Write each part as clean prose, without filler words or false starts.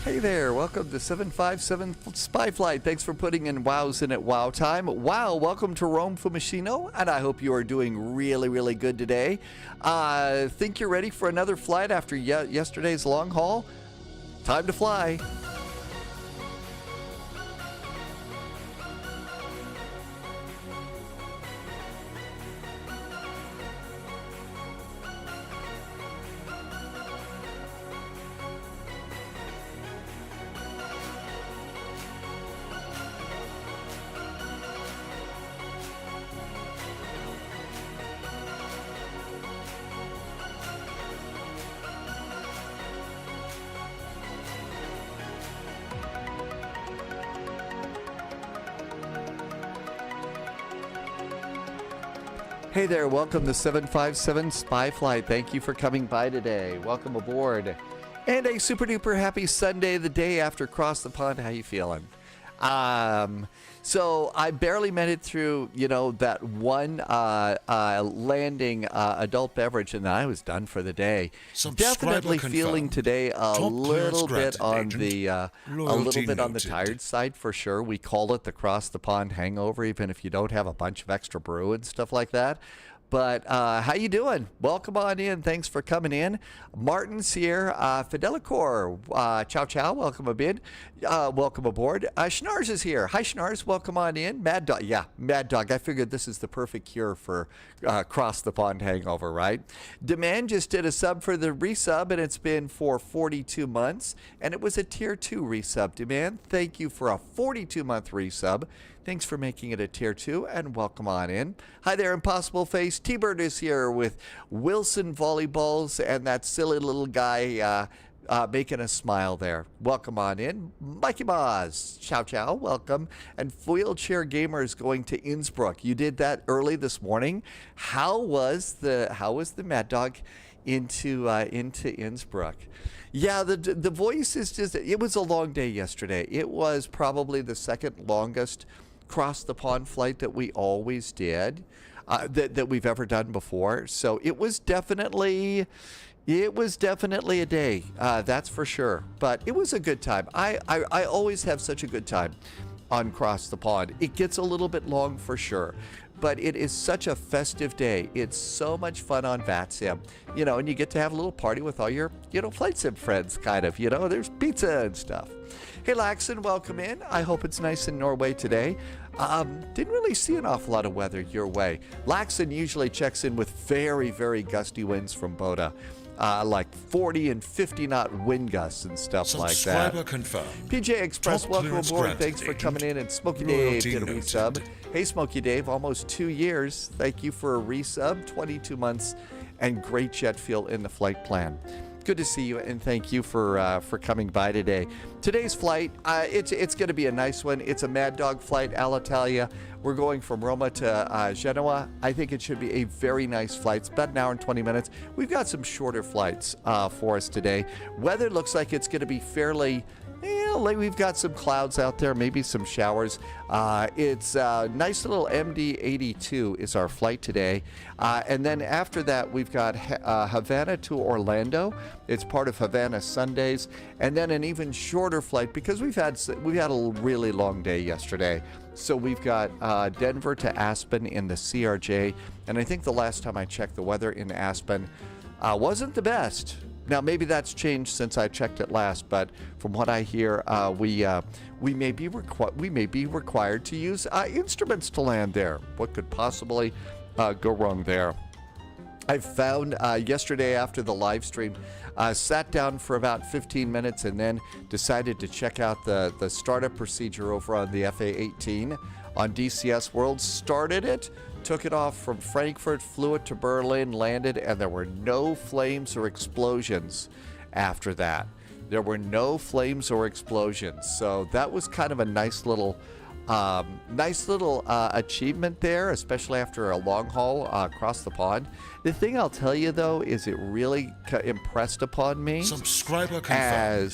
Hey there, welcome to 757 Spy Flight. Thanks for putting in wows in at wow time. Wow, welcome to Rome-Fiumicino, and I hope you are doing really good today. Think you're ready for another flight after yesterday's long haul? Time to fly. Hey there, welcome to 757 Spy Flight. Thank you for coming by today. Welcome aboard. And a super duper happy Sunday, the day after Cross the Pond. How you feeling? So I barely made it through, that one landing adult beverage, and then I was done for the day. Definitely feeling today a little bit on the tired side for sure. We call it the Cross the Pond hangover, even if you don't have a bunch of extra brew and stuff like that. But how you doing? Welcome on in. Thanks for coming in. Martin's here. Fidelicor. Ciao. Welcome aboard. Welcome aboard. Schnars is here. Hi, Schnars. Welcome on in. Mad Dog. Yeah, Mad Dog. I figured this is the perfect cure for cross the pond hangover, right? Demand just did a sub for the resub, and it's been for 42 months. And it was a tier 2 resub. Demand, thank you for a 42-month resub. Thanks for making it a tier 2, and welcome on in. Hi there, Impossible Face. T-Bird is here with Wilson Volleyballs and that silly little guy making us smile there. Welcome on in. Mikey Maz. Ciao. Welcome. And Wheelchair Gamer is going to Innsbruck. You did that early this morning. How was the Mad Dog into Innsbruck? Yeah, the voice is just, it was a long day yesterday. It was probably the second longest cross the pond flight that we always did, that we've ever done before. So it was definitely a day, that's for sure. But it was a good time. I always have such a good time on Cross the Pond. It gets a little bit long for sure, but it is such a festive day. It's so much fun on VATSIM, and you get to have a little party with all your, flight sim friends, kind of, there's pizza and stuff. Hey, Laxon, welcome in. I hope it's nice in Norway today. Didn't really see an awful lot of weather your way. Laxon usually checks in with very gusty winds from Boda. Like 40 and 50 knot wind gusts and stuff like that. Subscriber confirmed. PJ Express, Top welcome clearance aboard. granted, Thanks for coming in. And Smokey Royalty Dave did a noted. resub. Hey, Smokey Dave, almost 2 years. Thank you for a resub, 22 months, and great jet fuel in the flight plan. Good to see you, and thank you for coming by today. Today's flight, it's going to be a nice one. It's a Mad Dog flight, Alitalia. We're going from Roma to Genoa. I think it should be a very nice flight. It's about an hour and 20 minutes. We've got some shorter flights for us today. Weather looks like it's going to be fairly... like we've got some clouds out there, maybe some showers. It's a nice little MD-82 is our flight today. And then after that, we've got Havana to Orlando. It's part of Havana Sundays. And then an even shorter flight because we've had a really long day yesterday. So we've got Denver to Aspen in the CRJ. And I think the last time I checked, the weather in Aspen wasn't the best. Now, maybe that's changed since I checked it last, but from what I hear, we may be required to use instruments to land there. What could possibly go wrong there? I found yesterday after the live stream, sat down for about 15 minutes and then decided to check out the startup procedure over on the FA-18 on DCS World. Started it. Took it off from Frankfurt, flew it to Berlin, landed, and there were no flames or explosions after that. There were no flames or explosions. So that was kind of a nice little achievement there, especially after a long haul across the pond. The thing I'll tell you, though, is it really impressed upon me Subscriber confirmed.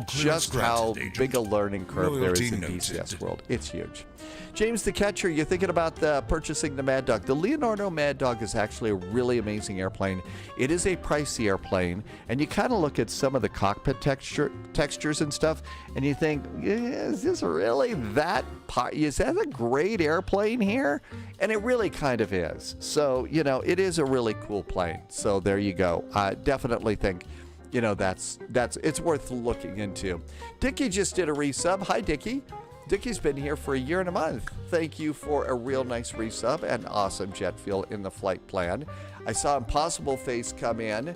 just how big a learning curve there is in DCS world. It's huge. James the Catcher, you're thinking about purchasing the Mad Dog. The Leonardo Mad Dog is actually a really amazing airplane. It is a pricey airplane, and you kind of look at some of the cockpit textures and stuff, and you think, is this really that? Is that a great airplane here? And it really kind of is. So, it is a really cool plane. So there you go. I definitely think, that's it's worth looking into. Dickie just did a resub. Hi, Dickie. Dickie's been here for a year and a month. Thank you for a real nice resub and awesome jet fuel in the flight plan. I saw Impossible Face come in.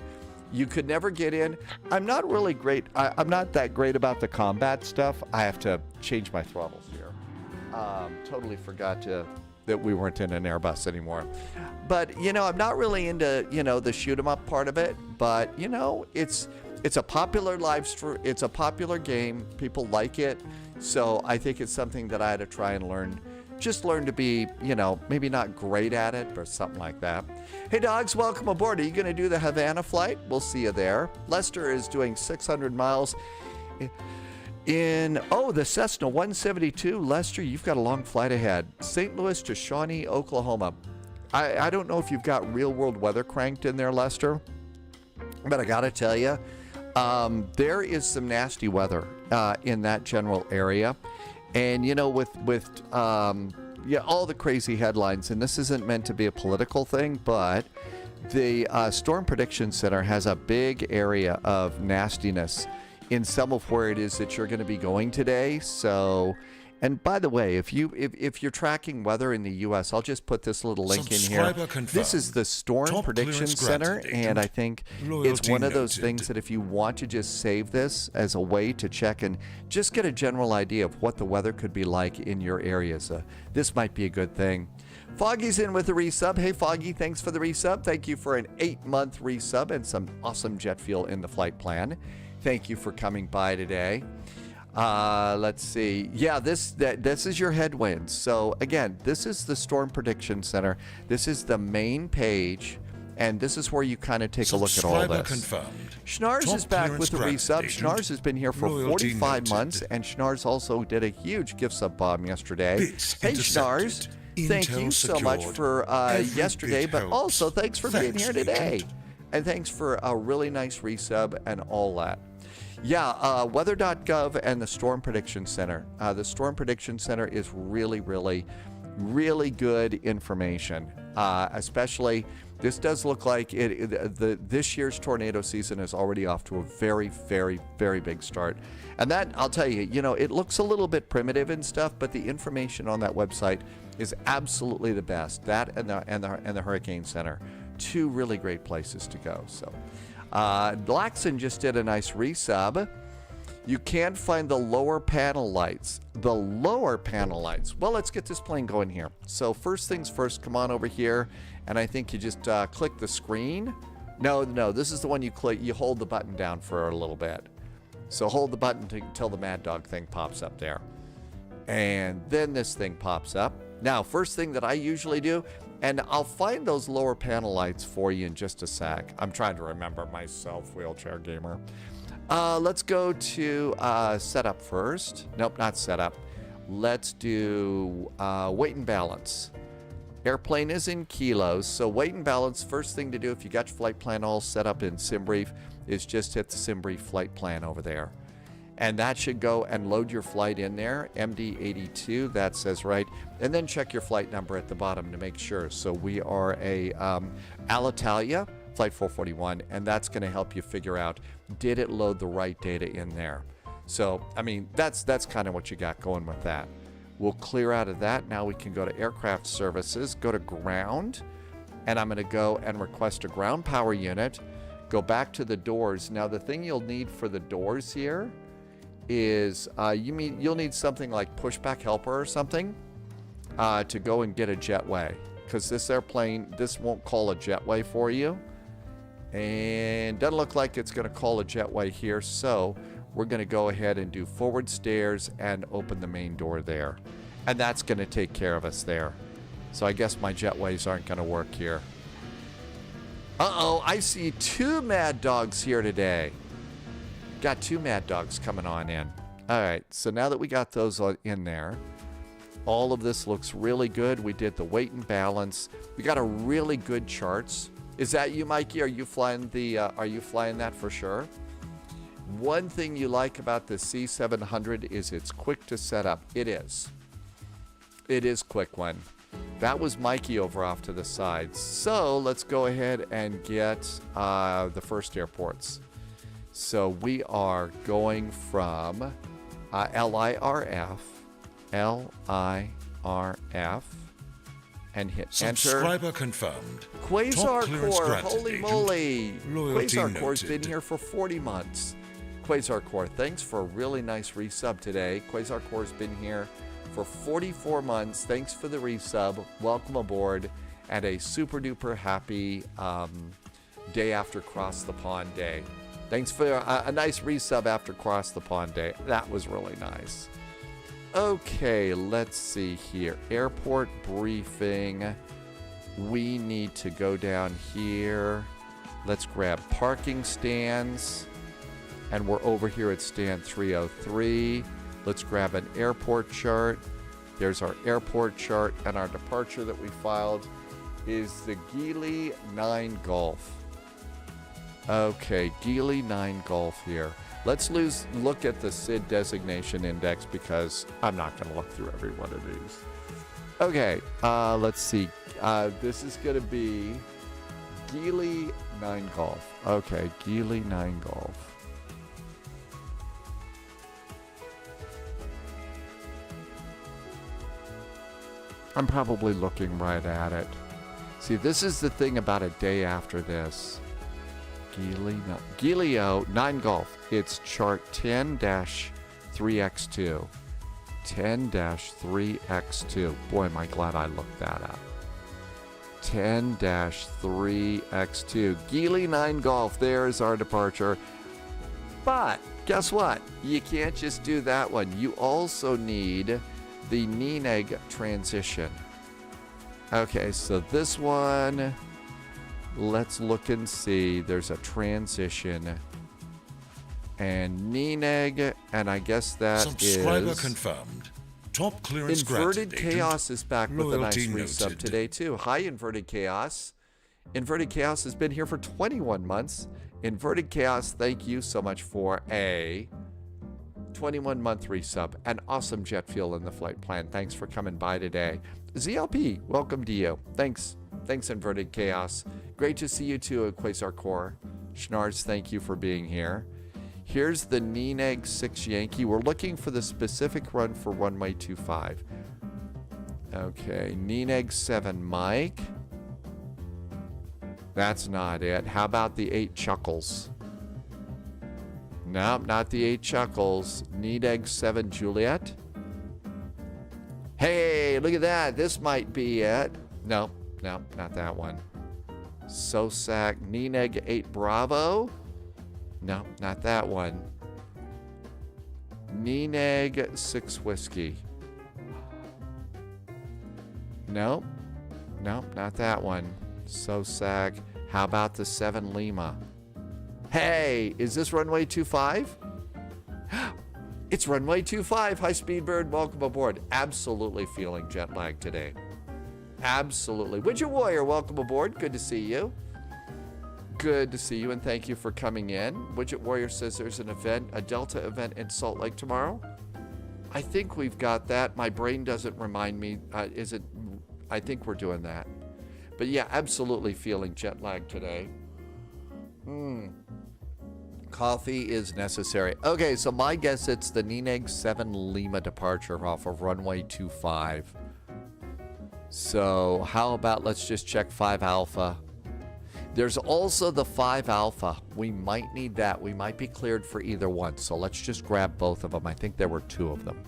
You could never get in. I'm not really great. I'm not that great about the combat stuff. I have to change my throttles here. Totally forgot that we weren't in an Airbus anymore. But, I'm not really into, the shoot 'em up part of it. But, it's a popular live stream. It's a popular game. People like it. So I think it's something that I had to try and learn. Just learn to be, maybe not great at it, but something like that. Hey, dogs, welcome aboard. Are you going to do the Havana flight? We'll see you there. Lester is doing 600 miles in the Cessna 172. Lester, you've got a long flight ahead. St. Louis to Shawnee, Oklahoma. I don't know if you've got real world weather cranked in there, Lester, but I got to tell you, there is some nasty weather in that general area. And, with all the crazy headlines, and this isn't meant to be a political thing, but the Storm Prediction Center has a big area of nastiness in some of where it is that you're going to be going today. So, and by the way, if you're tracking weather in the U.S., I'll just put this little link in here. This is the Storm Prediction Center, and I think it's one of those things that if you want to just save this as a way to check and just get a general idea of what the weather could be like in your areas, this might be a good thing. Foggy's in with a resub. Hey, Foggy, thanks for the resub. Thank you for an 8-month resub and some awesome jet fuel in the flight plan. Thank you for coming by today. Let's see. Yeah, this is your headwinds. So again, this is the Storm Prediction Center. This is the main page, and this is where you kind of take a look at all this. Schnars is back with the resub. Schnars has been here for 45 months, and Schnars also did a huge gift sub bomb yesterday. Hey, Schnars, thank you so much for yesterday, but also thanks for being here today. And thanks for a really nice resub and all that. Yeah, weather.gov and the Storm Prediction Center. The Storm Prediction Center is really, really, really good information. Especially, this does look like this year's tornado season is already off to a very, very, very big start. And that, I'll tell you, it looks a little bit primitive and stuff, but the information on that website is absolutely the best. That and the Hurricane Center, two really great places to go. So. Blackson just did a nice resub. You can't find the lower panel lights. The lower panel lights. Well, let's get this plane going here. So first things first, come on over here, and I think you just click the screen. No, this is the one you click. You hold the button down for a little bit. So hold the button until the Mad Dog thing pops up there. And then this thing pops up. Now, first thing that I usually do, and I'll find those lower panel lights for you in just a sec. I'm trying to remember myself, wheelchair gamer. Let's go to setup first. Nope, not setup. Let's do weight and balance. Airplane is in kilos, so weight and balance, first thing to do if you got your flight plan all set up in SimBrief is just hit the SimBrief flight plan over there. And that should go and load your flight in there, MD82, that says right. And then check your flight number at the bottom to make sure. So we are a Alitalia, flight 441, and that's going to help you figure out, did it load the right data in there? So, I mean, that's kind of what you got going with that. We'll clear out of that. Now we can go to aircraft services, go to ground, and I'm going to go and request a ground power unit, go back to the doors. Now, the thing you'll need for the doors here is you'll need something like pushback helper or something to go and get a jetway, because this airplane, this won't call a jetway for you, and doesn't look like it's going to call a jetway here. So we're going to go ahead and do forward stairs and open the main door there, and that's going to take care of us there. So I guess my jetways aren't going to work here. I see two Mad Dogs here today. Got 2 Mad Dogs coming on in. All right, so now that we got those in there, all of this looks really good. We did the weight and balance. We got a really good charts. Is that you, Mikey? Are you flying that for sure? One thing you like about the C700 is it's quick to set up. It is. It is quick one. That was Mikey over off to the side. So let's go ahead and get the first airports. So we are going from LIRF, and hit enter. Subscriber confirmed. Quasar Core, holy moly. Quasar Core's been here for 40 months. Quasar Core, thanks for a really nice resub today. Quasar Core's been here for 44 months. Thanks for the resub. Welcome aboard. And a super duper happy day after Cross the Pond Day. Thanks for a nice resub after Cross the Pond Day. That was really nice. Okay, let's see here. Airport briefing. We need to go down here. Let's grab parking stands. And we're over here at stand 303. Let's grab an airport chart. There's our airport chart, and our departure that we filed is the Geely 9 Golf. Okay, Geely 9 Golf here. Let's look at the SID designation index because I'm not going to look through every one of these. Okay, let's see. This is going to be Geely 9 Golf. Okay, Geely 9 Golf. I'm probably looking right at it. See, this is the thing about a day after this. Geely 9 Golf. It's chart 10-3x2. 10-3x2. Boy, am I glad I looked that up. 10-3x2. Geely 9 Golf. There's our departure. But guess what? You can't just do that one. You also need the NENEG transition. Okay, so this one, let's look and see. There's a transition. And NENEG, and I guess that Subscriber confirmed. Top clearance Inverted granted. Chaos is back with a nice Loyalty resub noted. today, too. Hi, Inverted Chaos. Inverted Chaos has been here for 21 months. Inverted Chaos, thank you so much for a 21-month resub. An awesome jet fuel in the flight plan. Thanks for coming by today. ZLP, welcome to you. Thanks, Inverted Chaos. Great to see you too at Quasar Core. Schnars, thank you for being here. Here's the NENEG 6 Yankee. We're looking for the specific run for runway 25. Okay, NENEG 7 Mike. That's not it. How about the 8 Chuckles? Nope, not the 8 Chuckles. NENEG 7 Juliet. Hey, look at that. This might be it. No, not that one. SOSAC NENEG 8 Bravo. No, not that one. NENEG 6 Whiskey. Nope, not that one. SOSAC. How about the 7 Lima? Hey, is this runway 25? It's runway 25. Hi, Speedbird. Welcome aboard. Absolutely feeling jet lag today. Absolutely. Widget Warrior, welcome aboard. Good to see you. Good to see you, and thank you for coming in. Widget Warrior says there's an event, a Delta event in Salt Lake tomorrow. I think we've got that. My brain doesn't remind me. Is it? I think we're doing that. But yeah, absolutely feeling jet lag today. Coffee is necessary. Okay, so my guess it's the NENEG 7 Lima departure off of runway 25. So how about let's just check 5 Alpha. There's also the 5 Alpha. We might need that. We might be cleared for either one. So let's just grab both of them. I think there were 2 of them.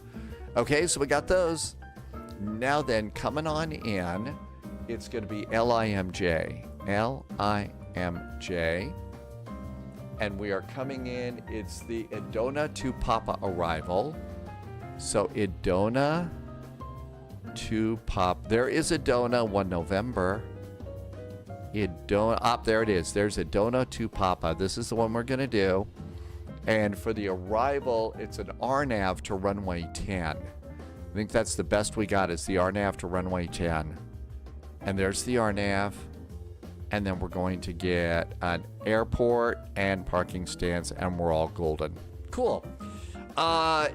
Okay, so we got those. Now then, coming on in, it's going to be LIMJ. LIMJ. And we are coming in, it's the Idona to Papa arrival. So Idona to Pop. There is Idona 1 November. Idona, there it is. There's Idona to Papa. This is the one we're going to do. And for the arrival, it's an RNAV to runway 10. I think that's the best we got is the RNAV to runway 10. And there's the RNAV. And then we're going to get an airport and parking stands, and we're all golden. Cool.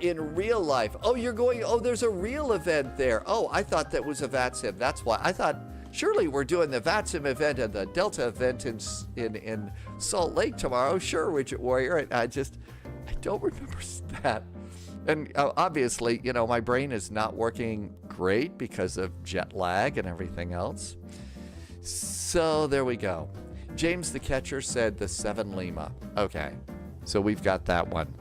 In real life, there's a real event there. Oh, I thought that was a VATSIM. That's why. I thought, surely we're doing the VATSIM event and the Delta event in Salt Lake tomorrow. Sure, Widget Warrior. And I don't remember that. And obviously, my brain is not working great because of jet lag and everything else. So there we go. James the Catcher said the 7 Lima. Okay, so we've got that one.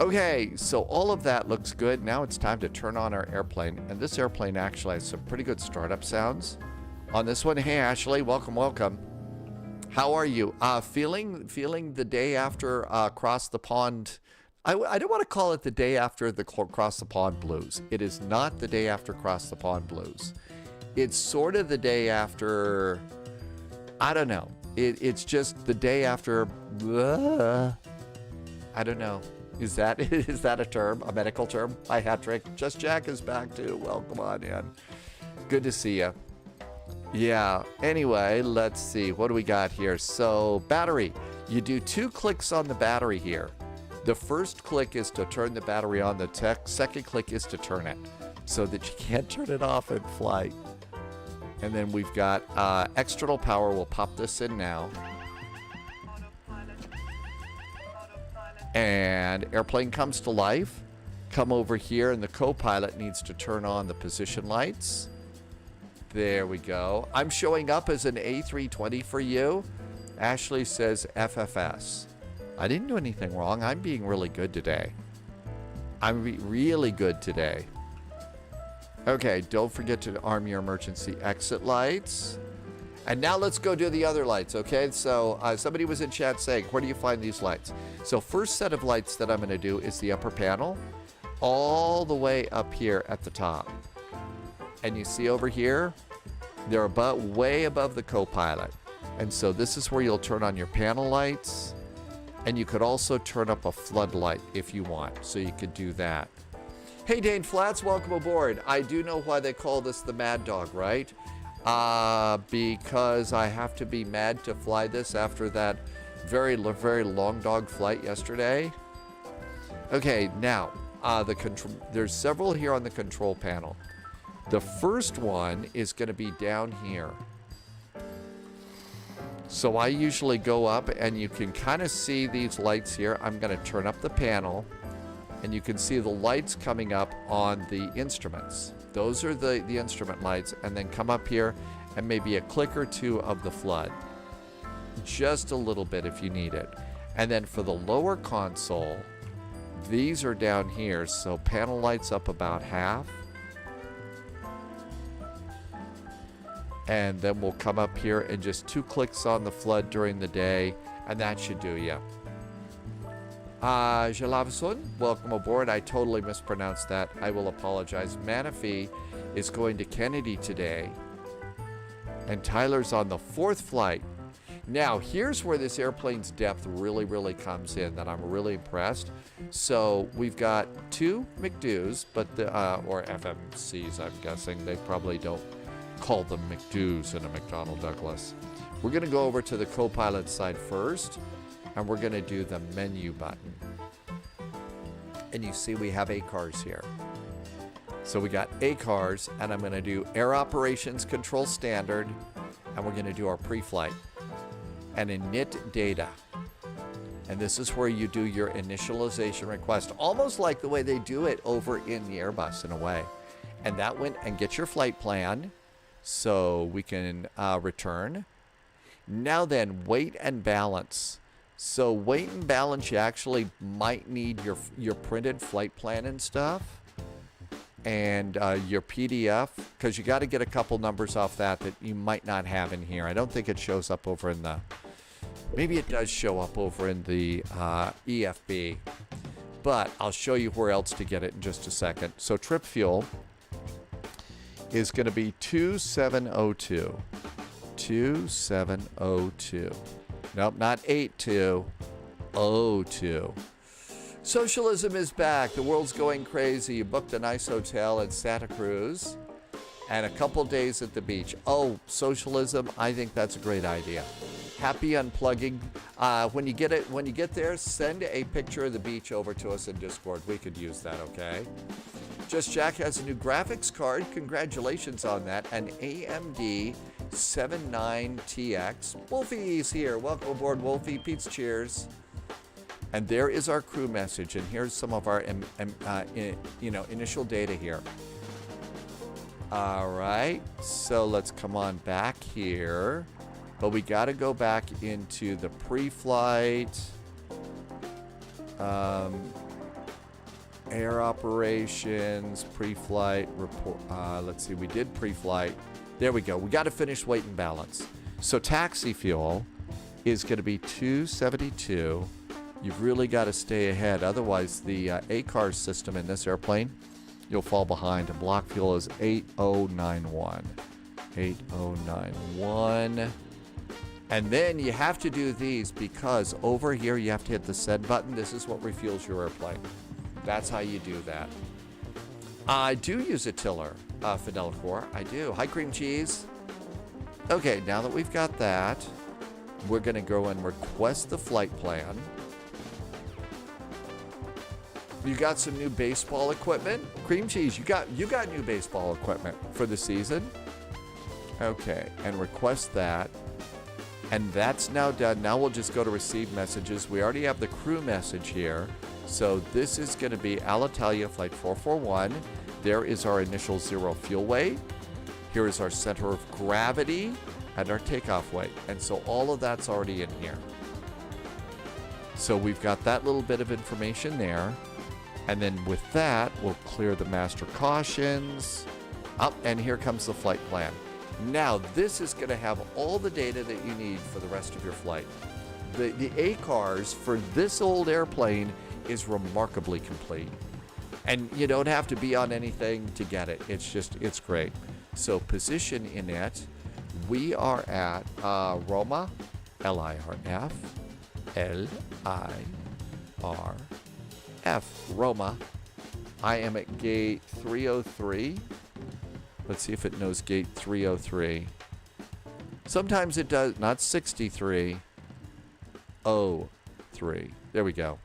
Okay, so all of that looks good. Now it's time to turn on our airplane. And this airplane actually has some pretty good startup sounds on this one. Hey, Ashley, welcome. How are you? Feeling the day after Cross the Pond. I don't want to call it the day after the Cross the Pond Blues. It is not the day after Cross the Pond Blues. It's sort of the day after, I don't know. It's just the day after, I don't know. Is that a term, a medical term? Hi, Hattrick. Just Jack is back too. Welcome on in. Good to see you. Yeah, anyway, let's see. What do we got here? So, battery. You do 2 clicks on the battery here. The first click is to turn the battery on. The second click is to turn it so that you can't turn it off in flight. And then we've got external power. We'll pop this in now. And airplane comes to life. Come over here, and the co-pilot needs to turn on the position lights. There we go. I'm showing up as an A320 for you. Ashley says FFS. I didn't do anything wrong. I'm being really good today. I'm really good today. Okay, don't forget to arm your emergency exit lights. And now let's go do the other lights, okay? So somebody was in chat saying, where do you find these lights? So first set of lights that I'm going to do is the upper panel, all the way up here at the top. And you see over here, they're way above the co-pilot. And so this is where you'll turn on your panel lights. And you could also turn up a floodlight if you want. So you could do that. Hey, Dane Flats, welcome aboard. I do know why they call this the Mad Dog, right? Because I have to be mad to fly this after that very, very long dog flight yesterday. Okay, now, there's several here on the control panel. The first one is going to be down here. So I usually go up, and you can kind of see these lights here. I'm going to turn up the panel, and you can see the lights coming up on the instruments. Those are the instrument lights, and then come up here and maybe a click or two of the flood. Just a little bit if you need it. And then for the lower console, these are down here, so panel lights up about half. And then we'll come up here and just 2 clicks on the flood during the day, and that should do ya. Jalavson, welcome aboard. I totally mispronounced that. I will apologize. Manafee is going to Kennedy today, and Tyler's on the 4th flight. Now, here's where this airplane's depth really, really comes in that I'm really impressed. So we've got 2 McDoos, but or FMCs, I'm guessing. They probably don't call them McDoos in a McDonnell Douglas. We're going to go over to the co-pilot side first, and we're going to do the menu button. And you see we have ACARS here. So we got ACARS, and I'm going to do Air Operations Control Standard, and we're going to do our pre-flight. And init data. And this is where you do your initialization request, almost like the way they do it over in the Airbus in a way. And that went and get your flight plan so we can return. Now then, weight and balance. So weight and balance, you actually might need your printed flight plan and stuff, and your PDF, because you got to get a couple numbers off that you might not have in here. I don't think it shows up over in the, maybe it does show up over in the EFB, but I'll show you where else to get it in just a second. So trip fuel is going to be 2702. 2702. Nope, not 82. 02. Socialism is back. The world's going crazy. You booked a nice hotel in Santa Cruz and a couple days at the beach. Oh, socialism, I think that's a great idea. Happy unplugging. When you get there, send a picture of the beach over to us in Discord. We could use that, okay? Just Jack has a new graphics card. Congratulations on that. An AMD 79TX. Wolfie's here. Welcome aboard, Wolfie. Pete's cheers. And there is our crew message. And here's some of our initial data here. All right. So let's come on back here. But we got to go back into the pre-flight, air operations, pre-flight report. Let's see, we did pre-flight. There we go. We got to finish weight and balance. So taxi fuel is going to be 272. You've really got to stay ahead. Otherwise, the ACARS system in this airplane, you'll fall behind. And block fuel is 8091. 8091. And then you have to do these because over here you have to hit the send button. This is what refuels your airplane. That's how you do that. I do use a tiller, Fidelcor. I do. Hi, cream cheese. Okay, now that we've got that, we're going to go and request the flight plan. You got some new baseball equipment? Cream cheese, you got new baseball equipment for the season? Okay, and request that. And that's now done. Now we'll just go to receive messages. We already have the crew message here. So this is going to be Alitalia Flight 441. There is our initial 0 fuel weight. Here is our center of gravity and our takeoff weight. And so all of that's already in here. So we've got that little bit of information there. And then with that, we'll clear the master cautions. Up, and here comes the flight plan. Now, this is going to have all the data that you need for the rest of your flight. The ACARS for this old airplane is remarkably complete. And you don't have to be on anything to get it. It's great. So position in it, we are at Roma, LIRF, LIRF, Roma. I am at gate 303. Let's see if it knows gate 303. Sometimes it does, not 63. 03. There we go.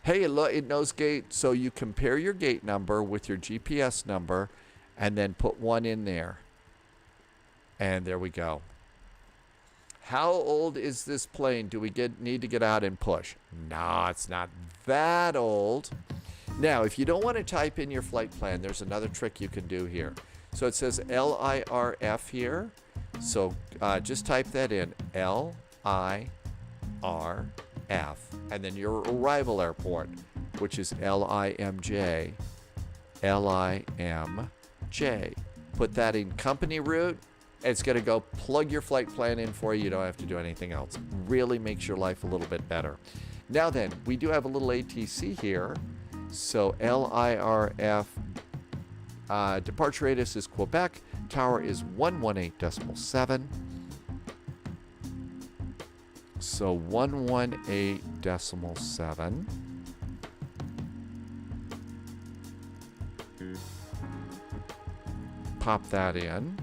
Hey, it knows gate, so you compare your gate number with your GPS number and then put one in there. And there we go. How old is this plane? Do we need to get out and push? No, it's not that old. Now, if you don't want to type in your flight plan, there's another trick you can do here. So it says LIRF here. So just type that in, LIRF, and then your arrival airport, which is LIMJ, LIMJ. Put that in company route. It's going to go plug your flight plan in for you. You don't have to do anything else. Really makes your life a little bit better. Now then, we do have a little ATC here. So LIRF, departure radius is Quebec. Tower is 118.7. So 118.7. Pop that in.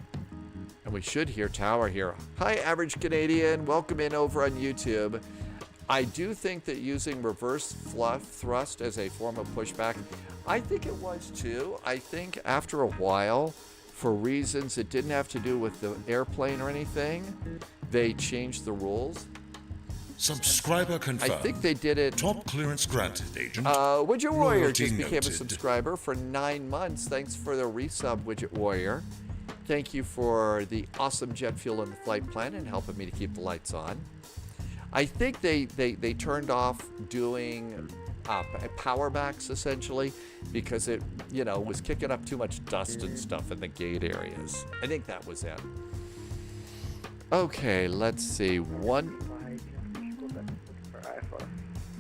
And we should hear tower here. Hi, Average Canadian. Welcome in over on YouTube. I do think that using reverse thrust as a form of pushback, I think it was too. I think after a while, for reasons that didn't have to do with the airplane or anything, they changed the rules. Subscriber confirmed. I think they did it. Top clearance granted, Agent. Widget Warrior Loyalty just became noted. a subscriber for 9 months. Thanks for the resub, Widget Warrior. Thank you for the awesome jet fuel and the flight plan and helping me to keep the lights on. I think they turned off doing power backs essentially because it, was kicking up too much dust and stuff in the gate areas. I think that was it. Okay, let's see.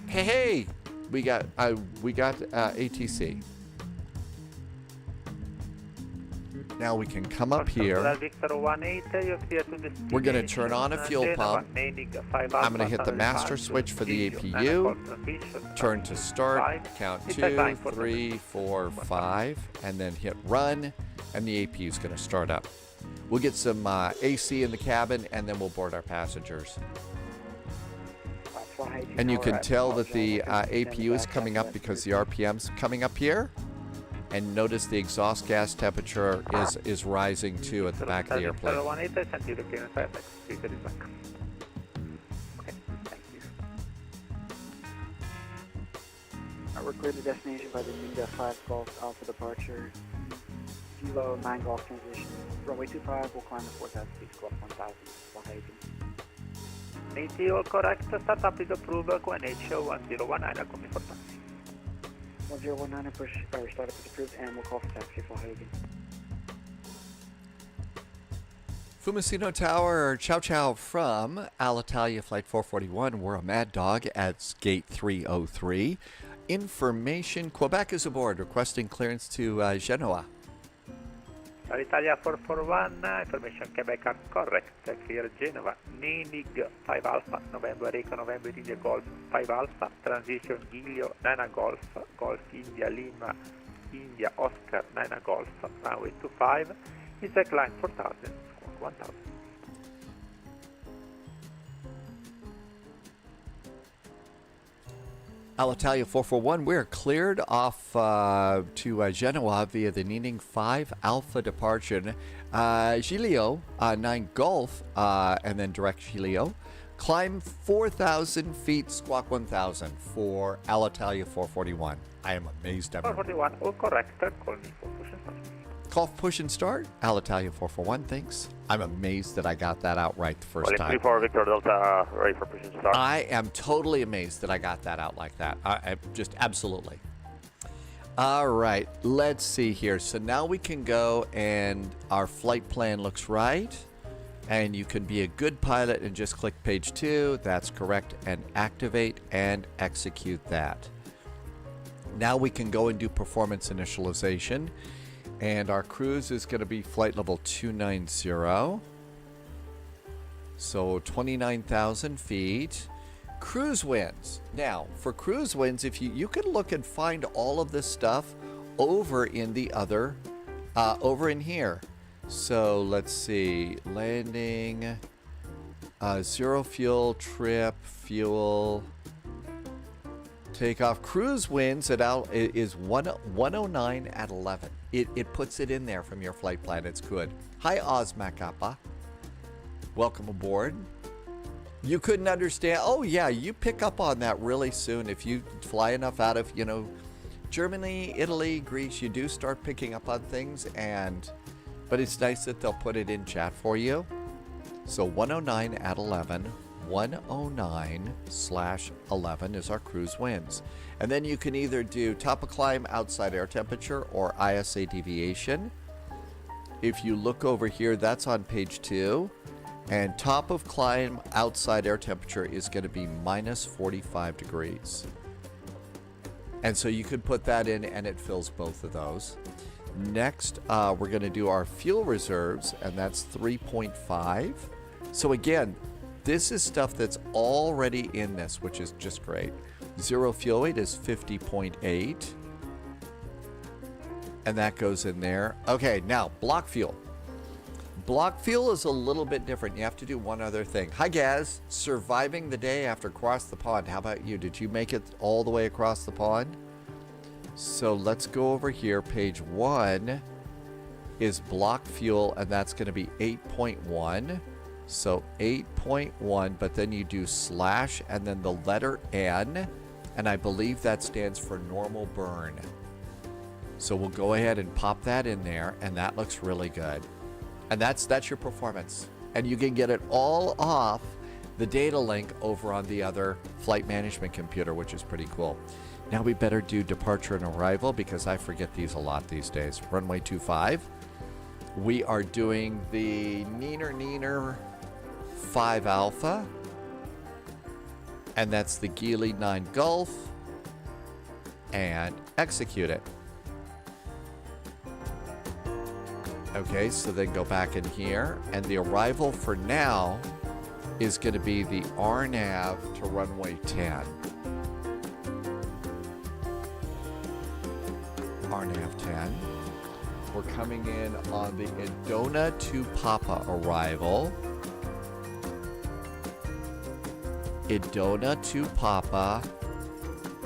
Hey, we got ATC. Now we can come up here. We're going to turn on a fuel pump. I'm going to hit the master switch for the APU. Turn to start. Count 2, 3, 4, 5. And then hit run. And the APU is going to start up. We'll get some AC in the cabin, and then we'll board our passengers. And you can tell that the APU is coming up because the RPM's coming up here. And notice the exhaust gas temperature is rising too at the back of the airplane. Okay, thank you. We're clear to destination by the India 5 Golf Alpha departure. Kilo 9 Golf transition. Runway 25 will climb to 4,000 feet, squawk 1,000. NAT all correct. Startup is approved. QNH 1019. Come for taxi. 1019 push, startup is approved, and we'll call for taxi for Hagen. Fiumicino Tower, Chow Chow from Alitalia Flight 441. We're a Mad Dog at gate 303. Information, Quebec is aboard, requesting clearance to Genoa. Alitalia 441, information Quebec are correct. Clear Genoa. Ninig 5 Alpha, November Echo, November India Golf 5 Alpha, transition Giglio 9 Golf, Golf India Lima, India Oscar 9 Golf, runway 25, is a climb 4,000, squawk 1,000. Alitalia 441, we're cleared off to Genoa via the Nining 5 Alpha departure. Giglio 9 Golf, and then direct Giglio. Climb 4,000 feet, squawk 1,000 for Alitalia 441. I am amazed. 441, all correct. Call me for push and start. Call push and start. Alitalia 441, thanks. I'm amazed that I got that out right the first time. 34 Victor Delta, ready for push and start. I am totally amazed that I got that out like that. I just absolutely. All right, let's see here. So now we can go and our flight plan looks right. And you can be a good pilot and just click page 2. That's correct. And activate and execute that. Now we can go and do performance initialization. And our cruise is going to be flight level 290. So 29,000 feet. Cruise winds. Now, for cruise winds, if you can look and find all of this stuff over in the other, over in here. So let's see. Landing, zero fuel, trip, fuel. Takeoff. Cruise winds at is 109 at 11. It puts it in there from your flight plan. It's good. Hi, Ozmakappa. Welcome aboard. You couldn't understand. Oh, yeah, you pick up on that really soon. If you fly enough out of, Germany, Italy, Greece, you do start picking up on things. But it's nice that they'll put it in chat for you. So 109 at 11. 109/11 is our cruise winds. And then you can either do top of climb, outside air temperature, or ISA deviation. If you look over here, that's on page 2. And top of climb, outside air temperature is going to be minus 45 degrees. And so you could put that in and it fills both of those. Next, we're going to do our fuel reserves, and that's 3.5. So again, this is stuff that's already in this, which is just great. Zero fuel weight is 50.8. And that goes in there. Okay, now, block fuel. Block fuel is a little bit different. You have to do one other thing. Hi, Gaz. Surviving the day after across the pond. How about you? Did you make it all the way across the pond? So let's go over here. Page 1 is block fuel, and that's going to be 8.1. So 8.1, but then you do slash and then the letter N, and I believe that stands for normal burn. So we'll go ahead and pop that in there, and that looks really good. And that's your performance. And you can get it all off the data link over on the other flight management computer, which is pretty cool. Now we better do departure and arrival because I forget these a lot these days. Runway 25. We are doing the Neener 5 Alpha, and that's the Geely 9 Golf, and execute it. Okay, so then go back in here, and the arrival for now is going to be the RNAV to runway 10. RNAV 10. We're coming in on the Idona to Papa arrival. Idona to Papa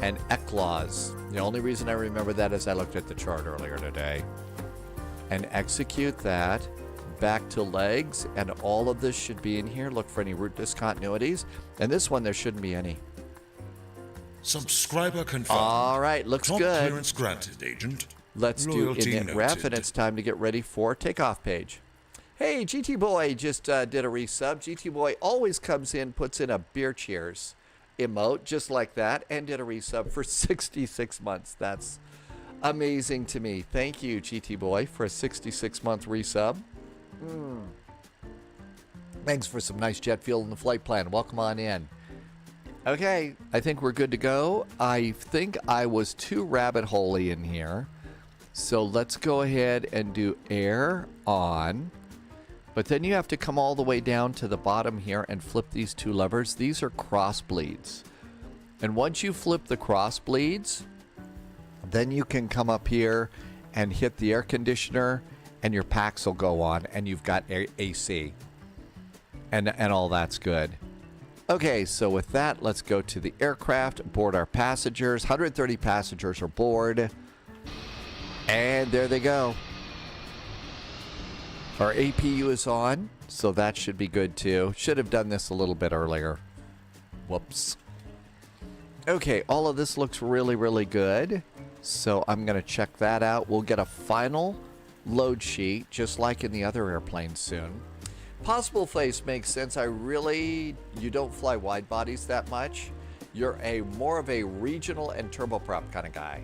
and Eklaws. The only reason I remember that is I looked at the chart earlier today. And execute that. Back to legs, and all of this should be in here. Look for any route discontinuities. And this one, there shouldn't be any. Subscriber confirmed. All right, looks Top good. clearance granted, Agent. Let's Loyalty do init ref, and noted. it's time to get ready for takeoff page. Hey, GT Boy just did a resub. GT Boy always comes in, puts in a beer cheers emote, just like that, and did a resub for 66 months. That's amazing to me. Thank you, GT Boy, for a 66-month resub. Thanks for some nice jet fuel in the flight plan. Welcome on in. Okay, I think we're good to go. I think I was too rabbit hole-y in here. So let's go ahead and do air on. But then you have to come all the way down to the bottom here and flip these two levers. These are cross bleeds. And once you flip the cross bleeds, then you can come up here and hit the air conditioner, and your packs will go on, and you've got AC. And all that's good. Okay, so with that, let's go to the aircraft, board our passengers. 130 passengers are aboard. And there they go. Our APU is on, so that should be good too. Should have done this a little bit earlier. Whoops. Okay, all of this looks really, really good. So I'm going to check that out. We'll get a final load sheet, just like in the other airplanes soon. Possible face makes sense. You don't fly wide bodies that much. You're more of a regional and turboprop kind of guy.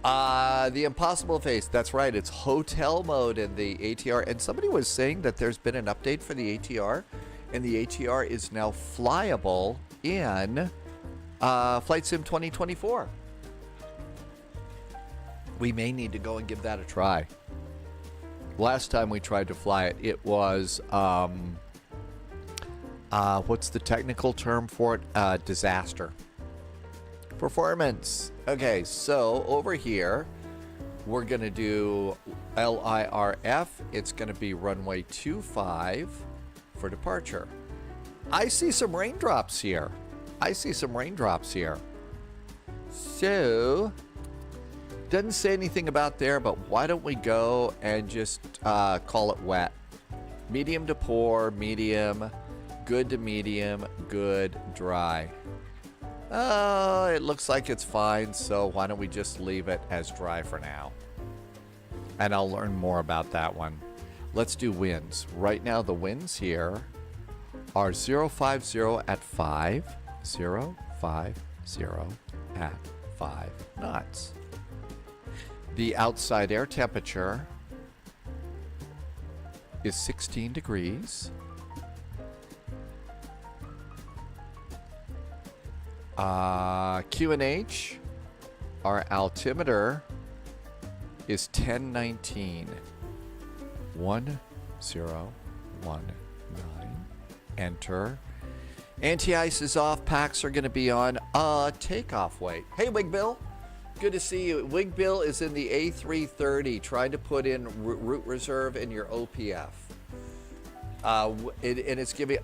The impossible face, that's right. It's hotel mode in the ATR. And somebody was saying that there's been an update for the ATR, and the ATR is now flyable in Flight Sim 2024. We may need to go and give that a try. Last time we tried to fly it, it was, what's the technical term for it? Disaster. Performance. Okay, so over here, we're going to do LIRF. It's going to be runway 25 for departure. I see some raindrops here. So, doesn't say anything about there, but why don't we go and just call it wet. Medium to poor, medium, good to medium, good, dry. It looks like it's fine, so why don't we just leave it as dry for now? And I'll learn more about that one. Let's do winds. Right now, the winds here are 050 at 5, 050 at 5 knots. The outside air temperature is 16 degrees. QNH, our altimeter is 1019. 1019. Enter. Anti-ice is off. Packs are going to be on. Takeoff weight. Hey, Wig Bill. Good to see you. Wig Bill is in the A330 trying to put in route reserve in your OPF. And it's giving...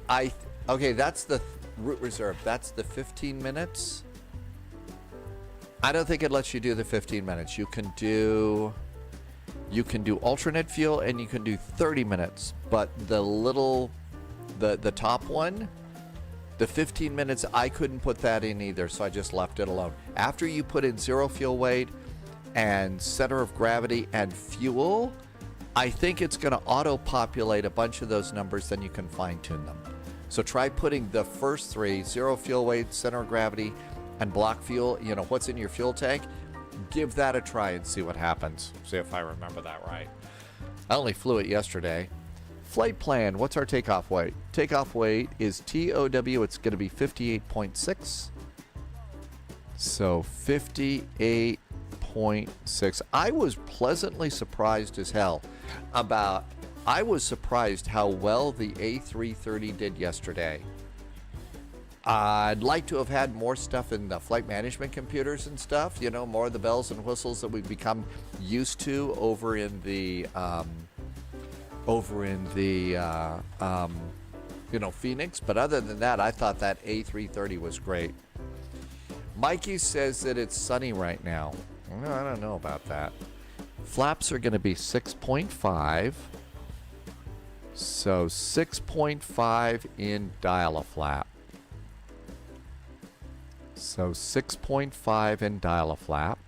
Okay, that's the route reserve. That's the 15 minutes. I don't think it lets you do the 15 minutes. You can do alternate fuel, and you can do 30 minutes. But the top one, the 15 minutes, I couldn't put that in either, so I just left it alone. After you put in zero fuel weight and center of gravity and fuel, I think it's going to auto-populate a bunch of those numbers, then you can fine-tune them. So try putting the first three, zero fuel weight, center of gravity, and block fuel, what's in your fuel tank. Give that a try and see what happens. See if I remember that right. I only flew it yesterday. Flight plan, what's our takeoff weight? Takeoff weight is TOW, it's going to be 58.6. So 58.6. 6.6. I was pleasantly surprised as hell I was surprised how well the A330 did yesterday. I'd like to have had more stuff in the flight management computers and stuff, you know, more of the bells and whistles that we've become used to over in the Phoenix. But other than that, I thought that A330 was great. Mikey says that it's sunny right now. Well, I don't know about that. Flaps are going to be 6.5. So 6.5 in dial-a-flap. So 6.5 in dial-a-flap.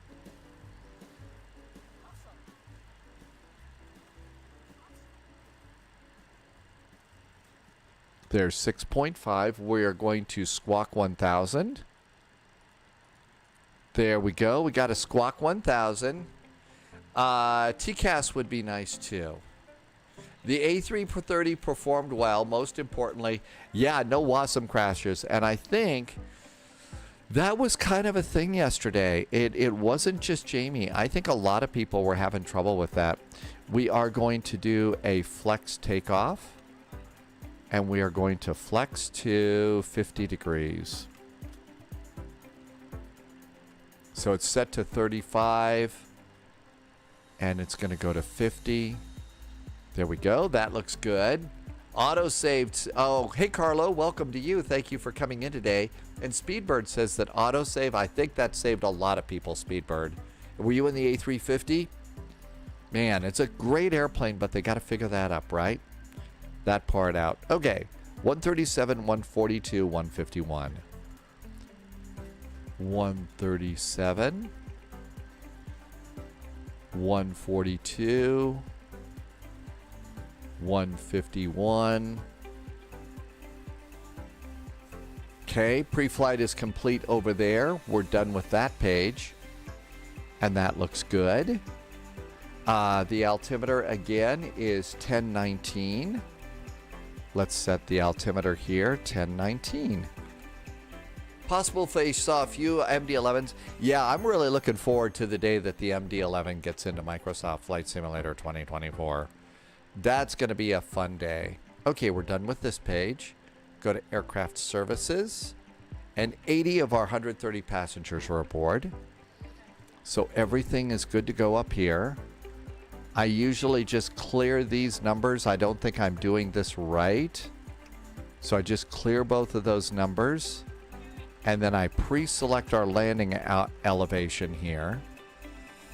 There's 6.5. We are going to squawk 1000. There we go. We got a squawk 1000. TCAS would be nice too. The A330 performed well. Most importantly, yeah, no WASM crashes. And I think that was kind of a thing yesterday. It wasn't just Jamie. I think a lot of people were having trouble with that. We are going to do a flex takeoff. And we are going to flex to 50 degrees. So it's set to 35. And it's going to go to 50. There we go. That looks good. Auto saved. Oh, hey, Carlo. Welcome to you. Thank you for coming in today. And Speedbird says that autosave, I think that saved a lot of people, Speedbird. Were you in the A350? Man, it's a great airplane, but they got to figure that up, right? That part out. Okay. 137, 142, 151. 137. 142. 151. Okay, pre-flight is complete over there. We're done with that page. And that looks good. The altimeter again is 1019. Let's set the altimeter here, 1019. Possible face saw a few MD-11s. Yeah, I'm really looking forward to the day that the MD-11 gets into Microsoft Flight Simulator 2024. That's going to be a fun day. Okay, we're done with this page. Go to Aircraft Services. And 80 of our 130 passengers were aboard. So everything is good to go up here. I usually just clear these numbers. I don't think I'm doing this right. So I just clear both of those numbers. And then I pre-select our landing elevation here.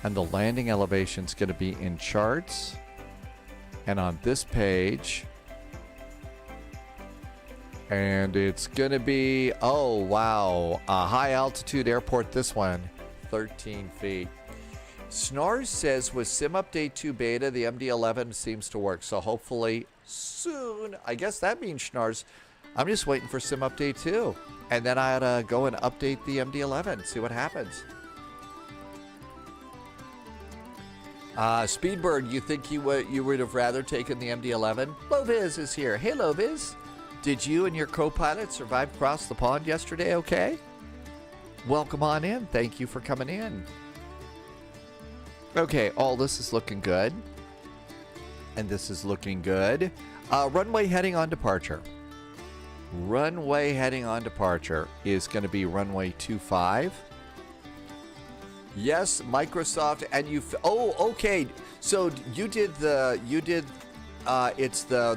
And the landing elevation is going to be in charts. And on this page, and it's going to be, oh, wow, a high altitude airport, this one, 13 feet. Snars says with Sim Update 2 beta, the MD-11 seems to work. So hopefully soon, I guess that means Snars, I'm just waiting for Sim Update 2. And then I ought to go and update the MD-11, see what happens. Speedbird, you think you would have rather taken the MD-11? Loviz is here. Hey, Loviz. Did you and your co-pilot survive across the pond yesterday okay? Welcome on in. Thank you for coming in. Okay, all this is looking good. And this is looking good. Runway heading on departure. Runway heading on departure is going to be runway 25. Yes, Microsoft, and you. Oh, okay. So you did it's the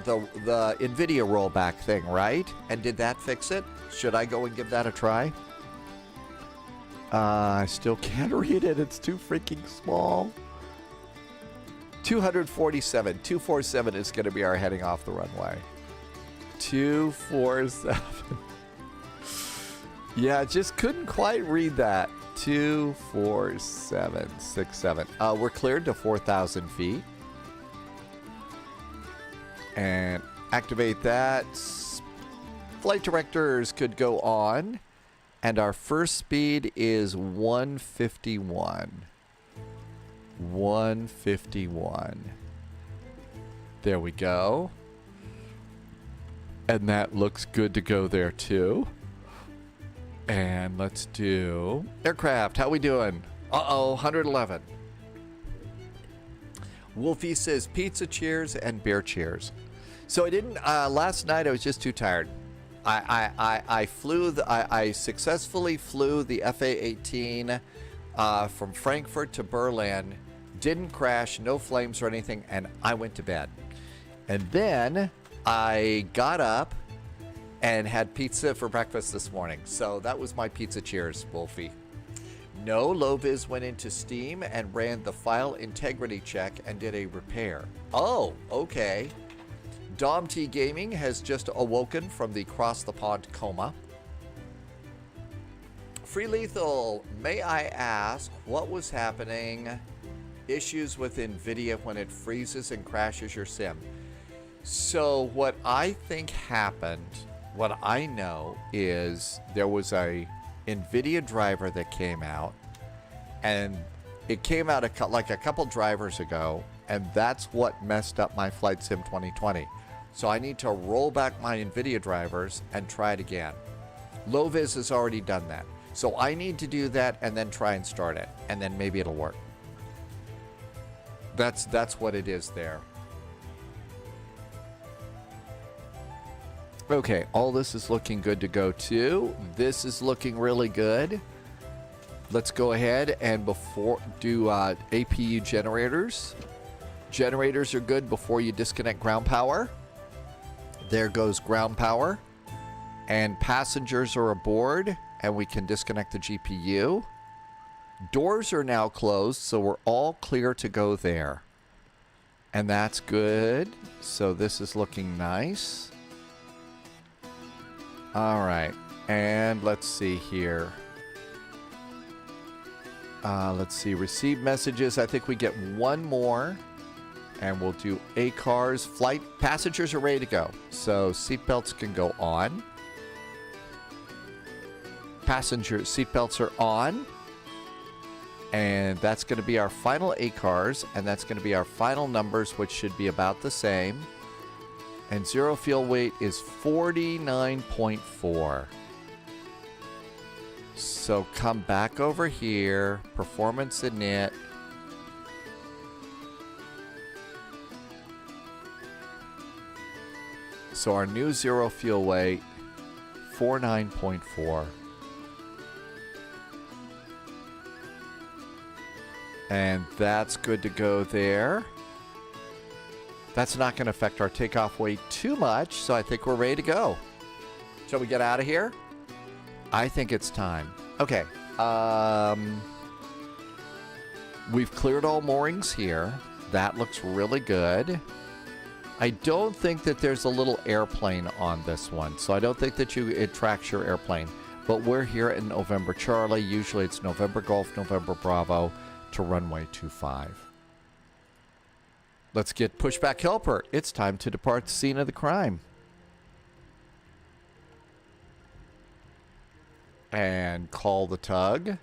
NVIDIA rollback thing, right? And did that fix it? Should I go and give that a try? I still can't read it. It's too freaking small. 247. 247 is going to be our heading off the runway. 247. Yeah, just couldn't quite read that. 24767. We're cleared to 4,000 feet. And activate that. Flight directors could go on. And our first speed is 151. 151. There we go. And that looks good to go there too. And let's do aircraft. How we doing? Uh-oh, 111. Wolfie says pizza cheers and beer cheers. So I didn't, last night I was just too tired. I successfully flew the FA-18 from Frankfurt to Berlin, didn't crash, no flames or anything, and I went to bed. And then I got up and had pizza for breakfast this morning. So that was my pizza cheers, Wolfie. No, Loviz went into Steam and ran the file integrity check and did a repair. Oh, okay. Dom T Gaming has just awoken from the cross the pond coma. Free Lethal, may I ask what was happening? Issues with NVIDIA when it freezes and crashes your sim. So what I think happened, what I know is there was a NVIDIA driver that came out, and it came out like a couple drivers ago, and that's what messed up my Flight Sim 2020. So I need to roll back my NVIDIA drivers and try it again. Loviz has already done that. So I need to do that and then try and start it, and then maybe it'll work. That's what it is there. Okay, all this is looking good to go too. This is looking really good. Let's go ahead and do APU generators. Generators are good before you disconnect ground power. There goes ground power. And passengers are aboard, and we can disconnect the GPU. Doors are now closed, so we're all clear to go there. And that's good. So this is looking nice. All right, and let's see here. Let's see, receive messages. I think we get one more, and we'll do ACARS. Flight passengers are ready to go, so seatbelts can go on. Passenger seatbelts are on, and that's going to be our final ACARS, and that's going to be our final numbers, which should be about the same. And zero fuel weight is 49.4. So come back over here, performance init. So our new zero fuel weight, 49.4. And that's good to go there. That's not going to affect our takeoff weight too much, so I think we're ready to go. Shall we get out of here? I think it's time. Okay. We've cleared all moorings here. That looks really good. I don't think that there's a little airplane on this one, so I don't think that it tracks your airplane. But we're here in November Charlie. Usually it's November Golf, November Bravo to runway 25. Let's get pushback helper. It's time to depart the scene of the crime. And call the tug.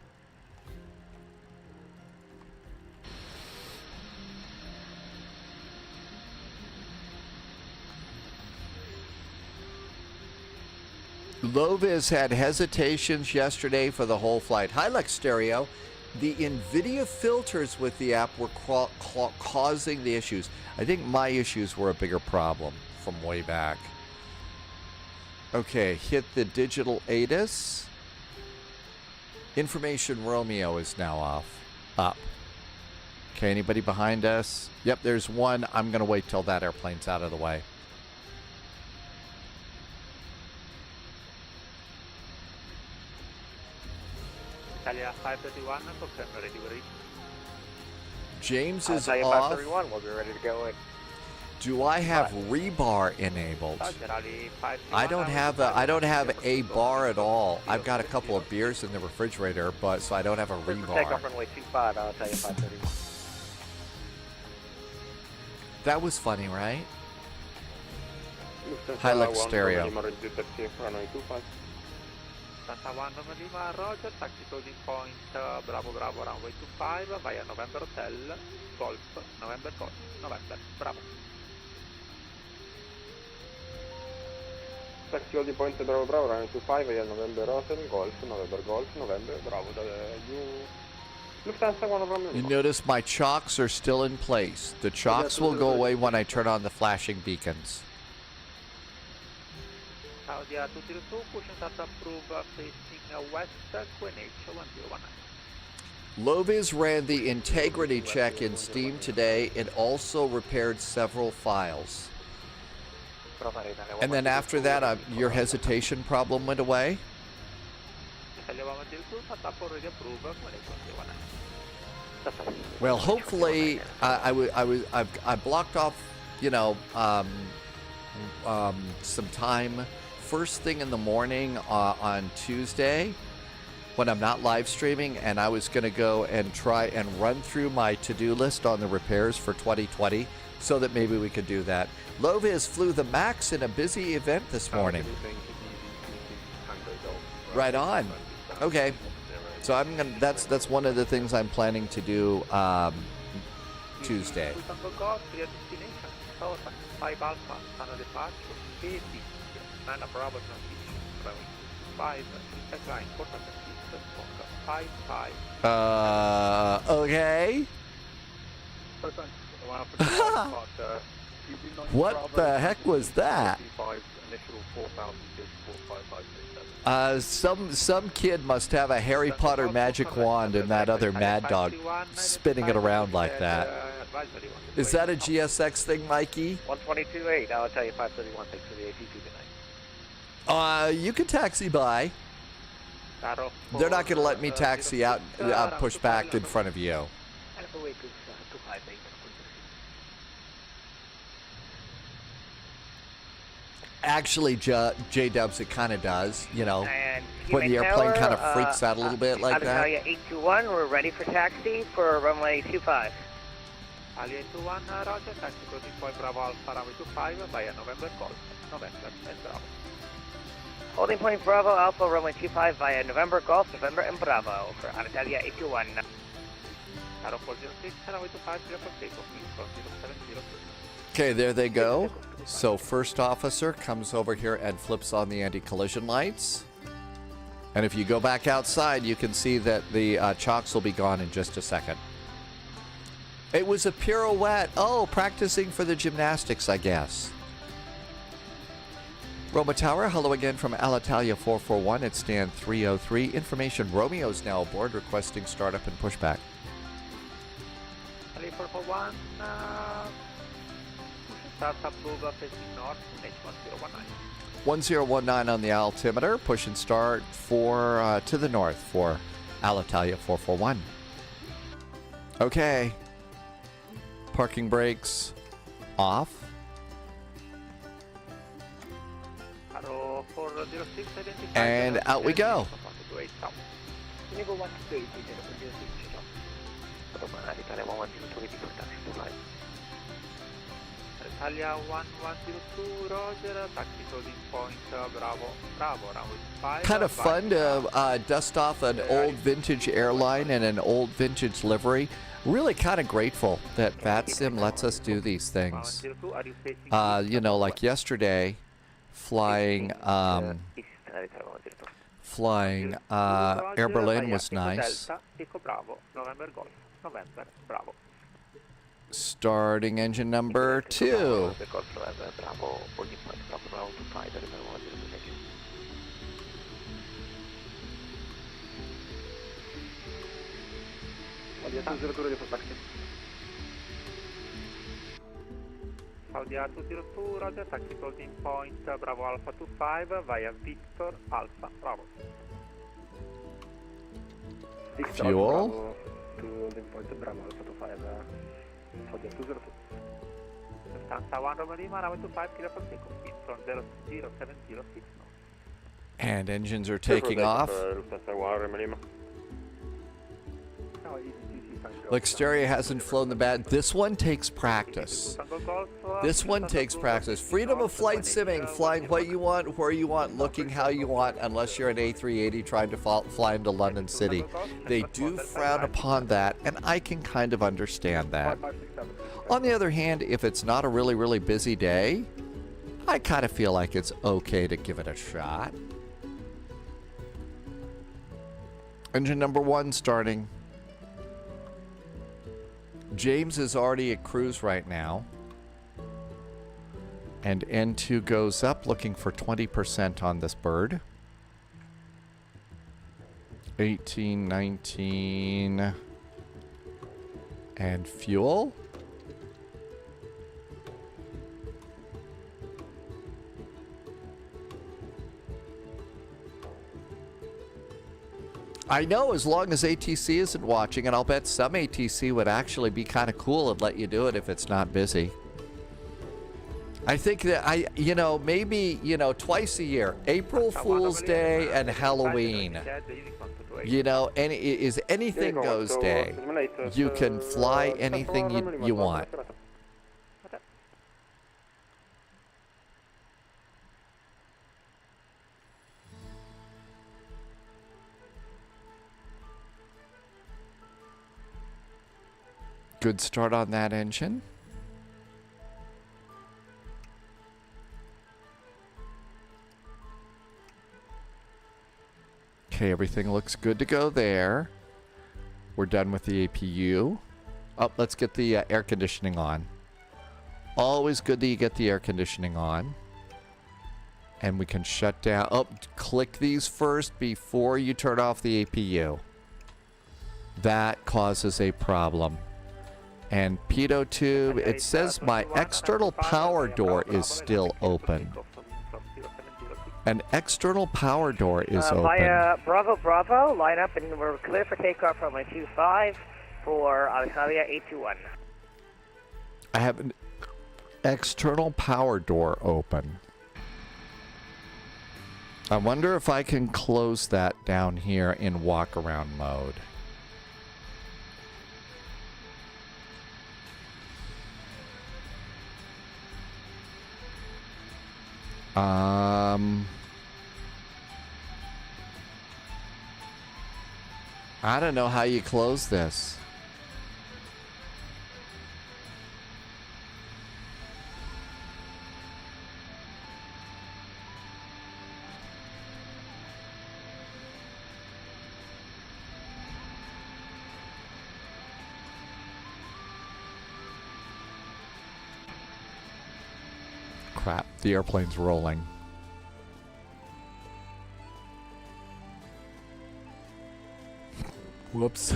Loviz had hesitations yesterday for the whole flight. Hi, Lex Stereo. The NVIDIA filters with the app were causing the issues. I think my issues were a bigger problem from way back. Okay, hit the digital ATIS. Information Romeo is now up. Okay, anybody behind us? Yep, there's one. I'm going to wait till that airplane's out of the way. Italia 531, confirm ready to reach. James is Italia off. 531, we'll be ready to go in. Do I have rebar enabled? I don't have a bar at all. I've got a couple of beers in the refrigerator, but so I don't have a rebar. Takeoff runway 25, I'll tell you 531. That was funny, right? Hi, Lex Stereo. Santa Juan Lima, Roger, taxi closing point, Bravo Bravo, runway 25, via November Hotel, Golf, November Golf, November, Bravo. Taxi holding point Bravo Bravo, runway 25, via November Hotel, Golf, November Golf, November, Bravo, you You notice my chocks are still in place. The chocks will go away when I turn on the flashing beacons. Saudi a 202, pushing start approve facing west, QNH 1019. Loviz ran the integrity check in Steam today. It also repaired several files. And then after that, your hesitation problem went away? Well, hopefully, I blocked off, you know, some time first thing in the morning on Tuesday when I'm not live streaming, and I was going to go and try and run through my to-do list on the repairs for 2020 so that maybe we could do that. Loviz flew the MAX in a busy event this morning. Right on. Okay. So I'm gonna. That's one of the things I'm planning to do Tuesday. Okay. What the heck was that? Some kid must have a Harry Potter magic wand and that other Mad Dog spinning it around like that. Is that a GSX thing, Mikey? 122.8, I'll tell you 531, thanks for the AT2 tonight. You can taxi by. They're not going to let me taxi out, push back in front of you. Actually, J-Dubs, it kind of does, you know, when the airplane kind of freaks out a little bit like that. Alitalia 821, we're ready for taxi for runway 25. Alitalia 821, roger, taxi closing point Bravo Alpha, runway 25, via November Golf, November and Bravo. Holding point Bravo Alpha, runway 25 via November Golf, November and Bravo for Alitalia 821. 0406, runway 25, 046, from 0702. Okay, there they go. So first officer comes over here and flips on the anti-collision lights. And if you go back outside, you can see that the chocks will be gone in just a second. It was a pirouette. Oh, practicing for the gymnastics, I guess. Roma Tower, hello again from Alitalia 441 at stand 303. Information, Romeo's now aboard, requesting startup and pushback. Alitalia 441, start approve facing north, H1019. 1019 on the altimeter, push and start for to the north for Alitalia 441. Okay. Parking brakes off. And out we go. Italia 1102, roger, taxi closing point, Bravo, runway 5. Kind of fun to dust off an old vintage airline and an old vintage livery. Really kind of grateful that VATSIM lets us do these things. You know, like yesterday, flying Air Berlin was nice. Starting engine number 2. Saudi A 202, roger, taxi closing point, Bravo Alpha 25, via Victor Alpha, Bravo. Fuel. Bravo Alpha 25, Saudi A 202. Lufthansa 1 Roma Lima, runway 25, kilo per second, from 00706. And engines are taking off. Luxteria hasn't flown the bad. This one takes practice. This one takes practice. Freedom of flight simming, flying what you want, where you want, looking how you want, unless you're an A380 trying to fly into London City. They do frown upon that, and I can kind of understand that. On the other hand, if it's not a really, really busy day, I kind of feel like it's okay to give it a shot. Engine number 1 starting. James is already at cruise right now. And N2 goes up, looking for 20% on this bird. 18, 19. And fuel. I know, as long as ATC isn't watching, and I'll bet some ATC would actually be kind of cool and let you do it if it's not busy. I think that maybe, twice a year, April Fool's Day and Halloween. Is anything goes day. You can fly anything you want. Good start on that engine. Okay, everything looks good to go there. We're done with the APU. Oh, let's get the air conditioning on. Always good that you get the air conditioning on. And we can shut down. Oh, click these first before you turn off the APU. That causes a problem. And pitot tube, it says my external power door is still open. An external power door is open. Via Bravo, line up and we're clear for takeoff from 25 for Alitalia 821. I have an external power door open. I wonder if I can close that down here in walk around mode. I don't know how you close this. Crap, the airplane's rolling. Whoops.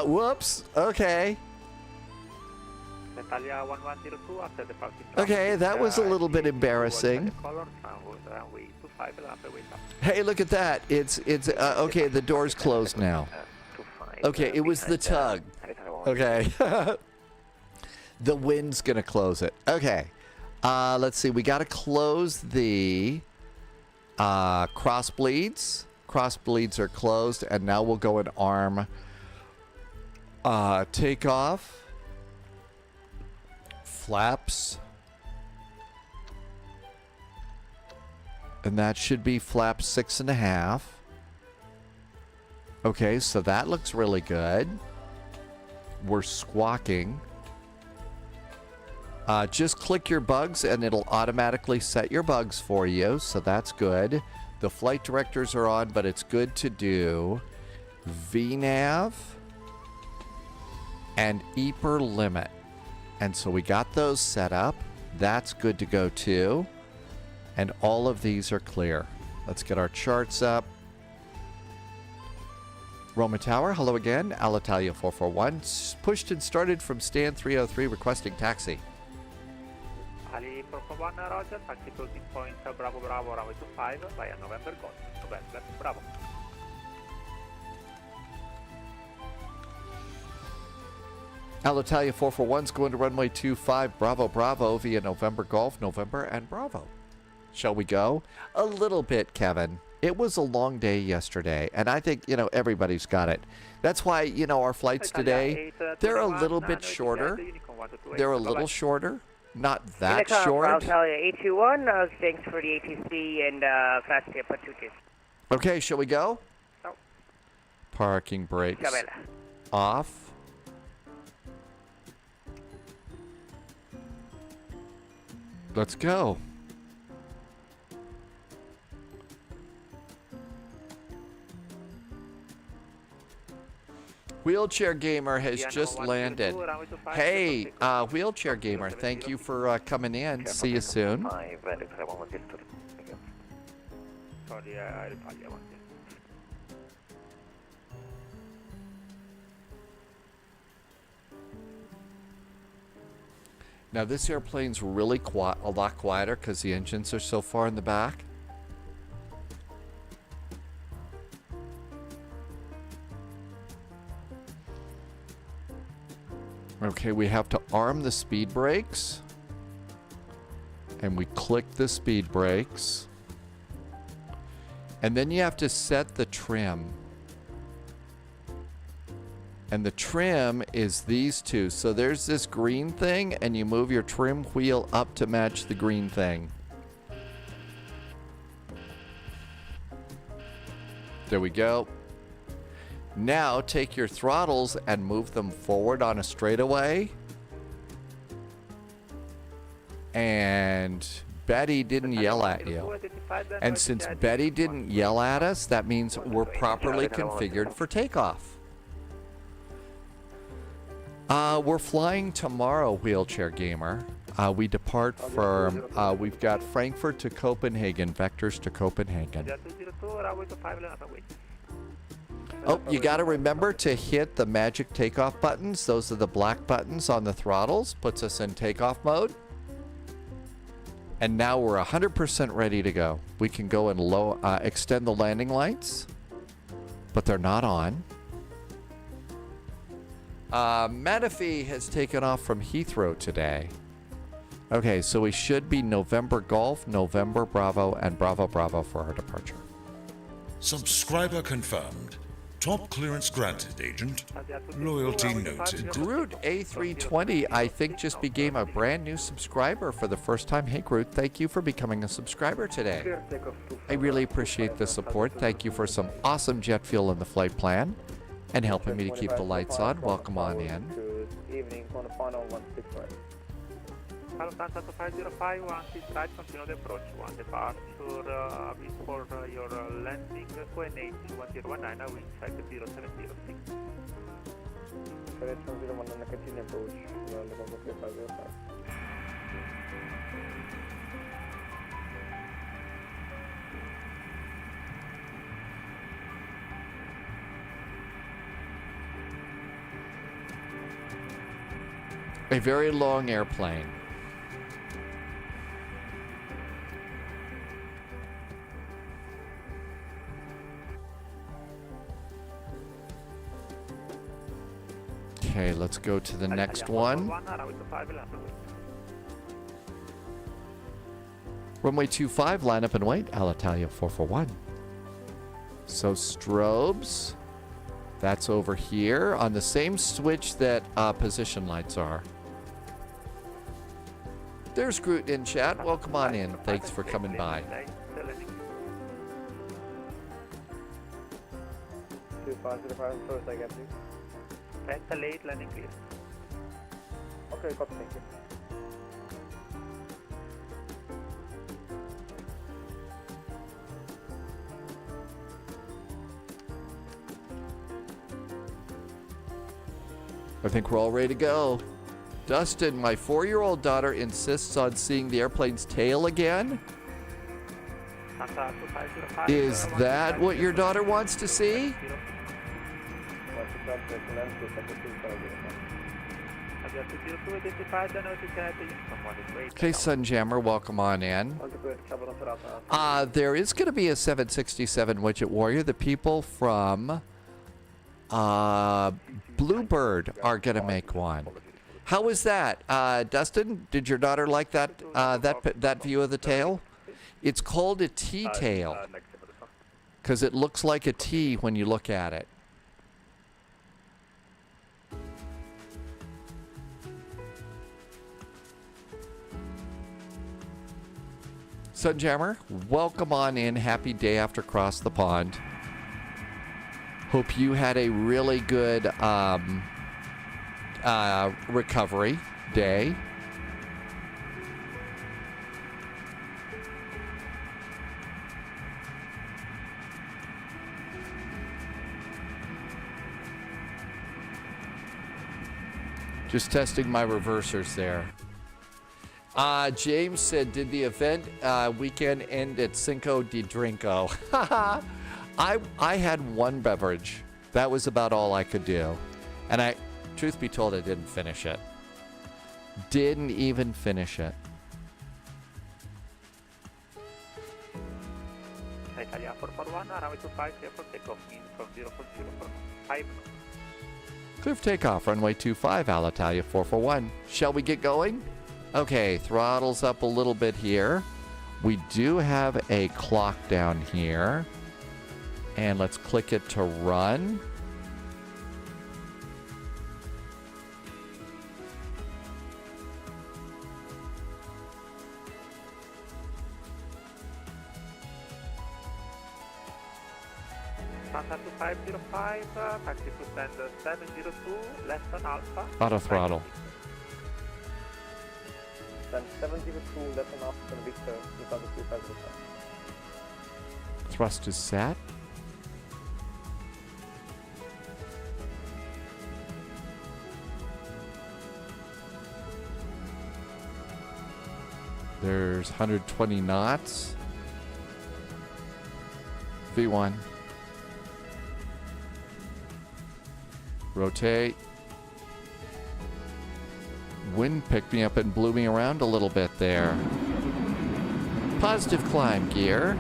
Whoops. Okay. Okay, that was a little bit embarrassing. Hey, look at that. It's okay, the door's closed now. Okay, it was the tug. Okay. The wind's gonna close it. Okay. Let's see. We gotta close the cross bleeds. Cross bleeds are closed, and now we'll go in arm takeoff. Flaps. And that should be flap 6.5. Okay, so that looks really good. We're squawking. Just click your bugs and it'll automatically set your bugs for you, so that's good. The flight directors are on, but it's good to do VNAV and EPR limit. And so we got those set up. That's good to go too. And all of these are clear. Let's get our charts up. Roma Tower, hello again. Alitalia 441, pushed and started from stand 303 requesting taxi. Ali 441, Roger, taxi closing point Bravo runway 25 via November Golf, November Bravo. Alitalia 441's going to runway 25 Bravo via November Golf, November and Bravo. Shall we go? A little bit, Kevin. It was a long day yesterday, and I think, everybody's got it. That's why, our flights today, they're a little bit shorter. They're a little shorter. Not that short. Alitalia 821, thanks for the ATC and fast tip at 22. Okay, shall we go? Oh. Parking brakes off. Let's go. Wheelchair Gamer has just landed. Hey, Wheelchair Gamer, thank you for coming in. See you soon. Now this airplane's really quiet, a lot quieter because the engines are so far in the back. Okay, we have to arm the speed brakes. And we click the speed brakes. And then you have to set the trim. And the trim is these two. So there's this green thing, and you move your trim wheel up to match the green thing. There we go. Now take your throttles and move them forward on a straightaway. And Betty didn't yell at you. And since Betty didn't yell at us, that means we're properly configured for takeoff. We're flying tomorrow, Wheelchair Gamer. We depart from, we've got Frankfurt to Copenhagen, vectors to Copenhagen. Oh, you got to remember to hit the magic takeoff buttons. Those are the black buttons on the throttles. Puts us in takeoff mode. And now we're 100% ready to go. We can go and extend the landing lights, but they're not on. Menifee has taken off from Heathrow today. Okay, so we should be November Golf, November Bravo, and Bravo Bravo for our departure. Subscriber confirmed. Top clearance granted, Agent. Loyalty noted. Groot A320, I think, just became a brand new subscriber for the first time. Hey, Groot, thank you for becoming a subscriber today. I really appreciate the support. Thank you for some awesome jet fuel in the flight plan and helping me to keep the lights on. Welcome on in. Good evening, on the final 165. Pilot 505, one seat right, continue the approach, one departure, before your landing, QNH 1019, now inside 0706. 0719, continue approach, November 505. A very long airplane. Okay, let's go to the next one. Runway 25, line up and wait. Alitalia 441. So strobes. That's over here on the same switch that position lights are. There's Groot in chat. Welcome on in. Thanks for coming by. 2505, first I get you. Delta late, landing clear. Okay, copy, thank you. I think we're all ready to go. Dustin, my 4-year-old daughter insists on seeing the airplane's tail again. Is that what your daughter wants to see? Okay, Sunjammer, welcome on in. There is going to be a 767 Widget Warrior. The people from Bluebird are going to make one. How was that, Dustin? Did your daughter like that that view of the tail? It's called a T-tail because it looks like a T when you look at it. Sunjammer, welcome on in. Happy day after Cross the Pond. Hope you had a really good recovery day. Just testing my reversers there. James said, did the event weekend end at Cinco de Drinko? I had one beverage. That was about all I could do. And truth be told, I didn't finish it. Didn't even finish it. Italia 441, runway 25, clear for takeoff in from 04045. Clear for takeoff, runway 25, Alitalia 441. Shall we get going? Okay, throttles up a little bit here. We do have a clock down here. And let's click it to run. Santa 2505, taxi to stand 702, left on Alpha. Auto throttle. Stand 702, left on Aspen, Victor, Santa 2505. Thrust is set. There's 120 knots. V1. Rotate. Wind picked me up and blew me around a little bit there. Positive climb gear.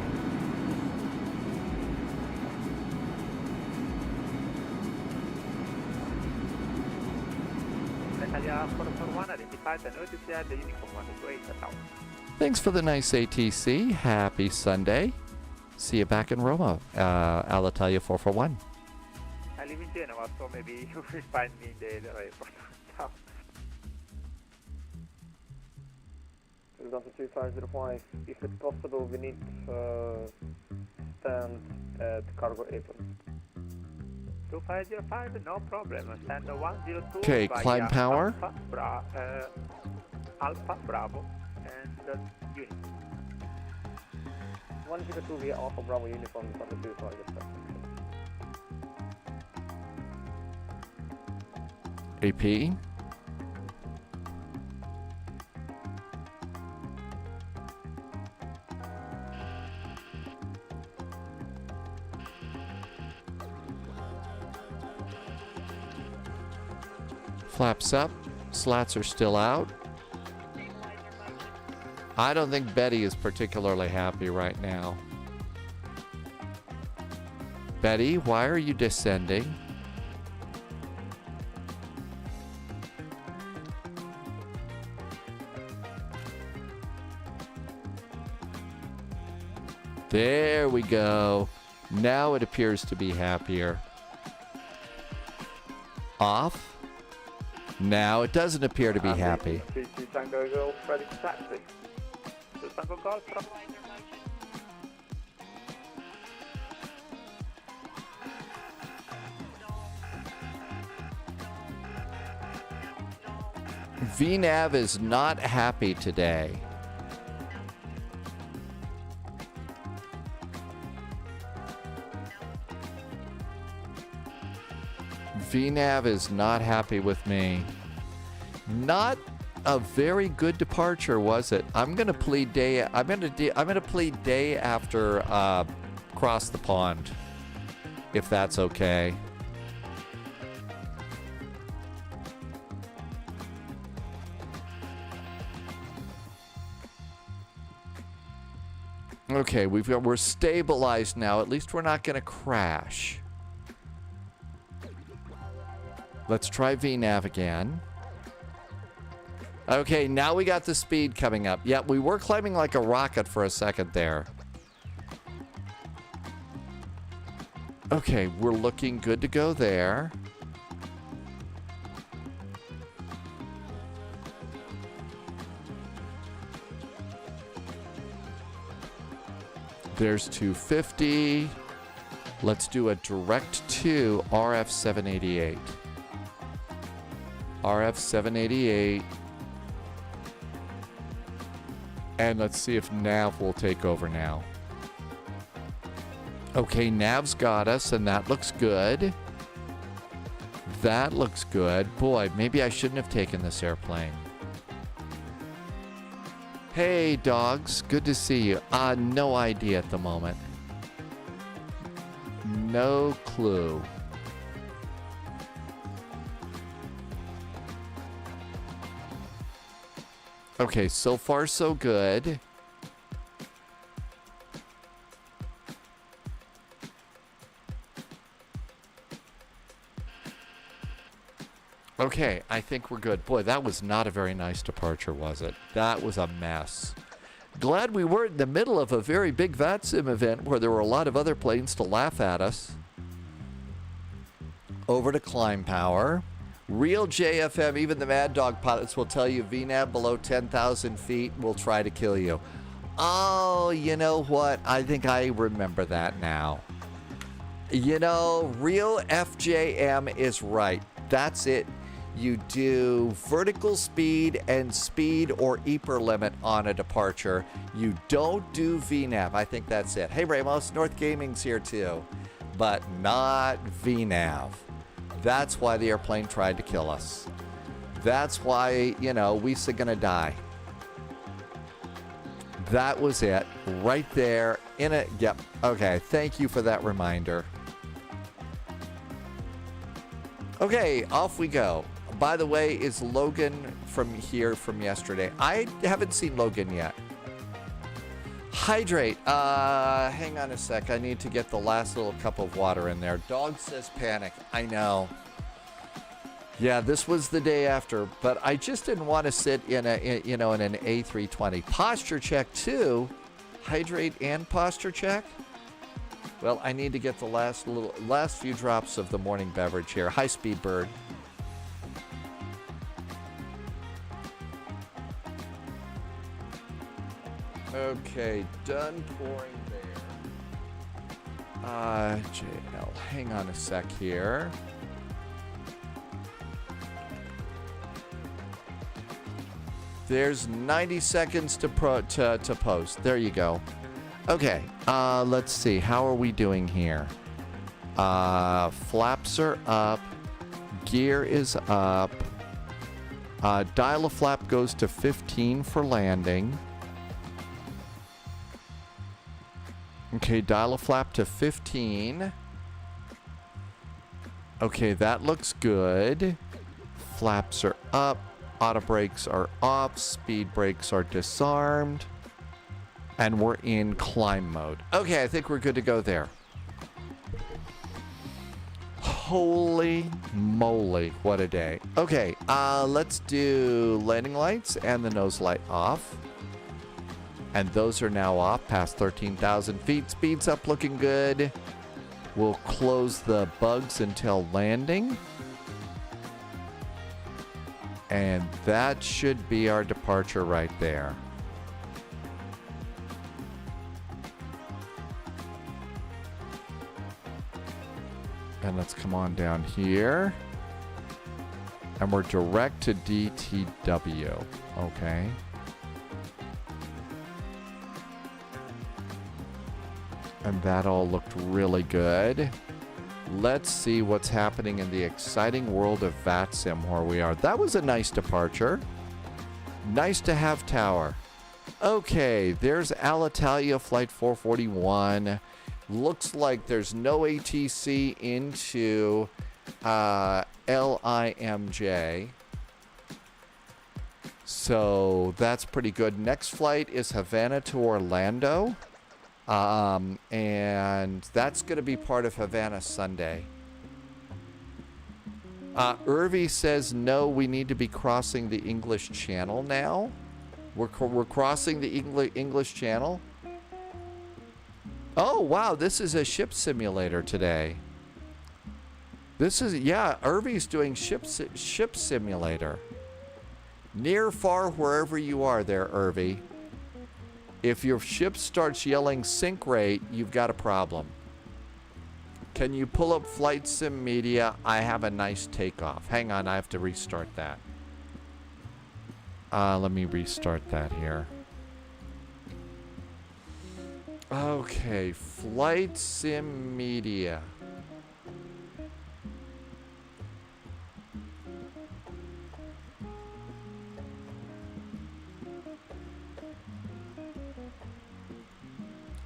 Italia 441, identified and notified the Uniform 128 at out. Thanks for the nice ATC. Happy Sunday. See you back in Roma, Alitalia 441. I live in Genoa, so maybe you will find me in the airport. Ciao. Delta 2505, if it's possible, we need stand at cargo apron. 2505, no problem. Stand 102. Okay, climb power. Alpha Bravo and unit. 102 via Alpha Bravo uniform for the 2505. AP. Flaps up. Slats are still out. I don't think Betty is particularly happy right now. Betty, why are you descending? There we go. Now it appears to be happier. Off. Now it doesn't appear to be happy. Tango Golf, ready to taxi. Tango Golf, VNAV is not happy today. VNAV is not happy with me. Not a very good departure, was it? I'm gonna plead day. I'm gonna plead day after cross the pond, if that's okay. Okay, we're stabilized now. At least we're not gonna crash. Let's try VNAV again. Okay, now we got the speed coming up. Yep, we were climbing like a rocket for a second there. Okay, we're looking good to go there. There's 250. Let's do a direct to RF 788. RF 788. And let's see if Nav will take over now. Okay, Nav's got us, and that looks good. That looks good. Boy, maybe I shouldn't have taken this airplane. Hey, dogs. Good to see you. No idea at the moment. No clue. Okay, so far so good. Okay, I think we're good. Boy, that was not a very nice departure, was it? That was a mess. Glad we weren't in the middle of a very big VATSIM event where there were a lot of other planes to laugh at us. Over to climb power. Real JFM, even the Mad Dog pilots will tell you VNAV below 10,000 feet will try to kill you. Oh, you know what? I think I remember that now. You know, real FJM is right. That's it. You do vertical speed and speed or EPR limit on a departure. You don't do VNAV. I think that's it. Hey, Ramos, North Gaming's here too, but not VNAV. That's why the airplane tried to kill us. That's why, you know, we're gonna die. That was it. Right there in it. Yep. Okay. Thank you for that reminder. Okay, off we go. By the way, is Logan from here from yesterday? I haven't seen Logan yet. Hydrate. Hang on a sec. I need to get the last little cup of water in there. Dog says panic. I know. Yeah, this was the day after, but I just didn't want to sit in an A320. Posture check too. Hydrate and posture check. Well, I need to get the last few drops of the morning beverage here. High speed bird. Okay, done pouring there. JL, hang on a sec here. There's 90 seconds to post. There you go. Okay, let's see. How are we doing here? Flaps are up. Gear is up. Dial of flap goes to 15 for landing. Okay, dial a flap to 15. Okay, that looks good. Flaps are up. Auto brakes are off. Speed brakes are disarmed. And we're in climb mode. Okay, I think we're good to go there. Holy moly, what a day. Okay, let's do landing lights and the nose light off. And those are now off past 13,000 feet. Speed's up, looking good. We'll close the bugs until landing. And that should be our departure right there. And let's come on down here. And we're direct to DTW. Okay. And that all looked really good. Let's see what's happening in the exciting world of VATSIM where we are. That was a nice departure. Nice to have tower. Okay, there's Alitalia Flight 441. Looks like there's no ATC into LIMJ. So that's pretty good. Next flight is Havana to Orlando. And that's going to be part of Havana Sunday. Irvi says, no, we need to be crossing the English Channel now. We're crossing the English Channel. Oh, wow, this is a ship simulator today. This is, yeah, Irvi's doing ship simulator. Near, far, wherever you are there, Irvi. If your ship starts yelling sync rate, you've got a problem. Can you pull up Flight Sim Media? I have a nice takeoff. Hang on, I have to restart that. Let me restart that here. Okay, Flight Sim Media.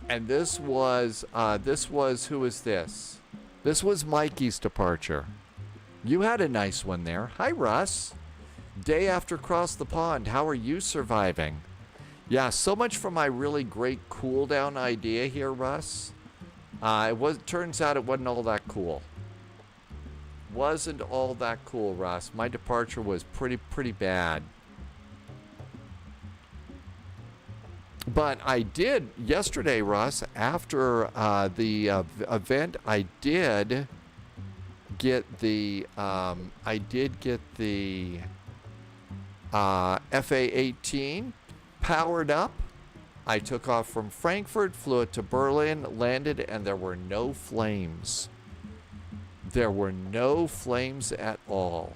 And this was, who is this? This was Mikey's departure. You had a nice one there. Hi, Russ. Day after across the pond. How are you surviving? Yeah, so much for my really great cool down idea here, Russ. Turns out it wasn't all that cool. Wasn't all that cool, Russ. My departure was pretty bad. But I did yesterday, Russ, after the event, I did get the FA-18 powered up. I took off from Frankfurt, flew it to Berlin, landed, and there were no flames. There were no flames at all.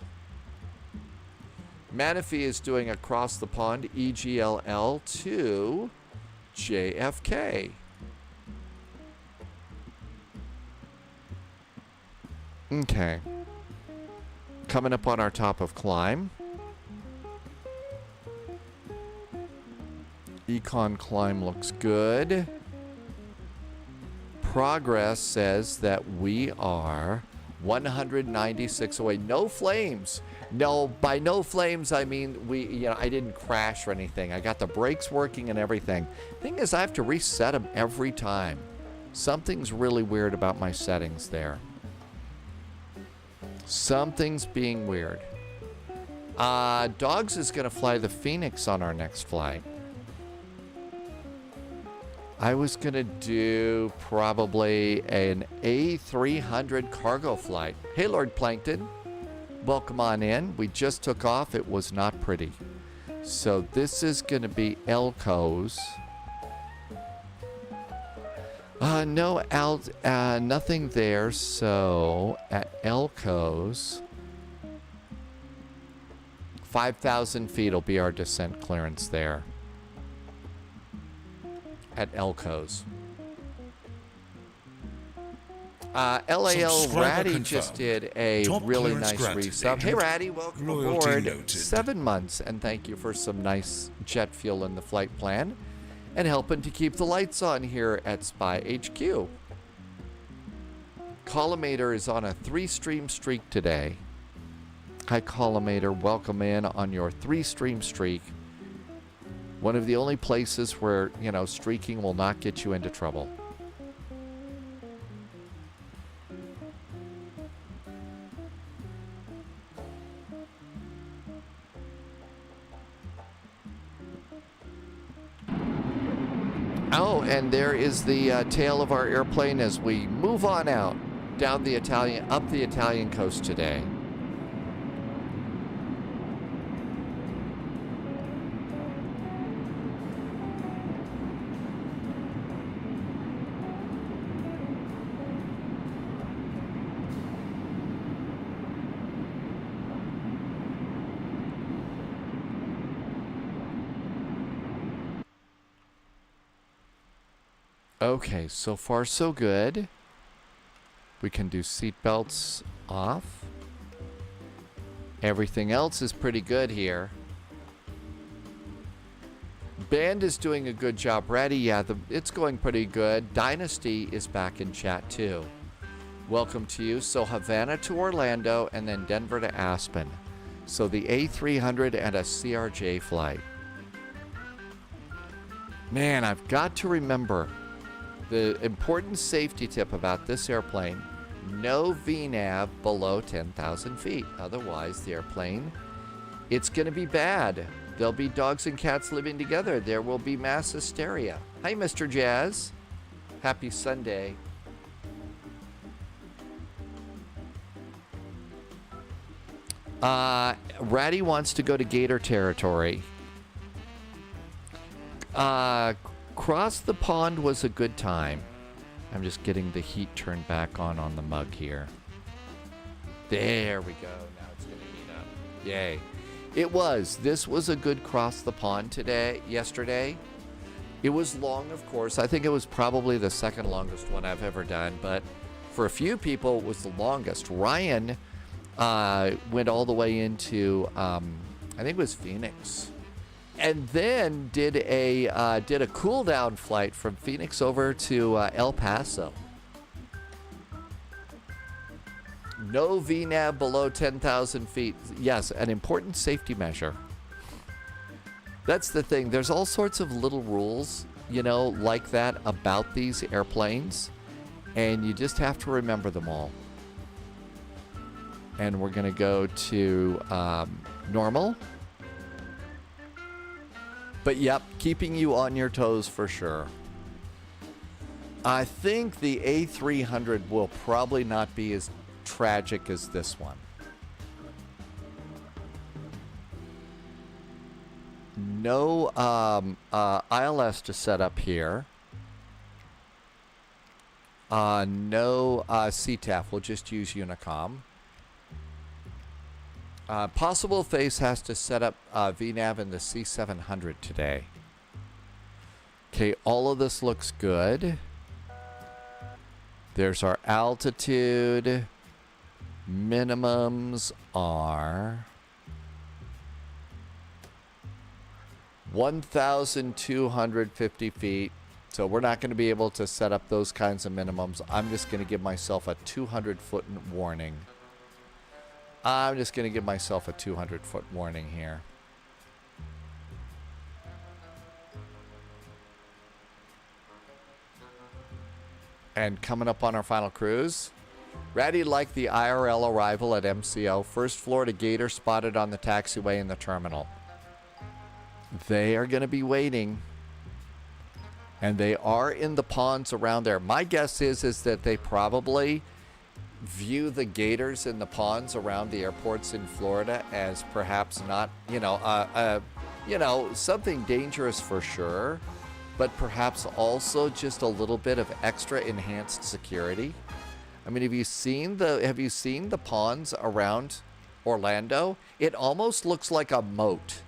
Manafee is doing across the pond EGLL to JFK. Okay. Coming up on our top of climb. Econ climb looks good. Progress says that we are 196 away. No flames. No, by no flames, I mean I didn't crash or anything. I got the brakes working and everything. Thing is, I have to reset them every time. Something's really weird about my settings there. Something's being weird. Dogs is going to fly the Phoenix on our next flight. I was going to do probably an A300 cargo flight. Hey, Lord Plankton. Welcome on in. We just took off. It was not pretty. So this is going to be Elco's. No, nothing there. So at Elco's, 5,000 feet will be our descent clearance there. At Elco's. LAL Ratty just did a really nice resub. Hey Ratty, welcome aboard. 7 months, and thank you for some nice jet fuel in the flight plan and helping to keep the lights on here at Spy HQ. Collimator is on a 3-stream streak today. Hi Collimator, welcome in on your 3-stream streak. One of the only places where, streaking will not get you into trouble. Oh, and there is the tail of our airplane as we move on out up the Italian coast today. Okay, so far so good. We can do seatbelts off. Everything else is pretty good here. Band is doing a good job. Ratty, yeah, it's going pretty good. Dynasty is back in chat too. Welcome to you. So Havana to Orlando and then Denver to Aspen. So the A300 and a CRJ flight. Man, I've got to remember the important safety tip about this airplane: no VNAV below 10,000 feet. Otherwise, the airplane, it's going to be bad. There'll be dogs and cats living together. There will be mass hysteria. Hi, Mr. Jazz. Happy Sunday. Ratty wants to go to Gator territory. Cross the pond was a good time. I'm just getting the heat turned back on the mug here. There we go. Now it's going to heat up. Yay. This was a good cross the pond yesterday. It was long, of course. I think it was probably the second longest one I've ever done, but for a few people, it was the longest. Ryan went all the way into, I think it was Phoenix. And then did a cool down flight from Phoenix over to El Paso. No VNAV below 10,000 feet. Yes, an important safety measure. That's the thing. There's all sorts of little rules, you know, like that about these airplanes, and you just have to remember them all. And we're going to go to normal. But yep, keeping you on your toes for sure. I think the A300 will probably not be as tragic as this one. No ILS to set up here. No CTAF. We'll just use Unicom. Possible Face has to set up VNAV in the C700 today. Okay, all of this looks good. There's our altitude. Minimums are 1,250 feet. So we're not going to be able to set up those kinds of minimums. I'm just going to give myself a 200-foot warning. I'm just going to give myself a 200-foot warning here. And coming up on our final cruise, Ratty liked the IRL arrival at MCO. First Florida Gator spotted on the taxiway in the terminal. They are going to be waiting. And they are in the ponds around there. My guess is that they probably view the gators in the ponds around the airports in Florida as perhaps not, something dangerous for sure, but perhaps also just a little bit of extra enhanced security. I mean, have you seen the ponds around Orlando? It almost looks like a moat.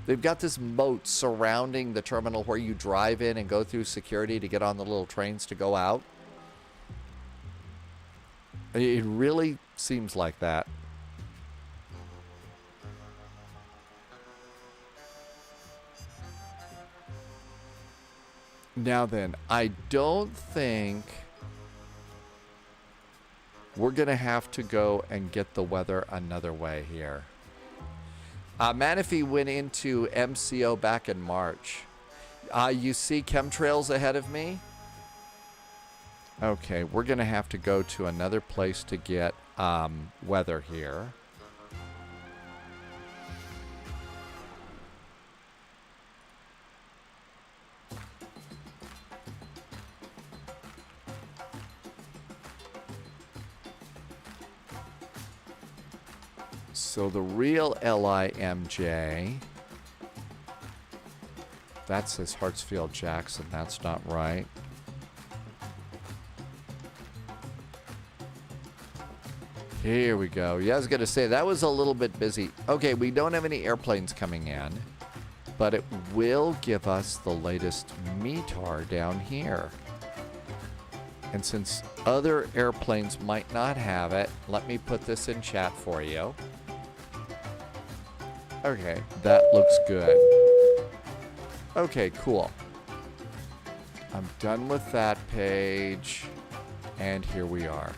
They've got this moat surrounding the terminal where you drive in and go through security to get on the little trains to go out. It really seems like that. Now then, I don't think we're going to have to go and get the weather another way here. Manifee went into MCO back in March. You see chemtrails ahead of me? Okay, we're going to have to go to another place to get weather here. So the real LIMJ, that says Hartsfield Jackson. That's not right. Here we go. Yeah, I was going to say, that was a little bit busy. Okay, we don't have any airplanes coming in, but it will give us the latest METAR down here. And since other airplanes might not have it, let me put this in chat for you. Okay, that looks good. Okay, cool. I'm done with that page, and here we are.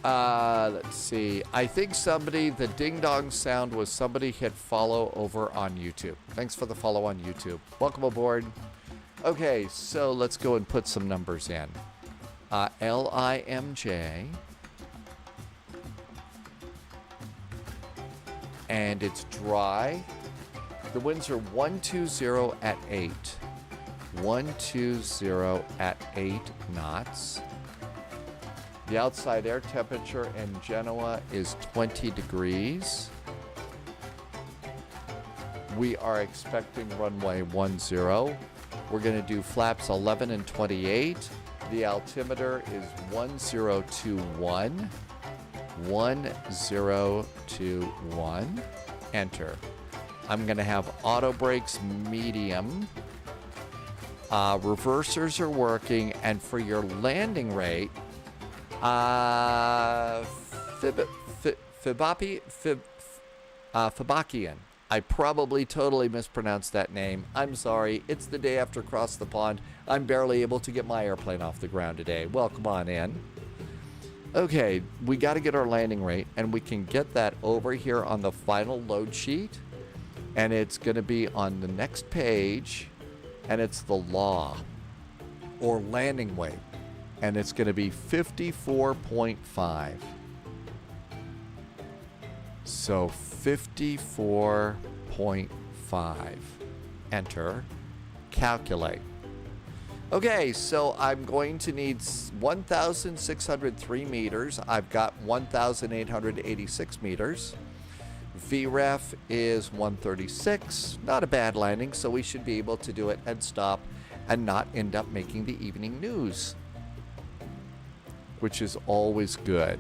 Let's see. I think the ding-dong sound was somebody hit follow over on YouTube. Thanks for the follow on YouTube. Welcome aboard. Okay, so let's go and put some numbers in. LIMJ. And it's dry. The winds are 120 at 8. 120 at 8 knots. The outside air temperature in Genoa is 20 degrees. We are expecting runway 10. We're going to do flaps 11 and 28. The altimeter is 1021. 1021. Enter. I'm going to have auto brakes medium. Reversers are working. And for your landing rate, Fibakian. I probably totally mispronounced that name. I'm sorry. It's the day after Cross the Pond. I'm barely able to get my airplane off the ground today. Welcome on in. Okay, we got to get our landing rate, and we can get that over here on the final load sheet. And it's going to be on the next page, and it's the law, or landing weight. And it's going to be 54.5. So 54.5. Enter. Calculate. Okay, so I'm going to need 1,603 meters. I've got 1,886 meters. VREF is 136. Not a bad landing, so we should be able to do it and stop and not end up making the evening news, which is always good.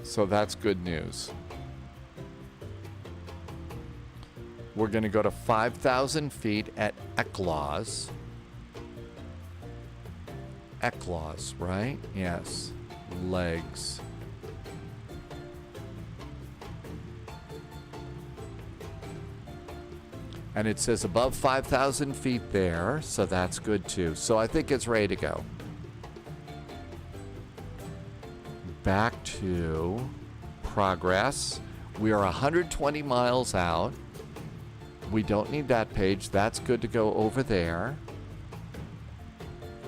So that's good news. We're going to go to 5,000 feet at Eclaws. Eclaws, right? Yes. Legs. And it says above 5,000 feet there, so that's good too. So I think it's ready to go. Back to progress. We are 120 miles out. We don't need that page. That's good to go over there.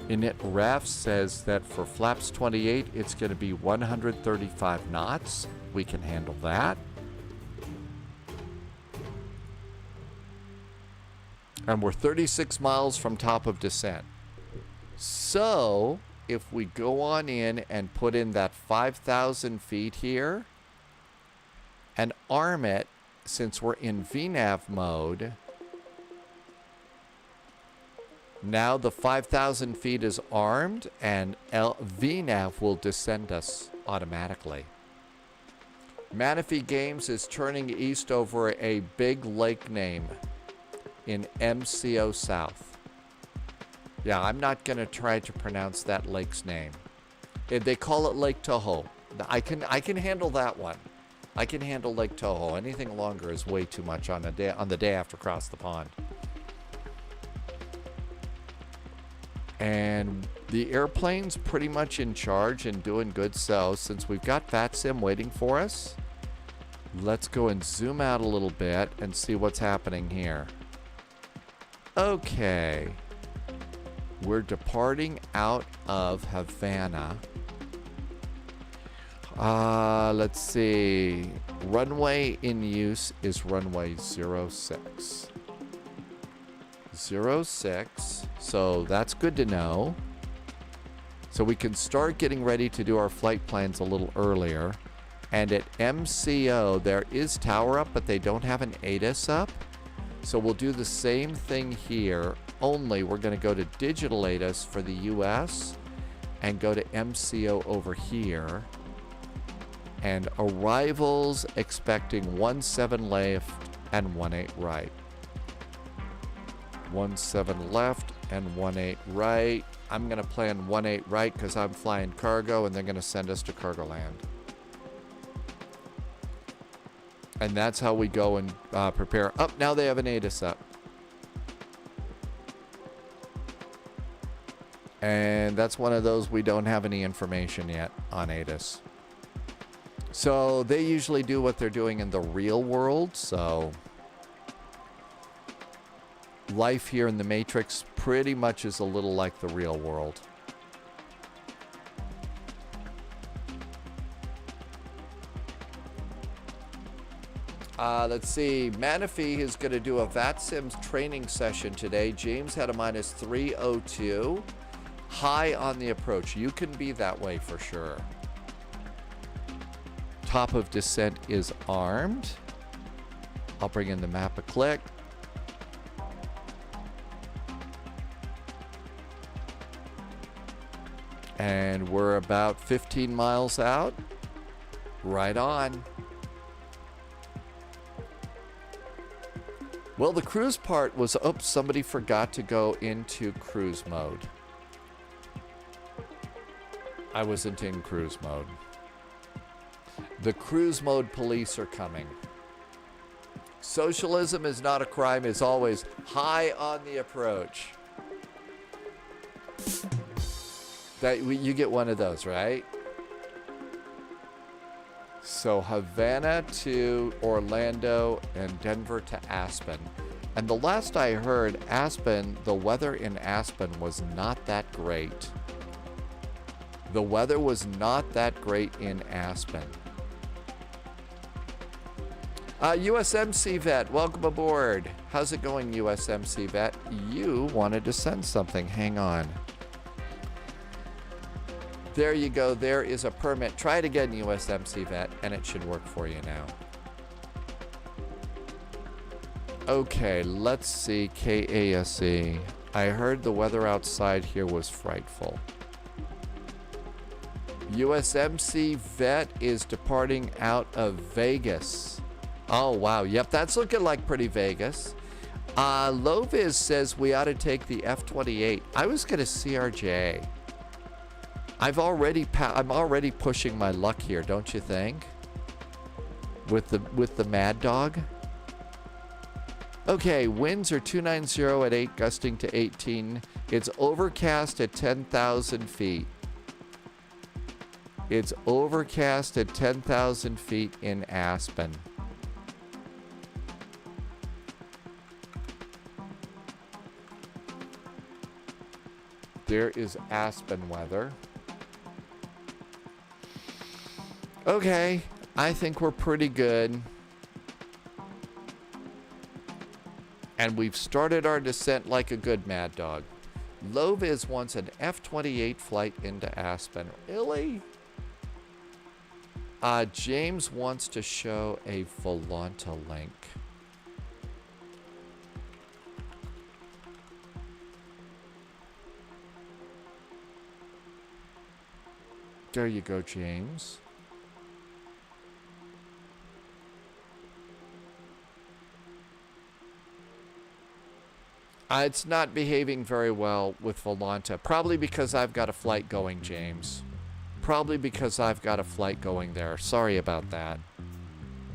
Init ref says that for flaps 28, it's going to be 135 knots. We can handle that. And we're 36 miles from top of descent. So if we go on in and put in that 5,000 feet here and arm it, since we're in VNAV mode, now the 5,000 feet is armed and VNAV will descend us automatically. Manaphy Games is turning east over a big lake name in MCO South. Yeah, I'm not going to try to pronounce that lake's name. They call it Lake Tahoe. I can handle that one. I can handle Lake Tahoe. Anything longer is way too much on the day after Cross the Pond. And the airplane's pretty much in charge and doing good. So since we've got VATSIM waiting for us, let's go and zoom out a little bit and see what's happening here. Okay. We're departing out of Havana. Let's see. Runway in use is runway 06. 06. So that's good to know. So we can start getting ready to do our flight plans a little earlier. And at MCO, there is tower up, but they don't have an ATIS up. So we'll do the same thing here, only we're going to go to digital ATIS for the US and go to MCO over here. And arrivals expecting 17 left and 18 right. 17 left and 18 right. I'm going to plan 18 right because I'm flying cargo and they're going to send us to cargo land. And that's how we go and prepare. Oh, now they have an ATIS up. And that's one of those we don't have any information yet on ATIS. So they usually do what they're doing in the real world. So life here in the Matrix pretty much is a little like the real world. Let's see. Manaphy is going to do a VATSIM training session today. James had a minus 302. High on the approach. You can be that way for sure. Top of descent is armed. I'll bring in the map a click. And we're about 15 miles out. Right on. Well, the cruise part was, oops, somebody forgot to go into cruise mode. I wasn't in cruise mode. The cruise mode police are coming. Socialism is not a crime is always high on the approach. You get one of those, right? So Havana to Orlando and Denver to Aspen. And the last I heard, Aspen, the weather in Aspen was not that great. The weather was not that great in Aspen. USMC Vet, welcome aboard. How's it going, USMC Vet? You wanted to send something. Hang on. There you go. There is a permit. Try it again, USMC Vet, and it should work for you now. Okay, let's see. KASE. I heard the weather outside here was frightful. USMC Vet is departing out of Vegas. Oh, wow. Yep, that's looking like pretty Vegas. Loviz says we ought to take the F-28. I was going to CRJ. I'm already pushing my luck here, don't you think? With the Mad Dog. Okay, winds are 290 at 8, gusting to 18. It's overcast at 10,000 feet. It's overcast at 10,000 feet in Aspen. There is Aspen weather. Okay, I think we're pretty good. And we've started our descent like a good Mad Dog. Loviz wants an F-28 flight into Aspen. Really? James wants to show a Volanta link. There you go, James. It's not behaving very well with Volanta. Probably because I've got a flight going, James. Probably because I've got a flight going there. Sorry about that.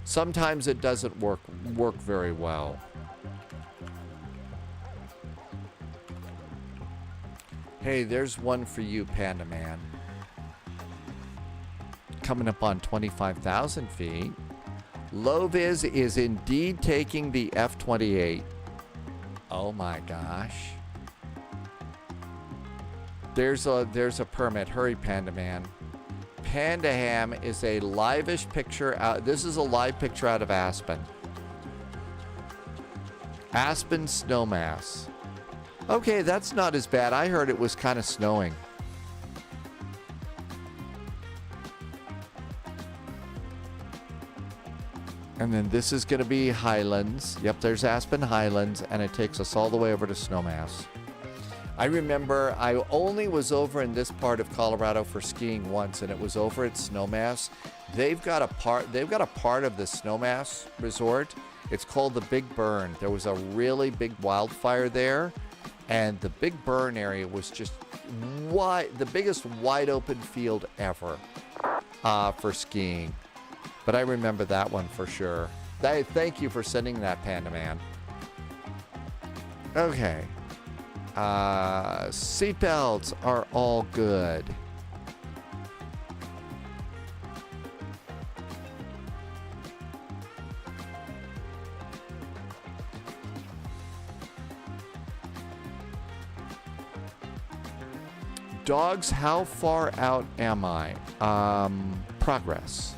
Sometimes it doesn't work very well. Hey, there's one for you, Panda Man. Coming up on 25,000 feet. Loviz is indeed taking the F-28. Oh my gosh. There's a permit. Hurry, Panda Man. Panda Ham is a live-ish picture out. This is a live picture out of Aspen. Aspen snowmass. Okay, that's not as bad. I heard it was kind of snowing. And then this is going to be Highlands. Yep, there's Aspen Highlands, and it takes us all the way over to Snowmass. I remember I only was over in this part of Colorado for skiing once, and it was over at Snowmass. They've got a part of the Snowmass resort. It's called the Big Burn. There was a really big wildfire there, and the Big Burn area was just the biggest wide open field ever for skiing. But I remember that one for sure. Thank you for sending that, Panda Man. Okay. Seatbelts are all good. Dogs, how far out am I? Progress.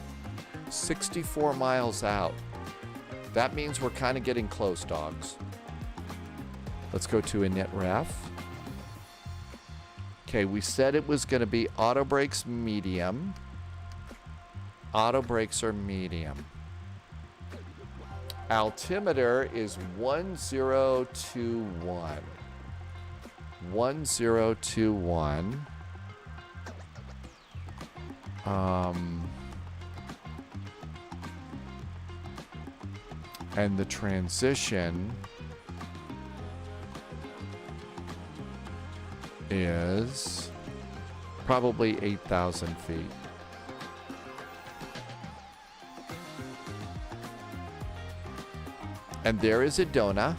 64 miles out. That means we're kind of getting close, dogs. Let's go to init ref. Okay, we said it was going to be auto brakes medium. Auto brakes are medium. Altimeter is 1021. 1021. And the transition is Probably 8,000 feet. And there is Adona.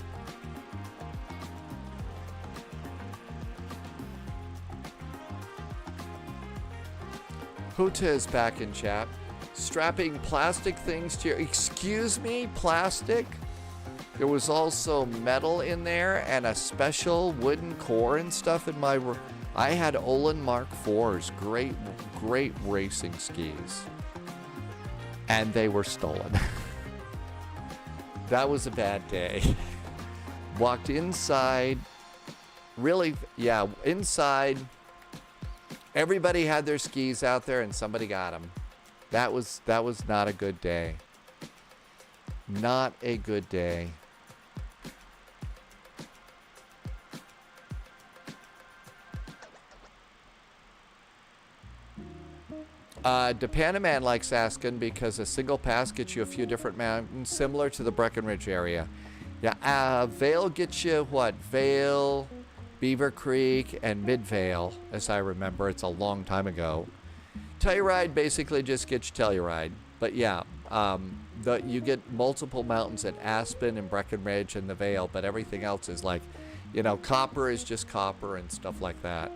Huta is back in chat. Strapping plastic things to your... Excuse me, plastic? There was also metal in there and a special wooden core and stuff in my... I had Olin Mark IVs. Great racing skis. And they were stolen. That was a bad day. Walked inside. Really, yeah, inside. Everybody had their skis out there and somebody got them. That was not a good day. Not a good day. Depanaman likes asking because a single pass gets you a few different mountains, similar to the Breckenridge area. Yeah, Vale gets you what? Vale, Beaver Creek, and Midvale, as I remember. It's a long time ago. Telluride basically just gets you Telluride. But yeah, you get multiple mountains at Aspen and Breckenridge and the Vale, but everything else is like, you know, copper is just copper and stuff like that.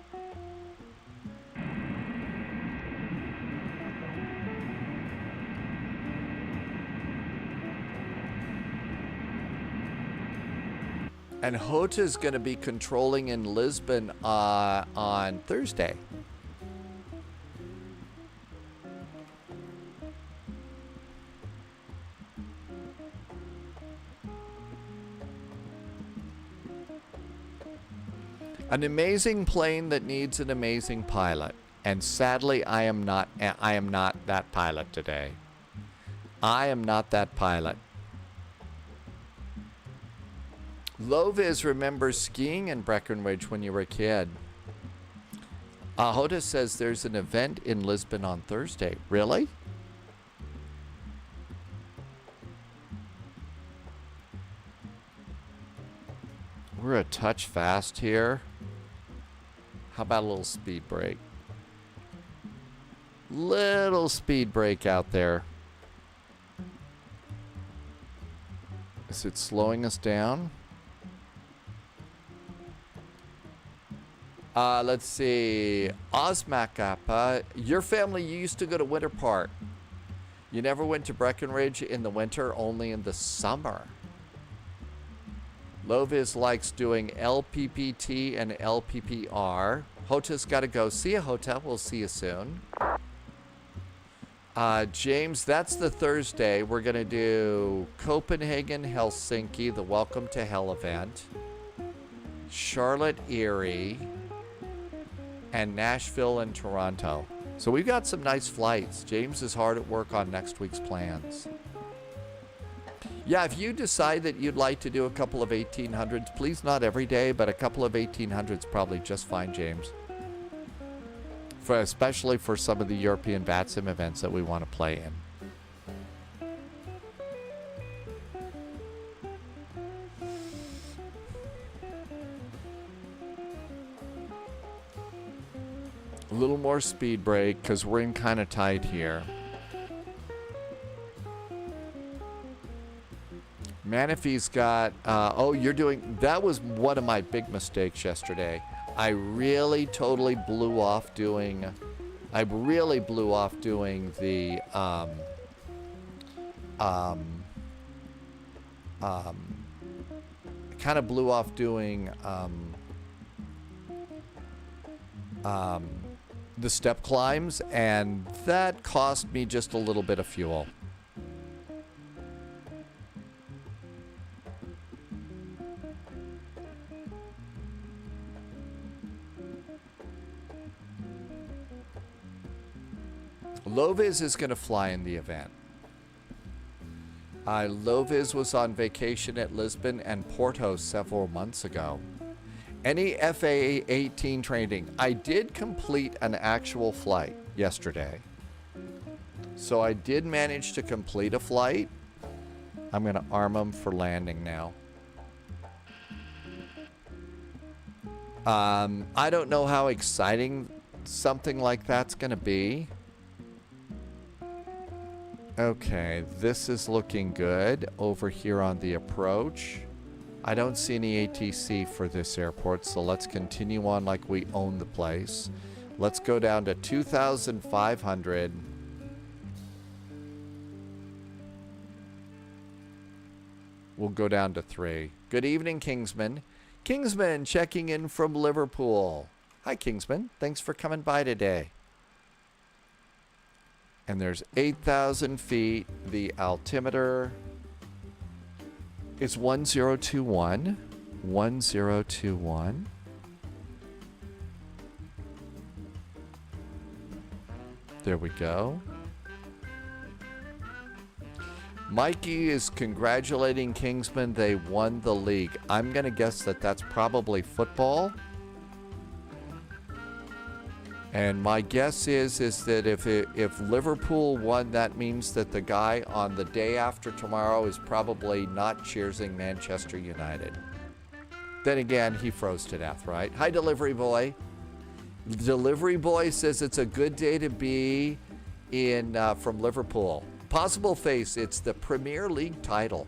And Hota's going to be controlling in Lisbon on Thursday. An amazing plane that needs an amazing pilot. And sadly, I am not that pilot today. I am not that pilot. Loviz remembers skiing in Breckenridge when you were a kid. Hoda says there's an event in Lisbon on Thursday. Really? We're a touch fast here. How about a little speed brake? Little speed brake out there. Is it slowing us down? Let's see. Osmakapa, your family used to go to Winter Park. You never went to Breckenridge in the winter, only in the summer. Loviz likes doing LPPT and LPPR. Hota's got to go. See you, Hota. We'll see you soon. James, that's the Thursday. We're going to do Copenhagen, Helsinki, the Welcome to Hell event. Charlotte, Erie. And Nashville and Toronto. So we've got some nice flights. James is hard at work on next week's plans. Yeah, if you decide that you'd like to do a couple of 1800s, please not every day, but a couple of 1800s probably just fine, James. Especially for some of the European VATSIM events that we want to play in. A little more speed brake because we're in kind of tight here. Manifee's got, oh, you're doing, that was one of my big mistakes yesterday. I really totally blew off doing, the, kind of blew off doing, the step climbs, and that cost me just a little bit of fuel. Loviz is going to fly in the event. Loviz was on vacation at Lisbon and Porto several months ago. Any FAA 18 training? I did complete an actual flight yesterday. So I did manage to complete a flight. I'm going to arm them for landing now. I don't know how exciting something like that's going to be. Okay, this is looking good over here on the approach. I don't see any ATC for this airport, so let's continue on like we own the place. Let's go down to 2,500. We'll go down to 3. Good evening, Kingsman. Kingsman checking in from Liverpool. Hi, Kingsman. Thanks for coming by today. And there's 8,000 feet. The altimeter is 1021. 1021. There we go. Mikey is congratulating Kingsman. They won the league. I'm going to guess that that's probably football. And my guess is that if Liverpool won, that means that the guy on the day after tomorrow is probably not cheersing Manchester United. Then again, he froze to death, right? Hi, Delivery Boy. Delivery Boy says it's a good day to be in from Liverpool. Possible Face, it's the Premier League title.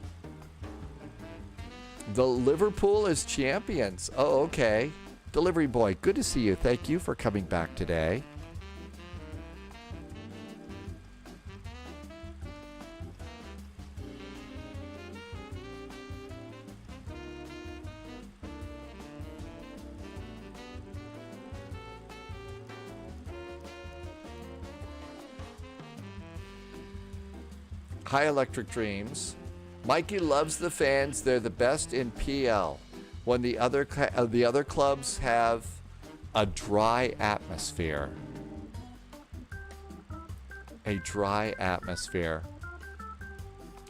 The Liverpool is champions. Oh, okay. Delivery Boy, good to see you. Thank you for coming back today. Hi, Electric Dreams. Mikey loves the fans. They're the best in PL. When the other clubs have a dry atmosphere. A dry atmosphere.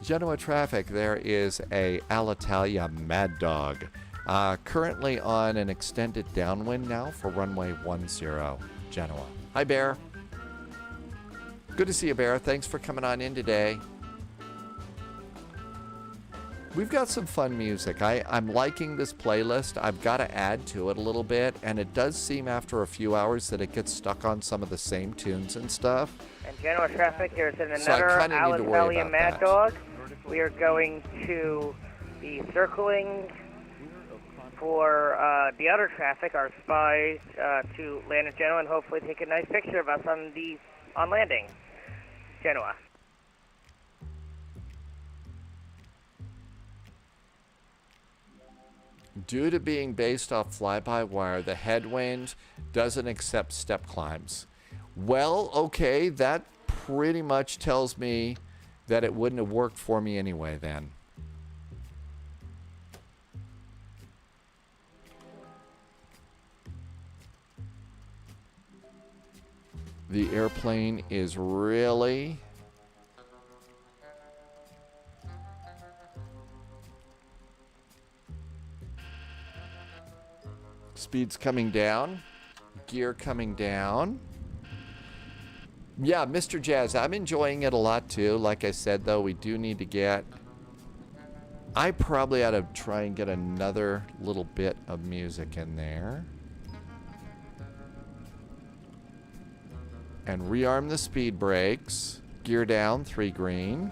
Genoa traffic, there is a Alitalia Mad Dog. Currently on an extended downwind now for runway 10, Genoa. Hi, Bear. Good to see you, Bear. Thanks for coming on in today. We've got some fun music. I'm liking this playlist. I've got to add to it a little bit, and it does seem after a few hours that it gets stuck on some of the same tunes and stuff. And general traffic, here's another Alitalia Mad Dog. We are going to be circling for the other traffic, our spies, to land in Genoa and hopefully take a nice picture of us on landing. Genoa. Due to being based off fly-by-wire, the headwind doesn't accept step climbs. Well, okay, that pretty much tells me that it wouldn't have worked for me anyway then. The airplane is really... Speed's coming down. Gear coming down. Yeah, Mr. Jazz, I'm enjoying it a lot too. Like I said, though, we do need to get... I probably ought to try and get another little bit of music in there. And rearm the speed brakes. Gear down, 3 green.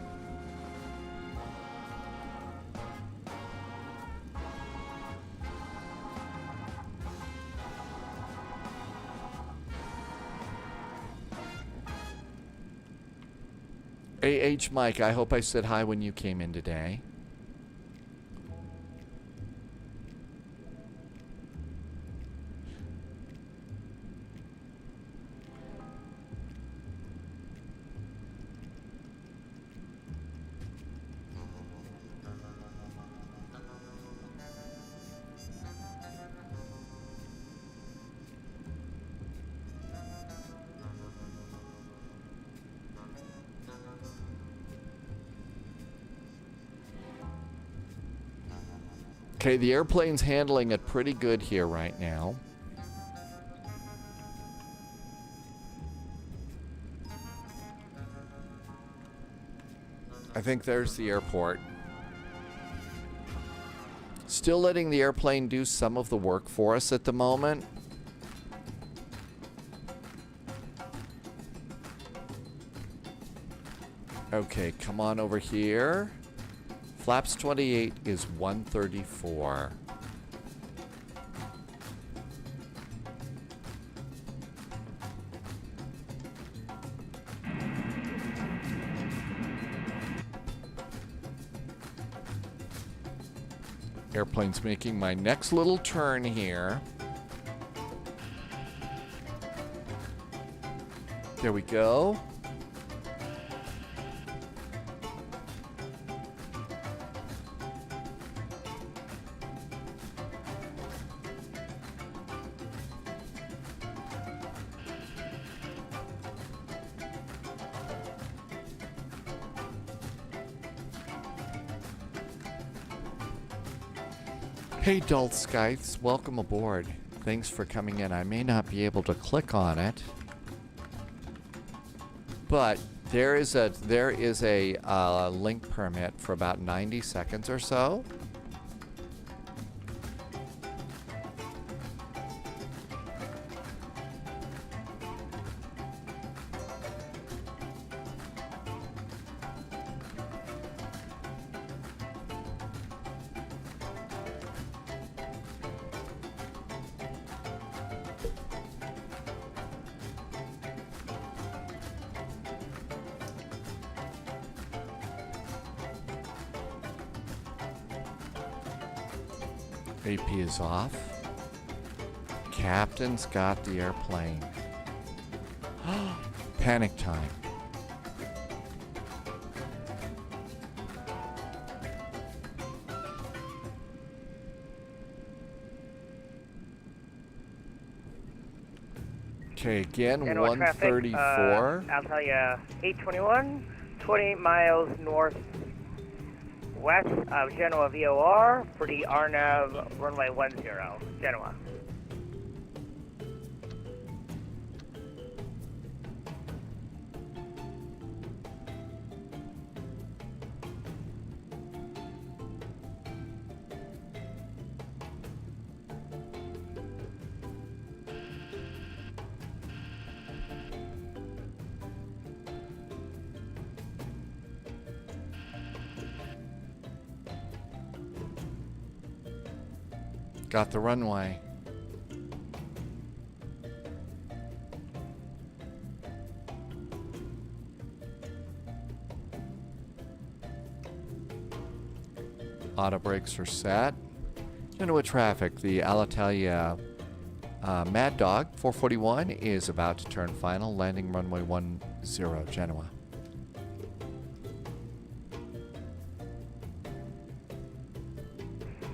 AH Mike, I hope I said hi when you came in today. Okay, the airplane's handling it pretty good here right now. I think there's the airport. Still letting the airplane do some of the work for us at the moment. Okay, come on over here. Flaps 28 is 134. Airplane's making my next little turn here. There we go. Hey, Dult Scythes, welcome aboard. Thanks for coming in. I may not be able to click on it, but there is a link permit for about 90 seconds or so. AP is off. Captain's got the airplane. Panic time. Okay, again, Genoa 134. Traffic, I'll tell you, 821, 28 miles north west of Genoa VOR for the RNAV runway 10, Genoa. Got the runway. Auto brakes are set. Genoa traffic, the Alitalia Mad Dog 441 is about to turn final, landing runway 10, Genoa.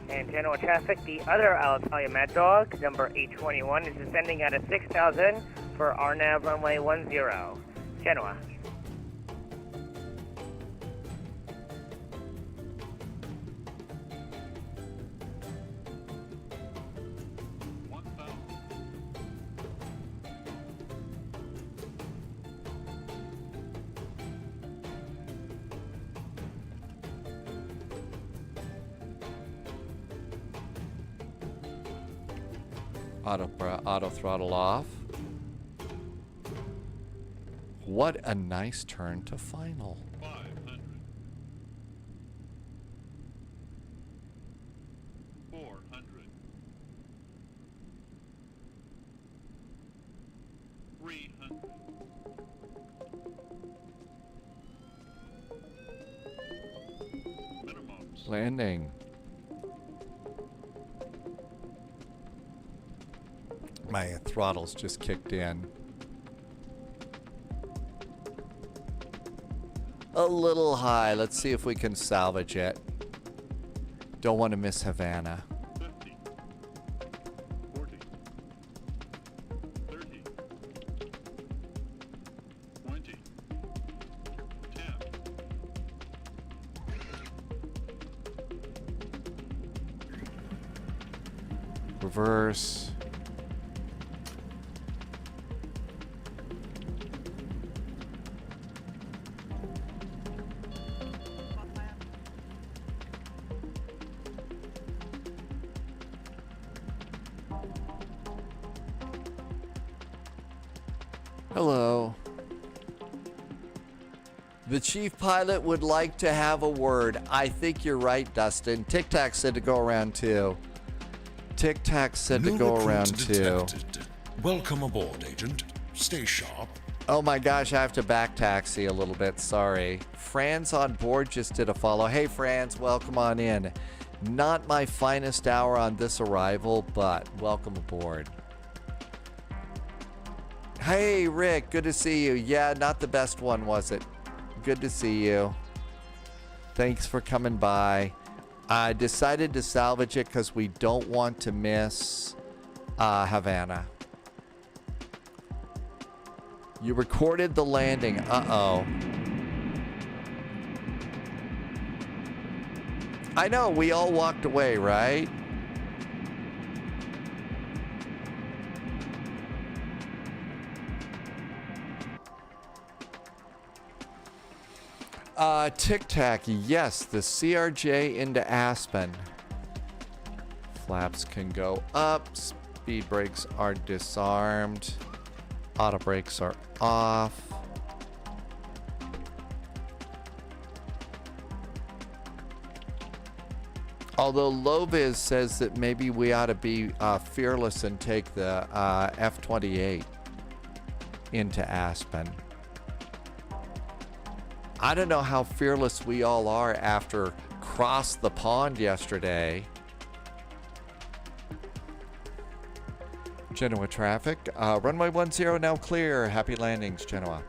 And Genoa traffic, the other Alitalia Mad Dog, number 821, is descending at a 6,000 for RNAV runway 10, Genoa. Auto throttle off. What a nice turn to final. 500. 400. 300. Minimums. Landing. My throttle's just kicked in. A little high. Let's see if we can salvage it. Don't want to miss Havana. 50. 40. 30. 20. 10. Reverse. Hello. The chief pilot would like to have a word. I think you're right, Dustin. Tic Tac said to go around too. Tic Tac said to go around too. Welcome aboard, Agent. Stay sharp. Oh my gosh, I have to back taxi a little bit. Sorry. Franz on board just did a follow. Hey, Franz, welcome on in. Not my finest hour on this arrival, but welcome aboard. Hey, Rick, good to see you. Yeah, not the best one, was it? Good to see you. Thanks for coming by. I decided to salvage it because we don't want to miss Havana. You recorded the landing. Uh-oh. I know, we all walked away, right? Tic Tac, yes, the CRJ into Aspen. Flaps can go up. Speed brakes are disarmed. Auto brakes are off. Although Loviz says that maybe we ought to be fearless and take the F-28 into Aspen. I don't know how fearless we all are after cross the pond yesterday. Genoa traffic. Runway 10 now clear. Happy landings, Genoa.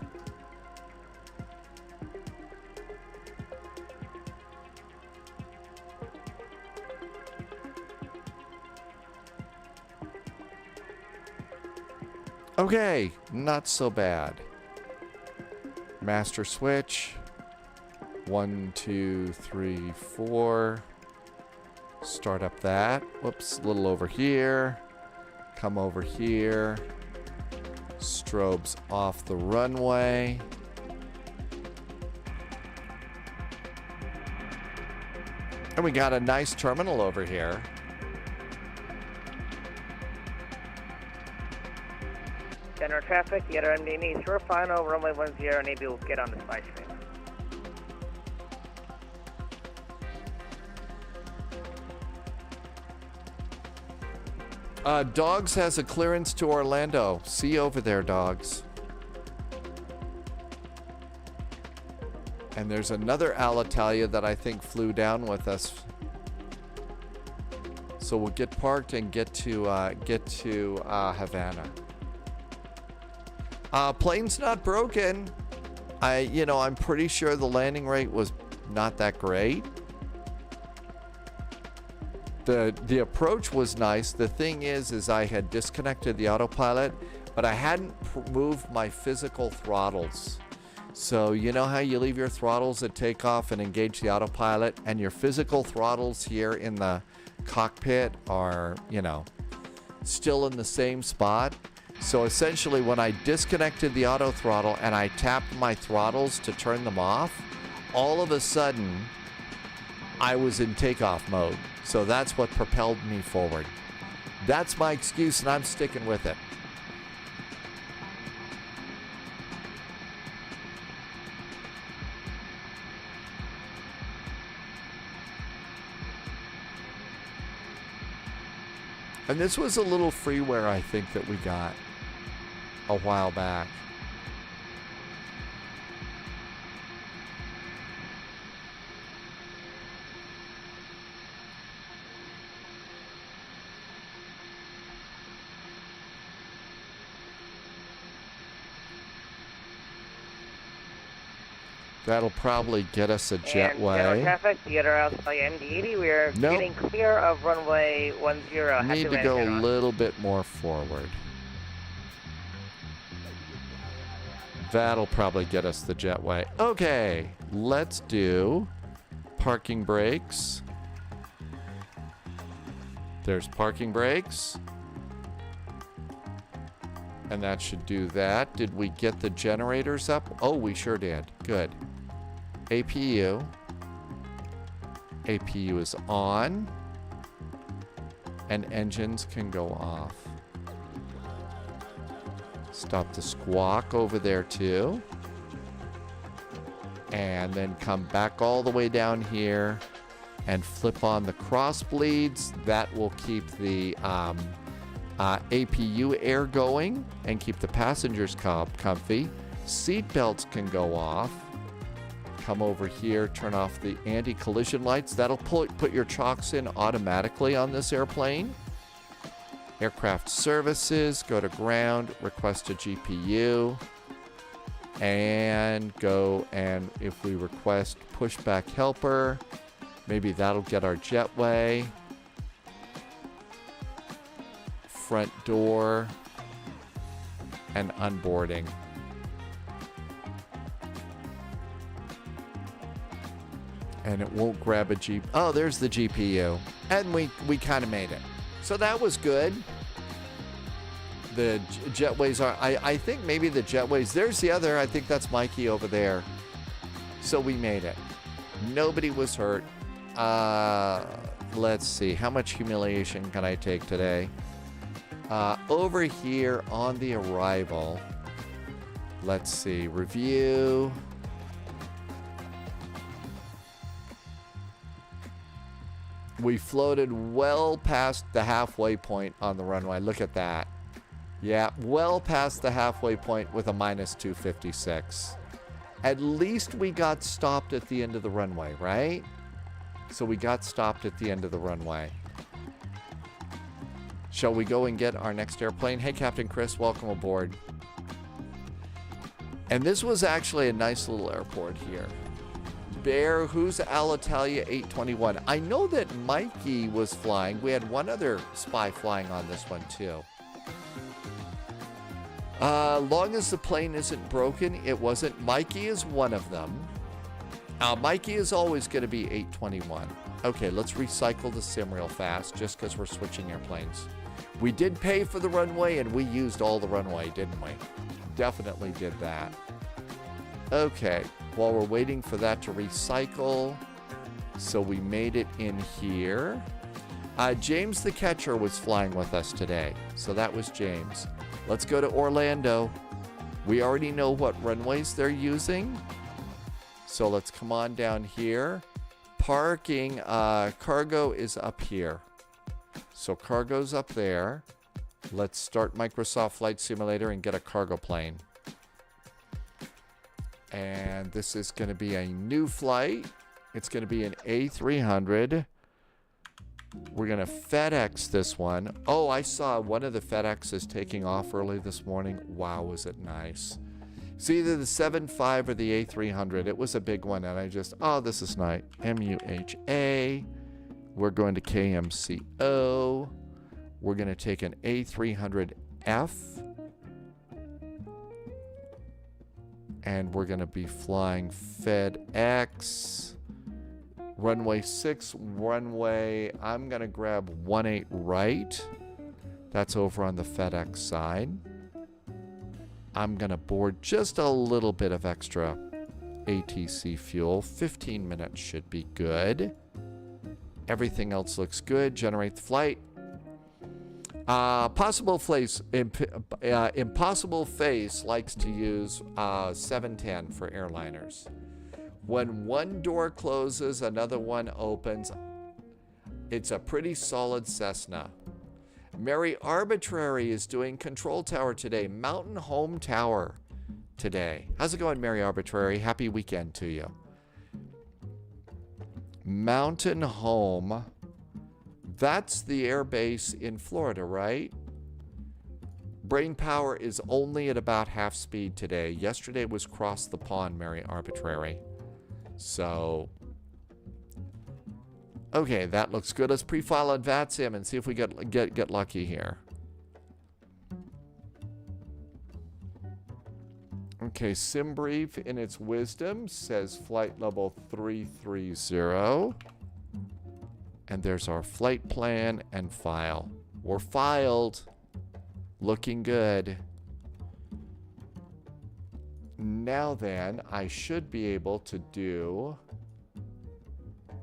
Okay, not so bad. Master switch. 1, 2, 3, 4. Start up that. Whoops, a little over here. Come over here. Strobes off the runway. And we got a nice terminal over here. General traffic, the other MD needs for final, runway 10, need to get on the spy stream. Dogs has a clearance to Orlando. See you over there, Dogs. And there's another Alitalia that I think flew down with us. So we'll get parked and get to Havana. Plane's not broken. I'm pretty sure the landing rate was not that great. The approach was nice. The thing is I had disconnected the autopilot, but I hadn't moved my physical throttles. So you know how you leave your throttles at takeoff and engage the autopilot, and your physical throttles here in the cockpit are, still in the same spot. So essentially when I disconnected the auto throttle and I tapped my throttles to turn them off, all of a sudden I was in takeoff mode. So that's what propelled me forward. That's my excuse, and I'm sticking with it. And this was a little freeware, I think, that we got a while back. That'll probably get us a jetway. General traffic, theater outside MD80. We're getting clear of runway 10. Need to go a little bit more forward. That'll probably get us the jetway. Okay, let's do parking brakes. There's parking brakes. And that should do that. Did we get the generators up? Oh, we sure did. Good. APU. APU is on. And engines can go off. Stop the squawk over there too. And then come back all the way down here and flip on the cross bleeds. That will keep the APU air going and keep the passengers comfy. Seat belts can go off. Come over here, turn off the anti-collision lights. That'll put your chocks in automatically on this airplane. Aircraft services, go to ground, request a GPU, and go, and if we request pushback helper, maybe that'll get our jetway. Front door, and unboarding. And it won't grab a G. Oh, there's the GPU. And we kind of made it. So that was good. The jetways are, I think maybe the jetways, there's the other, I think that's Mikey over there. So we made it. Nobody was hurt. Let's see, how much humiliation can I take today? Over here on the arrival, let's see, review. We floated well past the halfway point on the runway. Look at that. Yeah, well past the halfway point with a minus 256. At least we got stopped at the end of the runway, right? So we got stopped at the end of the runway. Shall we go and get our next airplane? Hey, Captain Chris, welcome aboard. And this was actually a nice little airport here. Bear, who's Alitalia 821? I know that Mikey was flying. We had one other spy flying on this one too. Long as the plane isn't broken, it wasn't. Mikey is one of them. Mikey is always going to be 821. Okay, let's recycle the sim real fast just because we're switching airplanes. We did pay for the runway and we used all the runway, didn't we? Definitely did that. Okay, while we're waiting for that to recycle, so we made it in here. James the Catcher was flying with us today, so that was James. Let's go to Orlando. We already know what runways they're using, so let's come on down here. Parking, cargo is up here. So cargo's up there. Let's start Microsoft Flight Simulator and get a cargo plane. And this is going to be a new flight. It's going to be an A300. We're going to FedEx this one. Oh, I saw one of the FedExes taking off early this morning. Wow, was it nice. It's either the 7.5 or the A300. It was a big one, and I just, oh, this is nice. MUHA. We're going to KMCO. We're going to take an A300F. And we're going to be flying FedEx. Runway 6, runway, I'm going to grab 18 right. That's over on the FedEx side. I'm going to board just a little bit of extra ATC fuel. 15 minutes should be good. Everything else looks good. Generate the flight. Impossible Face likes to use 710 for airliners. When one door closes, another one opens. It's a pretty solid Cessna. Mary Arbitrary is doing Control Tower today. Mountain Home Tower today. How's it going, Mary Arbitrary? Happy weekend to you. Mountain Home. That's the air base in Florida, right? Brain power is only at about half speed today. Yesterday was cross the pond, Mary Arbitrary. So, okay, that looks good. Let's pre-file on VATSIM and see if we get lucky here. Okay, SimBrief in its wisdom says flight level 330. And there's our flight plan and file. We're filed. Looking good. Now then, I should be able to do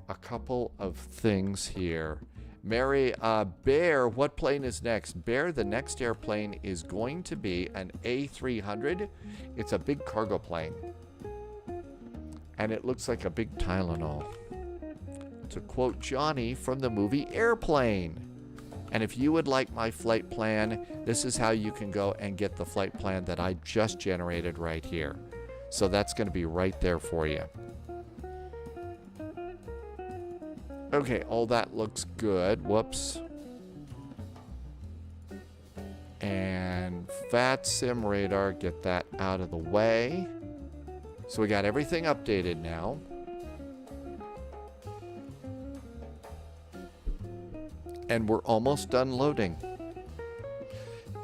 a couple of things here. Mary, Bear, what plane is next? Bear, the next airplane is going to be an A300. It's a big cargo plane. And it looks like a big Tylenol. To quote Johnny from the movie Airplane. And if you would like my flight plan, this is how you can go and get the flight plan that I just generated right here. So that's going to be right there for you. Okay, all that looks good. Whoops. And VATSIM radar, get that out of the way. So we got everything updated now. And we're almost done loading.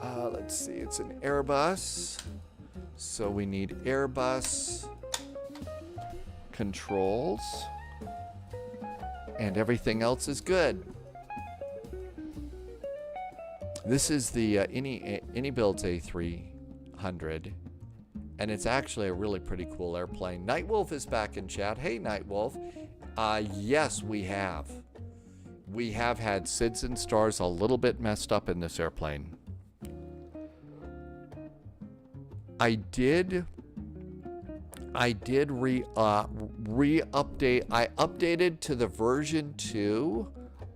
Let's see, it's an Airbus. So we need Airbus controls. And everything else is good. This is the AnyBuilds A300. And it's actually a really pretty cool airplane. Nightwolf is back in chat. Hey, Nightwolf. Yes, we have. We have had SIDS and stars a little bit messed up in this airplane. I did re-update. I updated to the version 2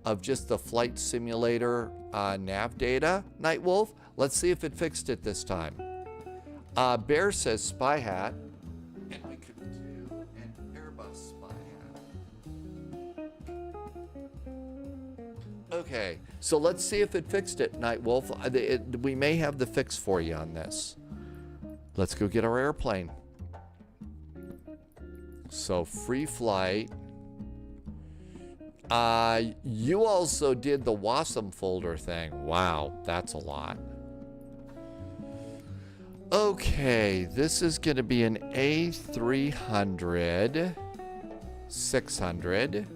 of just the flight simulator nav data, Nightwolf. Let's see if it fixed it this time. Bear says spy hat. And I could do an Airbus spy hat. Okay, so let's see if it fixed it, Nightwolf. We may have the fix for you on this. Let's go get our airplane. So free flight. You also did the WASM folder thing. Wow, that's a lot. Okay, this is going to be an A300 600.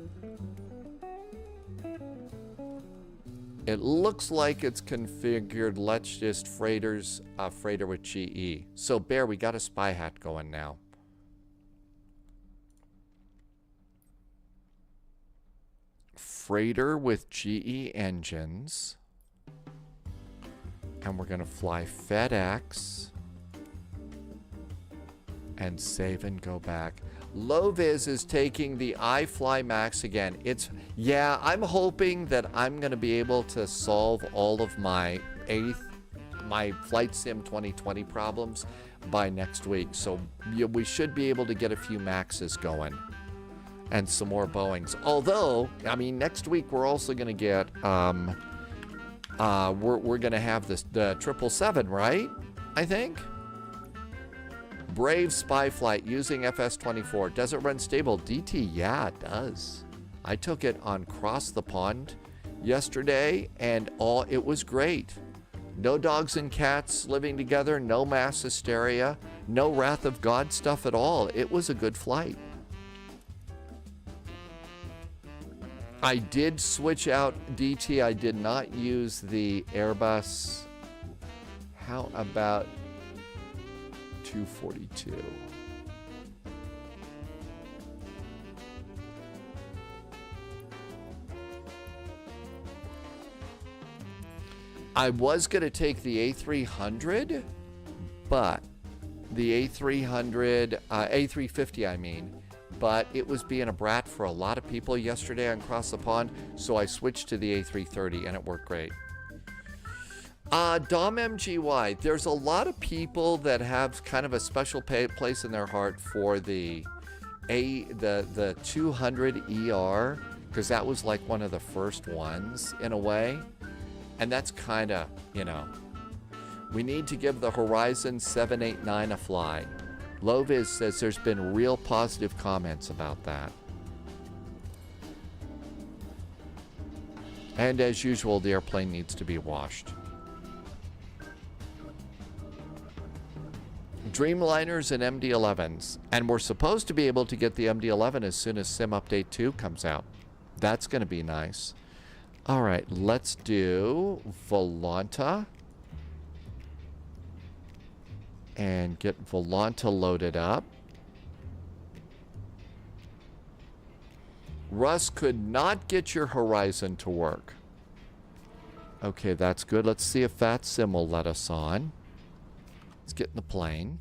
It looks like it's configured. Let's just freighter with GE. So Bear, we got a spy hat going now. Freighter with GE engines. And we're going to fly FedEx. And save and go back. Loviz is taking the iFly Max again. I'm hoping that I'm going to be able to solve all of my Flight Sim 2020 problems by next week. So we should be able to get a few Maxes going and some more Boeings. Although, I mean, next week we're also going to get, we're going to have the 777, right? I think. Brave spy flight using FS-24. Does it run stable? DT, yeah, it does. I took it on Cross the Pond yesterday, and it was great. No dogs and cats living together, no mass hysteria, no Wrath of God stuff at all. It was a good flight. I did switch out DT. I did not use the Airbus. How about 242? I was going to take the A300, but the A350, I mean, but it was being a brat for a lot of people yesterday on Cross the Pond, so I switched to the A330 and it worked great. Dom MGY, there's a lot of people that have kind of a special place in their heart for the 200 ER, because that was like one of the first ones in a way. And that's kind of, we need to give the Horizon 789 a fly. Loviz says there's been real positive comments about that. And as usual, the airplane needs to be washed. Dreamliners and MD-11s. And we're supposed to be able to get the MD-11 as soon as Sim Update 2 comes out. That's going to be nice. All right, let's do Volanta. And get Volanta loaded up. Russ could not get your Horizon to work. Okay, that's good. Let's see if VATSIM will let us on. Let's get in the plane.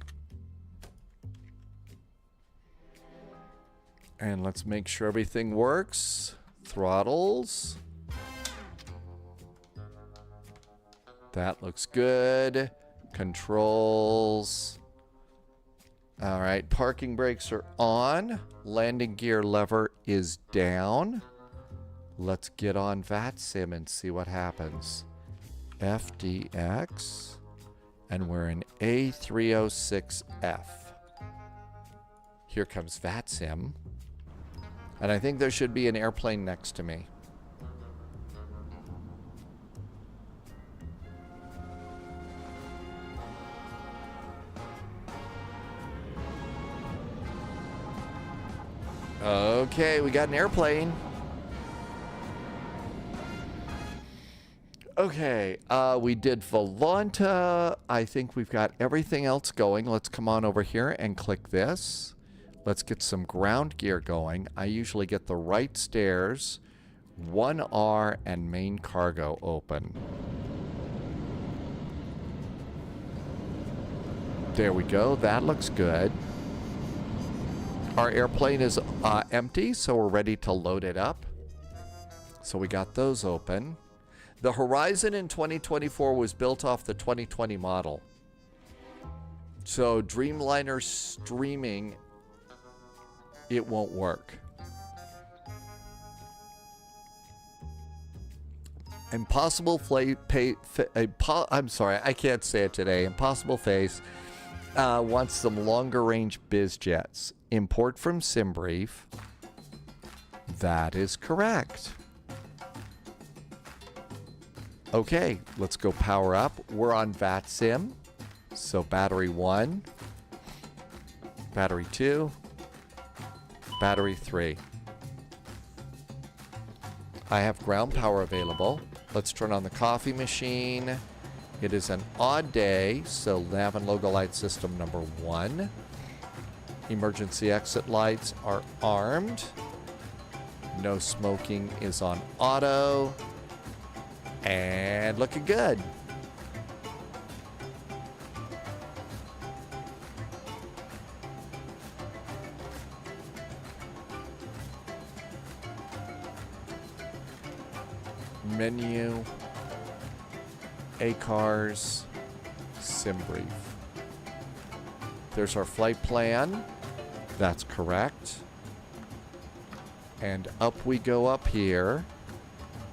And let's make sure everything works. Throttles. That looks good. Controls. All right, parking brakes are on. Landing gear lever is down. Let's get on VATSIM and see what happens. FDX. And we're in A306F. Here comes VATSIM. And I think there should be an airplane next to me. Okay, we got an airplane. Okay, we did Volanta. I think we've got everything else going. Let's come on over here and click this. Let's get some ground gear going. I usually get the right stairs, 1R, and main cargo open. There we go. That looks good. Our airplane is empty, so we're ready to load it up. So we got those open. The Horizon in 2024 was built off the 2020 model. So Dreamliner streaming, it won't work. Impossible I'm sorry, I can't say it today. Impossible Face wants some longer range biz jets. Import from SimBrief. That is correct. Okay, let's go power up. We're on VATSIM. So battery 1, battery 2, battery 3. I have ground power available. Let's turn on the coffee machine. It is an odd day, so nav and logo light system number 1. Emergency exit lights are armed. No smoking is on auto. And looking good. Menu, ACARS, SimBrief. There's our flight plan. That's correct. And up we go up here.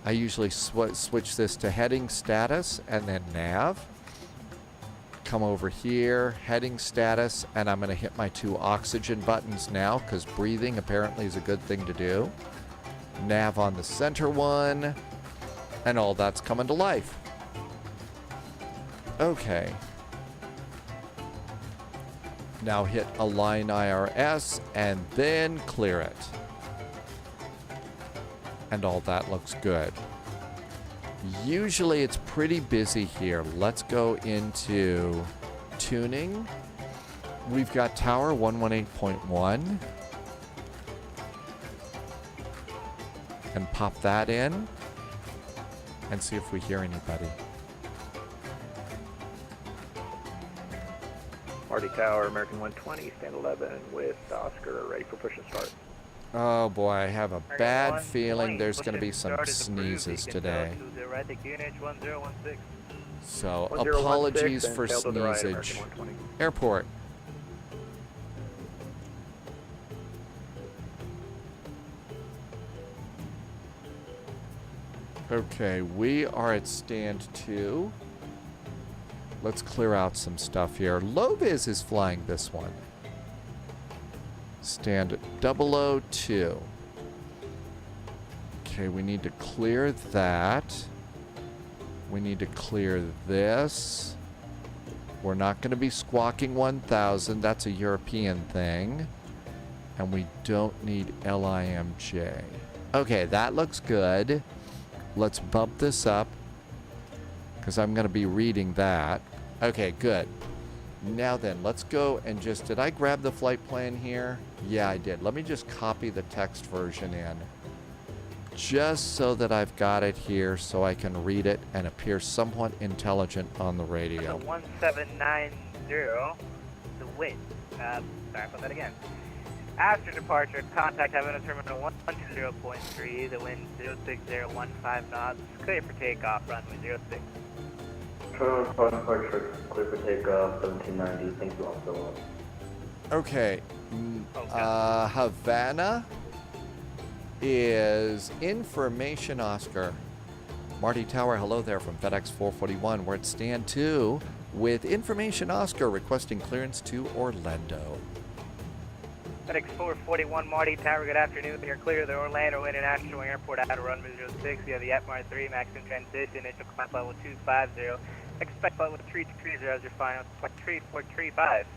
I usually switch this to heading status and then nav. Come over here, heading status, and I'm going to hit my 2 oxygen buttons now because breathing apparently is a good thing to do. Nav on the center one, and all that's coming to life. Okay. Now hit Align IRS and then clear it. And all that looks good. Usually it's pretty busy here. Let's go into tuning. We've got tower 118.1. And pop that in. And see if we hear anybody. Marty Tower, American 120, stand 11 with Oscar, ready for push and start. Oh boy, I have a bad feeling there's going to be some sneezes today. So, apologies for sneezage. Airport. Okay, we are at stand 2. Let's clear out some stuff here. Loviz is flying this one. Stand 002. Okay, we need to clear that. We need to clear this. We're not going to be squawking 1000. That's a European thing. And we don't need LIMJ. Okay, that looks good. Let's bump this up, because I'm going to be reading that. Okay, good. Now then, let's go and just... Did I grab the flight plan here? Yeah, I did. Let me just copy the text version in. Just so that I've got it here so I can read it and appear somewhat intelligent on the radio. 1790, the width. Sorry, put that again. After departure, contact Havana Terminal 120.3, the wind 06015 knots, clear for takeoff, runway 06. Terminal 5 departure, clear for takeoff, 1790, thank you all so much. Okay. Havana is Information Oscar. Marty Tower, hello there from FedEx 441. We're at stand 2 with Information Oscar requesting clearance to Orlando. FedEx 441 Marty Tower, good afternoon. You're clear of the Orlando International Airport out of runway 06. You have the Atmar 3 maximum transition, initial climb level 250. Expect level 330 as your final 3435.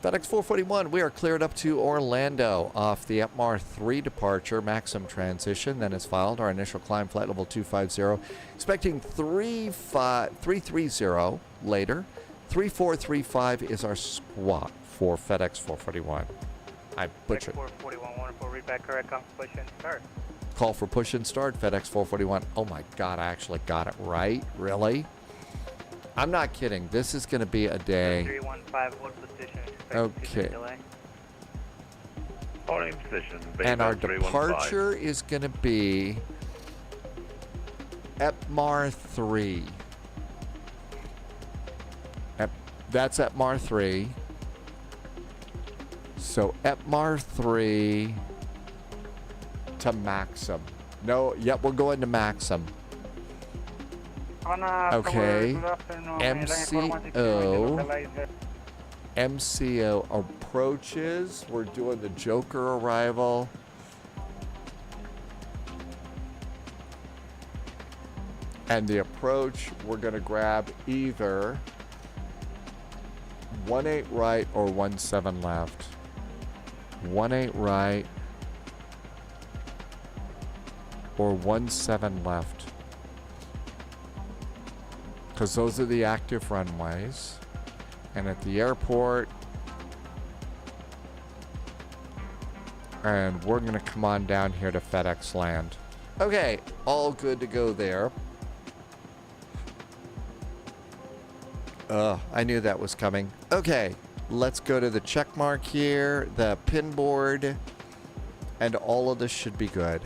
FedEx 441, we are cleared up to Orlando off the Atmar 3 departure, maximum transition, then is filed. Our initial climb, flight level 250. Expecting 330 later. 3435 is our squawk for FedEx 441. I butchered. 441, wonderful, read back correct, call for push and start. Call for push and start, FedEx 441. Oh my God, I actually got it right. Really? I'm not kidding. This is going to be a day. 315, hold position. Okay. Holding position. And our departure is going to be Atmar 3. That's Atmar 3. So Atmar 3 to Maxim. No, yep, we're going to Maxim. Okay. MCO approaches. We're doing the Joker arrival. And the approach, we're going to grab either 18 right or 17 left. 18 right or 17 left. Because those are the active runways. And at the airport, and we're gonna come on down here to FedEx land. Okay, all good to go there. I knew that was coming. Okay, let's go to the check mark here, the pin board, and all of this should be good.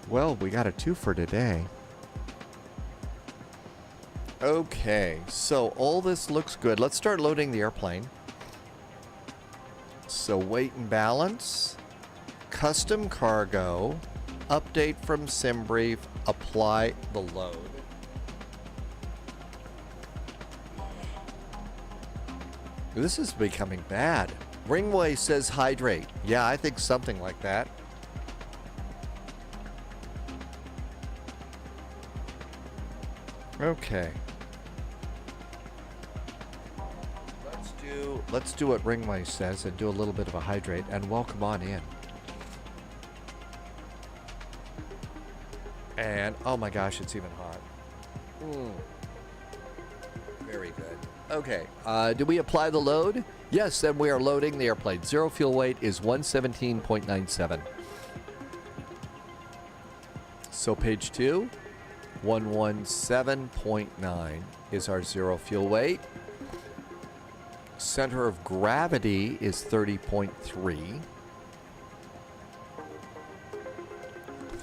Well, we got a 2 for today. Okay, so all this looks good. Let's start loading the airplane. So weight and balance, custom cargo, update from SimBrief, apply the load. This is becoming bad. Ringway says hydrate. Yeah, I think something like that. Okay. Let's do what Ringway says and do a little bit of a hydrate and welcome on in. And oh my gosh, it's even hot. Very good. Okay, do we apply the load? Yes, then we are loading the airplane. Zero fuel weight is 117.97. So page 2, 117.9 is our zero fuel weight. Center of gravity is 30.3.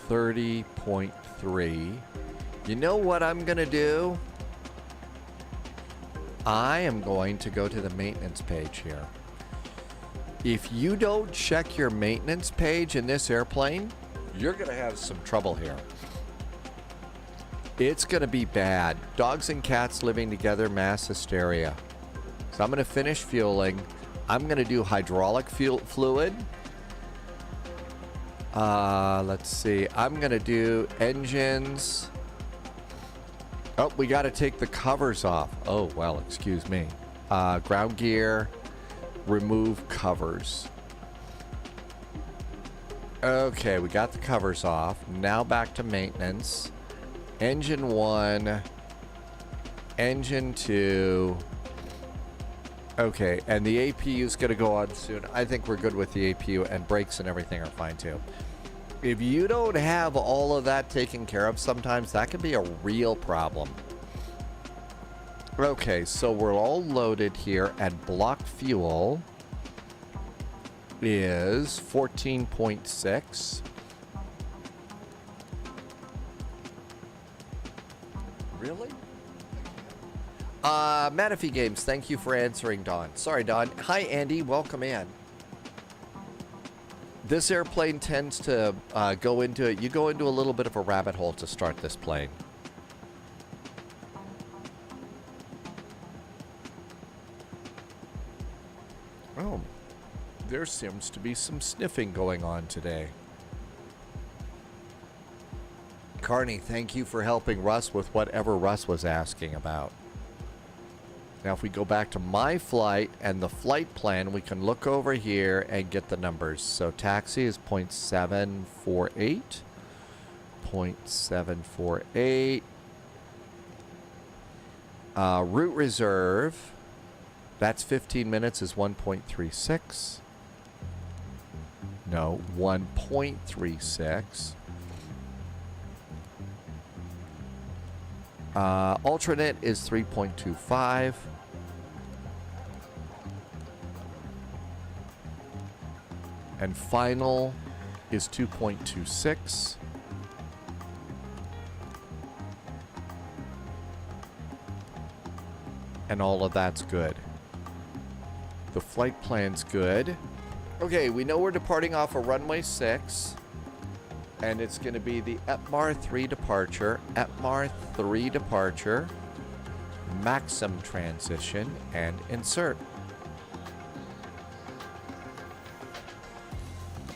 30.3. You know what I'm going to do? I am going to go to the maintenance page here. If you don't check your maintenance page in this airplane, you're going to have some trouble here. It's going to be bad. Dogs and cats living together, mass hysteria. So I'm going to finish fueling. I'm going to do hydraulic fluid. Let's see. I'm going to do engines. Oh, we got to take the covers off. Oh, well, excuse me. Ground gear. Remove covers. Okay, we got the covers off. Now back to maintenance. Engine 1. Engine 2. Okay, and the APU is going to go on soon. I think we're good with the APU, and brakes and everything are fine too. If you don't have all of that taken care of, sometimes that can be a real problem. Okay, so we're all loaded here, and block fuel is 14.6. Really? Manaphy Games, thank you for answering, Don. Sorry, Don. Hi, Andy. Welcome in. This airplane tends to go into it. You go into a little bit of a rabbit hole to start this plane. Oh, there seems to be some sniffing going on today. Carney, thank you for helping Russ with whatever Russ was asking about. Now, if we go back to my flight and the flight plan, we can look over here and get the numbers. So taxi is 0.748. 0.748. Route reserve, that's 15 minutes, is 1.36. No, 1.36. Alternate is 3.25. And final is 2.26. And all of that's good. The flight plan's good. Okay, we know we're departing off of runway 6. And it's going to be the ETMAR 3 departure, ETMAR 3 departure, MAXIM transition, and insert.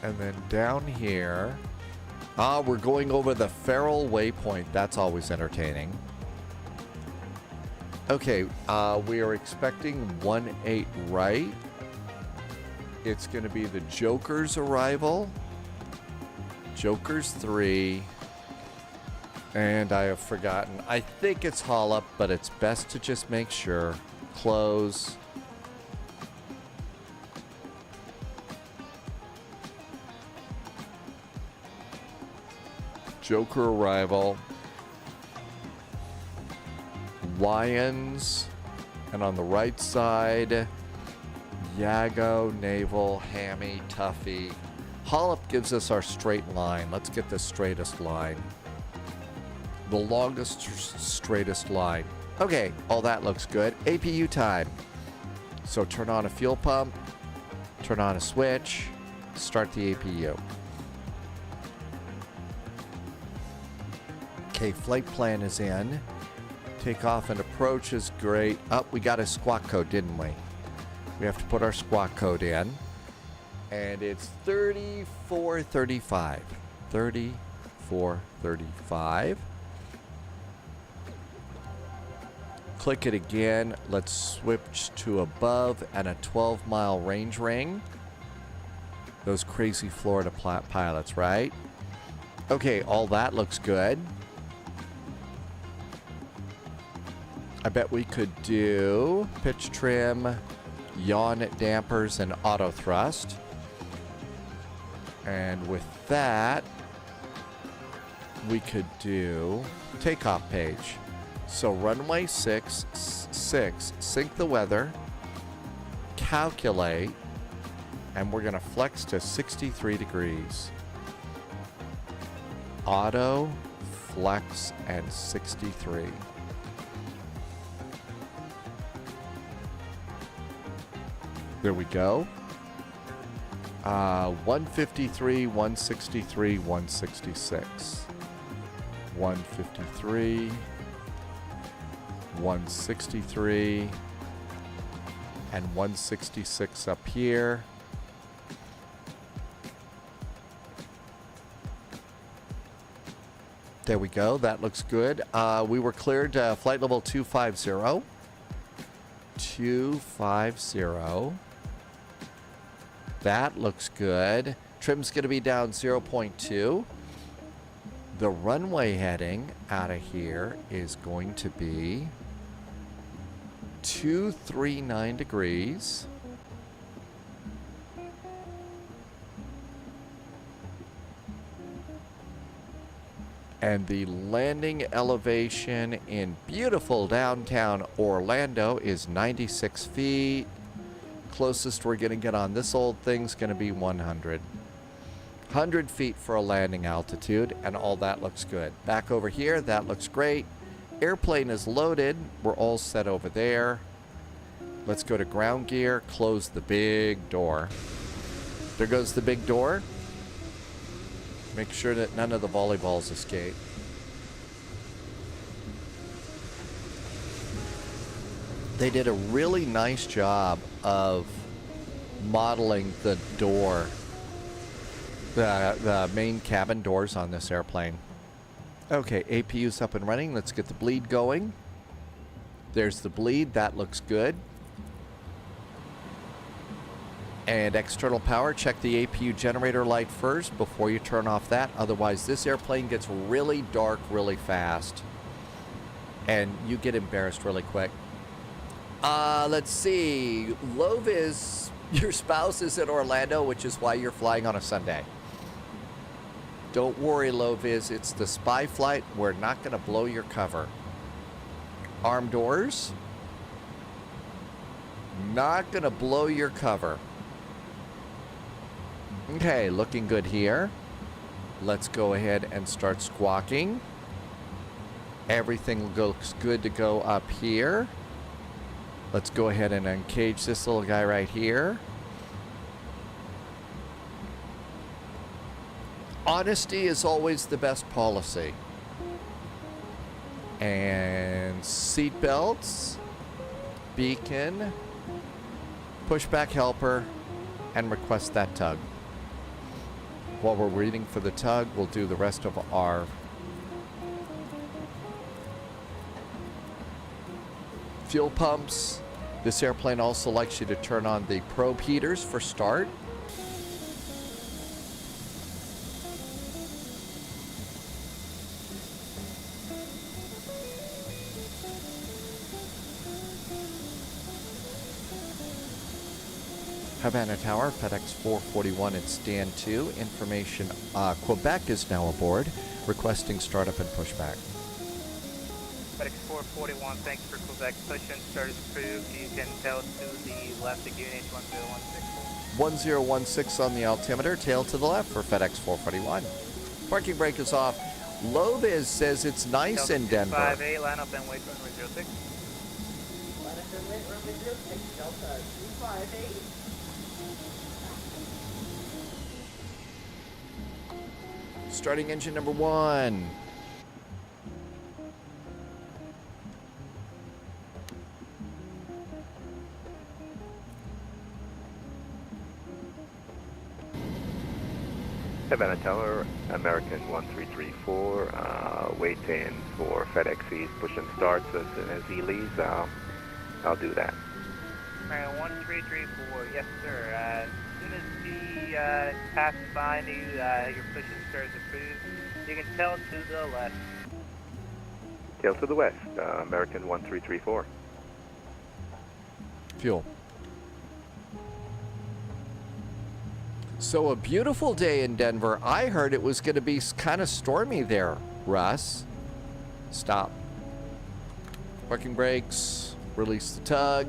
And then down here, we're going over the Farrell waypoint. That's always entertaining. Okay, we are expecting 18 right. It's going to be the Joker's arrival. Joker's 3. And I have forgotten. I think it's haul up, but it's best to just make sure. Close. Joker arrival. Lions. And on the right side, Yago, Naval, Hammy, Tuffy. Haul up gives us our straight line. Let's get the straightest line. The longest, straightest line. Okay, all that looks good. APU time. So turn on a fuel pump, turn on a switch, start the APU. Okay, flight plan is in. Takeoff and approach is great. Oh, we got a squawk code, didn't we? We have to put our squawk code in. And it's 3435. 3435. Click it again. Let's switch to above and a 12-mile range ring. Those crazy Florida pilots, right? Okay, all that looks good. I bet we could do pitch trim, yaw dampers, and auto thrust. And with that, we could do takeoff page. So runway 6, sync the weather, calculate, and we're going to flex to 63 degrees. Auto, flex, and 63. There we go. 153, 163, 166. 153, 163, and 166 up here. There we go. That looks good. We were cleared flight level 250. 250. That looks good. Trim's going to be down 0.2. The runway heading out of here is going to be 239 degrees. And the landing elevation in beautiful downtown Orlando is 96 feet. Closest we're going to get on this old thing's going to be 100. 100 feet for a landing altitude, and all that looks good. Back over here, that looks great. Airplane is loaded. We're all set over there. Let's go to ground gear, close the big door. There goes the big door. Make sure that none of the volleyballs escape. They did a really nice job of modeling the door, the main cabin doors on this airplane. Okay, APU's up and running. Let's get the bleed going. There's the bleed. That looks good. And external power, check the APU generator light first before you turn off that. Otherwise, this airplane gets really dark really fast. And you get embarrassed really quick. Let's see. Lovis, your spouse is in Orlando, which is why you're flying on a Sunday. Don't worry, Lovis. It's the spy flight. We're not going to blow your cover. Arm doors. Not going to blow your cover. Okay, looking good here. Let's go ahead and start squawking. Everything looks good to go up here. Let's go ahead and uncage this little guy right here. Honesty is always the best policy. And seat belts, beacon, pushback helper, and request that tug. While we're waiting for the tug, we'll do the rest of our fuel pumps. This airplane also likes you to turn on the probe heaters for start. Havana Tower, FedEx 441 at stand 2. Information, Quebec is now aboard, requesting startup and pushback. FedEx 441, thanks for Quebec. Push and start is approved. You can tell to the left again, H1016. 1016 on the altimeter, tail to the left for FedEx 441. Parking brake is off. Loviz says it's nice Delta in Denver. 258, line up and wait for runway 06. Line up and wait, runway 06, Delta 258. Starting engine number 1. Havana Tower, American 1334, wait in for FedEx East, push and start, so as soon as he leaves, I'll do that. American 1334, yes sir. As soon as he passes by you, your push and start is approved. You can tell to the left. Tail to the west, American 1334. Fuel. So a beautiful day in Denver. I heard it was going to be kind of stormy there, Russ. Stop. Parking brakes. Release the tug.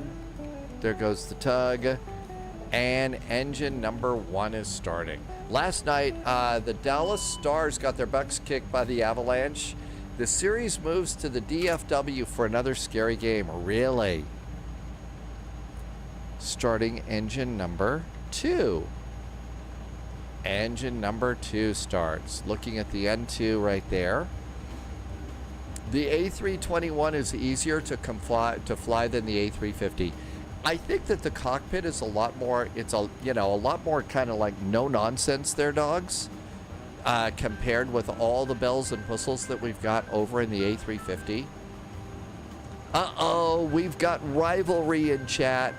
There goes the tug. And engine number 1 is starting. Last night, the Dallas Stars got their butts kicked by the Avalanche. The series moves to the DFW for another scary game. Really? Starting engine number 2. Engine number 2 starts. Looking at the N2 right there. The A321 is easier to fly than the A350. I think that the cockpit is a lot more, it's a lot more kind of like no nonsense there, dogs, compared with all the bells and whistles that we've got over in the A350. Uh-oh, we've got rivalry in chat.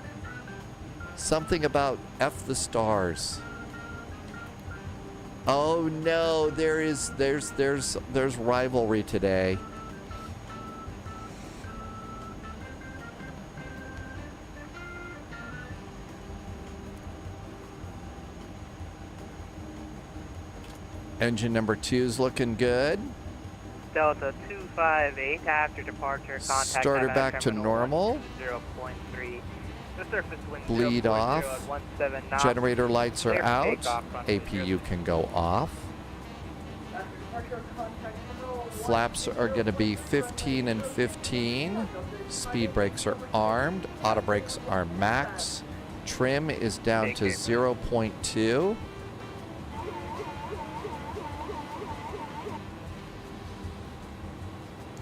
Something about F the stars. Oh no, there's rivalry today. Engine number 2 is looking good. Delta 258 after departure. Contact Starter Havana back to Terminal normal. 0.3. The surface wind Bleed 040 off. at 17 knots. Generator lights are Clear for out. takeoff, runway APU can go off. After departure, contact terminal Flaps are going to be 15 and 15. Speed brakes are armed. Auto brakes are max. Trim is down to 0.2.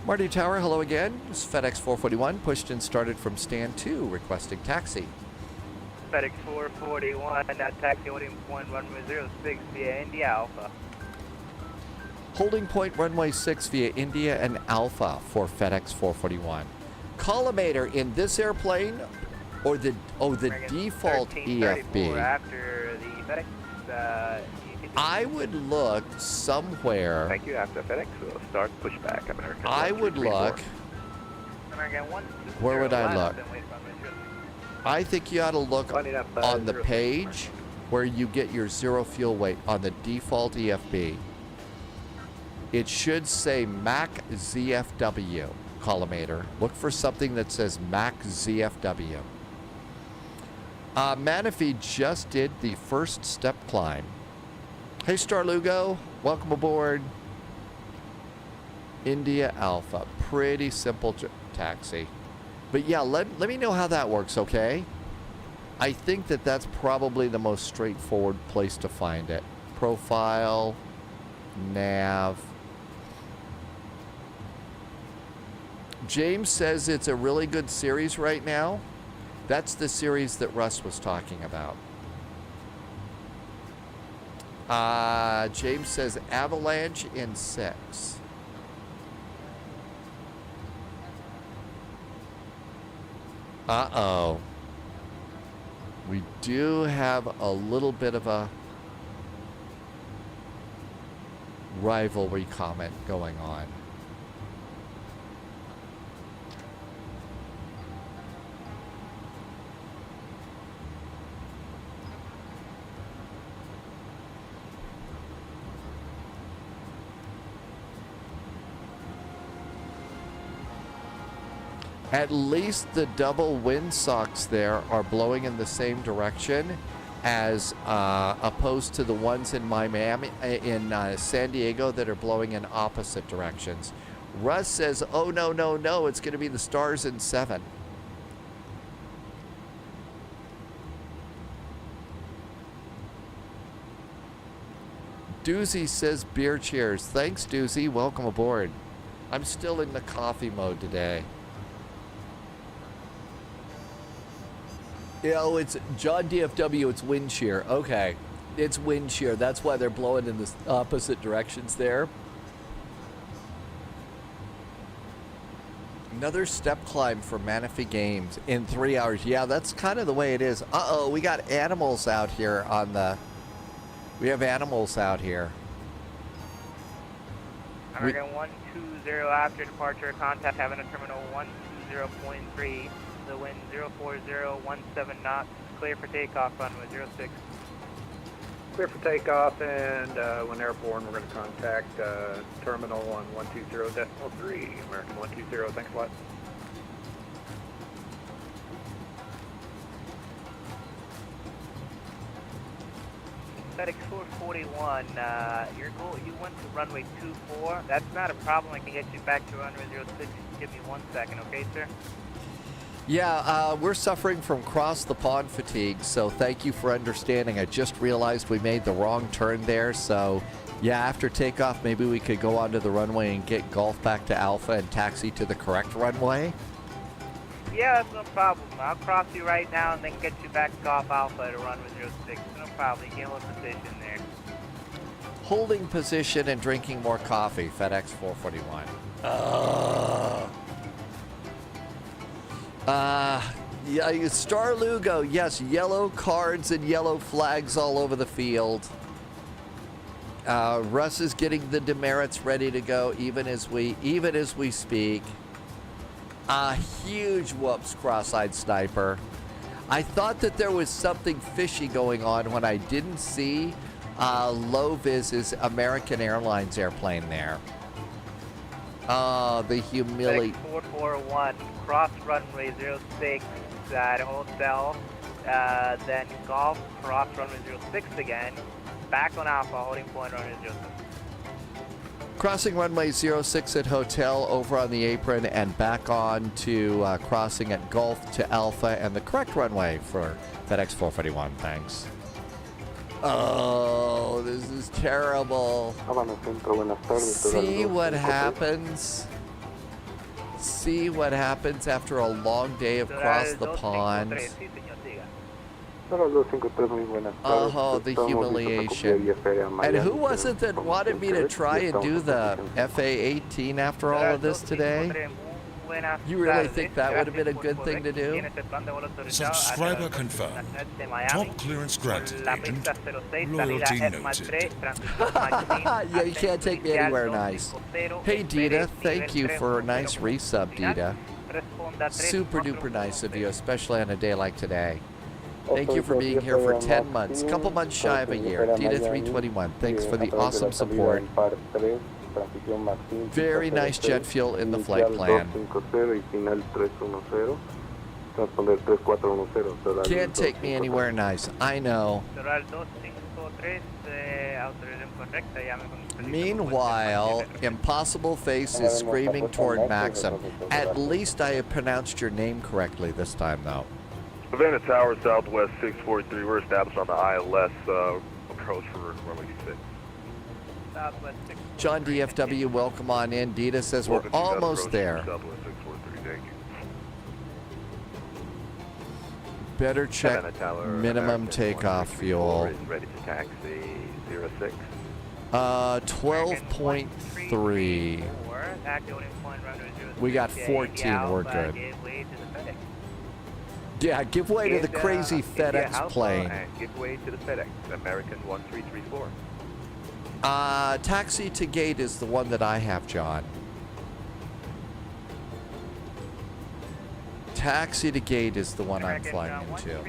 Marty Tower, hello again. This is FedEx 441, pushed and started from stand 2, requesting taxi. FedEx 441, taxi holding point runway 06 via India Alpha. Holding point runway 6 via India and Alpha for FedEx 441. Collimator in this airplane or the default EFB? After the FedEx, I would look somewhere. Thank you. After FedEx, we'll start pushback. American I would look. Where would I look? I think you ought to look on the page where you get your zero fuel weight on the default EFB. It should say MAC ZFW, collimator. Look for something that says MAC ZFW. Manafee just did the first step climb. Hey, Star Lugo, welcome aboard. India Alpha, pretty simple taxi. But yeah, let me know how that works, okay? I think that that's probably the most straightforward place to find it. Profile, nav. James says it's a really good series right now. That's the series that Russ was talking about. James says Avalanche in 6. Uh-oh. We do have a little bit of a rivalry comment going on. At least the double windsocks there are blowing in the same direction as opposed to the ones in Miami, in San Diego that are blowing in opposite directions. Russ says, oh, no, no, no, it's going to be the stars in 7. Doozy says beer cheers. Thanks, Doozy. Welcome aboard. I'm still in the coffee mode today. Oh, it's John DFW, it's wind shear. Okay, it's wind shear. That's why they're blowing in the opposite directions there. Another step climb for Manafee Games in 3 hours. Yeah, that's kind of the way it is. Uh-oh, we got animals out here on the... We have animals out here. American 120 after departure, contact Havana Terminal 120.3. The wind 04017 knots, clear for takeoff, runway 06. Clear for takeoff, and when airborne, we're going to contact terminal on 120.3, American 120. Thanks a lot. FedEx 441, your goal, you went to runway 24. That's not a problem. I can get you back to runway 06. Give me 1 second, okay, sir? Yeah, we're suffering from cross the pond fatigue, so thank you for understanding. I just realized we made the wrong turn there, so yeah, after takeoff, maybe we could go onto the runway and get Golf back to Alpha and taxi to the correct runway. Yeah, that's no problem. I'll cross you right now and then get you back to Golf Alpha to runway 06. No problem. You can hold position there. Holding position and drinking more coffee, FedEx 441. Yeah, Star Lugo, yes, yellow cards and yellow flags all over the field. Russ is getting the demerits ready to go even as we speak. Huge whoops, cross-eyed sniper. I thought that there was something fishy going on when I didn't see Low Viz's American Airlines airplane there. Oh, the humiliate. 441, cross runway 06 at hotel, then golf, cross runway 06 again, back on Alpha, holding point runway 06. Crossing runway 06 at hotel, over on the apron, and back on to crossing at Gulf to Alpha, and the correct runway for FedEx 441. Thanks. Oh, this is terrible. See what happens? See what happens after a long day across the pond? Oh, the humiliation. And who was it that wanted me to try and do the FA-18 after all of this today? You really think that would have been a good thing to do? Subscriber confirmed. Top clearance granted, agent. Loyalty noted. Yeah, you can't take me anywhere nice. Hey, Dita, thank you for a nice resub, Dita. Super duper nice of you, especially on a day like today. Thank you for being here for 10 months, couple months shy of a year. Dita 321, thanks for the awesome support. Very nice jet fuel in the flight plan. Can't take me anywhere nice. I know. Meanwhile, Impossible Face is screaming toward Maxim. At least I have pronounced your name correctly this time, though. Havana Tower, Southwest 643. We're established on the ILS approach for runway 26. John DFW, welcome on in. Dita says we're almost there. Southwest 643, thank you. Better check Havana Tower, minimum American takeoff 134 fuel. is ready to taxi 06. 12.3. We got 14. We're good. Yeah, give way to the crazy FedEx plane. And give way to the FedEx, American 1334. Taxi to gate is the one that I have, John. Taxi to gate is the one I'm flying into.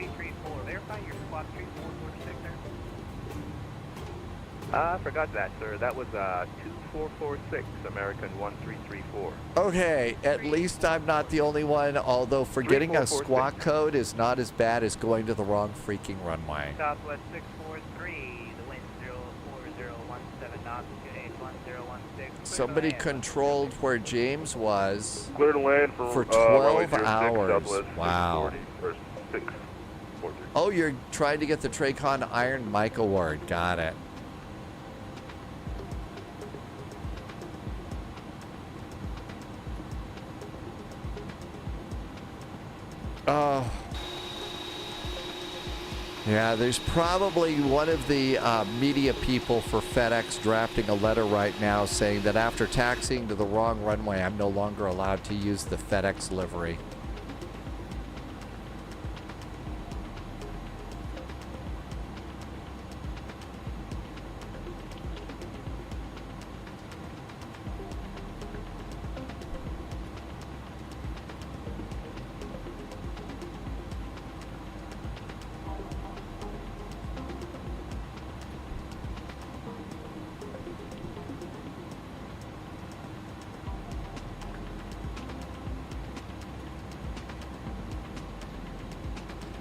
I forgot that, sir. That was 2446, American 1334. Okay, at least I'm not the only one, although forgetting a squawk code is not as bad as going to the wrong freaking runway. Southwest 643, the wind 04017 knots, 281016. Somebody controlled where James was Clear to land for 12 hours. Wow. Wow. Oh, you're trying to get the Tracon Iron Mike Award. Got it. Oh. Yeah, there's probably one of the media people for FedEx drafting a letter right now saying that after taxiing to the wrong runway, I'm no longer allowed to use the FedEx livery.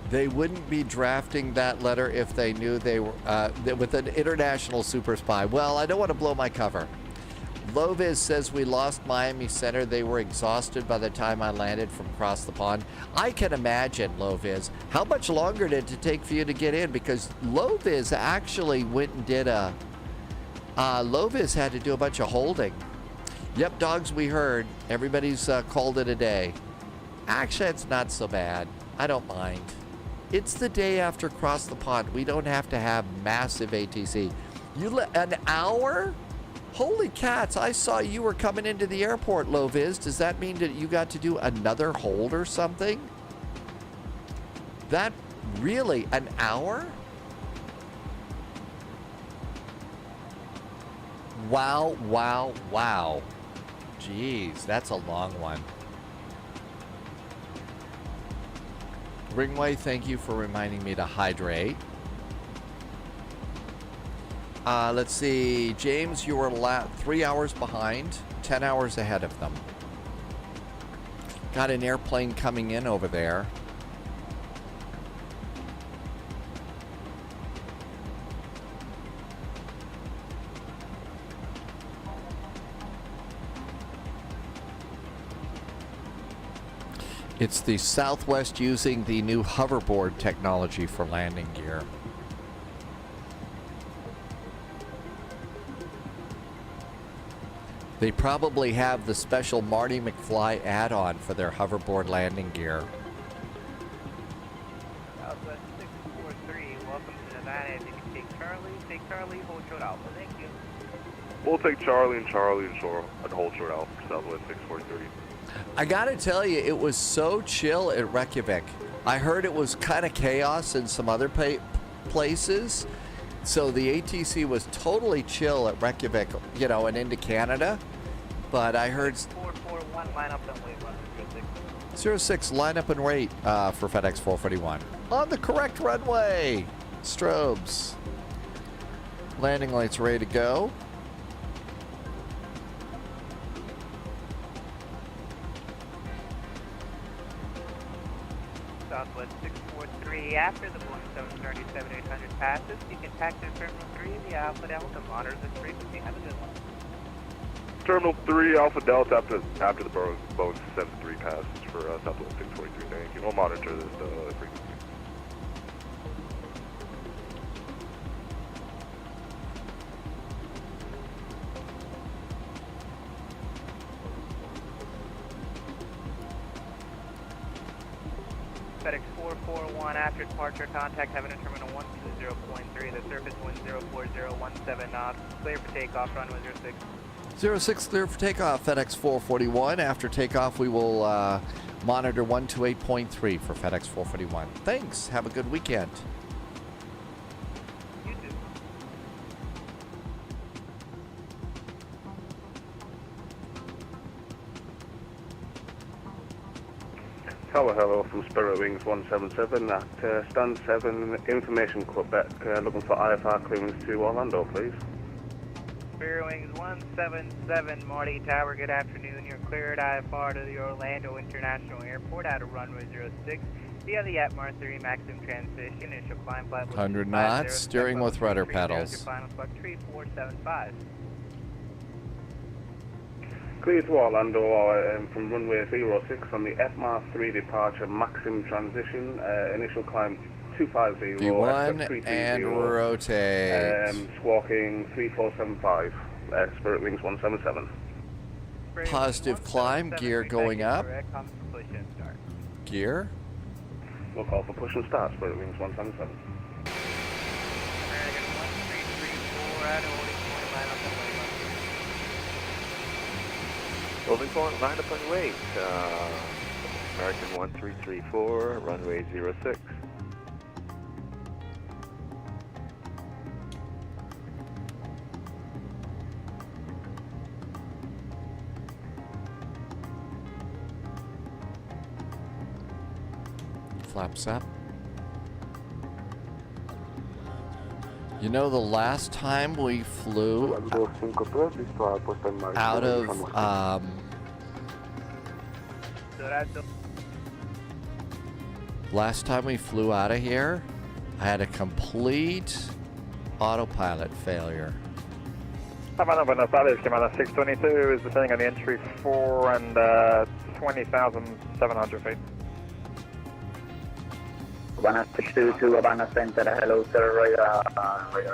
They wouldn't be drafting that letter if they knew they were with an international super spy. Well, I don't want to blow my cover. Loviz says we lost Miami Center. They were exhausted by the time I landed from across the pond. I can imagine, Loviz. How much longer did it take for you to get in? Because Loviz actually went and did a... Loviz had to do a bunch of holding. Yep, dogs, we heard. Everybody's called it a day. Actually, it's not so bad. I don't mind. It's the day after Cross the Pond. We don't have to have massive ATC. An hour? Holy cats, I saw you were coming into the airport, Loviz. Does that mean that you got to do another hold or something? That really, an hour? Wow, wow, wow. Jeez, that's a long one. Ringway, thank you for reminding me to hydrate. Let's see. James, you were 3 hours behind, 10 hours ahead of them. Got an airplane coming in over there. It's the Southwest using the new hoverboard technology for landing gear. They probably have the special Marty McFly add-on for their hoverboard landing gear. Southwest 643, welcome to Havana. If you can take Charlie, hold short Alpha. Thank you. We'll take Charlie and hold short Alpha for Southwest 643. I gotta tell you, it was so chill at Reykjavik. I heard it was kind of chaos in some other places. So the ATC was totally chill at Reykjavik, you know, and into Canada. But I heard 441, line up and wait, 06, line up and wait for FedEx 441. On the correct runway. Strobes. Landing lights ready to go. Southwest 643, after the Boeing 737-800 passes, you can taxi to Terminal 3 via Alpha Delta, monitor this frequency, have a good one. Terminal 3, Alpha Delta, after the Boeing 73 passes for Southwest 643. Thank you. We'll monitor this frequency. FedEx 441, after departure, contact Havana Terminal 120.3, the surface wind 04017 knots, clear for takeoff, runway 06. 06, clear for takeoff, FedEx 441. After takeoff, we will monitor 128.3 for FedEx 441. Thanks. Have a good weekend. You too. Hello from Spirit Wings 177 at stand 7, Information Quebec, looking for IFR clearance to Orlando, please. Spirit Wings 177, Marty Tower, good afternoon. You're clear at IFR to the Orlando International Airport out of runway 06 via the Atmar 3 maximum transition. Initial climb flight 100 knots, steering with rudder pedals. Your final spark 3475. Clear to Orlando from runway 06 on the Atmar 3 departure maximum transition. Initial climb 250. V1 and rotate. Squawking 3475. Spirit Wings 177. Positive climb, gear going up. Gear. We'll call for push and start, Spirit Wings 177. American 1334 at holding point, line up and wait. Holding point, line up and wait. American 1334, runway 06. Flaps up. You know, the last time we flew out of last time we flew out of here, I had a complete autopilot failure. Havana, Buenos Aires, Commander 622 is descending on the entry 4 and 20,700 feet. Havana 622, Havana Center, hello sir, radar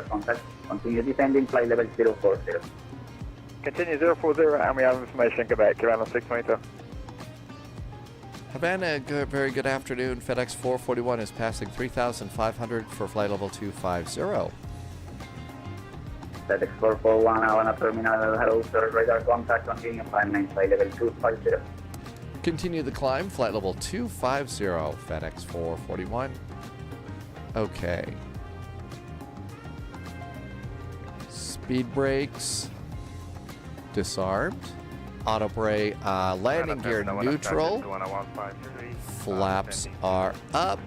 contact. Continue descending, flight level 040. Continue 040 and we have information in Quebec, Havana 622. Havana, very good afternoon. FedEx 441 is passing 3,500 for flight level 250. FedEx 441, Havana Terminal, hello sir, radar contact, continue climb 9, flight level 250. Continue the climb, flight level 250, FedEx 441. Okay. Speed brakes disarmed. Auto brake, landing gear neutral. Flaps are up.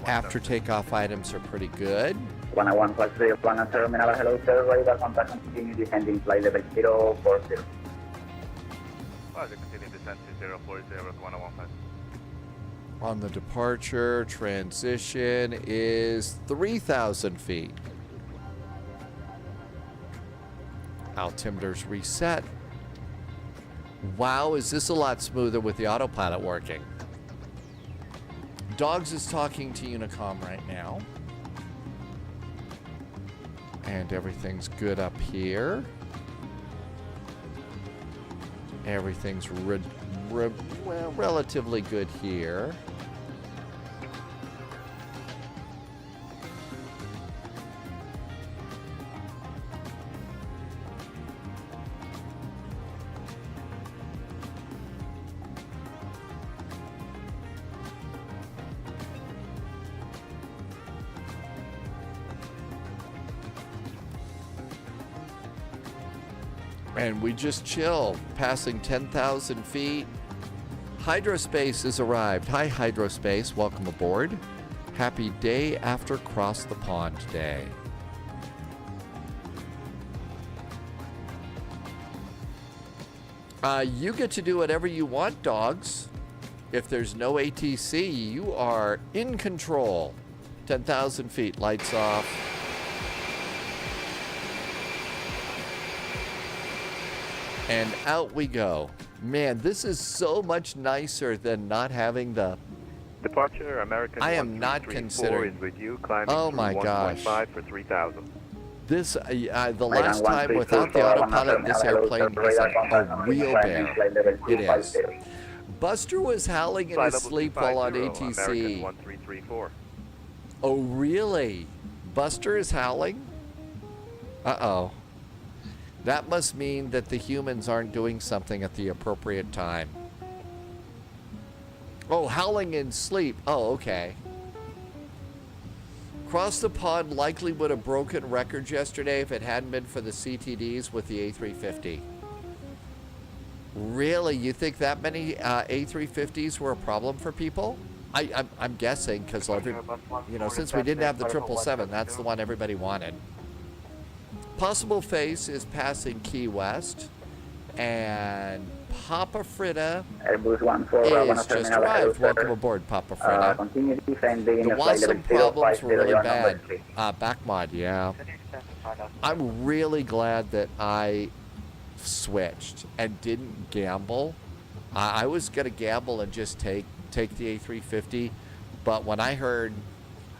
After takeoff items are pretty good. 101.3, Havana Terminal, hello sir, radar contact, continue descending flight level 040. Roger, continue descent to 040 with 101.5. On the departure, transition is 3,000 feet. Altimeter's reset. Wow, is this a lot smoother with the autopilot working? Dogs is talking to Unicom right now. And everything's good up here. Everything's well, relatively good here. And we just chill, passing 10,000 feet. Hydrospace has arrived. Hi, Hydrospace. Welcome aboard. Happy day after Cross the Pond Day. You get to do whatever you want, dogs. If there's no ATC, you are in control. 10,000 feet, lights off. And out we go. Man, this is so much nicer than not having the... Departure, American I am not considering... is with you, climbing oh my gosh. 1.5 for 3,000. This, the last time without the autopilot, this airplane is a real bear. It is. Buster was howling in his sleep while on ATC. American 1334. Oh, really? Buster is howling? Uh-oh. That must mean that the humans aren't doing something at the appropriate time. Oh, howling in sleep. Oh, okay. Cross the Pond likely would have broken records yesterday if it hadn't been for the CTDs with the A350. Really? You think that many A350s were a problem for people? I'm guessing because, you know, since we didn't have the 777, that's the one everybody wanted. Possible face is passing Key West, and Papa Fritta is just arrived. Welcome aboard, Papa Fritta. The WASM problems were really bad. Back mod, yeah. I'm really glad that I switched and didn't gamble. I was gonna gamble and just take the A350, but when I heard,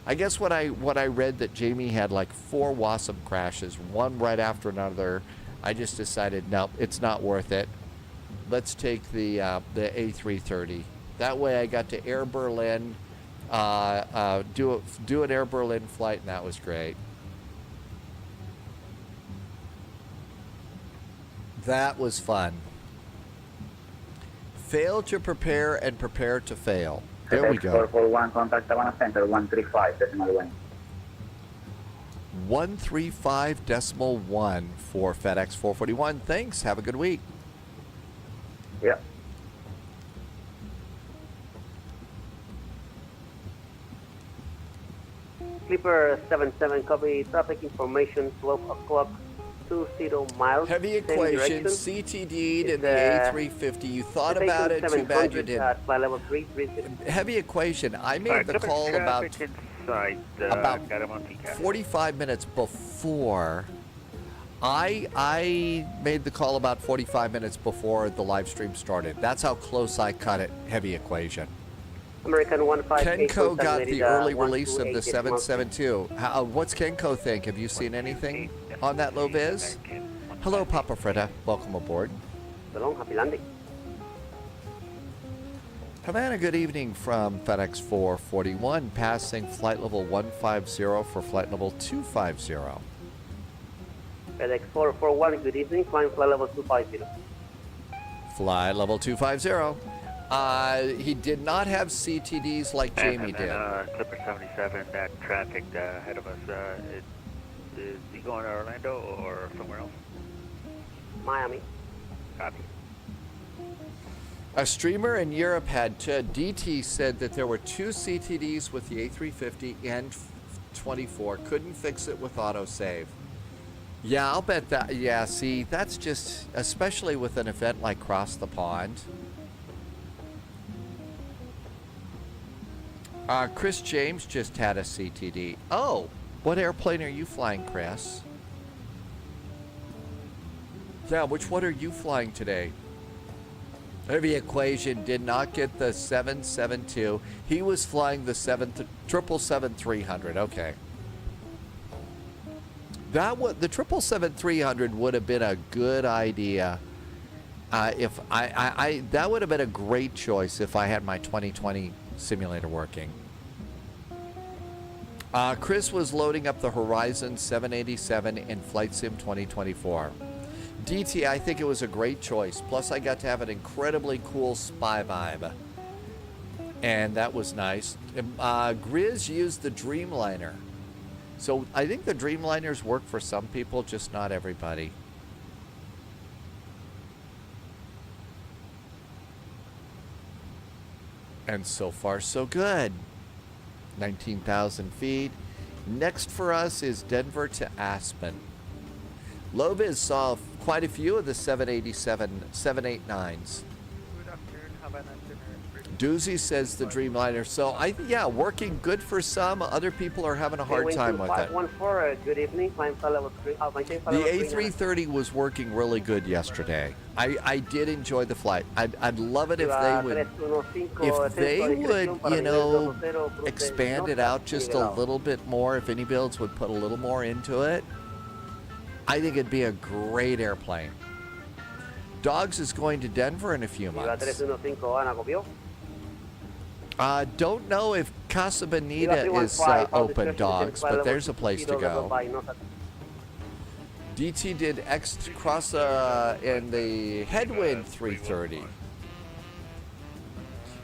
I guess when I read that Jamie had like 4 WASM crashes, one right after another, I just decided, no, it's not worth it. Let's take the A330. That way I got to Air Berlin, do an Air Berlin flight, and that was great. That was fun. Fail to prepare and prepare to fail. There we go. 441, contact Havana Center, 135.1. 135.1 for FedEx 441. Thanks. Have a good week. Yeah. Clipper 77, copy traffic information, 12 o'clock, 20 miles. Heavy equation, CTD'd in the A350. You thought about it, too bad you didn't. Heavy equation, I made the call about 45 minutes before. I made the call about 45 minutes before the live stream started. That's how close I cut it, heavy equation. American 158. KMCO got the early release of the 772. What's KMCO think? Have you seen anything on that low vis? Hello, Papa Freda. Welcome aboard. Happy landing. Havana, good evening from FedEx 441, passing flight level 150 for flight level 250. FedEx 441, good evening, flying flight level 250. Flight level 250. He did not have CTDs like Jamie did. Clipper 77, that traffic ahead of us, is he going to Orlando or somewhere else? Miami. Copy. A streamer in Europe had DT said that there were 2 CTDs with the A350 and 24. Couldn't fix it with autosave. Yeah, I'll bet that. Yeah, see, that's just, especially with an event like Cross the Pond. Chris James just had a CTD. Oh, what airplane are you flying, Chris? Yeah, which one are you flying today? Heavy Equation did not get the 772. He was flying the 777-300. Okay. The 777-300 would have been a good idea. If I that would have been a great choice if I had my 2020 simulator working. Chris was loading up the Horizon 787 in Flight Sim 2024. DT, I think it was a great choice. Plus, I got to have an incredibly cool spy vibe. And that was nice. Grizz used the Dreamliner. So I think the Dreamliners work for some people, just not everybody. And so far, so good. 19,000 feet. Next for us is Denver to Aspen. Loviz saw quite a few of the 787, 789s. Good afternoon, Havana and Denver. Doozy says the Dreamliner. So, yeah, working good for some. Other people are having a hard time with it. 514, good evening. The A330 was working really good yesterday. I did enjoy the flight. I'd love it if they would, you know, expand it out just a little bit more. If any builds would put a little more into it, I think it'd be a great airplane. Dogs is going to Denver in a few months. Don't know if Casa Bonita is open, Dogs, but there's a place to go. DT did X cross in the Headwind 330.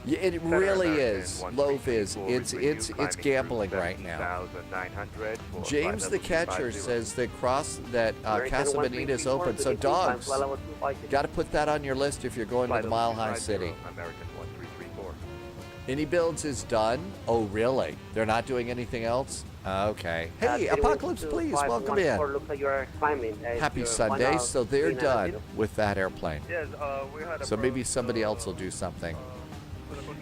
Yeah, it really is. Loaf is. It's gambling right now. James the Catcher says that Casa Bonita is open. So Dogs, got to put that on your list if you're going to the Mile High City. Any builds is done. Oh, really? They're not doing anything else? Okay. Hey, Apocalypse, please, welcome in. Happy Sunday. So they're done with that airplane. So maybe somebody else will do something.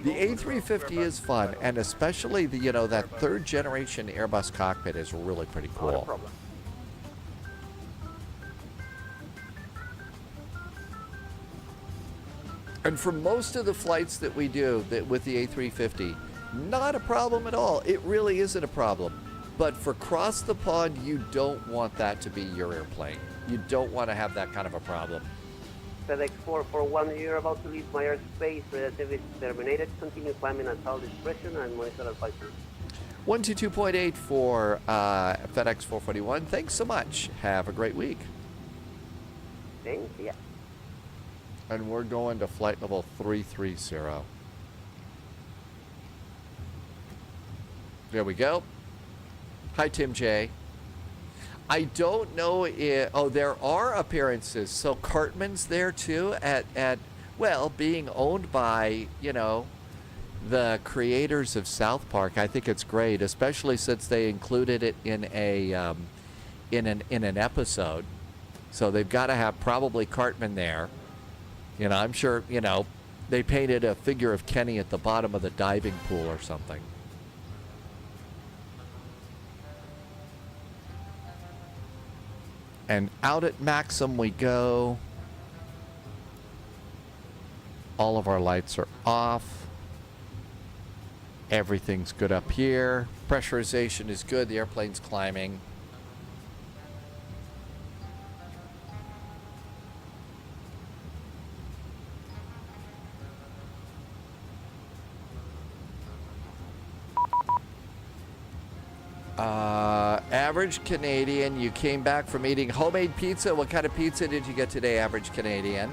The A350 is fun, and especially the, you know, that third generation Airbus cockpit is really pretty cool. And for most of the flights that we do with the A350, not a problem at all. It really isn't a problem. But for cross the pond, you don't want that to be your airplane. You don't want to have that kind of a problem. FedEx 441, you're about to leave my airspace. Service terminated. Continue climbing at all discretion and monitor advisory. 122.8 for FedEx 441. Thanks so much. Have a great week. Thanks, yeah. And we're going to flight level 330. There we go. Hi, Tim J. I don't know if... Oh, there are appearances. So Cartman's there, too, well, being owned by, you know, the creators of South Park. I think it's great, especially since they included it in an episode. So they've got to have probably Cartman there. You know, I'm sure, you know, they painted a figure of Kenny at the bottom of the diving pool or something. And out at Maxim we go. All of our lights are off. Everything's good up here. Pressurization is good. The airplane's climbing. Average Canadian, you came back from eating homemade pizza. What kind of pizza did you get today, Average Canadian?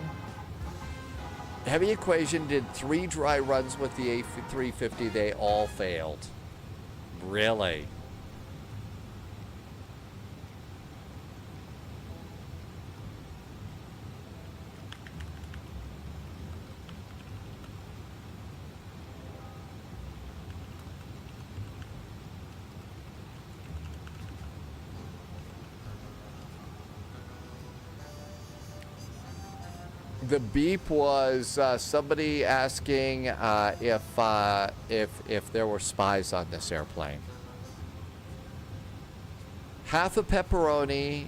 Heavy Equation did 3 dry runs with the A350. They all failed. Really? The beep was somebody asking if there were spies on this airplane. Half a pepperoni,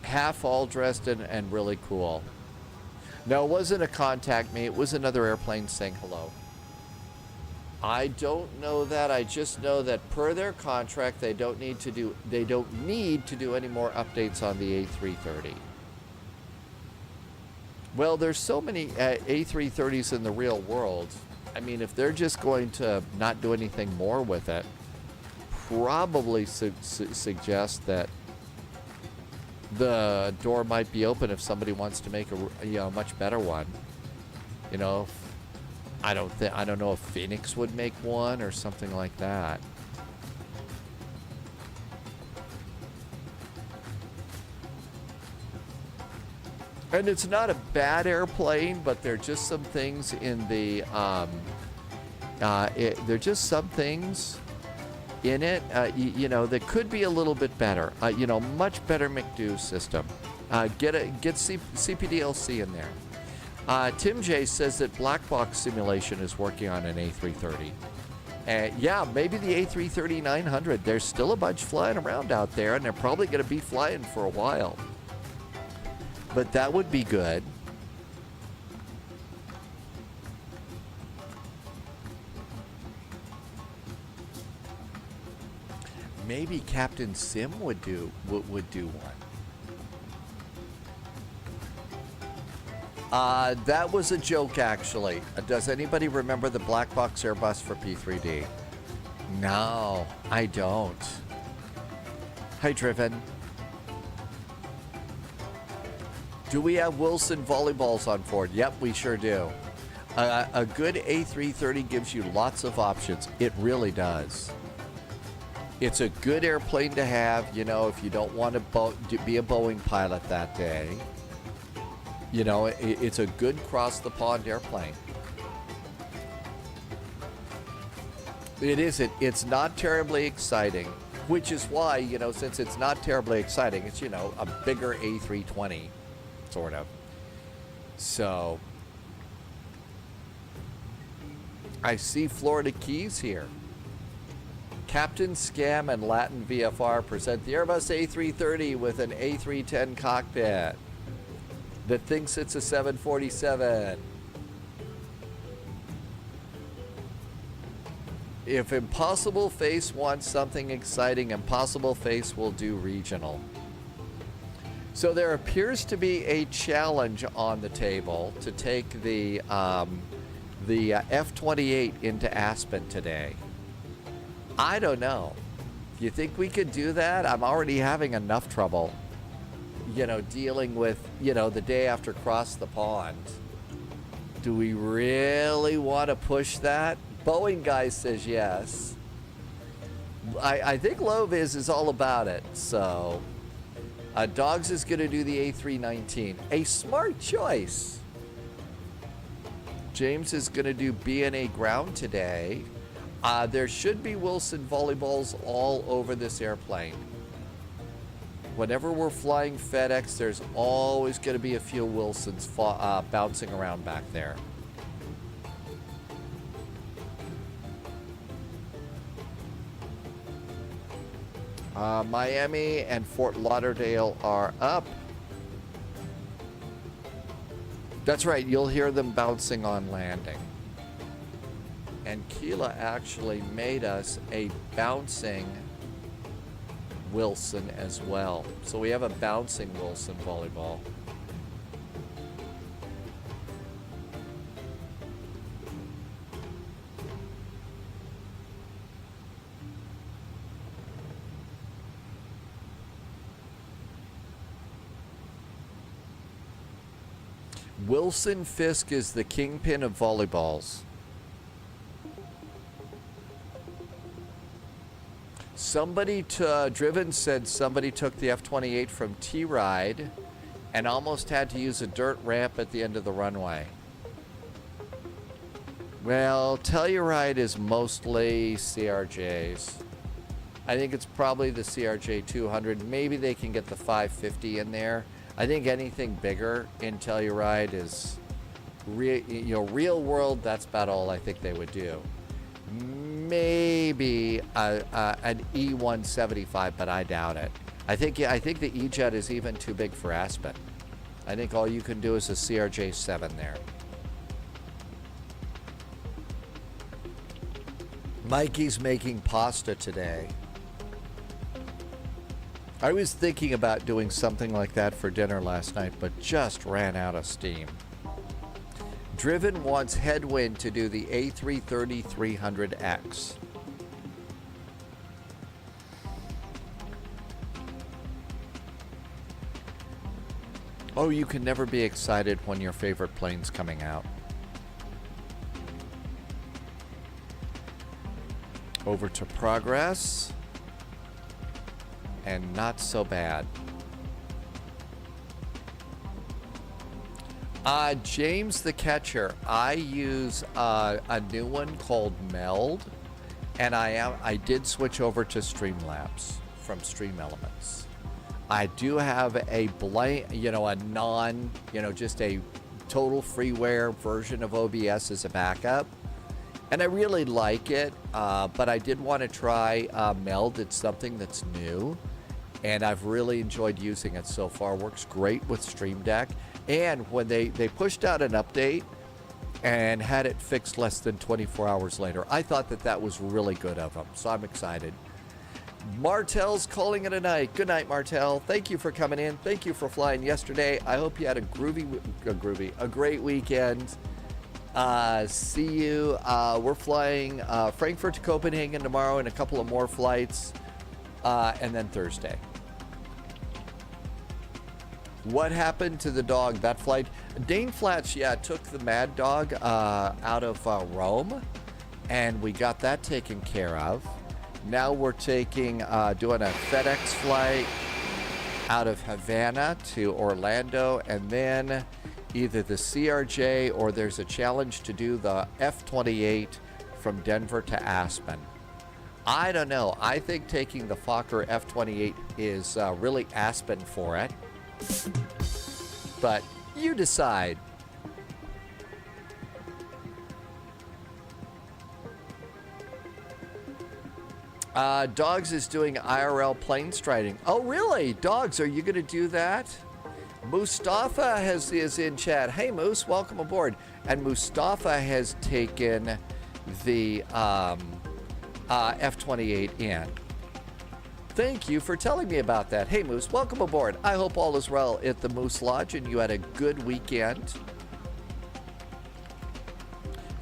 half all dressed and really cool. No, it wasn't a contact me. It was another airplane saying hello. I don't know that. I just know that per their contract, they don't need to do any more updates on the A330. Well, there's so many A330s in the real world. I mean, if they're just going to not do anything more with it, probably suggest that the door might be open if somebody wants to make a much better one. You know, I don't know if Phoenix would make one or something like that. And it's not a bad airplane, but there are just some things in the there are just some things in it, you know, that could be a little bit better. You know, much better McDo system. Get CPDLC in there. Tim J says that black box simulation is working on an A330. Yeah, maybe the A330-900. There's still a bunch flying around out there, and they're probably going to be flying for a while. But that would be good. Maybe Captain Sim would do one. That was a joke, actually. Does anybody remember the black box Airbus for P3D? No, I don't. Hi, Driven. Do we have Wilson volleyballs on board? Yep, we sure do. A good A330 gives you lots of options. It really does. It's a good airplane to have, you know, if you don't want to be a Boeing pilot that day. You know, it's a good cross-the-pond airplane. It isn't. It's not terribly exciting, which is why, you know, since it's not terribly exciting, it's, you know, a bigger A320, sort of. So, I see Florida Keys here. Captain Scam and Latin VFR present the Airbus A330 with an A310 cockpit that thinks it's a 747. If Impossible Face wants something exciting, Impossible Face will do regional. So there appears to be a challenge on the table to take the F-28 into Aspen today. I don't know. You think we could do that? I'm already having enough trouble, you know, dealing with, you know, the day after cross the pond. Do we really want to push that? Boeing guy says yes. I think Loviz is all about it. So, Dogs is going to do the A319. A smart choice. James is going to do B&A ground today. There should be Wilson volleyballs all over this airplane. Whenever we're flying FedEx, there's always going to be a few Wilsons bouncing around back there. Miami and Fort Lauderdale are up. That's right, you'll hear them bouncing on landing. And Keela actually made us a bouncing Wilson as well. So we have a bouncing Wilson volleyball. Wilson Fisk is the kingpin of volleyballs. Somebody Driven said somebody took the F-28 from T-Ride and almost had to use a dirt ramp at the end of the runway. Well, Telluride is mostly CRJs. I think it's probably the CRJ 200. Maybe they can get the 550 in there. I think anything bigger in Telluride is, real world. That's about all I think they would do. Maybe an E175, but I doubt it. I think the E-Jet is even too big for Aspen. I think all you can do is a CRJ-7 there. Mikey's making pasta today. I was thinking about doing something like that for dinner last night, but just ran out of steam. Driven wants Headwind to do the A330-300X. Oh, you can never be excited when your favorite plane's coming out. Over to progress. And not so bad. James the Catcher, I use a new one called Meld, and I did switch over to Streamlabs from Stream Elements. I do have a blank, a non, just a total freeware version of OBS as a backup, and I really like it. But I did want to try Meld. It's something that's new, and I've really enjoyed using it so far. Works great with Stream Deck. And when they pushed out an update and had it fixed less than 24 hours later, I thought that was really good of them. So I'm excited. Martel's calling it a night. Good night, Martel. Thank you for coming in. Thank you for flying yesterday. I hope you had a great weekend. See you. We're flying Frankfurt to Copenhagen tomorrow and a couple of more flights. And then Thursday. What happened to the dog? That flight? Dane Flatch, took the Mad Dog out of Rome, and we got that taken care of. Now we're doing a FedEx flight out of Havana to Orlando, and then either the CRJ or there's a challenge to do the F-28 from Denver to Aspen. I don't know. I think taking the Fokker F-28 is really Aspen for it. But you decide. Dogs is doing IRL plane striding. Oh, really? Dogs, are you going to do that? Mustafa is in chat. Hey, Moose, welcome aboard. And Mustafa has taken the F-28 in. Thank you for telling me about that. Hey, Moose, welcome aboard. I hope all is well at the Moose Lodge and you had a good weekend.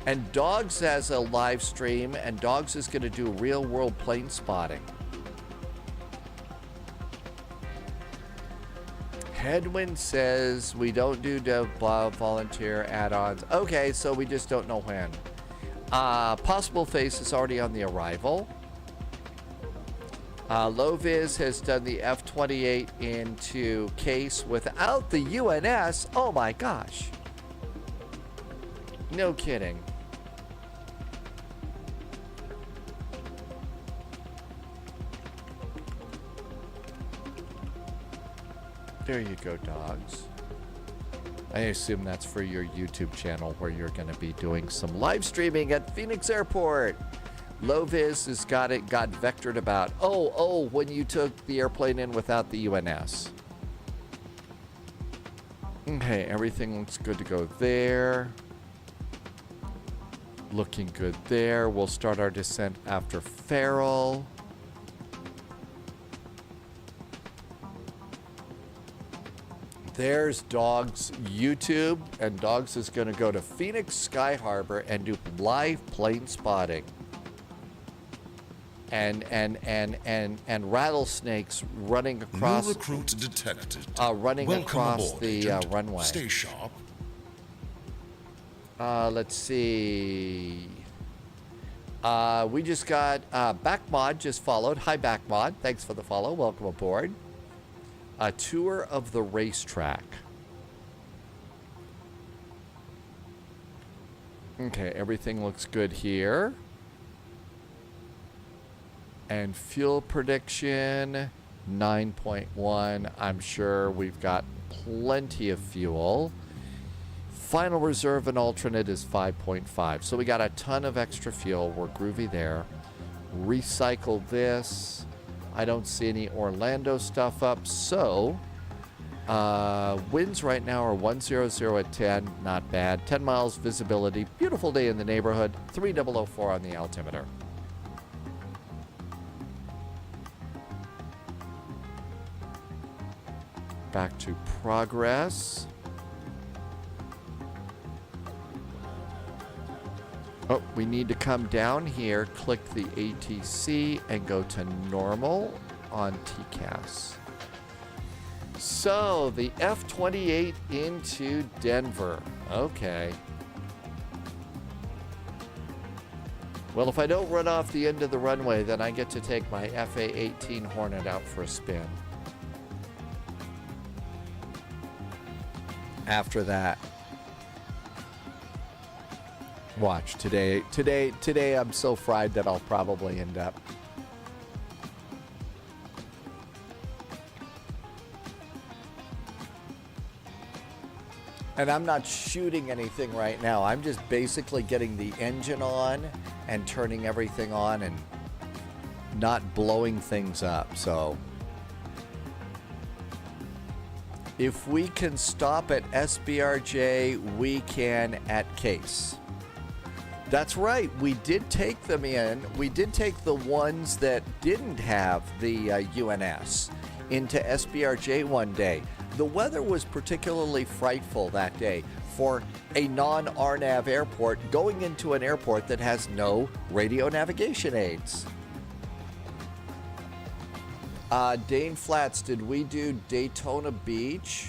And Dogs has a live stream, and Dogs is going to do real-world plane spotting. Headwind says we don't do volunteer add-ons. Okay, so we just don't know when. Possible Face is already on the arrival. Loviz has done the F-28 into KASE without the UNS. Oh my gosh. No kidding. There you go, Dogs. I assume that's for your YouTube channel where you're going to be doing some live streaming at Phoenix Airport. Loviz has got vectored about, when you took the airplane in without the UNS. Okay, everything looks good to go there. Looking good there. We'll start our descent after Farrell. There's Dogs YouTube, and Dogs is going to go to Phoenix Sky Harbor and do live plane spotting. And rattlesnakes running across. New recruit detected. Running Welcome across aboard, the Agent. runway. Stay sharp. Let's see. We just got Backmod just followed. Hi, Backmod. Thanks for the follow. Welcome aboard. A tour of the racetrack. Okay, everything looks good here. And fuel prediction 9.1. I'm sure we've got plenty of fuel. Final reserve and alternate is 5.5. So we got a ton of extra fuel. We're groovy there. Recycle this. I don't see any Orlando stuff up. So winds right now are 100 at 10. Not bad. 10 miles visibility. Beautiful day in the neighborhood. 3004 on the altimeter. Back to progress. Oh, we need to come down here, click the ATC, and go to normal on TCAS. So, the F-28 into Denver. Okay. Well, if I don't run off the end of the runway, then I get to take my FA-18 Hornet out for a spin. After that. Watch, today I'm so fried that I'll probably end up. And I'm not shooting anything right now. I'm just basically getting the engine on and turning everything on and not blowing things up. So if we can stop at SBRJ, we can at KASE. That's right. We did take them in. We did take the ones that didn't have the UNS into SBRJ one day. The weather was particularly frightful that day for a non-RNAV airport going into an airport that has no radio navigation aids. Dane Flats, did we do Daytona Beach?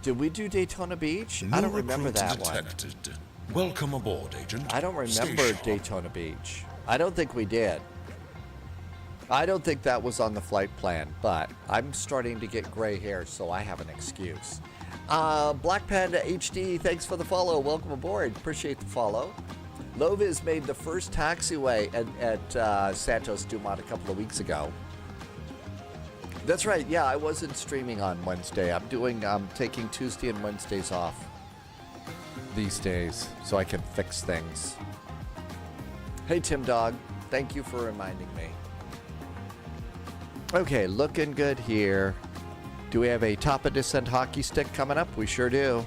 Did we do Daytona Beach? No I don't remember recruits that detected. one. Welcome aboard, Agent. I don't remember Daytona Beach. I don't think we did. I don't think that was on the flight plan, but I'm starting to get gray hair, so I have an excuse. Black Panda HD, thanks for the follow. Welcome aboard. Appreciate the follow. Loviz made the first taxiway at Santos Dumont a couple of weeks ago. That's right. Yeah, I wasn't streaming on Wednesday. I'm taking Tuesday and Wednesdays off these days so I can fix things. Hey, Tim Dog. Thank you for reminding me. Okay, looking good here. Do we have a top of descent hockey stick coming up? We sure do.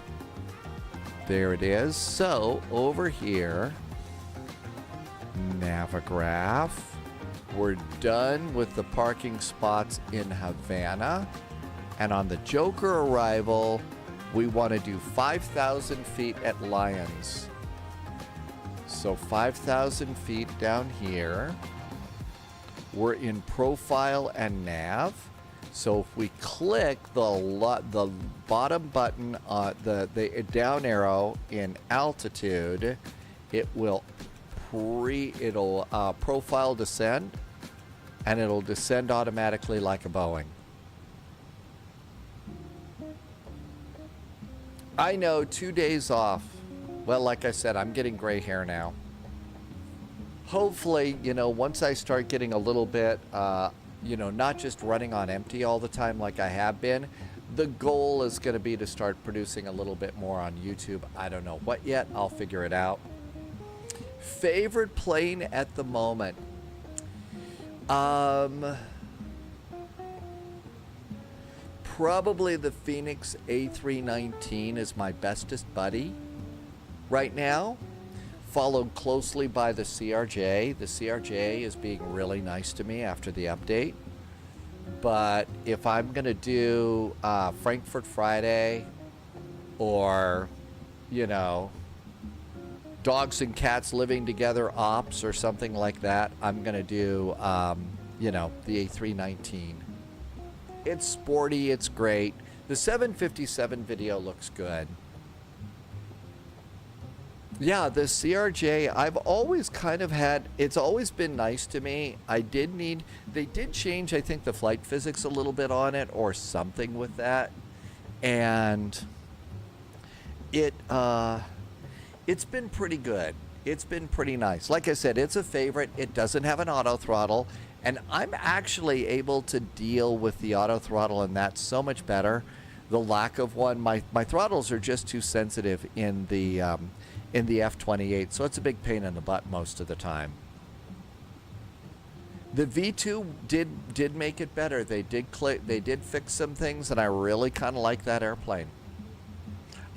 There it is. So, over here, Navigraph. We're done with the parking spots in Havana. And on the Joker arrival, we want to do 5,000 feet at Lyons. So 5,000 feet down here. We're in profile and nav. So if we click the bottom button, the down arrow in altitude, it will profile descend, and it'll descend automatically like a Boeing. I know, 2 days off. Well, like I said, I'm getting gray hair now. Hopefully, once I start getting a little bit, not just running on empty all the time like I have been, the goal is going to be to start producing a little bit more on YouTube. I don't know what yet. I'll figure it out. Favorite plane at the moment? Probably the Phoenix A319 is my bestest buddy right now, followed closely by the CRJ. The CRJ is being really nice to me after the update. But if I'm going to do Frankfurt Friday or, dogs and cats living together ops or something like that, I'm going to do, the A319. It's sporty, it's great. The 757 video looks good. Yeah, the CRJ, I've always kind of had, it's always been nice to me. They did change, I think, the flight physics a little bit on it or something with that. And it's been pretty good. It's been pretty nice. Like I said, it's a favorite. It doesn't have an auto throttle. And I'm actually able to deal with the auto throttle and that so much better the lack of one. My throttles are just too sensitive in the F-28, so it's a big pain in the butt most of the time. The V2 did make it better. They did fix some things, and I really kind of like that airplane.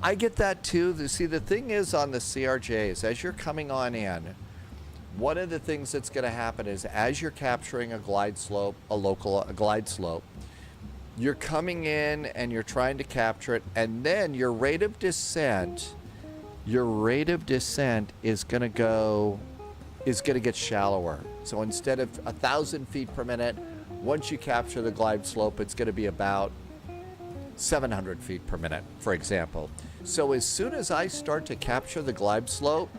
I get that too. See, the thing is on the CRJs, as you're coming on in, one of the things that's going to happen is as you're capturing a glide slope, a glide slope, you're coming in and you're trying to capture it, and then your rate of descent is going to get shallower. So instead of 1,000 feet per minute, once you capture the glide slope, it's going to be about 700 feet per minute, for example. So as soon as I start to capture the glide slope,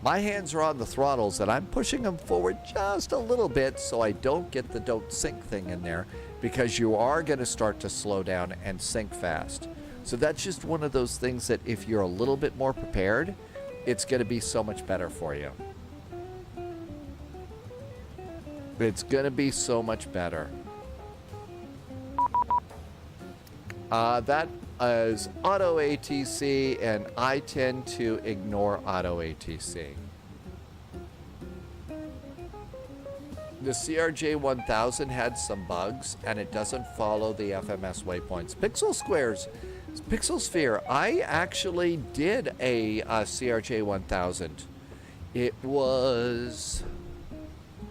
my hands are on the throttles and I'm pushing them forward just a little bit so I don't get the don't sink thing in there, because you are going to start to slow down and sink fast. So that's just one of those things that if you're a little bit more prepared, it's going to be so much better for you. It's going to be so much better. That is auto ATC, and I tend to ignore auto ATC. The CRJ 1000 had some bugs, and it doesn't follow the FMS waypoints. Pixel squares, Pixel Sphere. I actually did a CRJ 1000. It was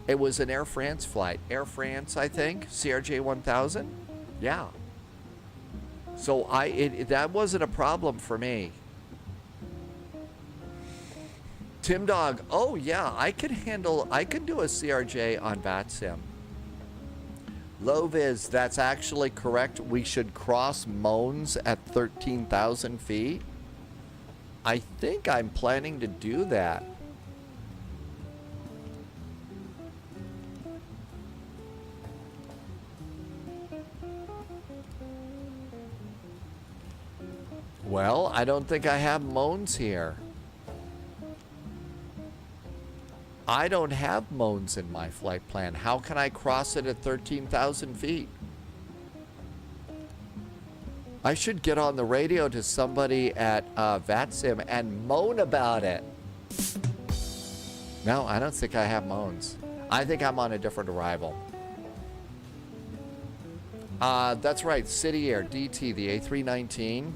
an Air France flight. Air France, I think. CRJ 1000. Yeah. So that wasn't a problem for me. Tim Dog, oh yeah, I can do a CRJ on VATSIM. Loviz, that's actually correct. We should cross Mons at 13,000 feet. I think I'm planning to do that. Well, I don't think I have Mons here. I don't have Mons in my flight plan. How can I cross it at 13,000 feet? I should get on the radio to somebody at VATSIM and moan about it. No, I don't think I have Mons. I think I'm on a different arrival. That's right, City Air, DT, the A319.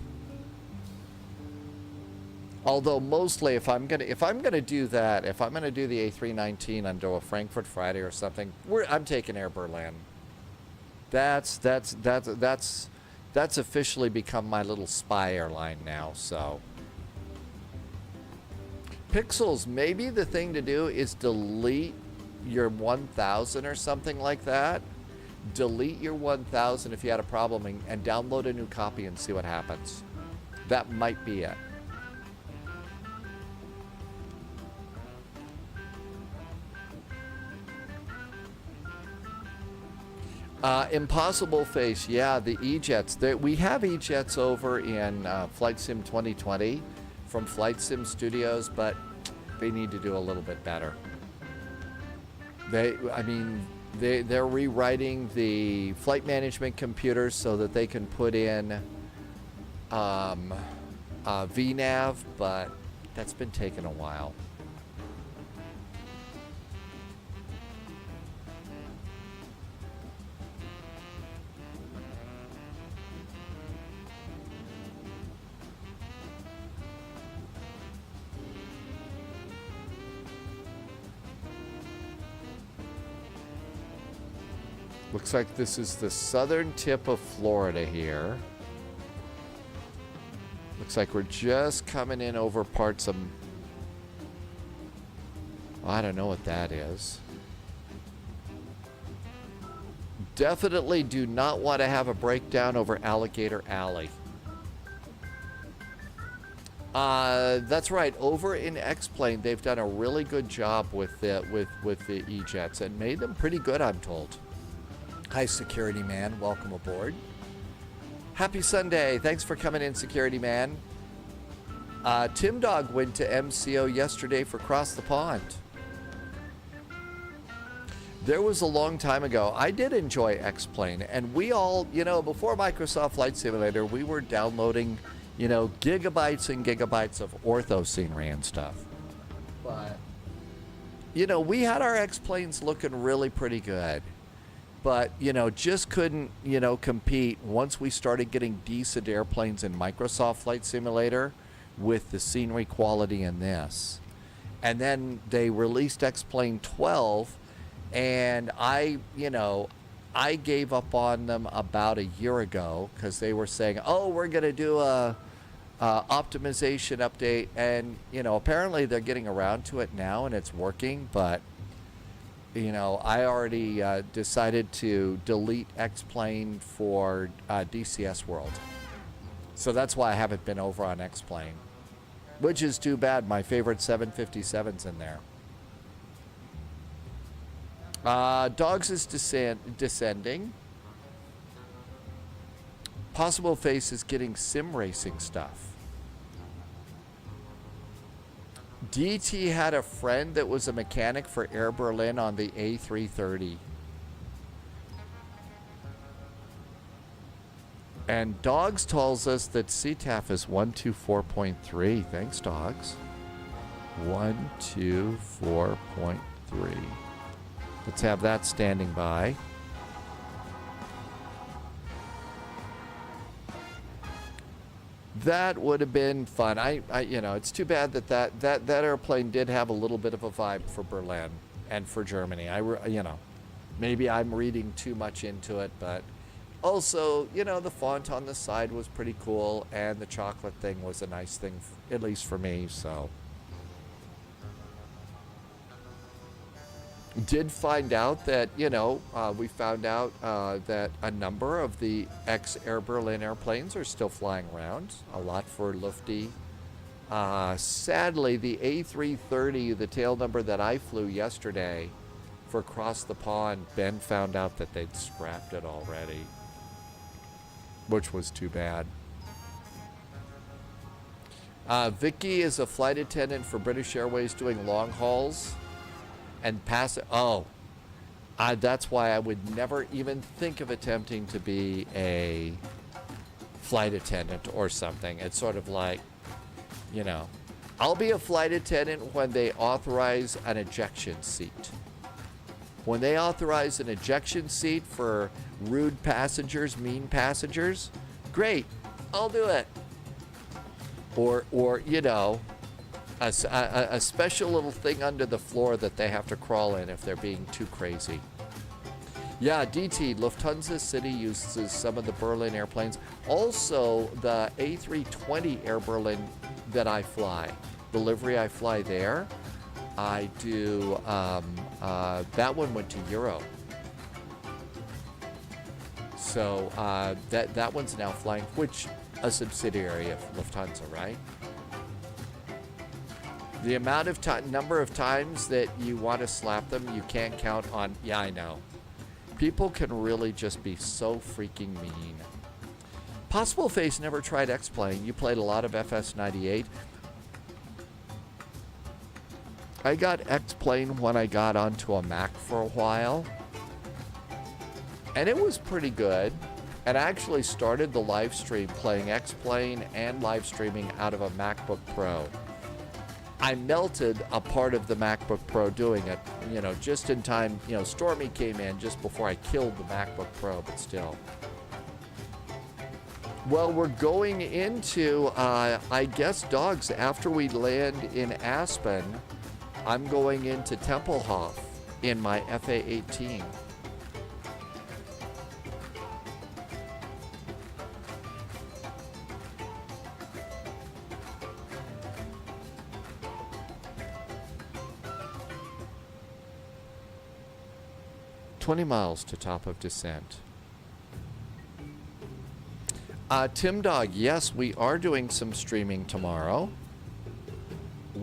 Although mostly, if I'm gonna do that, if I'm gonna do the A319 under a Frankfurt Friday or something, I'm taking Air Berlin. That's officially become my little spy airline now. So, Pixels, maybe the thing to do is delete your 1000 or something like that. Delete your 1000 if you had a problem and download a new copy and see what happens. That might be it. Impossible Face, yeah, the E-Jets. We have E-Jets over in Flight Sim 2020 from Flight Sim Studios, but they need to do a little bit better. They're rewriting the flight management computers so that they can put in VNAV, but that's been taking a while. Looks like this is the southern tip of Florida here. Looks like we're just coming in over parts of... I don't know what that is. Definitely do not want to have a breakdown over Alligator Alley. That's right. Over in X-Plane, they've done a really good job with the E-Jets and made them pretty good, I'm told. Hi, Security Man. Welcome aboard. Happy Sunday. Thanks for coming in, Security Man. Tim Dog went to MCO yesterday for Cross the Pond. There was a long time ago, I did enjoy X-Plane, and we all, before Microsoft Flight Simulator, we were downloading, gigabytes and gigabytes of ortho scenery and stuff. But, we had our X-Planes looking really pretty good. But, just couldn't, compete once we started getting decent airplanes in Microsoft Flight Simulator with the scenery quality in this. And then they released X-Plane 12, and I gave up on them about a year ago because they were saying, oh, we're going to do a optimization update. And, apparently they're getting around to it now and it's working. But, I already decided to delete X-Plane for DCS World. So that's why I haven't been over on X-Plane, which is too bad. My favorite 757's in there. Dogs is descending. Possible Face is getting sim racing stuff. DT had a friend that was a mechanic for Air Berlin on the A330. And Dogs tells us that CTAF is 124.3. Thanks, Dogs. 124.3. Let's have that standing by. That would have been fun. It's too bad that airplane did have a little bit of a vibe for Berlin and for Germany. Maybe I'm reading too much into it, but also, the font on the side was pretty cool, and the chocolate thing was a nice thing, at least for me, so. Did find out that, we found out that a number of the ex-Air Berlin airplanes are still flying around. A lot for Lufty. Sadly, the A330, the tail number that I flew yesterday for Across the Pond, Ben found out that they'd scrapped it already, which was too bad. Vicky is a flight attendant for British Airways doing long hauls. And that's why I would never even think of attempting to be a flight attendant or something. It's sort of like, I'll be a flight attendant when they authorize an ejection seat. When they authorize an ejection seat for rude passengers, mean passengers, great, I'll do it. Or a special little thing under the floor that they have to crawl in if they're being too crazy. Yeah, DT, Lufthansa City uses some of the Berlin airplanes. Also, the A320 Air Berlin that I fly, the livery I fly there, I do, that one went to Euro. So that one's now flying, which a subsidiary of Lufthansa, right? The amount of number of times that you want to slap them, you can't count on. Yeah, I know. People can really just be so freaking mean. Possible Face never tried X-Plane. You played a lot of FS-98. I got X-Plane when I got onto a Mac for a while. And it was pretty good. And I actually started the live stream playing X-Plane and live streaming out of a MacBook Pro. I melted a part of the MacBook Pro doing it, just in time. Stormy came in just before I killed the MacBook Pro, but still. Well, we're going into, I guess, Dogs, after we land in Aspen, I'm going into Tempelhof in my FA-18. $20 miles to top of descent. Tim Dog, yes, we are doing some streaming tomorrow.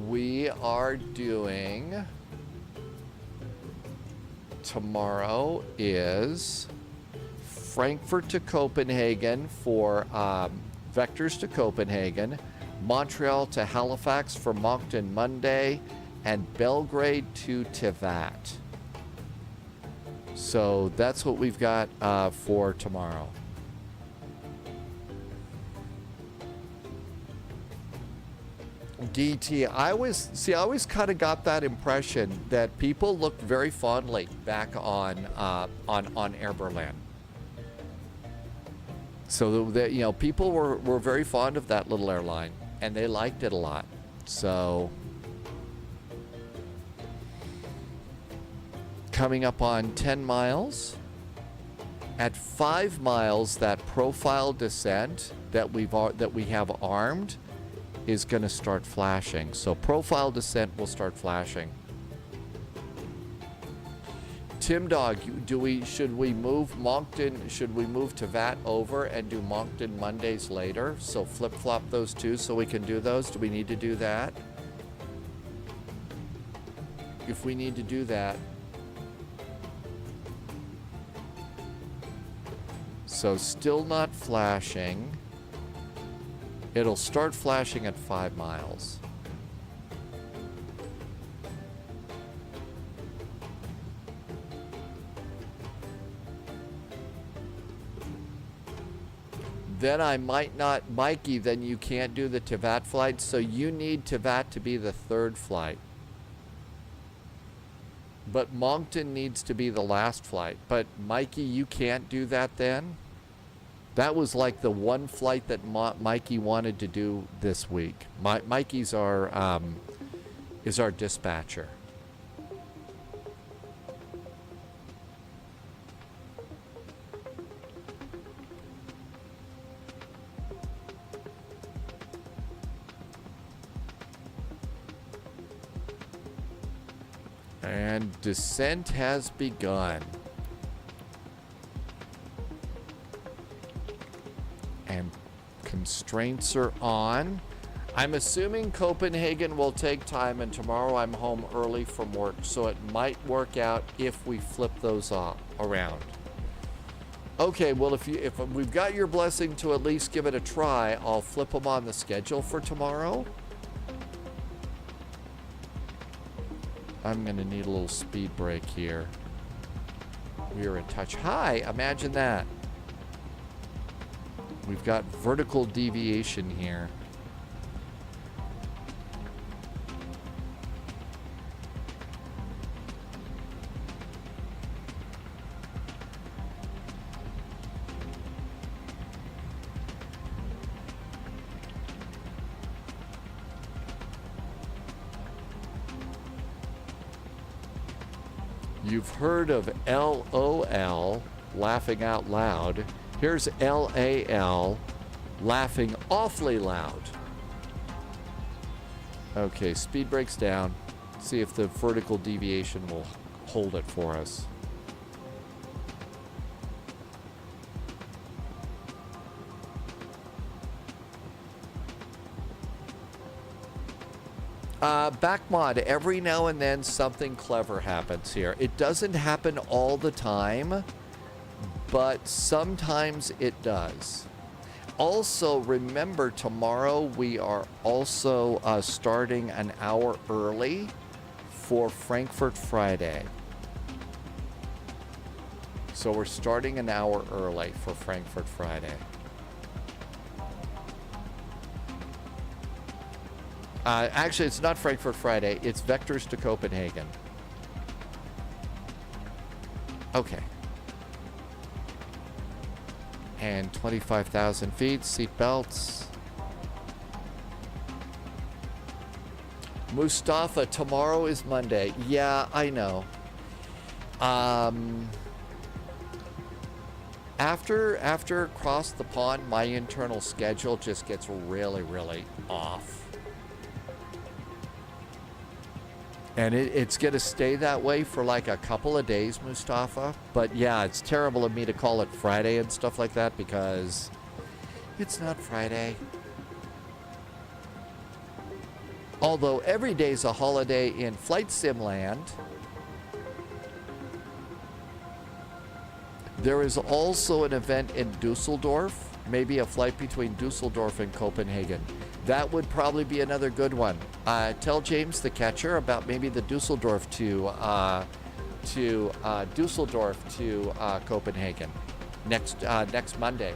We are doing... Tomorrow is Frankfurt to Copenhagen for Vectors to Copenhagen, Montreal to Halifax for Moncton Monday, and Belgrade to Tivat. So that's what we've got for tomorrow. DT, I always kind of got that impression that people looked very fondly back on Air Berlin. So that, you know, people were very fond of that little airline, and they liked it a lot. So coming up on 10 miles. At 5 miles, that profile descent that we have armed is going to start flashing. So profile descent will start flashing. Tim Dog, should we move Moncton? Should we move to VAT over and do Moncton Mondays later? So flip flop those two so we can do those. Do we need to do that? If we need to do that. So still not flashing. It'll start flashing at 5 miles. Then I might not, Mikey, then you can't do the Tivat flight, so you need Tivat to be the 3rd flight. But Moncton needs to be the last flight. But Mikey, you can't do that then? That was like the one flight that Mikey wanted to do this week. Mikey's is our dispatcher. And descent has begun. And constraints are on. I'm assuming Copenhagen will take time, and tomorrow I'm home early from work, so it might work out if we flip those around. Okay, well, if we've got your blessing to at least give it a try, I'll flip them on the schedule for tomorrow. I'm gonna need a little speed break here. We're in touch. Hi, imagine that. We've got vertical deviation here. You've heard of LOL, laughing out loud. Here's LAL, laughing awfully loud. Okay, speed breaks down. See if the vertical deviation will hold it for us. Backmod, every now and then something clever happens here. It doesn't happen all the time, but sometimes it does. Also, remember, tomorrow we are also starting an hour early for Frankfurt Friday. So we're starting an hour early for Frankfurt Friday. Actually, it's not Frankfurt Friday. It's Vectors to Copenhagen. Okay. And 25,000 feet, seat belts. Mustafa, tomorrow is Monday. Yeah, I know. After across the pond, my internal schedule just gets really, really off. And it's going to stay that way for like a couple of days, Mustafa. But yeah, it's terrible of me to call it Friday and stuff like that because it's not Friday. Although every day's a holiday in Flight Sim Land. There is also an event in Dusseldorf, maybe a flight between Dusseldorf and Copenhagen. That would probably be another good one. Tell James the Catcher about maybe the Dusseldorf to to Dusseldorf to Copenhagen next Monday.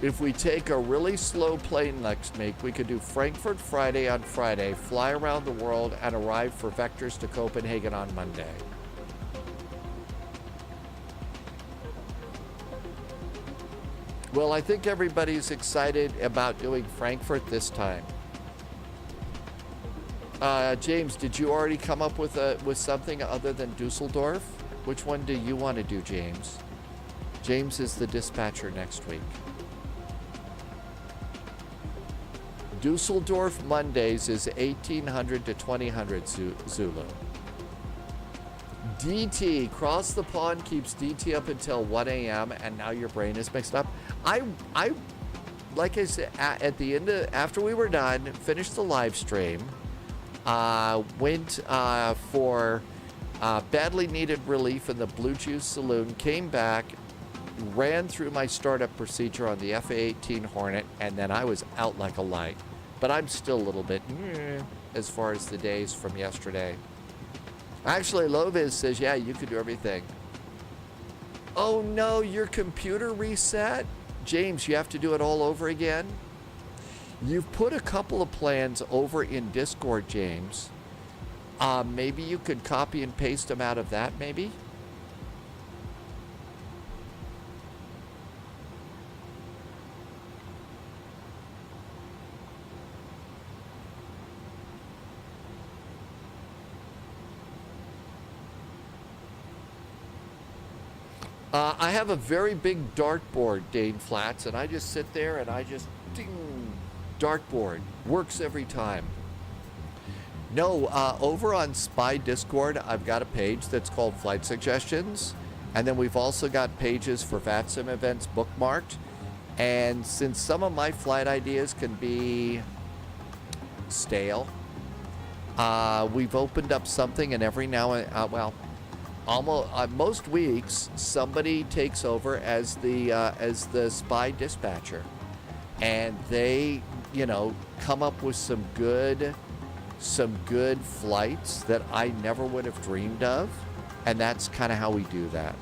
If we take a really slow plane next week, we could do Frankfurt Friday on Friday, fly around the world, and arrive for vectors to Copenhagen on Monday. Well, I think everybody's excited about doing Frankfurt this time. James, did you already come up with something other than Dusseldorf? Which one do you want to do, James? James is the dispatcher next week. Dusseldorf Mondays is 1800 to 2000 Zulu. DT, cross the pond keeps DT up until 1 a.m. and now your brain is mixed up. I like I said, at the end of, after we were done, finished the live stream, went for badly needed relief in the Blue Juice Saloon, came back, ran through my startup procedure on the FA-18 Hornet, and then I was out like a light. But I'm still a little bit as far as the days from yesterday. Actually, Loviz says, yeah, you could do everything. Oh no, your computer reset? James, you have to do it all over again? You've put a couple of plans over in Discord, James. Maybe you could copy and paste them out of that, maybe? I have a very big dartboard, Dane Flats, and I just sit there and I just ding, dartboard. Works every time. No, over on Spy Discord, I've got a page that's called Flight Suggestions, and then we've also got pages for VATSIM events bookmarked. And since some of my flight ideas can be stale, we've opened up something, and every now and almost most weeks somebody takes over as the spy dispatcher, and they come up with some good flights that I never would have dreamed of, and that's kind of how we do that.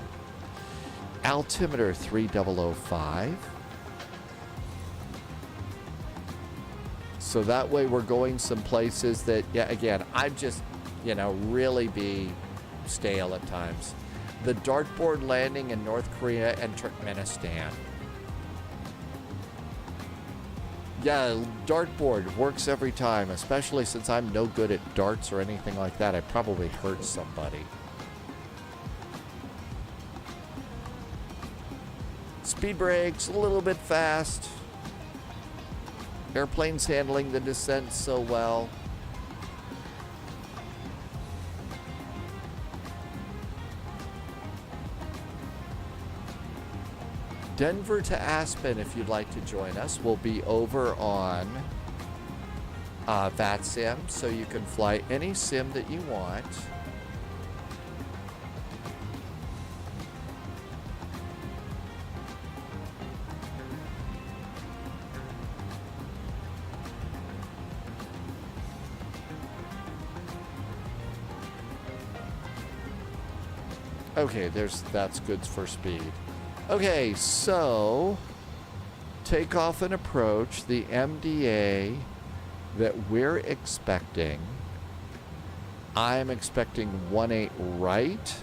Altimeter 3005. So that way we're going some places that, yeah, again, I'd just really be stale at times. The dartboard landing in North Korea and Turkmenistan. Yeah, dartboard works every time, especially since I'm no good at darts or anything like that. I probably hurt somebody. Speed brakes, a little bit fast. Airplanes handling the descent so well. Denver to Aspen, if you'd like to join us, will be over on VATSIM, so you can fly any sim that you want. Okay, that's good for speed. Okay, so takeoff and approach, the MDA that we're expecting, I'm expecting 18 right.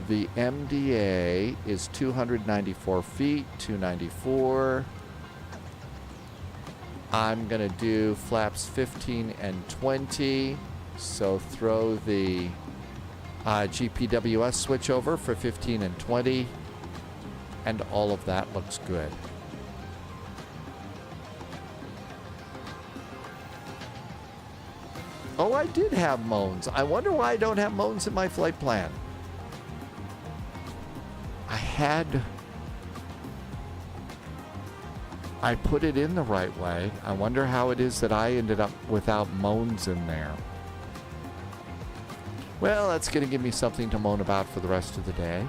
The MDA is 294 feet, 294. I'm going to do flaps 15 and 20, so throw the GPWS switch over for 15 and 20. And all of that looks good. Oh, I did have moans. I wonder why I don't have moans in my flight plan. I put it in the right way. I wonder how it is that I ended up without moans in there. Well, that's going to give me something to moan about for the rest of the day.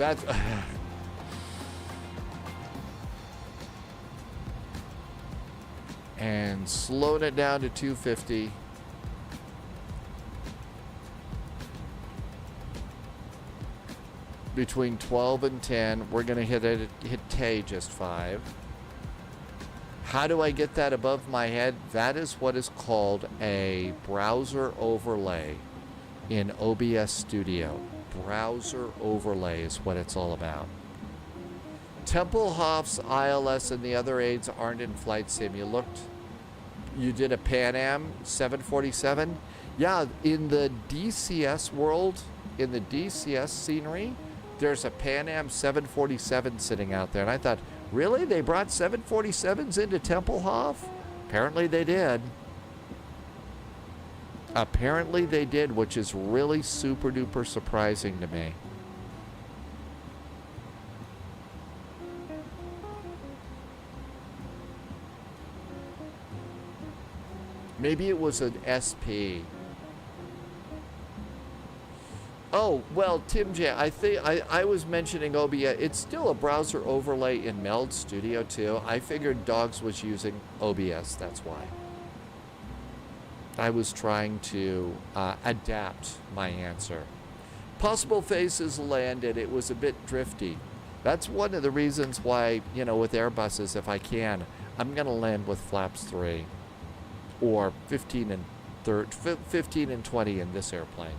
That's... and slowing it down to 250. Between 12 and 10, we're going to hit Tay just 5. How do I get that above my head? That is what is called a browser overlay in OBS Studio. Browser overlay is what it's all about. Tempelhof's ILS and the other aids aren't in flight sim. You did a Pan Am 747? Yeah, in the DCS world, in the DCS scenery, there's a Pan Am 747 sitting out there. And I thought, really? They brought 747s into Tempelhof? Apparently they did. Apparently they did, which is really super duper surprising to me. Maybe it was an SP. Oh, well, Tim J, I think I was mentioning OBS. It's still a browser overlay in Meld Studio too. I figured Dogs was using OBS, that's why. I was trying to adapt my answer. Possible faces landed. It was a bit drifty. That's one of the reasons why, you know, with Airbuses, if I can, I'm going to land with flaps 3 or 15 and 20 in this airplane.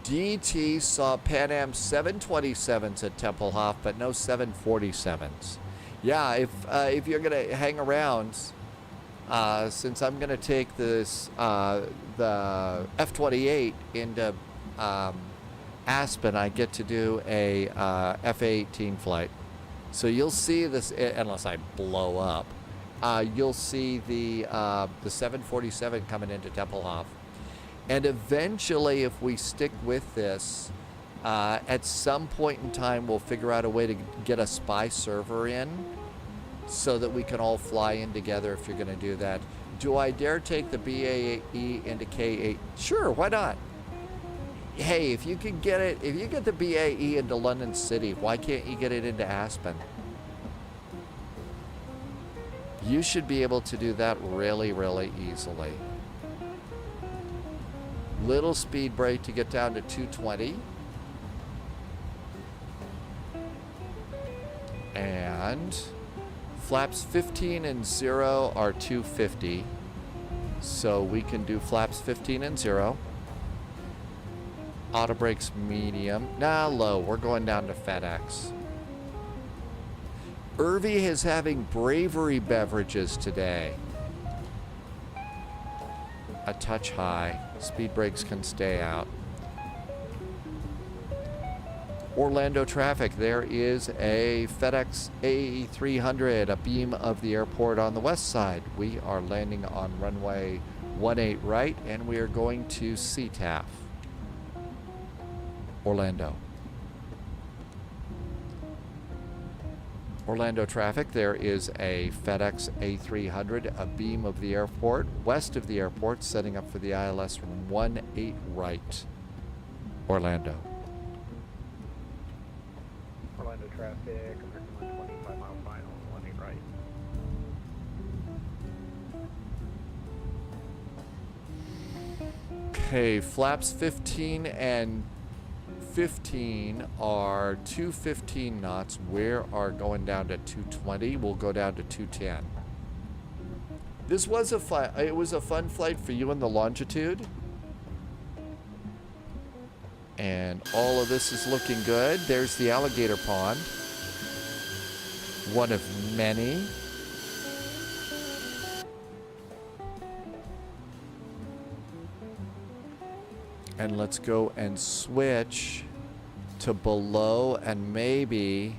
DT saw Pan Am 727s at Tempelhof, but no 747s. Yeah, if you're gonna hang around, since I'm gonna take this the F-28 into Aspen, I get to do a F-18 flight. So you'll see this, unless I blow up. You'll see the 747 coming into Tempelhof. And eventually, if we stick with this, at some point in time, we'll figure out a way to get a spy server in so that we can all fly in together if you're going to do that. Do I dare take the BAE into K8? Sure, why not? Hey, if you can get it, if you get the BAE into London City, why can't you get it into Aspen? You should be able to do that really, really easily. Little speed brake to get down to 220. And flaps 15 and 0 are 250. So we can do flaps 15 and 0. Auto brakes medium. Nah, low. We're going down to FedEx. Irvy is having bravery beverages today. A touch high. Speed brakes can stay out. Orlando traffic. There is a FedEx A300, a beam of the airport on the west side. We are landing on runway 18 right, and we are going to CTAF. Orlando. Orlando traffic, there is a FedEx A300, a beam of the airport, west of the airport, setting up for the ILS 18 right. Orlando. Orlando traffic, American 125 mile final, 18 right. Okay, flaps 15 and 15 are 215 knots. We are going down to 220. We'll go down to 210. This was a fun flight for you in the longitude. And all of this is looking good. There's the alligator pond. One of many. And let's go and switch to below, and maybe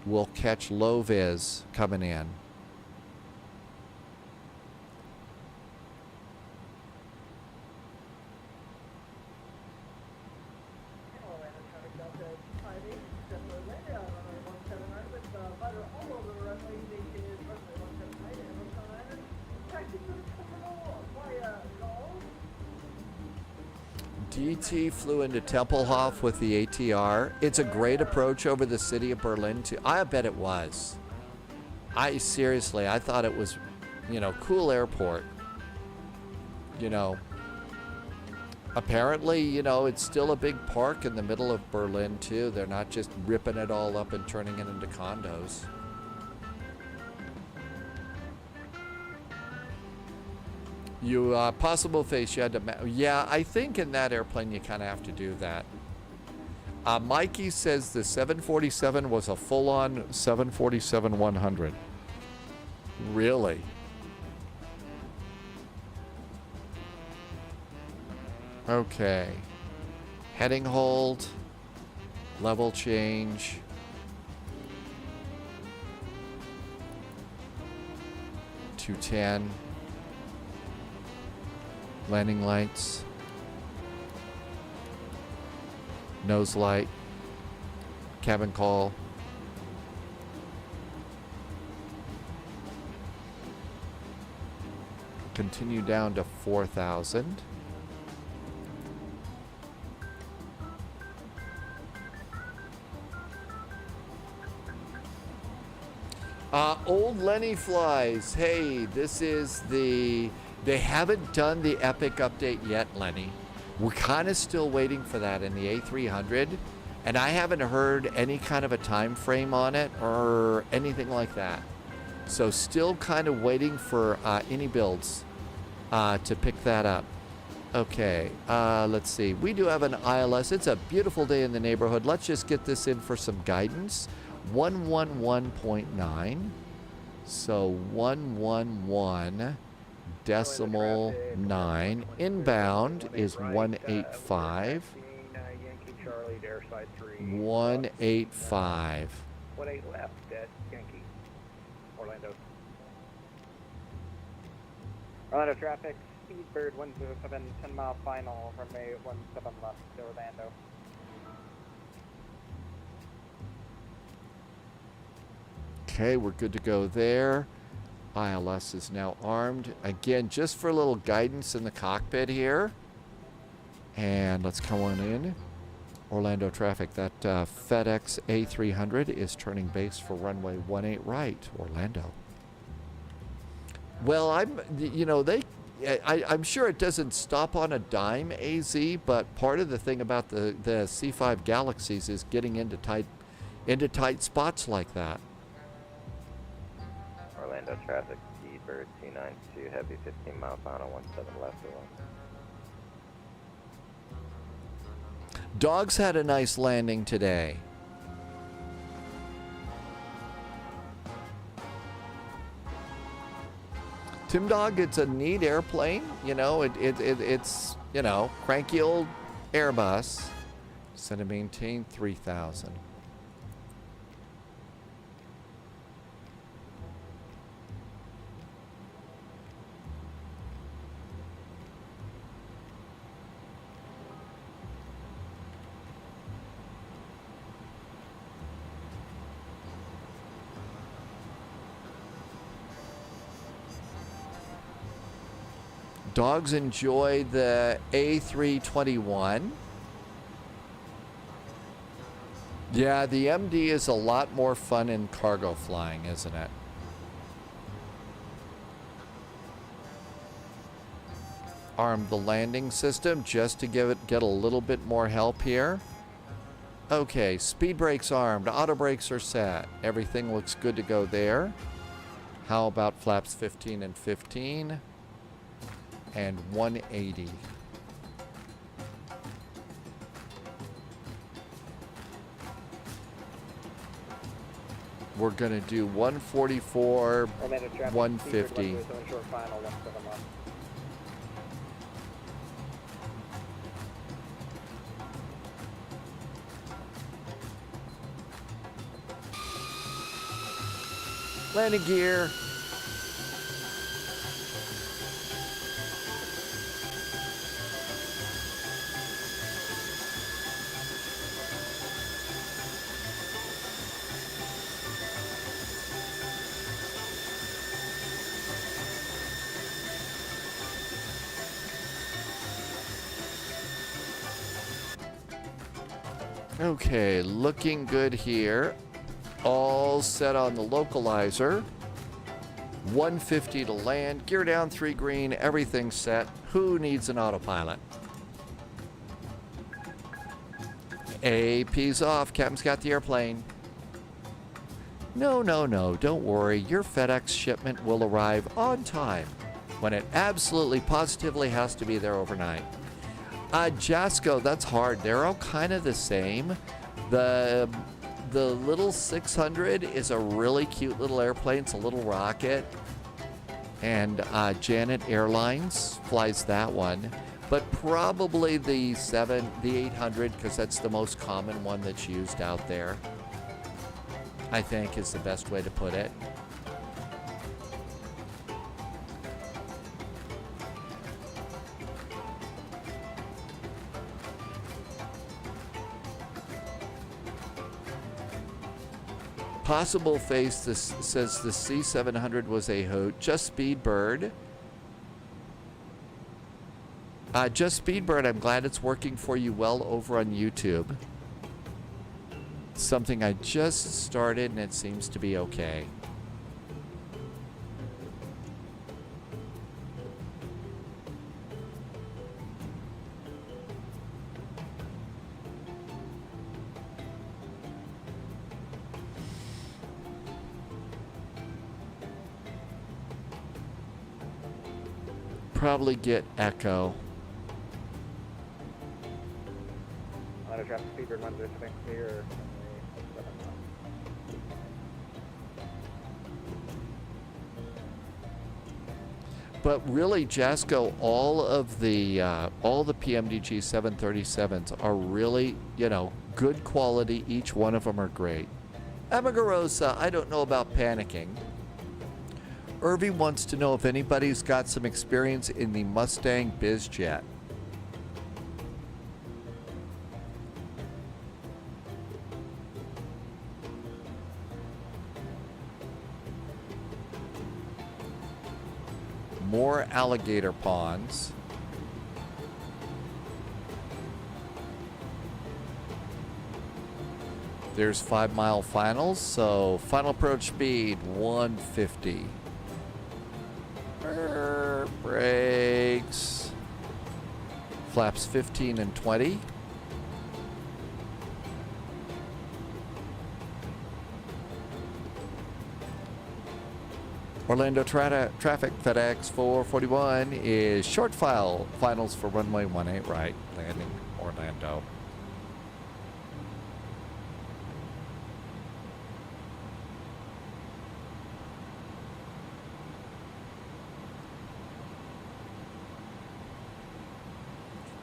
we'll catch low vis coming in. DT flew into Tempelhof with the ATR. It's a great approach over the city of Berlin too. I bet it was. I thought it was, cool airport. Apparently, it's still a big park in the middle of Berlin too. They're not just ripping it all up and turning it into condos. You, possible face, you had to, yeah, I think in that airplane you kind of have to do that. Mikey says the 747 was a full-on 747-100. Really? Okay. Heading hold. Level change. $210. Landing lights. Nose light. Cabin call. Continue down to 4,000. Old Lenny flies. Hey, this is the... They haven't done the Epic update yet, Lenny. We're kind of still waiting for that in the A300, and I haven't heard any kind of a time frame on it or anything like that. So still kind of waiting for any builds to pick that up. Okay, let's see. We do have an ILS. It's a beautiful day in the neighborhood. Let's just get this in for some guidance. 111.9. So 111. Decimal 9. Inbound is 185. 185. 18 left at Yankee. Orlando. Orlando traffic, Speedbird 107, 10 mile final, runway 17 left to Orlando. Okay, we're good to go there. ILS is now armed. Again, just for a little guidance in the cockpit here. And let's come on in. Orlando traffic. That FedEx A300 is turning base for runway 18 right, Orlando. Well, I'm sure it doesn't stop on a dime, AZ, but part of the thing about the C5 Galaxies is getting into tight spots like that. Orlando traffic, Speedbird 292, heavy 15 mile final, 17 left to 1. Dogs had a nice landing today. Tim Dog, it's a neat airplane. It's cranky old Airbus. Set to maintain 3,000. Dogs enjoy the A321. Yeah, the MD is a lot more fun in cargo flying, isn't it? Arm the landing system just to get a little bit more help here. Okay, speed brakes armed, auto brakes are set. Everything looks good to go there. How about flaps 15 and 15? And 180. We're going to do 144, 150. Landing gear. Okay, looking good here. All set on the localizer. 150 to land. Gear down 3 green. Everything's set. Who needs an autopilot? AP's off. Captain's got the airplane. No, no, no. Don't worry. Your FedEx shipment will arrive on time when it absolutely positively has to be there overnight. Jasco, that's hard. They're all kind of the same. The little 600 is a really cute little airplane. It's a little rocket. And Janet Airlines flies that one. But probably the 800, because that's the most common one that's used out there, I think is the best way to put it. Possible face this says the C700 was a hoot. Just Speedbird. Just Speedbird, I'm glad it's working for you well over on YouTube. It's something I just started and it seems to be okay. Probably get Echo. Auto traffic Speedbird 106 clear. But really, Jasco, all the PMDG 737s are really, good quality. Each one of them are great. Amagarosa, I don't know about panicking. Irvy wants to know if anybody's got some experience in the Mustang BizJet. More alligator ponds. There's 5 mile finals, so final approach speed 150. Brakes. Flaps 15 and 20. Orlando traffic FedEx 441 is short finals for runway 18 right, landing Orlando.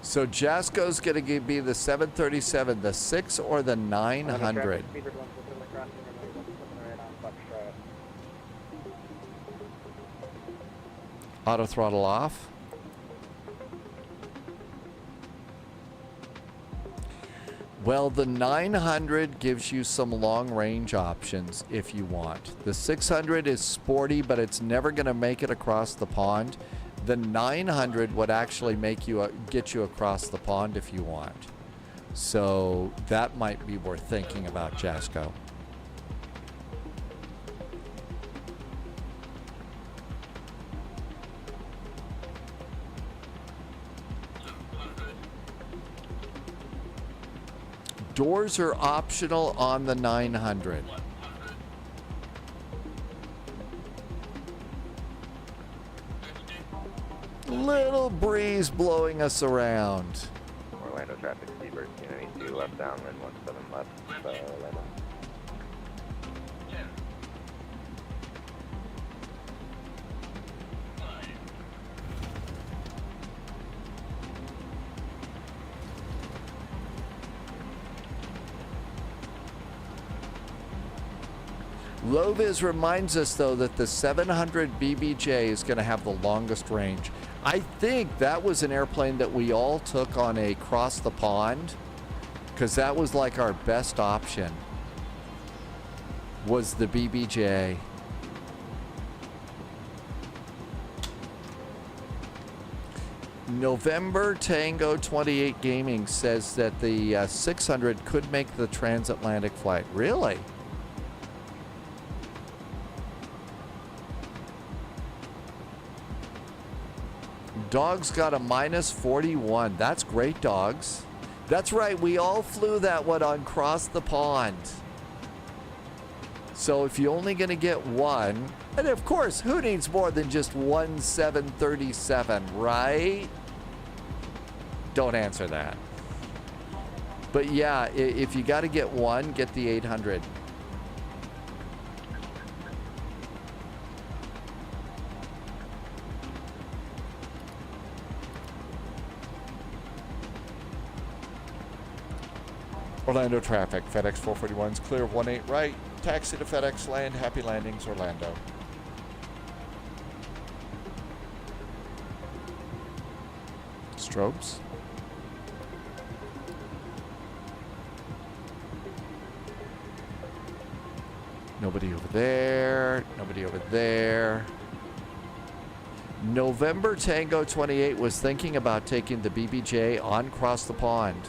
So Jasco's going to be the 737, the 6 or the 900? Auto throttle off. Well, the 900 gives you some long range options if you want. The 600 is sporty, but it's never going to make it across the pond. The 900 would actually get you across the pond if you want. So that might be worth thinking about, Jasco. Doors are optional on the 900. Little breeze blowing us around. Orlando traffic, Seabird, Unity 2 left downwind, 17 left, Orlando. Loviz reminds us, though, that the 700 BBJ is going to have the longest range. I think that was an airplane that we all took on a cross the pond, because that was like our best option, was the BBJ. November Tango 28 Gaming says that the 600 could make the transatlantic flight. Really? Dogs got a minus 41. That's great, Dogs. That's right. We all flew that one on Cross the Pond. So if you're only going to get one, and of course, who needs more than just one 737, right? Don't answer that. But yeah, if you got to get one, get the 800. Orlando traffic, FedEx 441 is clear of 18 right. Taxi to FedEx land, happy landings, Orlando. Strobes. Nobody over there, nobody over there. November Tango 28 was thinking about taking the BBJ on Across the Pond.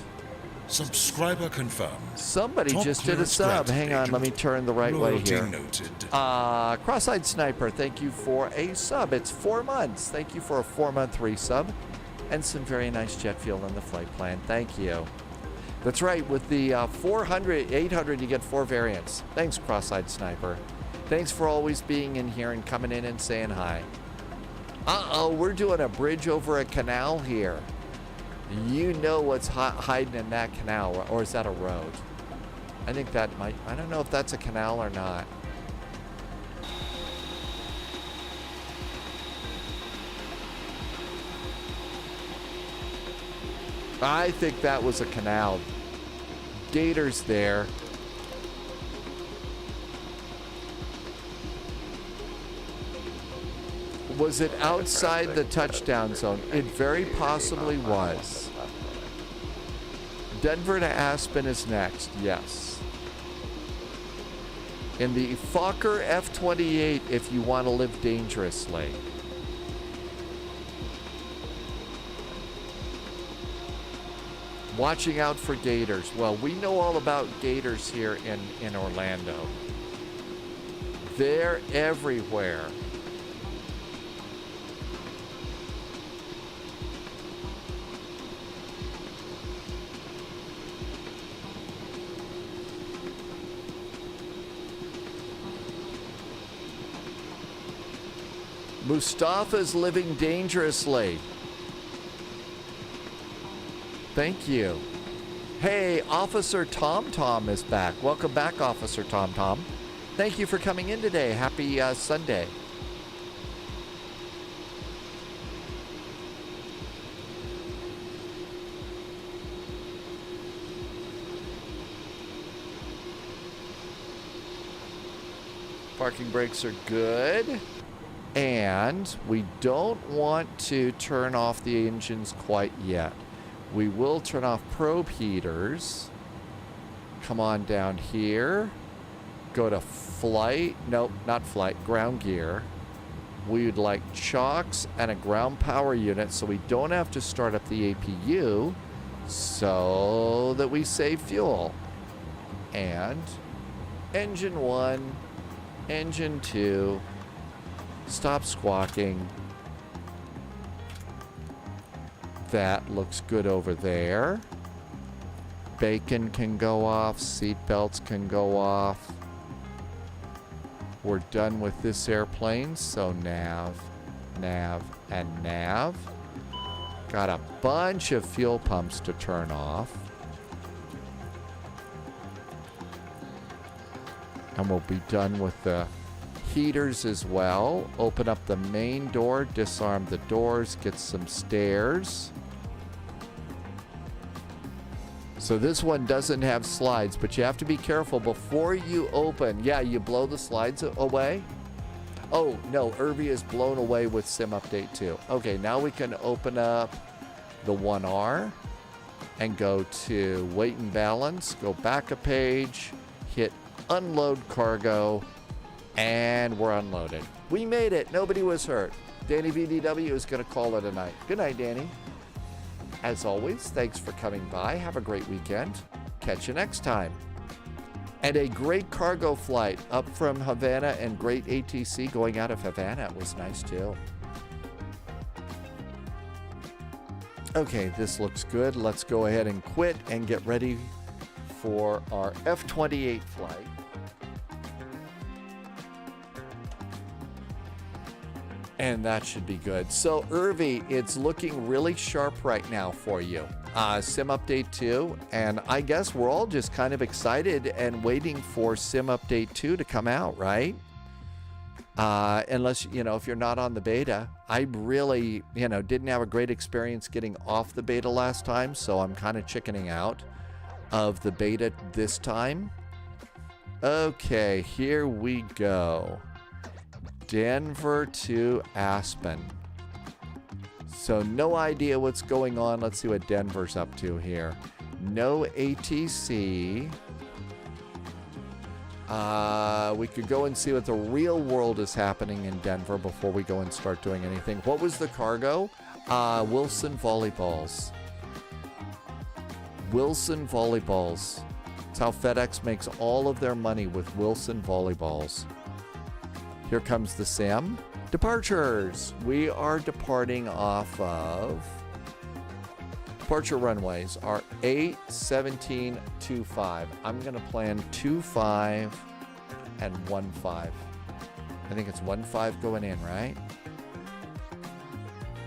Subscriber confirmed. Somebody Top just did a clearance sub. granted, Hang on, let me turn the right way Loyalty here. noted. Cross-eyed Sniper, thank you for a sub. It's 4 months. Thank you for a 4-month resub and some very nice jet fuel in the flight plan. Thank you. That's right. With the 400, 800, you get 4 variants. Thanks, Cross-eyed Sniper. Thanks for always being in here and coming in and saying hi. Uh-oh, we're doing a bridge over a canal here. You know what's hiding in that canal, or is that a road? I think that might, I don't know if that's a canal or not. I think that was a canal. Gators there. Was it outside the touchdown zone? It very possibly was. Denver to Aspen is next, yes. In the Fokker F-28 if you want to live dangerously. Watching out for gators. Well, we know all about gators here in Orlando. They're everywhere. Mustafa's living dangerously. Thank you. Hey, Officer Tom Tom is back. Welcome back, Officer Tom Tom. Thank you for coming in today. Happy Sunday. Parking brakes are good. And we don't want to turn off the engines quite yet. We will turn off probe heaters. Come on down here. Go to flight. Nope, not flight. Ground gear. We would like chocks and a ground power unit so we don't have to start up the APU so that we save fuel. And engine 1, engine 2. Stop squawking. That looks good over there. Bacon can go off. Seat belts can go off. We're done with this airplane. So nav, nav, and nav. Got a bunch of fuel pumps to turn off. And we'll be done with the heaters as well. Open up the main door, disarm the doors, get some stairs. So this one doesn't have slides, but you have to be careful before you open. Yeah, you blow the slides away. Oh, no, Irby is blown away with Sim Update 2. Okay, now we can open up the 1R and go to weight and balance, go back a page, hit unload cargo, and we're unloaded. We made it. Nobody was hurt. Danny VDW is going to call it a night. Good night, Danny. As always, thanks for coming by. Have a great weekend. Catch you next time. And a great cargo flight up from Havana and great ATC going out of Havana. It was nice too. Okay, this looks good. Let's go ahead and quit and get ready for our F-28 flight. And that should be good. So, Irvi, it's looking really sharp right now for you. Sim Update 2, and I guess we're all just kind of excited and waiting for Sim Update 2 to come out, right? Unless, if you're not on the beta. I really, didn't have a great experience getting off the beta last time, so I'm kind of chickening out of the beta this time. Okay, here we go. Denver to Aspen. So no idea what's going on. Let's see what Denver's up to here. No ATC. We could go and see what the real world is happening in Denver before we go and start doing anything. What was the cargo? Wilson Volleyballs. Wilson Volleyballs. That's how FedEx makes all of their money, with Wilson Volleyballs. Here comes the SIM. Departures. We are departing off of... Departure runways are 8, 17, 25. I'm going to plan 25 and 15. I think it's 15 going in, right?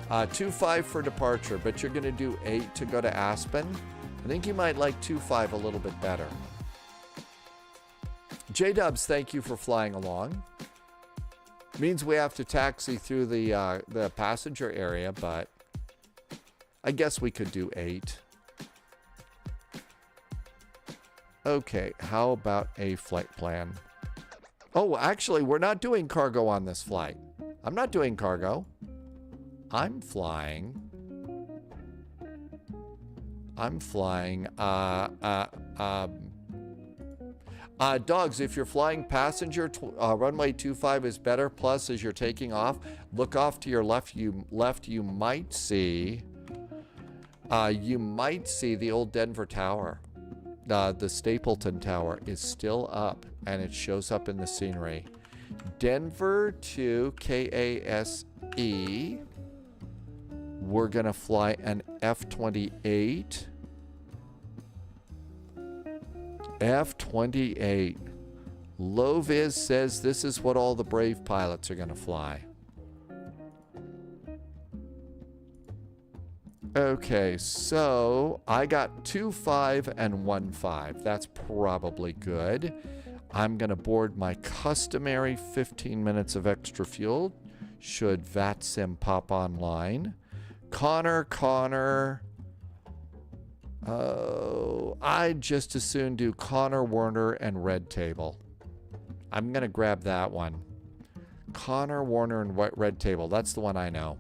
25 for departure, but you're going to do 8 to go to Aspen. I think you might like 25 a little bit better. J-Dubs, thank you for flying along. Means we have to taxi through the passenger area, but I guess we could do 8. Okay, how about a flight plan? Oh, actually, we're not doing cargo on this flight. I'm not doing cargo. I'm flying. Dogs, if you're flying passenger, runway 25 is better. Plus, as you're taking off, look off to your left. You might see the old Denver Tower. The Stapleton Tower is still up, and it shows up in the scenery. Denver to KASE. We're going to fly an F-28. F-28. Loviz says this is what all the brave pilots are going to fly. Okay, so I got 25 and 15. That's probably good. I'm going to board my customary 15 minutes of extra fuel should VATSIM pop online. Connor. Oh, I'd just as soon do Connor, Warner, and Red Table. I'm going to grab that one. Connor, Warner, and Red Table. That's the one I know.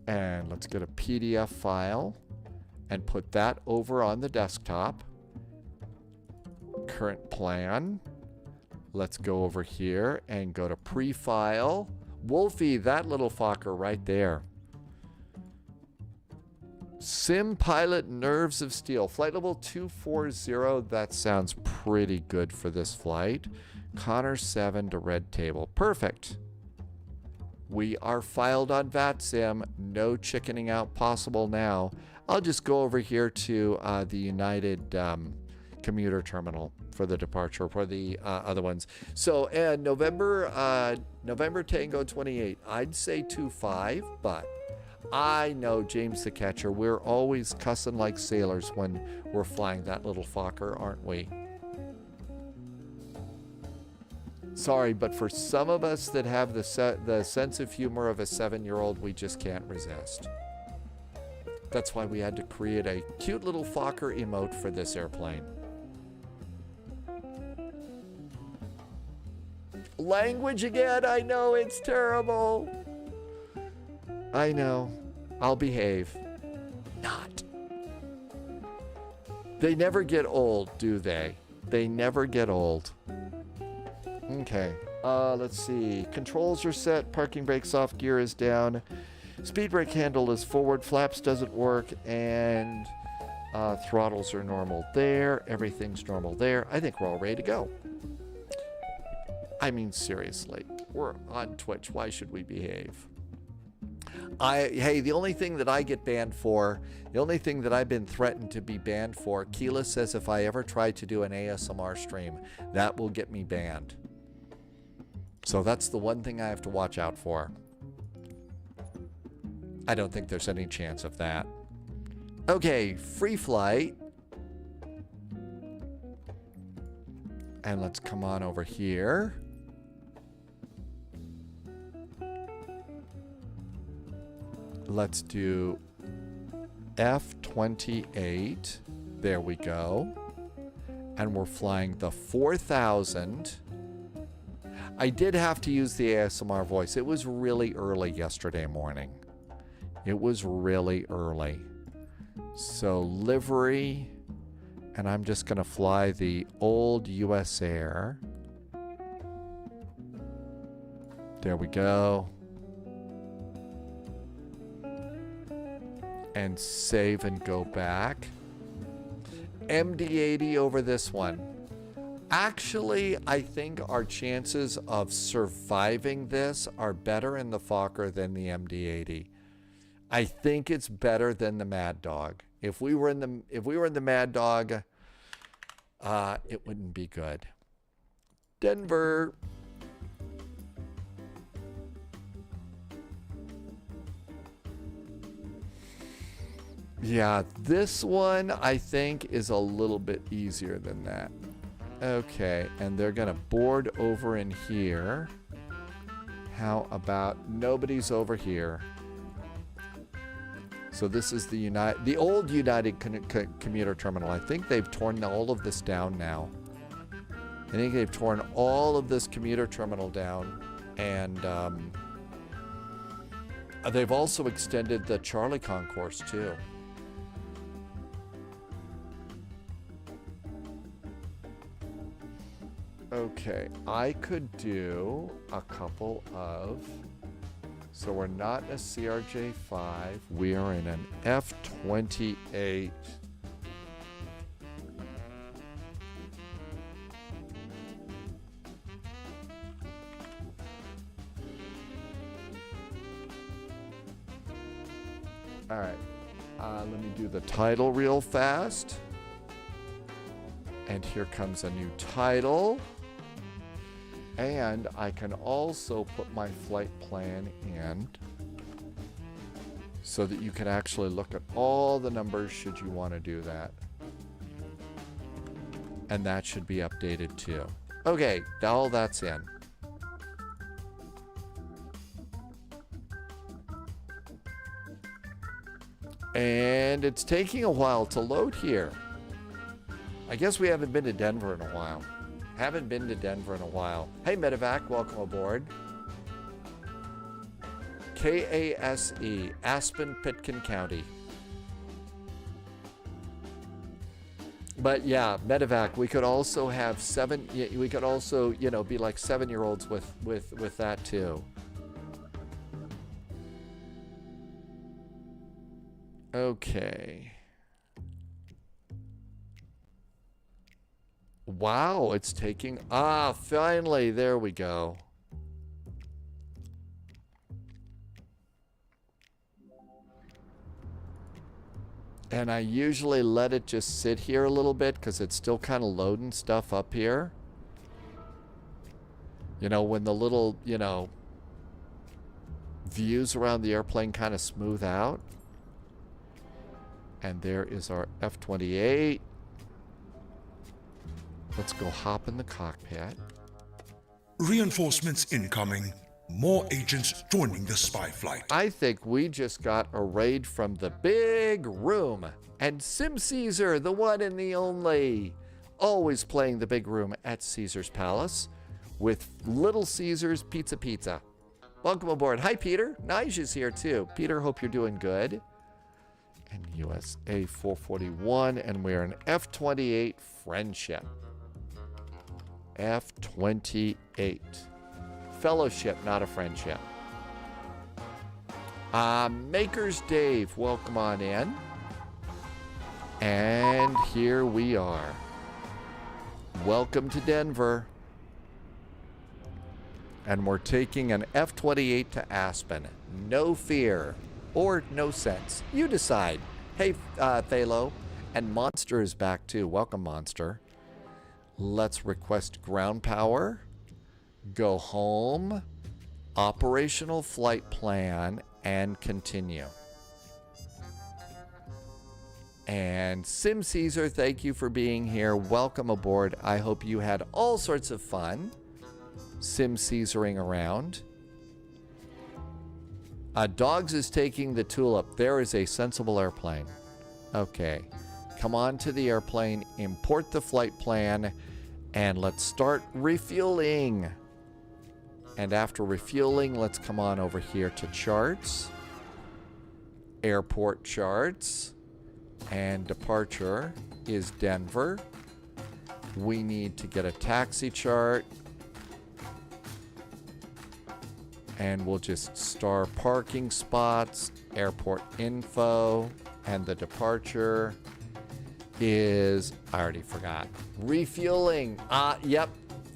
And let's get a PDF file and put that over on the desktop. Current plan. Let's go over here and go to pre-file. Wolfie, that little fucker right there. Sim Pilot Nerves of Steel. Flight level 240. That sounds pretty good for this flight. Connor 7 to Red Table. Perfect. We are filed on VATSIM. No chickening out possible now. I'll just go over here to the United commuter terminal for the departure for the other ones. So November Tango 28. I'd say 25, but I know James the Catcher. We're always cussing like sailors when we're flying that little fucker, aren't we? Sorry, but for some of us that have the sense of humor of a 7-year-old, we just can't resist. That's why we had to create a cute little Fokker emote for this airplane. Language again, I know, it's terrible. I know. I'll behave. Not. They never get old, do they? They never get old. Okay. Let's see. Controls are set. Parking brakes off. Gear is down. Speed brake handle is forward. Flaps doesn't work. And throttles are normal there. Everything's normal there. I think we're all ready to go. I mean, seriously. We're on Twitch. Why should we behave? Hey, the only thing that I get banned for, the only thing that I've been threatened to be banned for, Keela says if I ever try to do an ASMR stream, that will get me banned. So that's the one thing I have to watch out for. I don't think there's any chance of that. Okay, free flight. And let's come on over here. Let's do F28. There we go. And we're flying the 4000. I did have to use the ASMR voice. It was really early yesterday morning. It was really early. So livery, and I'm just going to fly the old US Air. There we go. And save and go back. MD-80 over this one. Actually, I think our chances of surviving this are better in the Fokker than the MD-80. I think it's better than the Mad Dog. If we were in the Mad Dog, it wouldn't be good. Denver. Yeah, this one I think is a little bit easier than that. Okay, and they're gonna board over in here. How about nobody's over here? So this is the old United commuter terminal. I think they've torn all of this down now. I think they've torn all of this commuter terminal down, and they've also extended the Charlie concourse too. Okay, I could do a couple of, so we're not in a CRJ-5, we are in an F-28. All right, let me do the title real fast. And here comes a new title. And I can also put my flight plan in so that you can actually look at all the numbers should you want to do that. And that should be updated too. Okay, all that's in. And it's taking a while to load here. I guess we haven't been to Denver in a while. Haven't been to Denver in a while. Hey, Medevac, welcome aboard. KASE, Aspen, Pitkin County. But yeah, Medevac, we could also have we could also, you know, be like 7-year-olds with that too. Okay. Wow, it's taking... finally, there we go. And I usually let it just sit here a little bit because it's still kind of loading stuff up here. You know, when the little, you know, views around the airplane kind of smooth out. And there is our F-28. Let's go hop in the cockpit. Reinforcements incoming. More agents joining the spy flight. I think we just got a raid from the big room. And Sim Caesar, the one and the only. Always playing the big room at Caesar's Palace with Little Caesar's Pizza. Welcome aboard. Hi, Peter. Nigel's here, too. Peter, hope you're doing good. And USA 441, and we're an F-28 Friendship. F-28. fellowship, not a friendship. Makers Dave, welcome on in. And here we are. Welcome to Denver. And we're taking an F-28 to Aspen. No fear. Or no sense. You decide. Hey, Thalo. And Monster is back too. Welcome, Monster. Let's request ground power. Go home. Operational flight plan. And continue. And Sim Caesar, thank you for being here. Welcome aboard. I hope you had all sorts of fun Sim Caesaring around. Dogs is taking the Tulip. There is a sensible airplane. Okay. Come on to the airplane, import the flight plan, and let's start refueling. And after refueling, let's come on over here to charts. Airport charts. And departure is Denver. We need to get a taxi chart. And we'll just star parking spots, airport info, and the departure is, I already forgot. Refueling. Yep.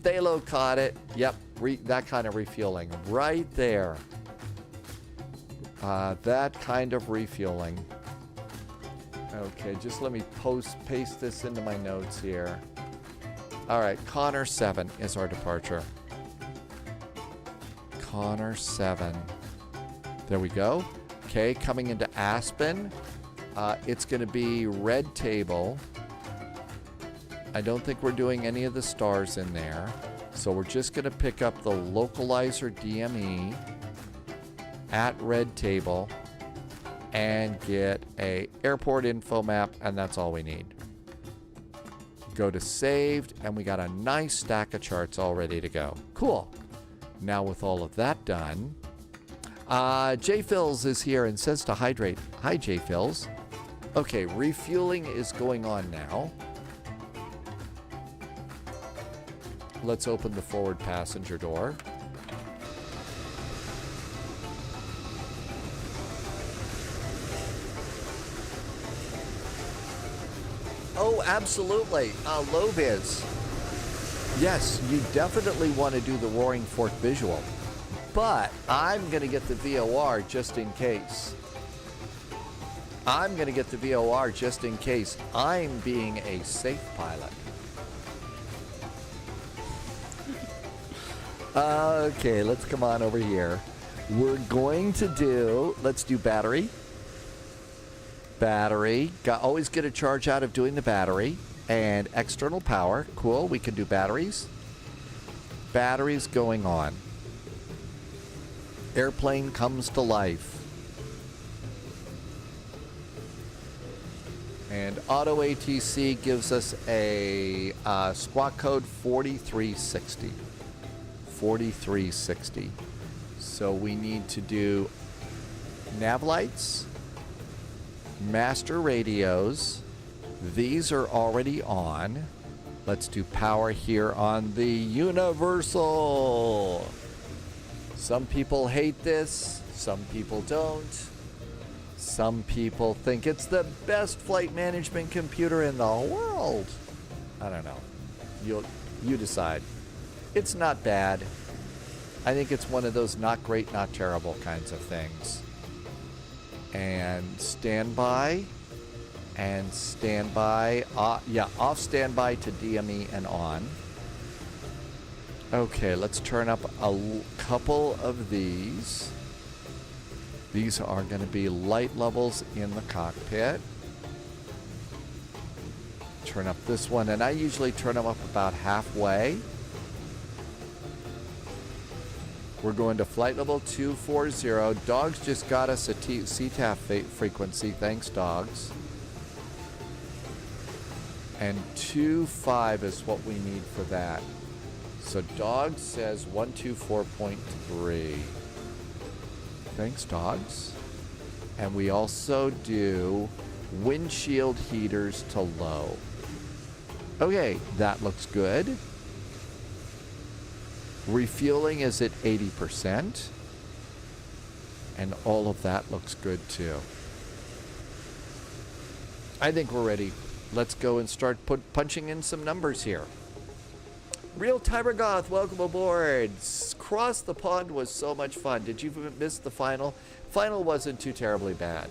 Thalo caught it. Yep. That kind of refueling. Right there. That kind of refueling. Okay, just let me paste this into my notes here. All right, Connor 7 is our departure. Connor 7. There we go. Okay, coming into Aspen. It's going to be red table. I don't think we're doing any of the stars in there. So we're just going to pick up the localizer DME at red table and get a airport info map, and that's all we need. Go to saved, and we got a nice stack of charts all ready to go. Cool. Now with all of that done, J Phils is here and says to hydrate. Hi, J Phils. Okay, refueling is going on now. Let's open the forward passenger door. Oh, absolutely. Loviz. Yes, you definitely want to do the Roaring Fork visual. But I'm going to get the VOR just in case. I'm going to get the VOR just in case I'm being a safe pilot. Okay, let's come on over here. We're going to do, let's do battery. Battery. Always get a charge out of doing the battery. And external power. Cool, we can do batteries. Batteries going on. Airplane comes to life. And Auto ATC gives us a squawk code 4360. 4360. So we need to do nav lights, master radios. These are already on. Let's do power here on the Universal. Some people hate this. Some people don't. Some people think it's the best flight management computer in the world. I don't know. You decide. It's not bad. I think it's one of those not great, not terrible kinds of things. And standby. And standby. Off standby to DME and on. Okay, let's turn up a couple of these. These are going to be light levels in the cockpit. Turn up this one, and I usually turn them up about halfway. We're going to flight level 240. Dogs just got us a CTAF frequency. Thanks, Dogs. And 25 is what we need for that. So Dogs says 124.3. Thanks, Dogs. And we also do windshield heaters to low. Okay, that looks good. Refueling is at 80%. And all of that looks good too. I think we're ready. Let's go and start punching in some numbers here. Real Timer Goth, welcome aboard. Cross the Pond was so much fun. Did you miss the final? Final wasn't too terribly bad.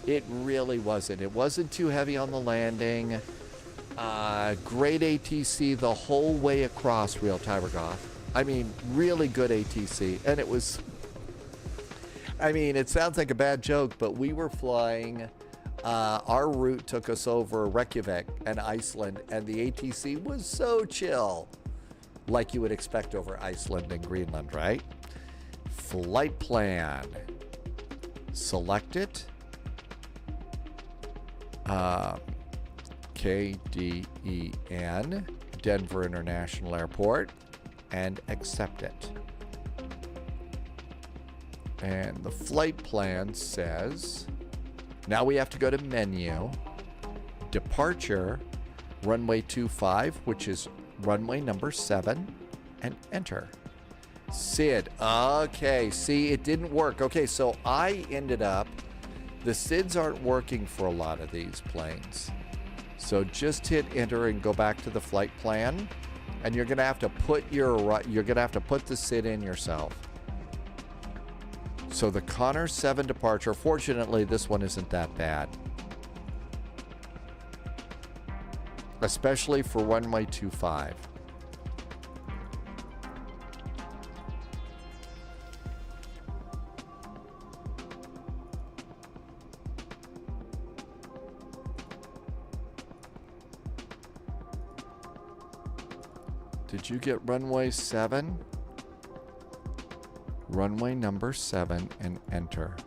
It really wasn't. It wasn't too heavy on the landing. Great ATC the whole way across, Real Timer Goth. I mean, really good ATC. And it was... I mean, it sounds like a bad joke, but we were flying... our route took us over Reykjavik and Iceland, and the ATC was so chill. Like you would expect over Iceland and Greenland, right? Flight plan. Select it. KDEN, Denver International Airport, and accept it. And the flight plan says, now we have to go to menu, departure, runway 25, which is runway number 7, and enter. SID. Okay, see, it didn't work. Okay, so I ended up, the SIDs aren't working for a lot of these planes. So just hit enter and go back to the flight plan, and you're gonna have to put the SID in yourself. So the Connor 7 departure, fortunately this one isn't that bad. Especially for runway 25. Did you get runway 7? Runway number 7 and enter.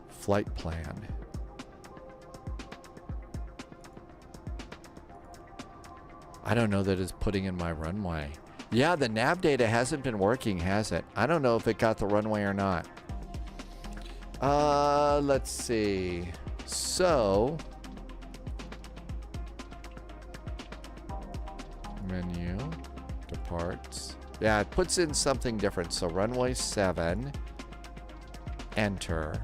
Flight plan. I don't know that it's putting in my runway. Yeah, the nav data hasn't been working, has it? I don't know if it got the runway or not. Let's see. So, menu, departs. Yeah, it puts in something different. So runway 7, enter.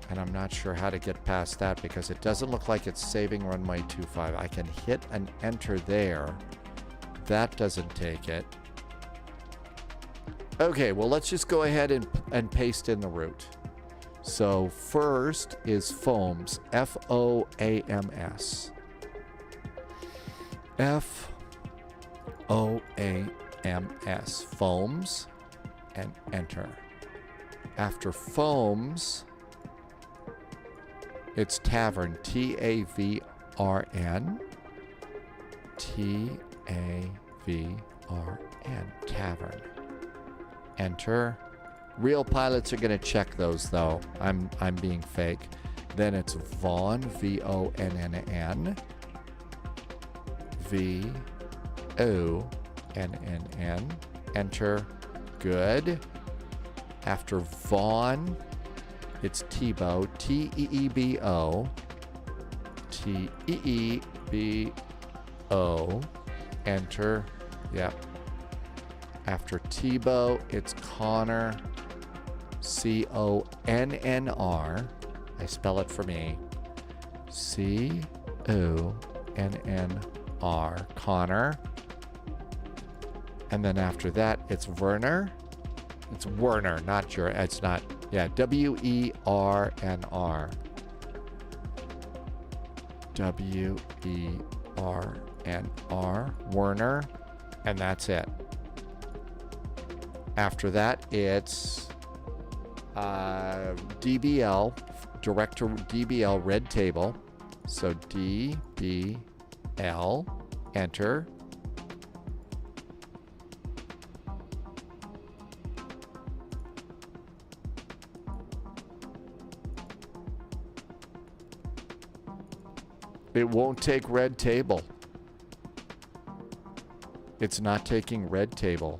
And I'm not sure how to get past that because it doesn't look like it's saving runway 25. I can hit an enter there. That doesn't take it. Okay, well, let's just go ahead and paste in the route. So first is FOAMS, F-O-A-M-S. F-O-A-M-S, FOAMS, and enter. After FOAMS, it's Tavern, T-A-V-R-N, T-A-V-R-N, Tavern. Enter. Real pilots are going to check those, though. I'm being fake. Then it's Vonn, V-O-N-N-N, V-O-N-N-N. Enter. Good. After Vonn, it's Tebow, T-E-E-B-O, T-E-E-B-O. Enter. Yep. After Tebow, it's Connor, C-O-N-N-R. I spell it for me. C-O-N-N-R. Connor. And then after that, it's Werner. It's Werner, not your, it's not, yeah, W-E-R-N-R. W-E-R-N-R. Werner. And that's it. After that, it's DBL, direct to DBL, red table. So DBL, enter. It won't take red table. It's not taking red table.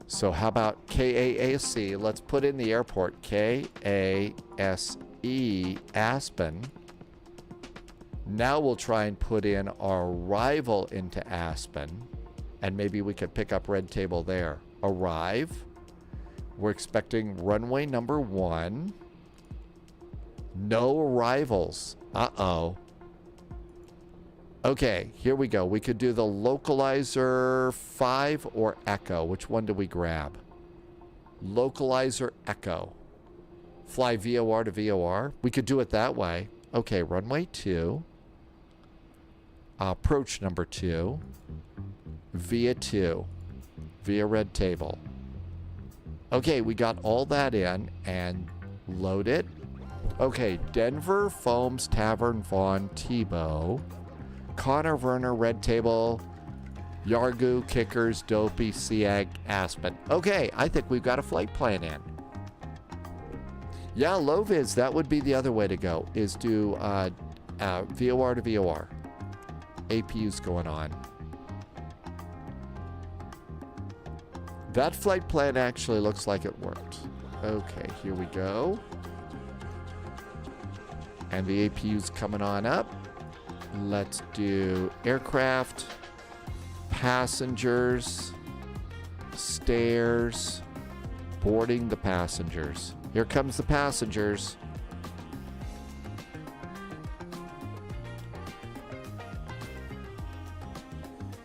So how about KASE? Let's put in the airport. KASE, Aspen. Now we'll try and put in our arrival into Aspen, and maybe we could pick up red table there. Arrive. We're expecting runway number 1. No arrivals. Uh-oh. Okay, here we go. We could do the localizer 5 or echo. Which one do we grab? Localizer echo. Fly VOR to VOR. We could do it that way. Okay, runway 2. Approach number 2. Via 2. Via red table. Okay, we got all that in and load it. Okay, Denver, Foams, Tavern, Vaughn, Tebow. Connor, Werner, red table. Yargu, Kickers, Dopey, Siag, Aspen. Okay, I think we've got a flight plan in. Yeah, low vis, that would be the other way to go, is do VOR to VOR. APU's going on. That flight plan actually looks like it worked. Okay, here we go. And the APU's coming on up. Let's do aircraft, passengers, stairs, boarding the passengers. Here comes the passengers.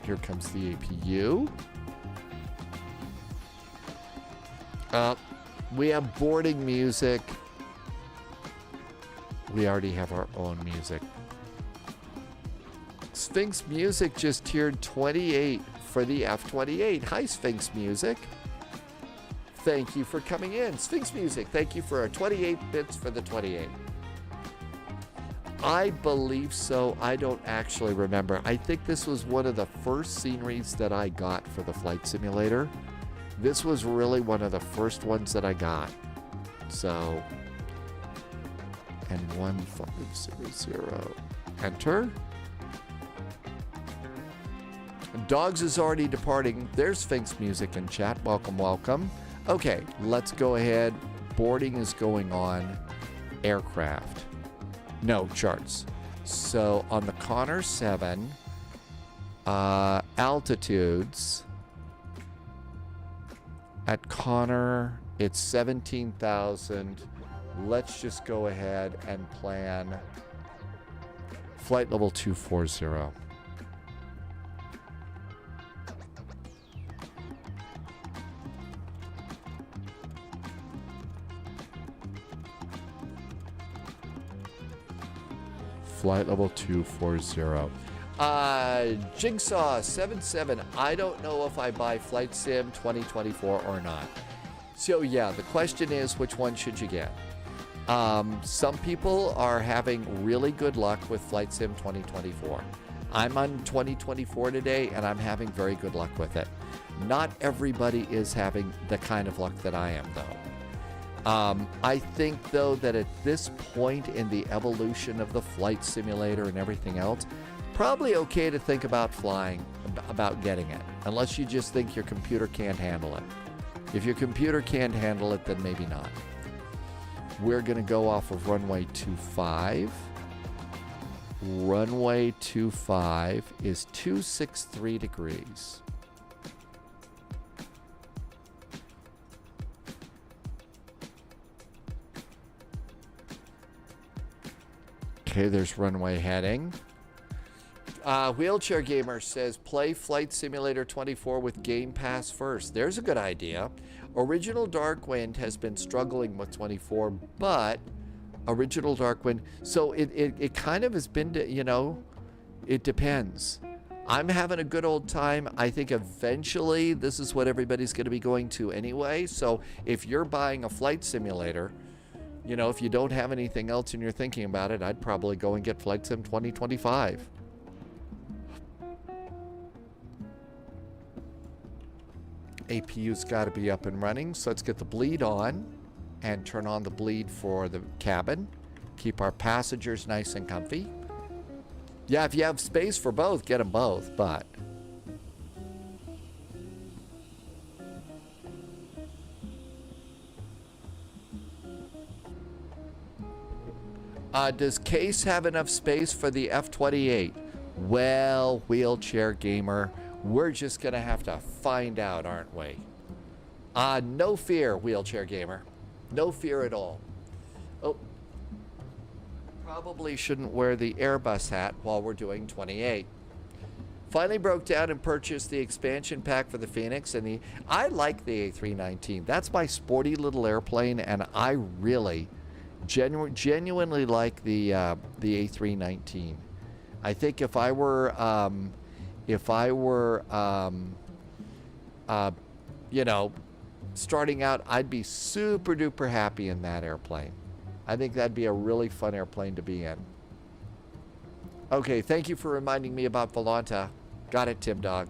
Here comes the APU. We have boarding music. We already have our own music. Sphinx Music just tiered 28 for the F-28. Hi, Sphinx Music. Thank you for coming in. Sphinx Music, thank you for our 28 bits for the 28. I believe so. I don't actually remember. I think this was one of the first sceneries that I got for the flight simulator. This was really one of the first ones that I got. So, and 1500. Enter. Dogs is already departing. There's Sphinx Music in chat. Welcome, welcome. Okay, let's go ahead. Boarding is going on. Aircraft. No, charts. So on the Connor 7, altitudes. At Connor, it's 17,000. Let's just go ahead and plan flight level 240. Flight level 240. Jigsaw 77. I don't know if I buy Flight Sim 2024 or not. So yeah, the question is, which one should you get? Some people are having really good luck with Flight Sim 2024. I'm on 2024 today, and I'm having very good luck with it. Not everybody is having the kind of luck that I am, though. I think, though, that at this point in the evolution of the flight simulator and everything else, probably okay to think about flying, about getting it, unless you just think your computer can't handle it. If your computer can't handle it, then maybe not. We're going to go off of runway 25. Runway 25 is 263 degrees. Okay, there's runway heading. Wheelchair Gamer says, play Flight Simulator 24 with Game Pass first. There's a good idea. Original Darkwind has been struggling with 24, but Original Darkwind, so it kind of has been, you know, it depends. I'm having a good old time. I think eventually this is what everybody's going to be going to anyway. So if you're buying a flight simulator, you know, if you don't have anything else and you're thinking about it, I'd probably go and get Flight Sim 2025. APU's got to be up and running, so let's get the bleed on and turn on the bleed for the cabin. Keep our passengers nice and comfy. Yeah, if you have space for both, get them both, but... Does KASE have enough space for the F-28? Well, wheelchair gamer, we're just going to have to find out, aren't we? No fear, wheelchair gamer. No fear at all. Oh, probably shouldn't wear the Airbus hat while we're doing 28. Finally broke down and purchased the expansion pack for the Phoenix, and I like the A319. That's my sporty little airplane, and I really genuinely like the A319. I think if I were you know, starting out, I'd be super duper happy in that airplane. I think that'd be a really fun airplane to be in. Okay, thank you for reminding me about Volanta. Got it, Tim Dog.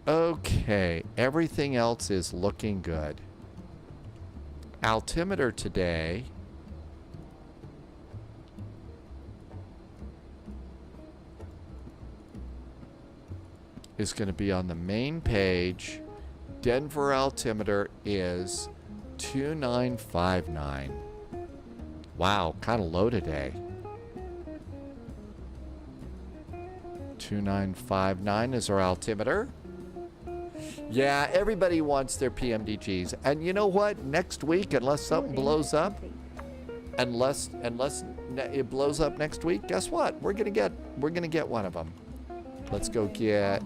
Okay, everything else is looking good. Altimeter today is going to be on the main page. Denver altimeter is 2959. Wow, kind of low today. 2959 is our altimeter. Yeah, everybody wants their PMDGs. And you know what? Next week, unless something blows up, unless it blows up next week, guess what? We're gonna get one of them. Let's go get.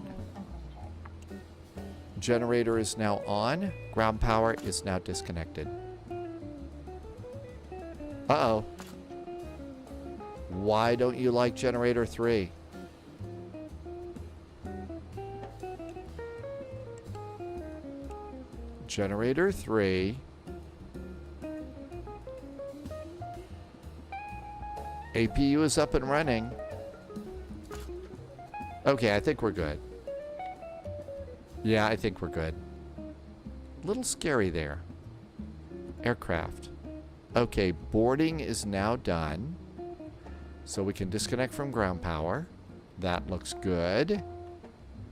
Generator is now on. Ground power is now disconnected. Uh-oh. Why don't you like generator 3? Generator 3. APU is up and running. Okay, I think we're good. Yeah, I think we're good. A little scary there. Aircraft. Okay, boarding is now done. So we can disconnect from ground power. That looks good.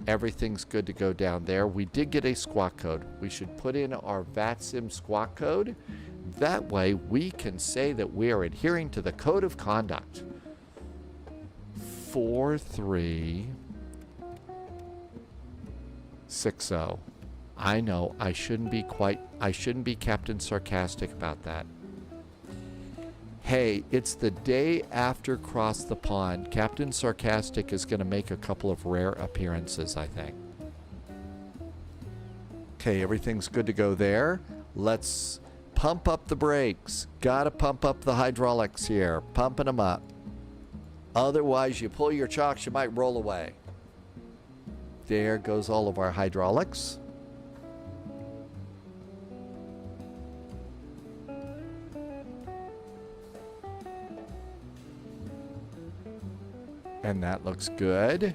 Everything's good to go down there. We did get a squawk code. We should put in our VATSIM squawk code. That way we can say that we are adhering to the code of conduct. 4360. I know I shouldn't be Captain Sarcastic about that. Hey, it's the day after Cross the Pond. Captain Sarcastic is going to make a couple of rare appearances, I think. Okay, everything's good to go there. Let's pump up the brakes. Gotta pump up the hydraulics here. Pumping them up. Otherwise, you pull your chocks, you might roll away. There goes all of our hydraulics. And that looks good.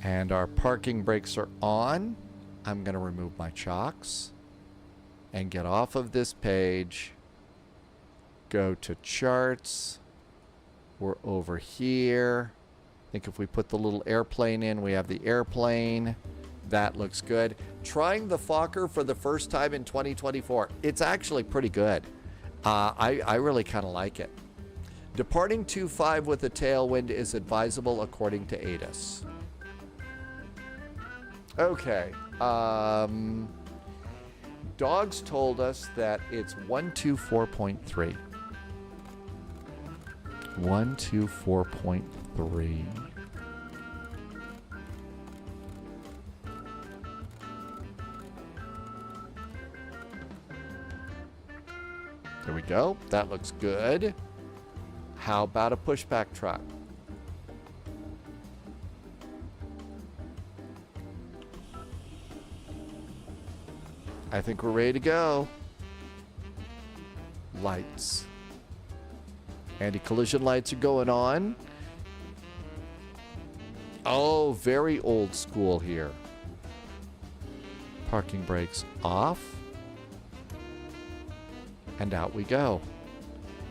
And our parking brakes are on. I'm going to remove my chocks and get off of this page. Go to charts. We're over here. I think if we put the little airplane in, we have the airplane. That looks good. Trying the Fokker for the first time in 2024. It's actually pretty good. I really kind of like it. Departing 2-5 with a tailwind is advisable according to ATIS. Okay. Dogs told us that it's 124.3. 124.3. There we go. That looks good. How about a pushback truck? I think we're ready to go. Lights. Anti-collision lights are going on. Oh, very old school here. Parking brakes off. And out we go.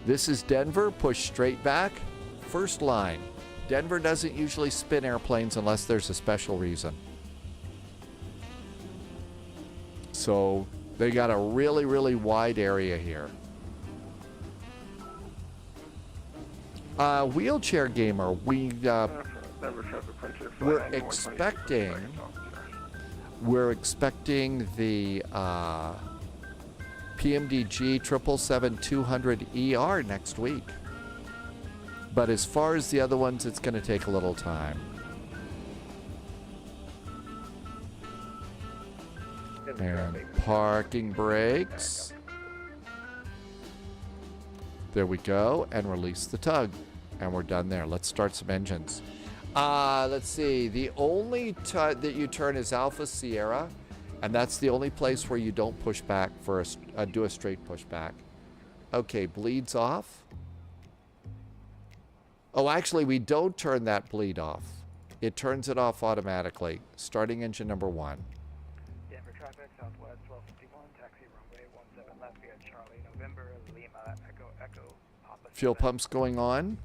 This is Denver. Push straight back. First line. Denver doesn't usually spin airplanes unless there's a special reason. So They got a really, really wide area here. Wheelchair Gamer, we're expecting the PMDG 777-200ER next week. But as far as the other ones, it's going to take a little time. And parking brakes. There we go. And release the tug. And we're done there. Let's start some engines. Let's see. The only that you turn is Alpha Sierra. And that's the only place where you don't push back for do a straight pushback. Okay, bleeds off. Oh, actually, we don't turn that bleed off. It turns it off automatically. Starting engine number 1. Denver traffic, southwest 1251, taxi runway 17 left via Charlie, November, Lima, Echo, Papa. Fuel pumps going on.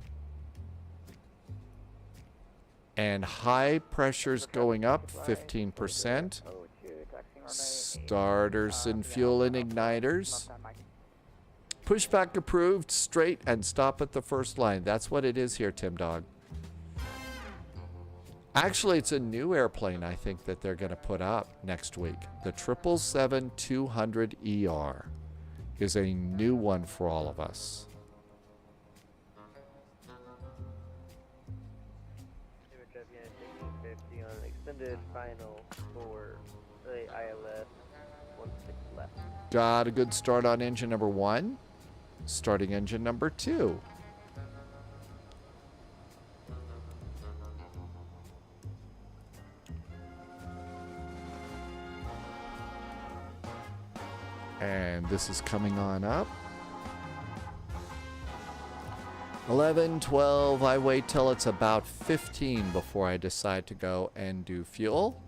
And high pressure's going up 15%. Starters and fuel and igniters. Pushback approved, straight, and stop at the first line. That's what it is here, Tim Dog. Actually, it's a new airplane, I think, that they're going to put up next week. The 777-200ER is a new one for all of us. Extended final for the ILS 16 left. Got a good start on engine number 1. Starting engine number 2. And this is coming on up. 11, 12, I wait till it's about 15 before I decide to go and do fuel.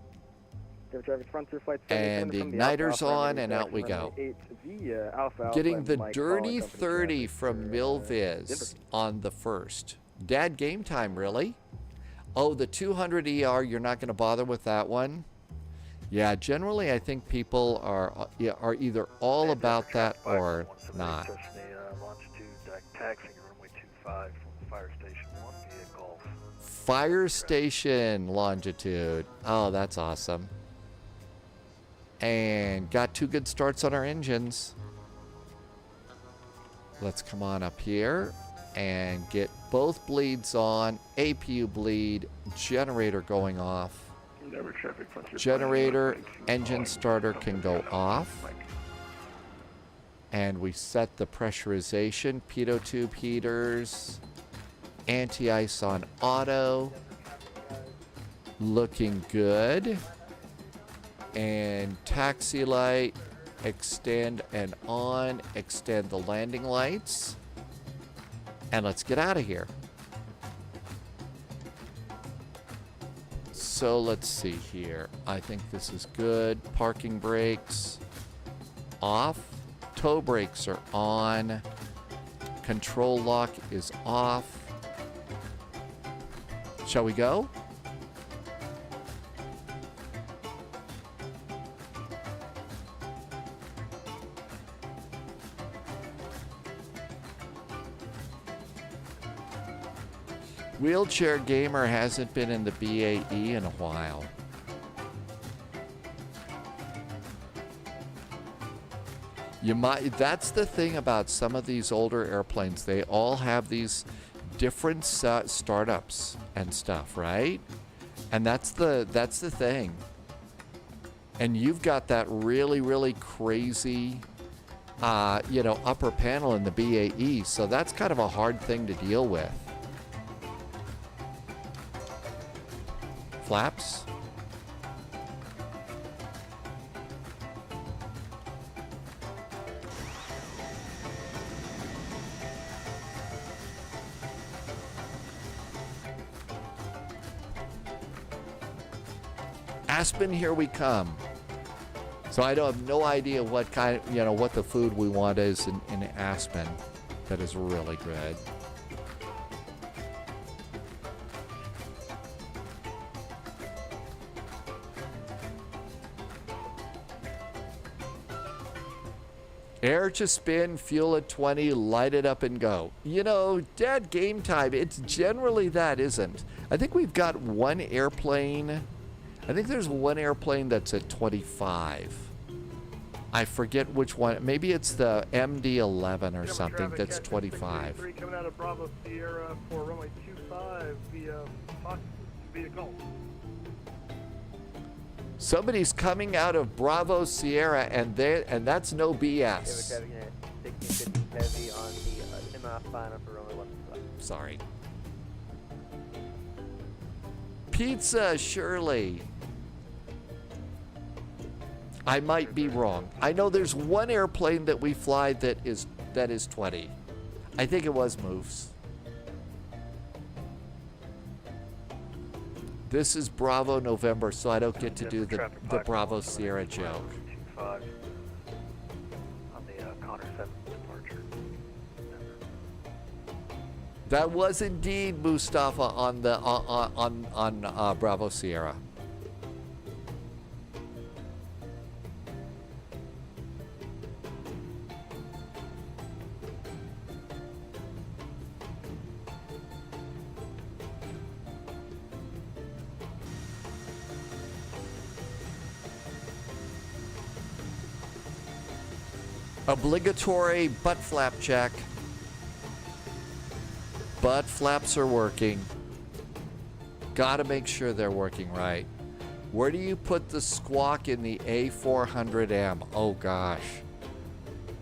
And the igniter's on, and out we go. Getting the dirty 30 from Milviz on the first. Dad, game time, really? Oh, the 200ER, you're not going to bother with that one? Yeah, generally I think people are either all about that or not. Fire station longitude. Oh, that's awesome. And got 2 good starts on our engines. Let's come on up here and get both bleeds on. APU bleed, generator going off. Generator, engine starter can go off. And we set the pressurization, pitot tube heaters, anti-ice on auto. Looking good. And taxi light, extend and on, extend the landing lights. And let's get out of here. So let's see here. I think this is good. Parking brakes off. Tow brakes are on. Control lock is off. Shall we go? Wheelchair Gamer hasn't been in the BAE in a while. That's the thing about some of these older airplanes. They all have these different startups and stuff, right? And that's the thing. And you've got that really, really crazy, upper panel in the BAE. So that's kind of a hard thing to deal with. Flaps. Aspen, here we come. So I don't have no idea what kind, what the food we want is in Aspen. That is really good. Air to spin, fuel at 20, light it up and go. You know, dead game time, it's generally that, isn't? I think we've got one airplane. I think there's one airplane that's at 25. I forget which one. Maybe it's the MD-11 or something that's 25. Coming out of Bravo Sierra for runway 25 via Gulf. Somebody's coming out of Bravo Sierra, and that's no BS. Heavy on the MUHA final for runway 15. Sorry. Pizza, Shirley. I might be wrong. I know there's one airplane that we fly that is 20. I think it was Moose. This is Bravo November, so I don't get to do the Bravo Sierra joke. On the Connor 7 departure. That was indeed Mustafa on the on Bravo Sierra. Obligatory butt flap check. Butt flaps are working. Gotta make sure they're working right. Where do you put the squawk in the A400M? Oh gosh.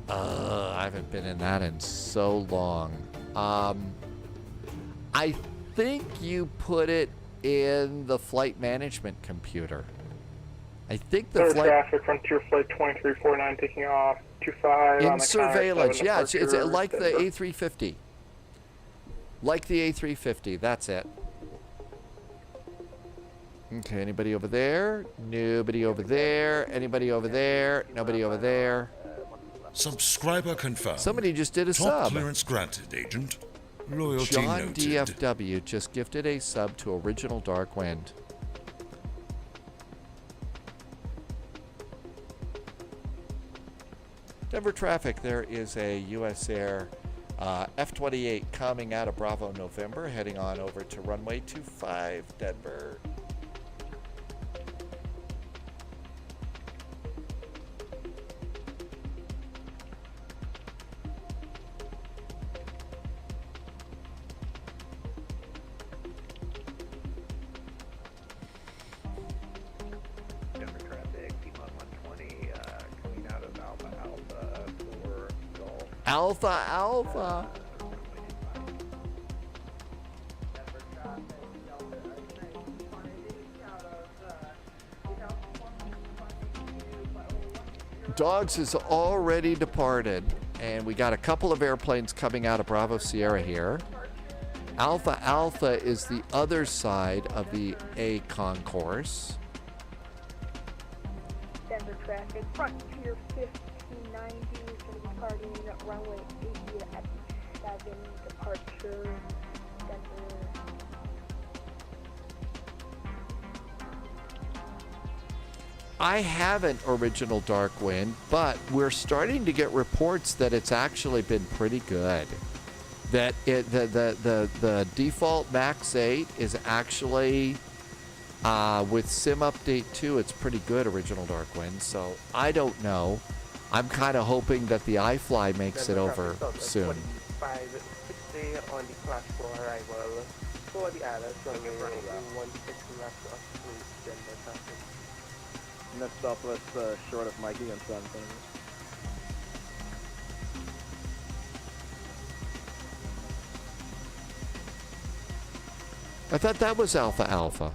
I haven't been in that in so long. I think you put it in the flight management computer. I think the flight traffic, Frontier Flight 2349 taking off 25 in on the surveillance. Yeah, it's like the Denver. A350. Like the A350, that's it. Okay, anybody over there? Nobody over there. Anybody over there? Nobody over there. Subscriber confirmed. Somebody just did a Top sub. clearance granted, Agent. Loyalty John noted. DFW just gifted a sub to Original Dark Wind. Denver traffic, there is a U.S. Air F-28 coming out of Bravo November, heading on over to runway 25 Denver. Denver traffic, T-Mon 120, coming out of Alpha for Gulf. Alpha. Dogs is already departed, and we got a couple of airplanes coming out of Bravo Sierra here. Alpha is the other side of the A concourse. Denver traffic, Frontier 1590 is going to be departing at runway 80 at 7 departure, Denver. I haven't Original Dark Wind, but we're starting to get reports that it's actually been pretty good. That the default Max 8 is actually with Sim Update 2, it's pretty good, Original Dark Wind. So I don't know. I'm kind of hoping that the iFly makes it over soon. 560 on the class 4 arrival for the Alice runway 16 left of Denver traffic. Next stop, let's short of Mikey and San Antonio. I thought that was Alpha.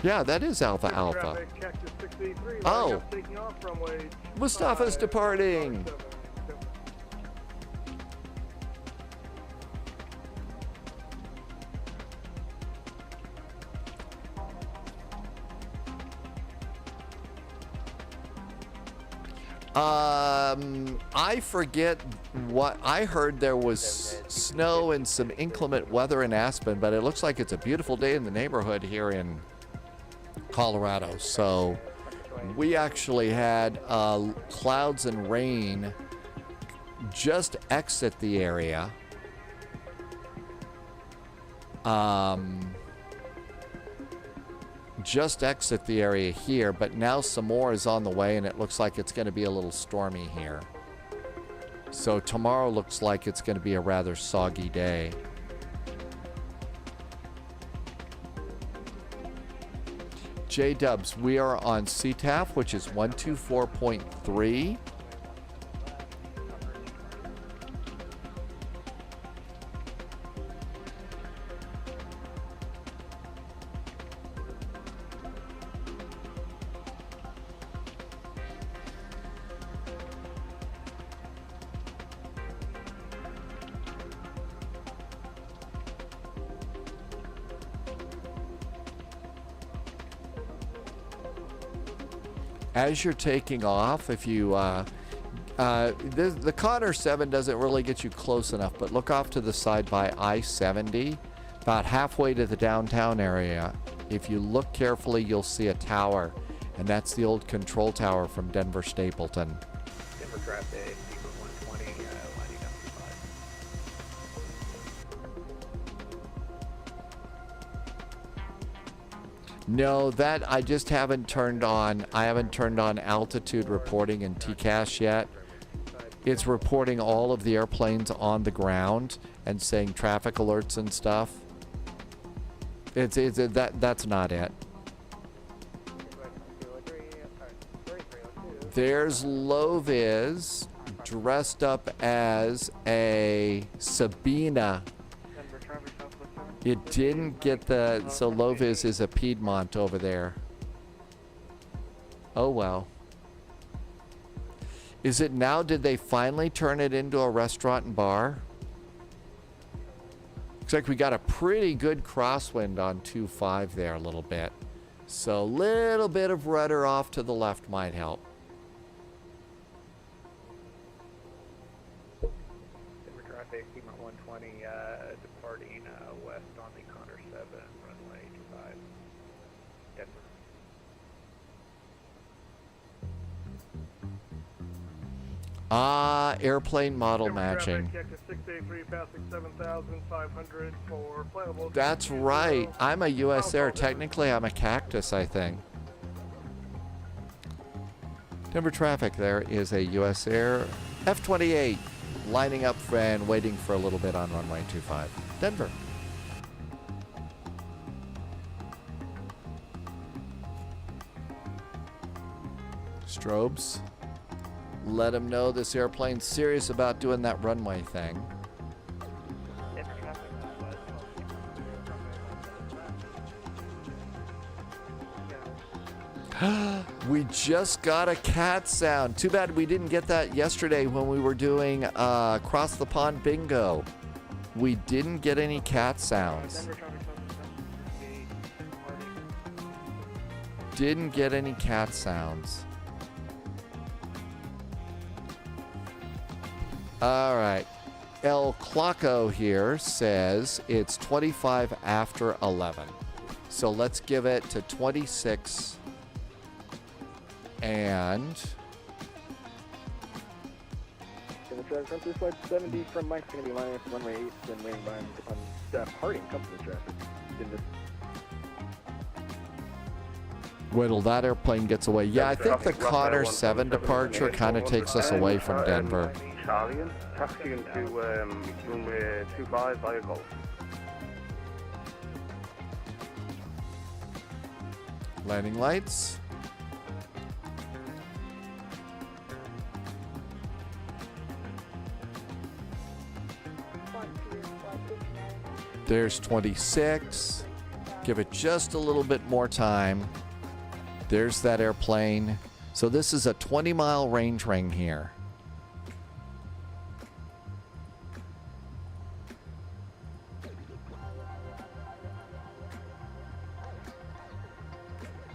Yeah, that is Alpha. Oh, Mustafa's departing. I forget what I heard. There was snow and some inclement weather in Aspen, but it looks like it's a beautiful day in the neighborhood here in Colorado. So we actually had clouds and rain just exit the area. Just exit the area here, but now some more is on the way, and it looks like it's going to be a little stormy here. So tomorrow looks like it's going to be a rather soggy day. J-dubs, we are on CTAF, which is 124.3. As you're taking off, if you, the Connor 7 doesn't really get you close enough, but look off to the side by I-70, about halfway to the downtown area. If you look carefully, you'll see a tower, and that's the old control tower from Denver Stapleton. Denver traffic, 120, lining up 5. No, that I just haven't turned on. I haven't turned on altitude reporting in TCAS yet. It's reporting all of the airplanes on the ground and saying traffic alerts and stuff. That's not it. There's Loviz dressed up as a Sabina. It didn't get the... So Loviz is a Piedmont over there. Oh well. Is it now? Did they finally turn it into a restaurant and bar? Looks like we got a pretty good crosswind on 2-5 there a little bit. So a little bit of rudder off to the left might help. Denver traffic, Piedmont 120, departing west on the Connor 7, runway 25, Denver. Airplane model matching. That's right. I'm a US Air. Technically, I'm a Cactus, I think. Denver traffic, there is a US Air F-28 lining up and waiting for a little bit on runway 25. Denver. Strobes. Let them know this airplane's serious about doing that runway thing. We just got a cat sound. Too bad we didn't get that yesterday when we were doing Cross the Pond Bingo. We didn't get any cat sounds. Didn't get any cat sounds. All right. El Clocko here says it's 25 after 11. So let's give it to 26 and... Front to flight 70 from Mike's going to be lining up runway 8, then waiting on staff Harding company traffic. Wait till that airplane gets away. Yeah, I think the Connor 7 departure kind of takes us away from Denver. Charlie, taxiing to runway 25 via Golf. Landing lights. There's 26. Give it just a little bit more time. There's that airplane. So this is a 20-mile range ring here.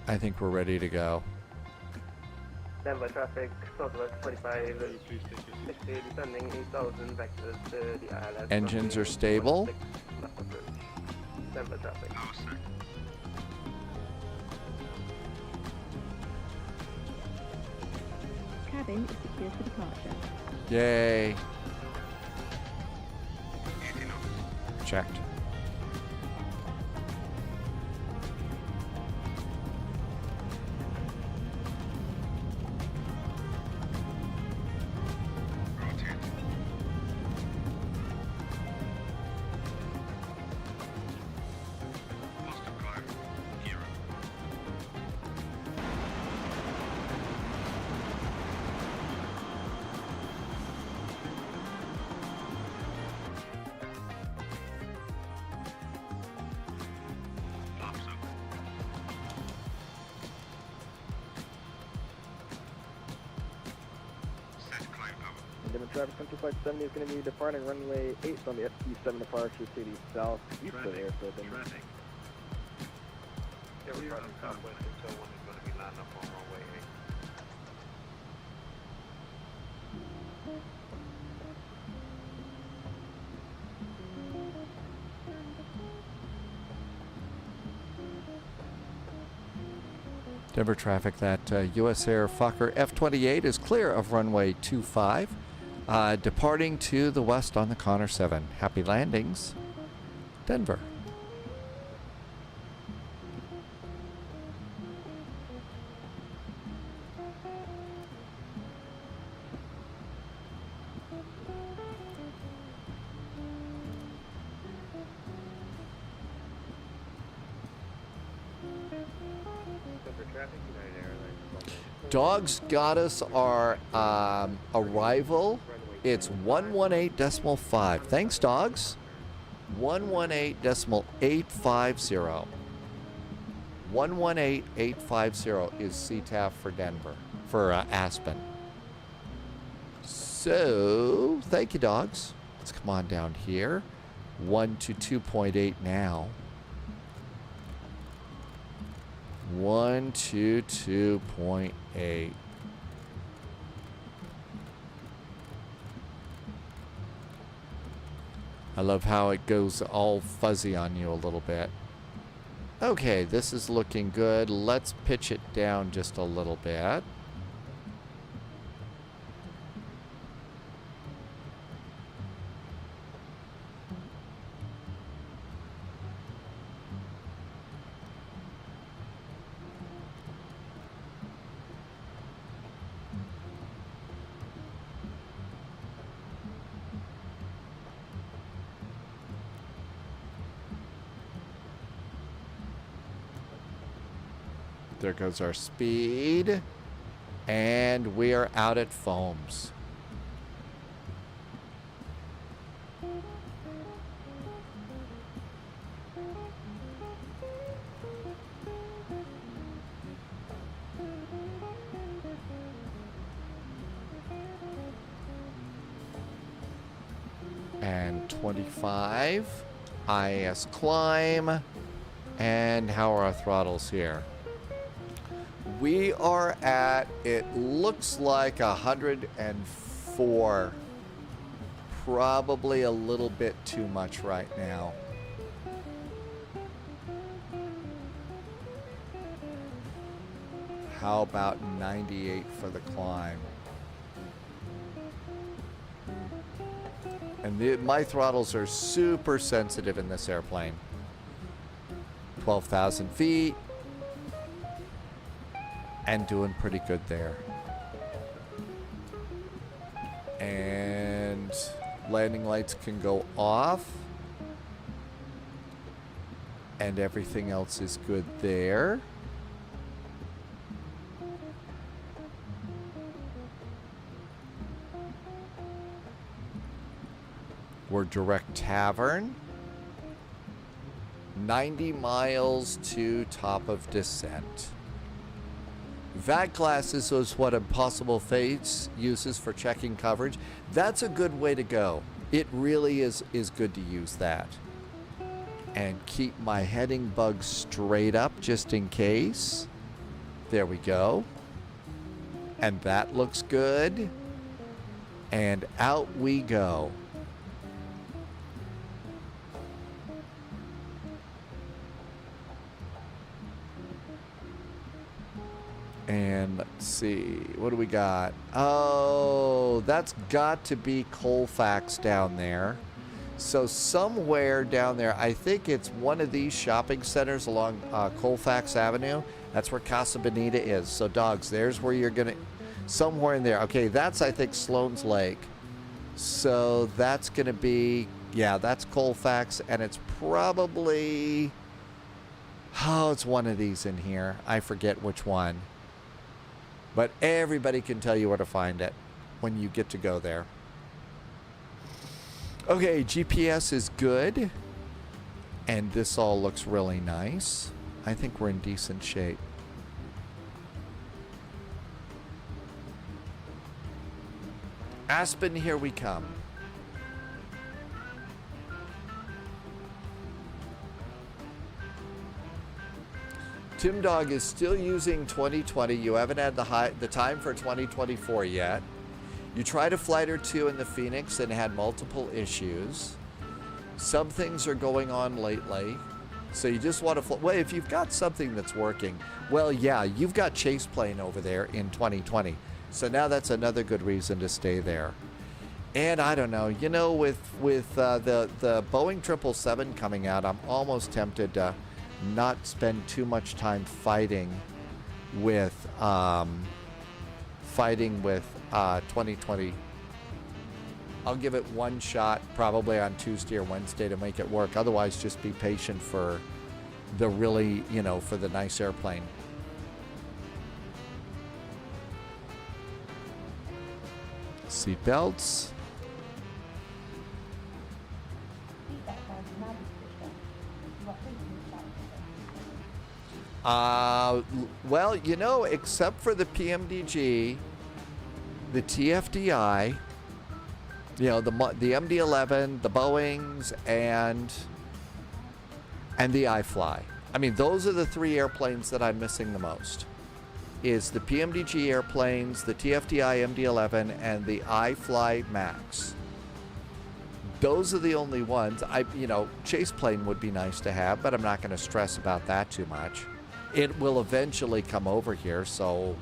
I think we're ready to go. Denver traffic, southwest 45, 60, descending 8,000 back to the island. Engines are stable. Denver traffic. cabin is secured for departure. Yay. Checked. Denver traffic, Central Flight 70 is going to be departing runway 8 on the SQ7 departure to the southeast of the airfield. Traffic. Yeah, we're running Southwest Intel 1 is going to be lining up on runway 8. Denver traffic, that U.S. Air Fokker F-28 is clear of runway 25, departing to the west on the Connor 7. Happy landings, Denver. Dogs got us our arrival. It's 118.5. Thanks, dogs. 118.850. 118.850 is CTAF for Denver, for Aspen. So, thank you, dogs. Let's come on down here. 1 to 2.8 now. 1 to 2.8. I love how it goes all fuzzy on you a little bit. Okay, this is looking good. Let's pitch it down just a little bit. There goes our speed. And we are out at foams. And 25. IS climb. And how are our throttles here? We are at, it looks like 104. Probably a little bit too much right now. How about 98 for the climb? And my throttles are super sensitive in this airplane. 12,000 feet. And doing pretty good there. And landing lights can go off. And everything else is good there. We're direct tavern. 90 miles to top of descent. VAT glasses is what Impossible Fates uses for checking coverage. That's a good way to go. It really is good to use that. And keep my heading bug straight up just in case. There we go. And that looks good. And out we go. And let's see, what do we got? Oh, that's got to be Colfax down there. So somewhere down there, I think it's one of these shopping centers along Colfax Avenue. That's where Casa Bonita is. So dogs, there's where you're gonna, somewhere in there. Okay, that's I think Sloan's Lake. So that's gonna be, yeah, that's Colfax, and it's probably, oh, it's one of these in here. I forget which one. But everybody can tell you where to find it when you get to go there. Okay, GPS is good. And this all looks really nice. I think we're in decent shape. Aspen, here we come. Tim Dog is still using 2020. You haven't had the time for 2024 yet. You tried a flight or two in the Phoenix and had multiple issues. Some things are going on lately. So you just want to fly. Well, if you've got something that's working, well, yeah, you've got Chase Plane over there in 2020. So now that's another good reason to stay there. And I don't know, you know, with the Boeing 777 coming out, I'm almost tempted to not spend too much time fighting with 2020. I'll give it one shot probably on Tuesday or Wednesday to make it work. Otherwise, just be patient for the really, you know, for the nice airplane. Seat belts. Well, you know, except for the PMDG, the TFDI, you know, the MD-11, the Boeings, and the iFly. I mean, those are the three airplanes that I'm missing the most. Is the PMDG airplanes, the TFDI MD-11, and the iFly Max. Those are the only ones. You know, Chase Plane would be nice to have, but I'm not going to stress about that too much. It will eventually come over here, so,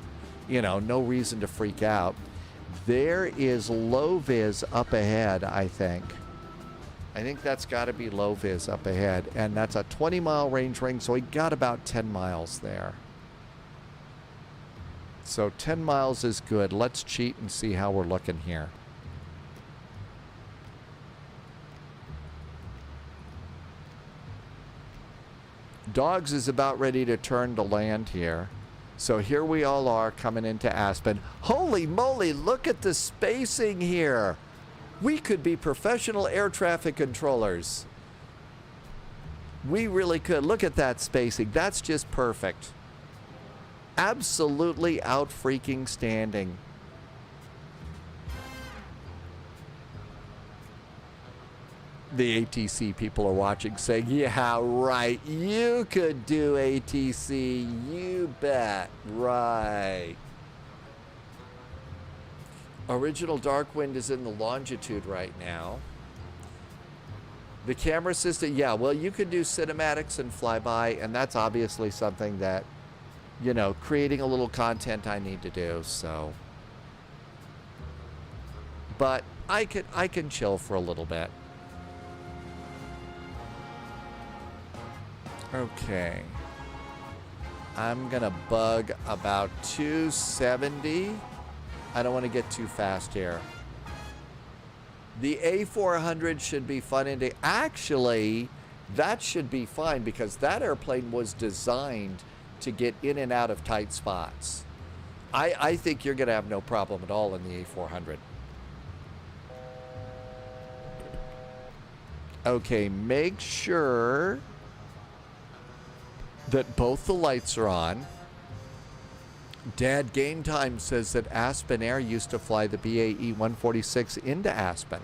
you know, no reason to freak out. There is low vis up ahead, I think. I think that's got to be low vis up ahead, and that's a 20-mile range ring, so we got about 10 miles there. So 10 miles is good. Let's cheat and see how we're looking here. Dogs is about ready to turn to land here. So here we all are coming into Aspen. Holy moly, look at the spacing here. We could be professional air traffic controllers. We really could. Look at that spacing. That's just perfect. Absolutely out freaking standing. The ATC people are watching saying, yeah, right, you could do ATC, you bet, right. Original Darkwind is in the longitude right now. The camera system, yeah, well, you could do cinematics and flyby, and that's obviously something that, you know, creating a little content I need to do, so. But I can chill for a little bit. Okay. I'm gonna bug about 270. I don't want to get too fast here. The A400 should be fun. Actually, that should be fine because that airplane was designed to get in and out of tight spots. I think you're gonna have no problem at all in the A400. Okay, make sure that both the lights are on. Dad Game Time says that Aspen Air used to fly the BAE 146 into Aspen.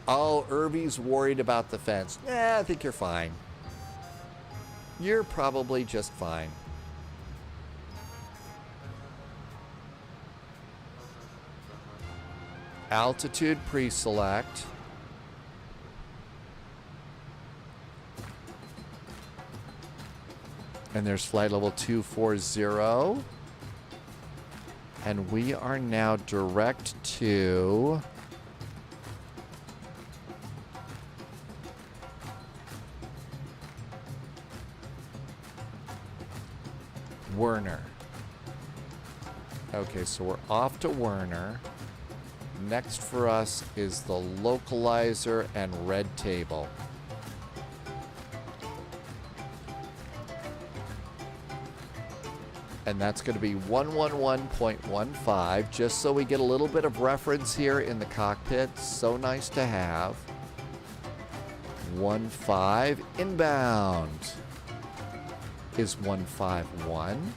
Oh, Irvy's worried about the fence. I think you're fine. You're probably just fine. Altitude pre-select. And there's flight level 240. And we are now direct to Werner. Okay, so we're off to Werner. Next for us is the localizer and red table. And that's going to be 111.15, just so we get a little bit of reference here in the cockpit. So nice to have. 15 inbound is 151.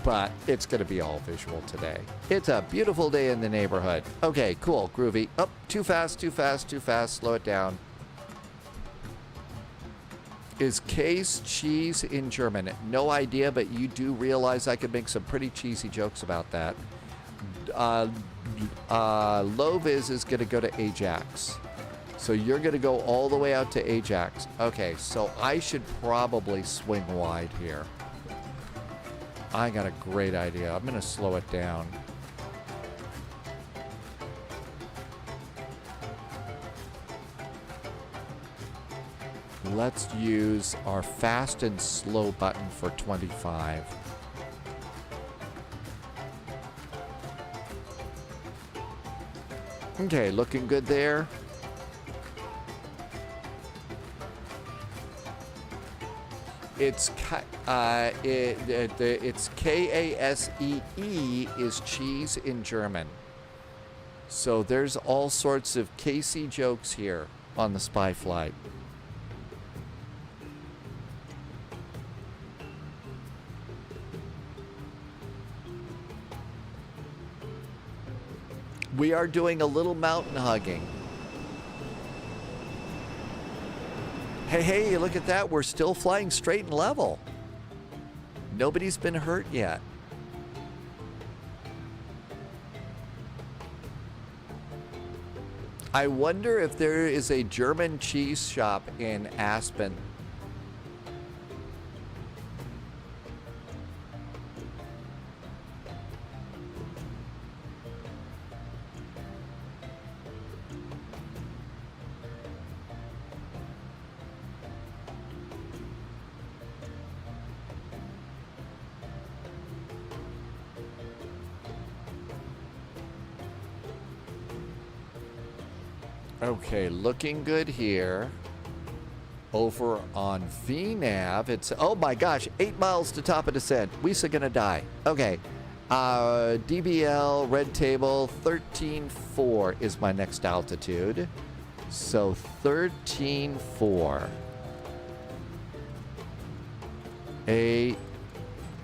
But it's going to be all visual today. It's a beautiful day in the neighborhood. Okay, cool, groovy. Oh, too fast, too fast, too fast. Slow it down. Is KASE cheese in German? No idea, but you do realize I could make some pretty cheesy jokes about that. Loviz is going to go to Ajax. So you're going to go all the way out to Ajax. Okay, so I should probably swing wide here. I got a great idea. I'm going to slow it down. Let's use our fast and slow button for 25. Okay, looking good there. It's KASEE is cheese in German. So there's all sorts of KC jokes here on the spy flight. We are doing a little mountain hugging. Hey, look at that. We're still flying straight and level. Nobody's been hurt yet. I wonder if there is a German cheese shop in Aspen. Okay, looking good here. Over on VNAV, it's, oh my gosh, 8 miles to top of descent. We're gonna die. Okay, DBL, red table, 13.4 is my next altitude. So 13.4.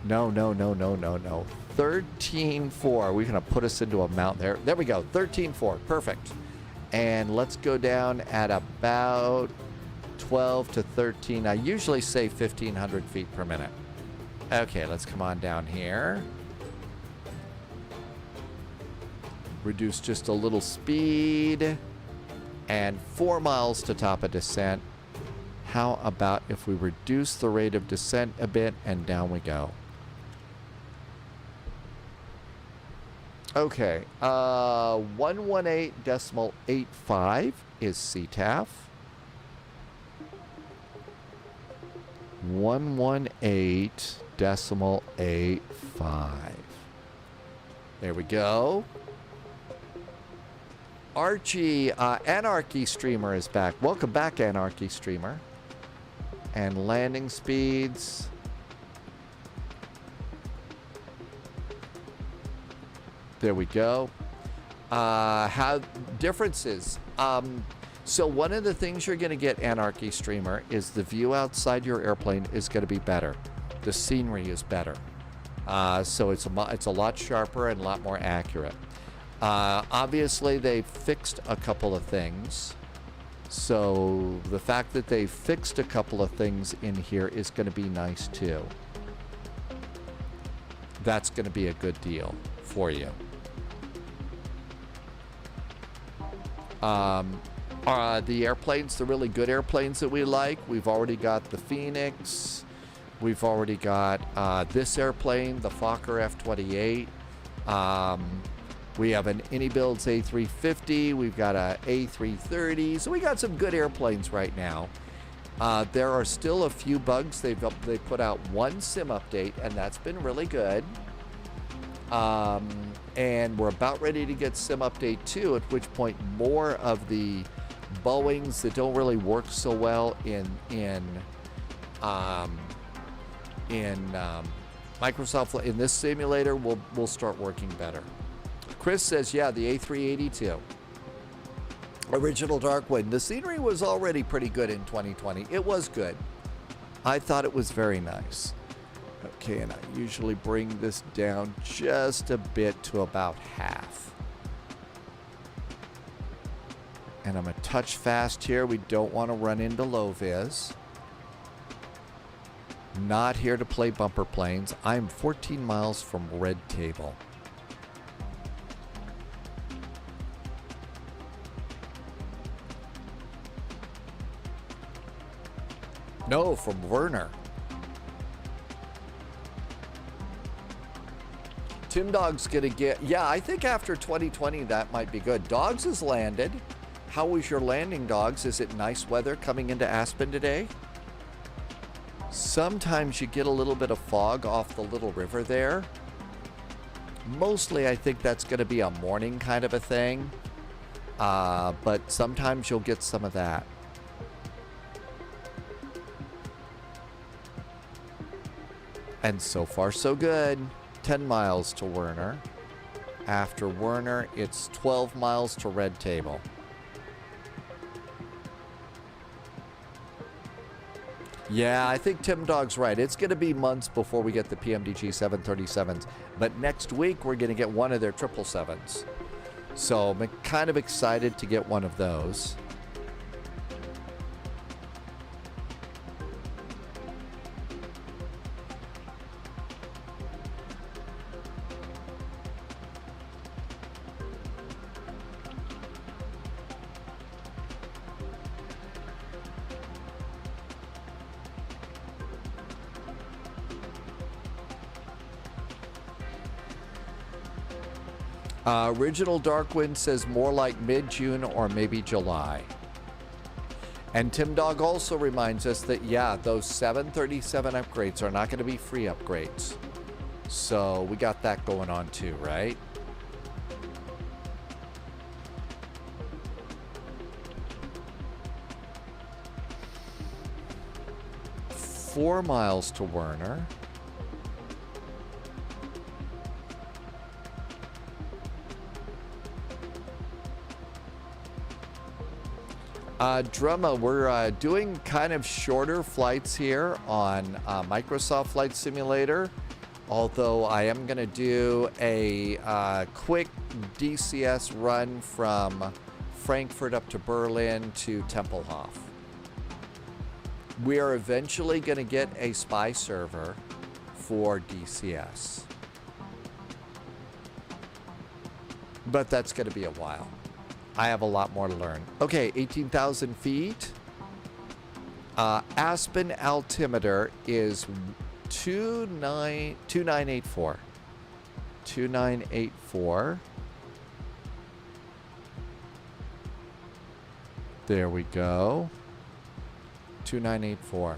No. 13.4. We're gonna put us into a mountain there. There we go, 13.4, perfect. And let's go down at about 12 to 13. I usually say 1,500 feet per minute. Okay, let's come on down here. Reduce just a little speed. And 4 miles to top of descent. How about if we reduce the rate of descent a bit and down we go? Okay, 118.85 is CTAF. 118.85. There we go. Archie, Anarchy Streamer is back. Welcome back, Anarchy Streamer. And landing speeds. There we go. How differences. So one of the things you're going to get, Anarchy Streamer, is the view outside your airplane is going to be better. The scenery is better. So it's a lot sharper and a lot more accurate. Obviously, they fixed a couple of things. So the fact that they fixed a couple of things in here is going to be nice too. That's going to be a good deal for you. the airplanes, the really good airplanes that we like. We've already got the Phoenix. We've already got this airplane, the Fokker F-28. We have an Anybuilds A350. We've got a A330. So we got some good airplanes right now. There are still a few bugs. They put out one sim update, and that's been really good. And we're about ready to get sim update 2, at which point more of the Boeings that don't really work so well in Microsoft in this simulator will start working better. Chris says, yeah, the A382. Original Darkwind. The scenery was already pretty good in 2020. It was good. I thought it was very nice. Okay, and I usually bring this down just a bit to about half. And I'm a touch fast here. We don't want to run into low vis. Not here to play bumper planes. I'm 14 miles from Red Table. No, from Werner. Tim Dog's gonna get, yeah, I think after 2020 that might be good. Dogs has landed. How was your landing, Dogs? Is it nice weather coming into Aspen today? Sometimes you get a little bit of fog off the little river there. Mostly I think that's gonna be a morning kind of a thing. But sometimes you'll get some of that. And so far, so good. 10 miles to Werner. After Werner, it's 12 miles to Red Table. Yeah, I think Tim Dog's right. It's going to be months before we get the PMDG 737s. But next week, we're going to get one of their 777s. So I'm kind of excited to get one of those. Original Darkwind says more like mid-June or maybe July. And Tim Dog also reminds us that, yeah, those 737 upgrades are not going to be free upgrades. So we got that going on too, right? Four miles to Werner. Drumma, we're doing kind of shorter flights here on Microsoft Flight Simulator, although I am going to do a quick DCS run from Frankfurt up to Berlin to Tempelhof. We are eventually going to get a spy server for DCS, but that's going to be a while. I have a lot more to learn. Okay, 18,000 feet. Aspen altimeter is 2984. 2984. There we go. 2984.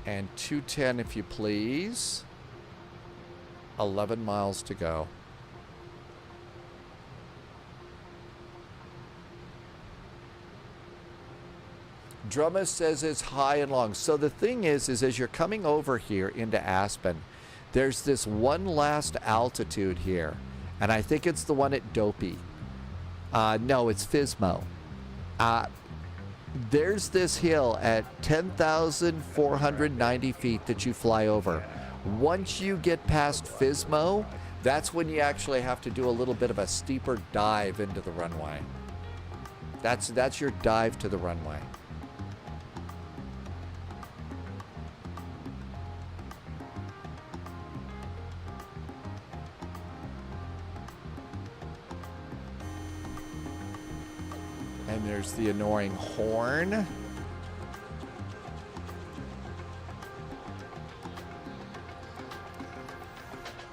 And 210 if you please. 11 miles to go. Drumma says it's high and long. So the thing is as you're coming over here into Aspen, there's this one last altitude here. And I think it's the one at Dopey. No, it's Fismo. There's this hill at 10,490 feet that you fly over. Once you get past Fismo, that's when you actually have to do a little bit of a steeper dive into the runway. That's your dive to the runway. And there's the annoying horn.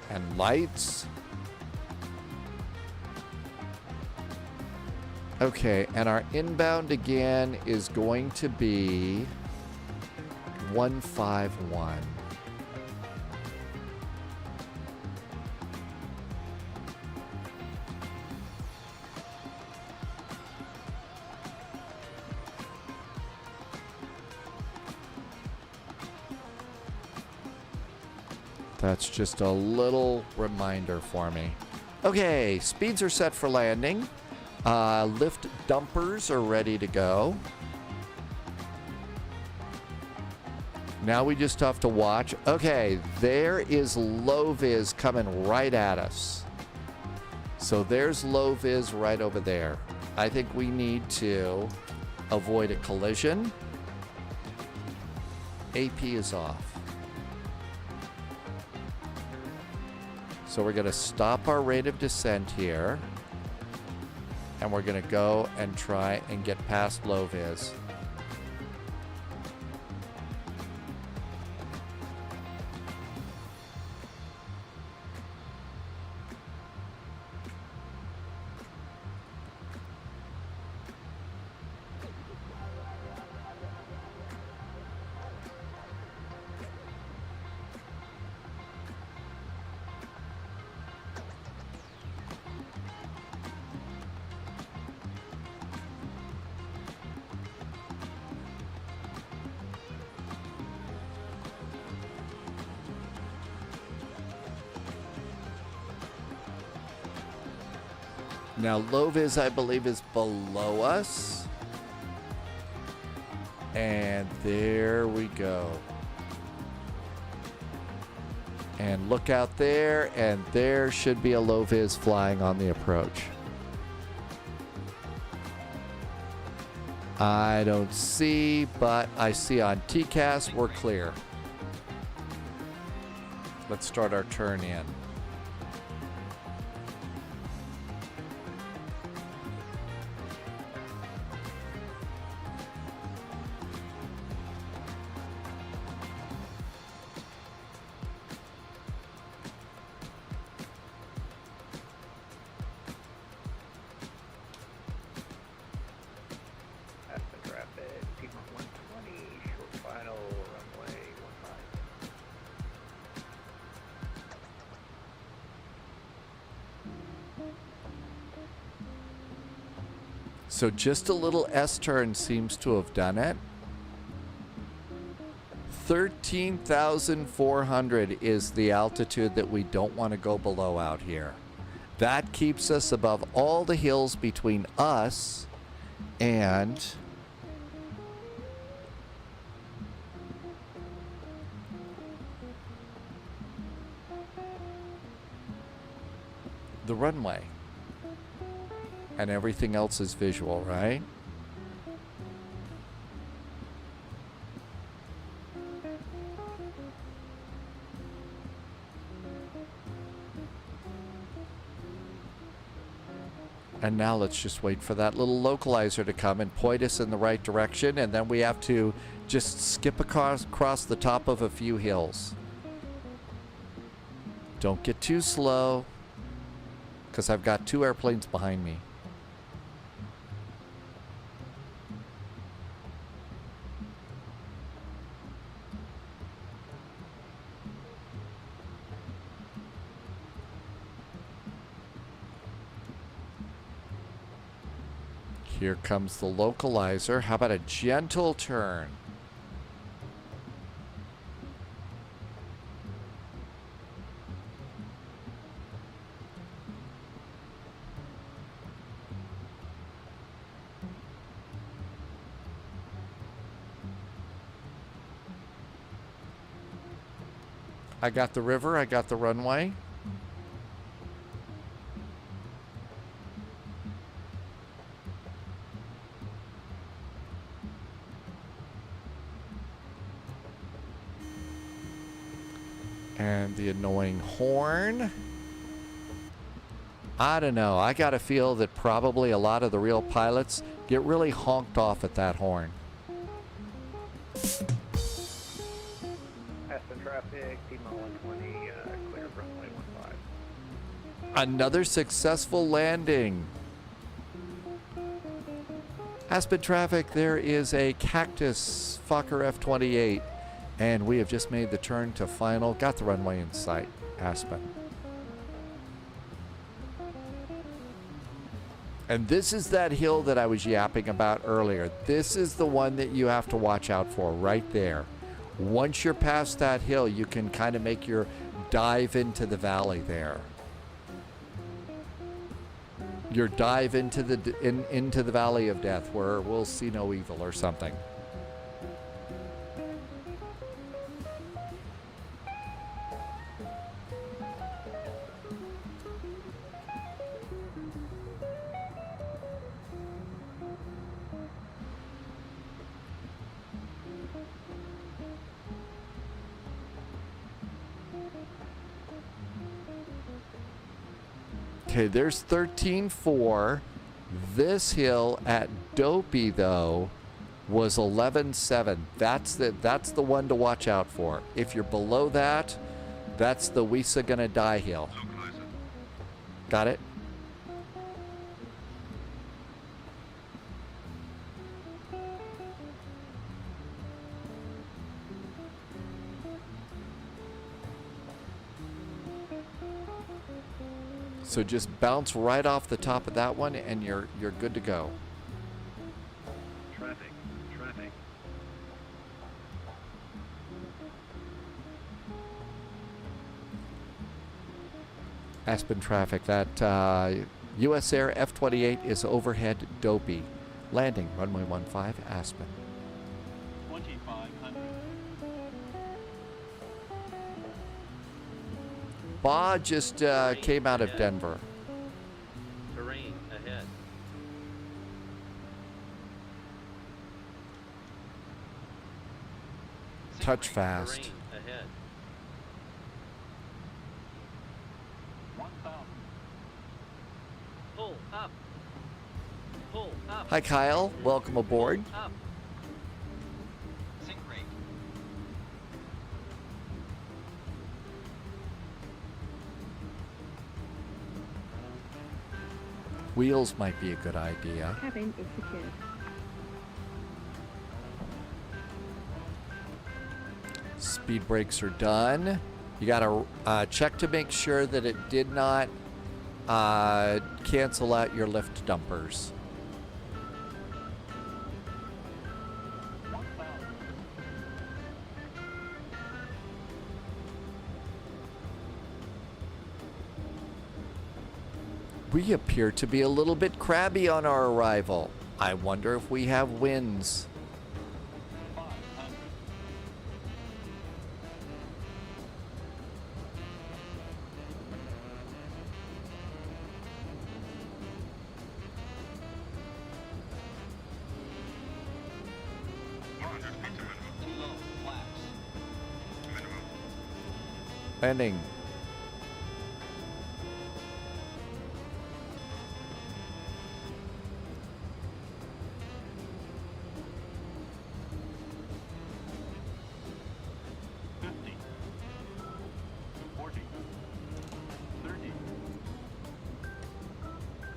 And lights. Okay, and our inbound again is going to be 151. That's just a little reminder for me. Okay, speeds are set for landing. Lift dumpers are ready to go. Now we just have to watch. Okay, there is low vis coming right at us. So there's low vis right over there. I think we need to avoid a collision. AP is off. So we're going to stop our rate of descent here. And we're going to go and try and get past low vis. Now, low vis, I believe, is below us. And there we go. And look out there, and there should be a low vis flying on the approach. I don't see, but I see on TCAS we're clear. Let's start our turn in. So just a little S-turn seems to have done it. 13,400 is the altitude that we don't want to go below out here. That keeps us above all the hills between us and the runway. And everything else is visual, right? And now let's just wait for that little localizer to come and point us in the right direction, and then we have to just skip across the top of a few hills. Don't get too slow, because I've got two airplanes behind me. Here comes the localizer. How about a gentle turn? I got the river, I got the runway. And the annoying horn. I don't know. I got to feel that probably a lot of the real pilots get really honked off at that horn. Aspen traffic, T-Mile 120, clear runway 15. Another successful landing. Aspen traffic, there is a Cactus Fokker F-28, and we have just made the turn to final. Got the runway in sight, Aspen. And this is that hill that I was yapping about earlier. This is the one that you have to watch out for right there. Once you're past that hill, you can kind of make your dive into the valley there. Your dive into the Valley of Death, where we'll see no evil or something. Okay, there's 13.4. This hill at Dopey, though, was 11.7. That's the one to watch out for. If you're below that, that's the Wisa Gonna Die hill. Got it? So just bounce right off the top of that one, and you're good to go. Traffic. Aspen traffic. That U.S. Air F-28 is overhead Dopey. Landing runway 15, Aspen. 2500. Ba just came out of Denver. Terrain ahead. Touch fast. Terrain ahead. 1000. Pull up. Pull up. Hi, Kyle. Welcome aboard. Up. Sink rate. Wheels might be a good idea. Cabin is secured. Speed brakes are done. You gotta check to make sure that it did not cancel out your lift dumpers. We appear to be a little bit crabby on our arrival. I wonder if we have winds. Landing.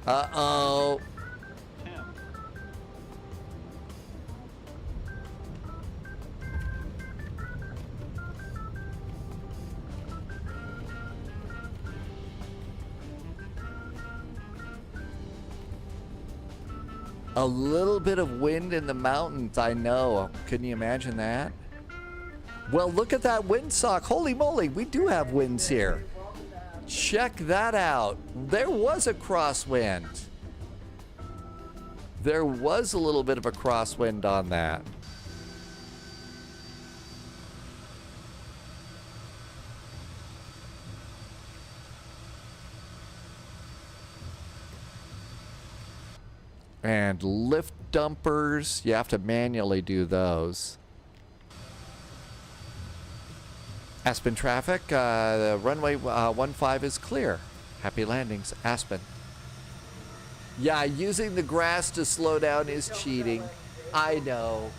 Uh-oh. A little bit of wind in the mountains, I know. Can you imagine that? Well, look at that windsock. Holy moly, we do have winds here. Check that out. There was a crosswind. There was a little bit of a crosswind on that. And lift dumpers, you have to manually do those. Aspen traffic, the runway 15 is clear. Happy landings, Aspen. Yeah, using the grass to slow down is cheating. I know.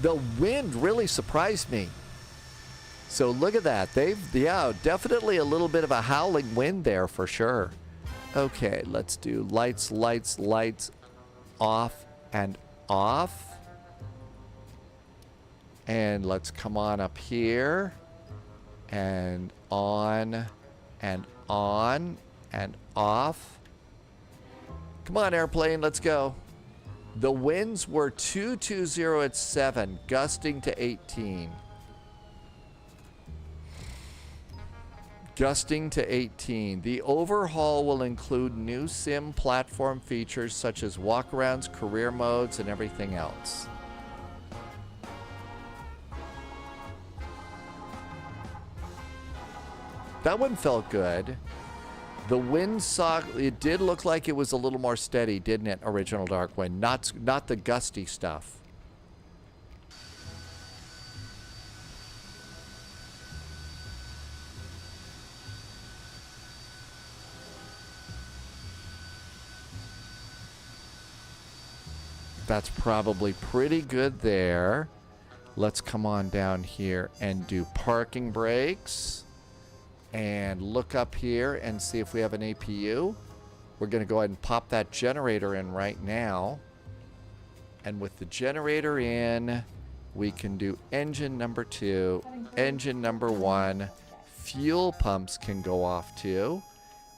The wind really surprised me. So look at that. Definitely a little bit of a howling wind there for sure. Okay, let's do lights, lights, lights, off and off. And let's come on up here. And on and on and off. Come on, airplane, let's go. The winds were 220 at 7, gusting to 18. Gusting to 18. The overhaul will include new sim platform features such as walkarounds, career modes, and everything else. That one felt good. The wind it did look like it was a little more steady, didn't it, Original Dark Wind? Not the gusty stuff. That's probably pretty good there. Let's come on down here and do parking brakes. And look up here and see if we have an APU. We're going to go ahead and pop that generator in right now. And with the generator in, we can do engine number 2, engine number 1. Fuel pumps can go off too.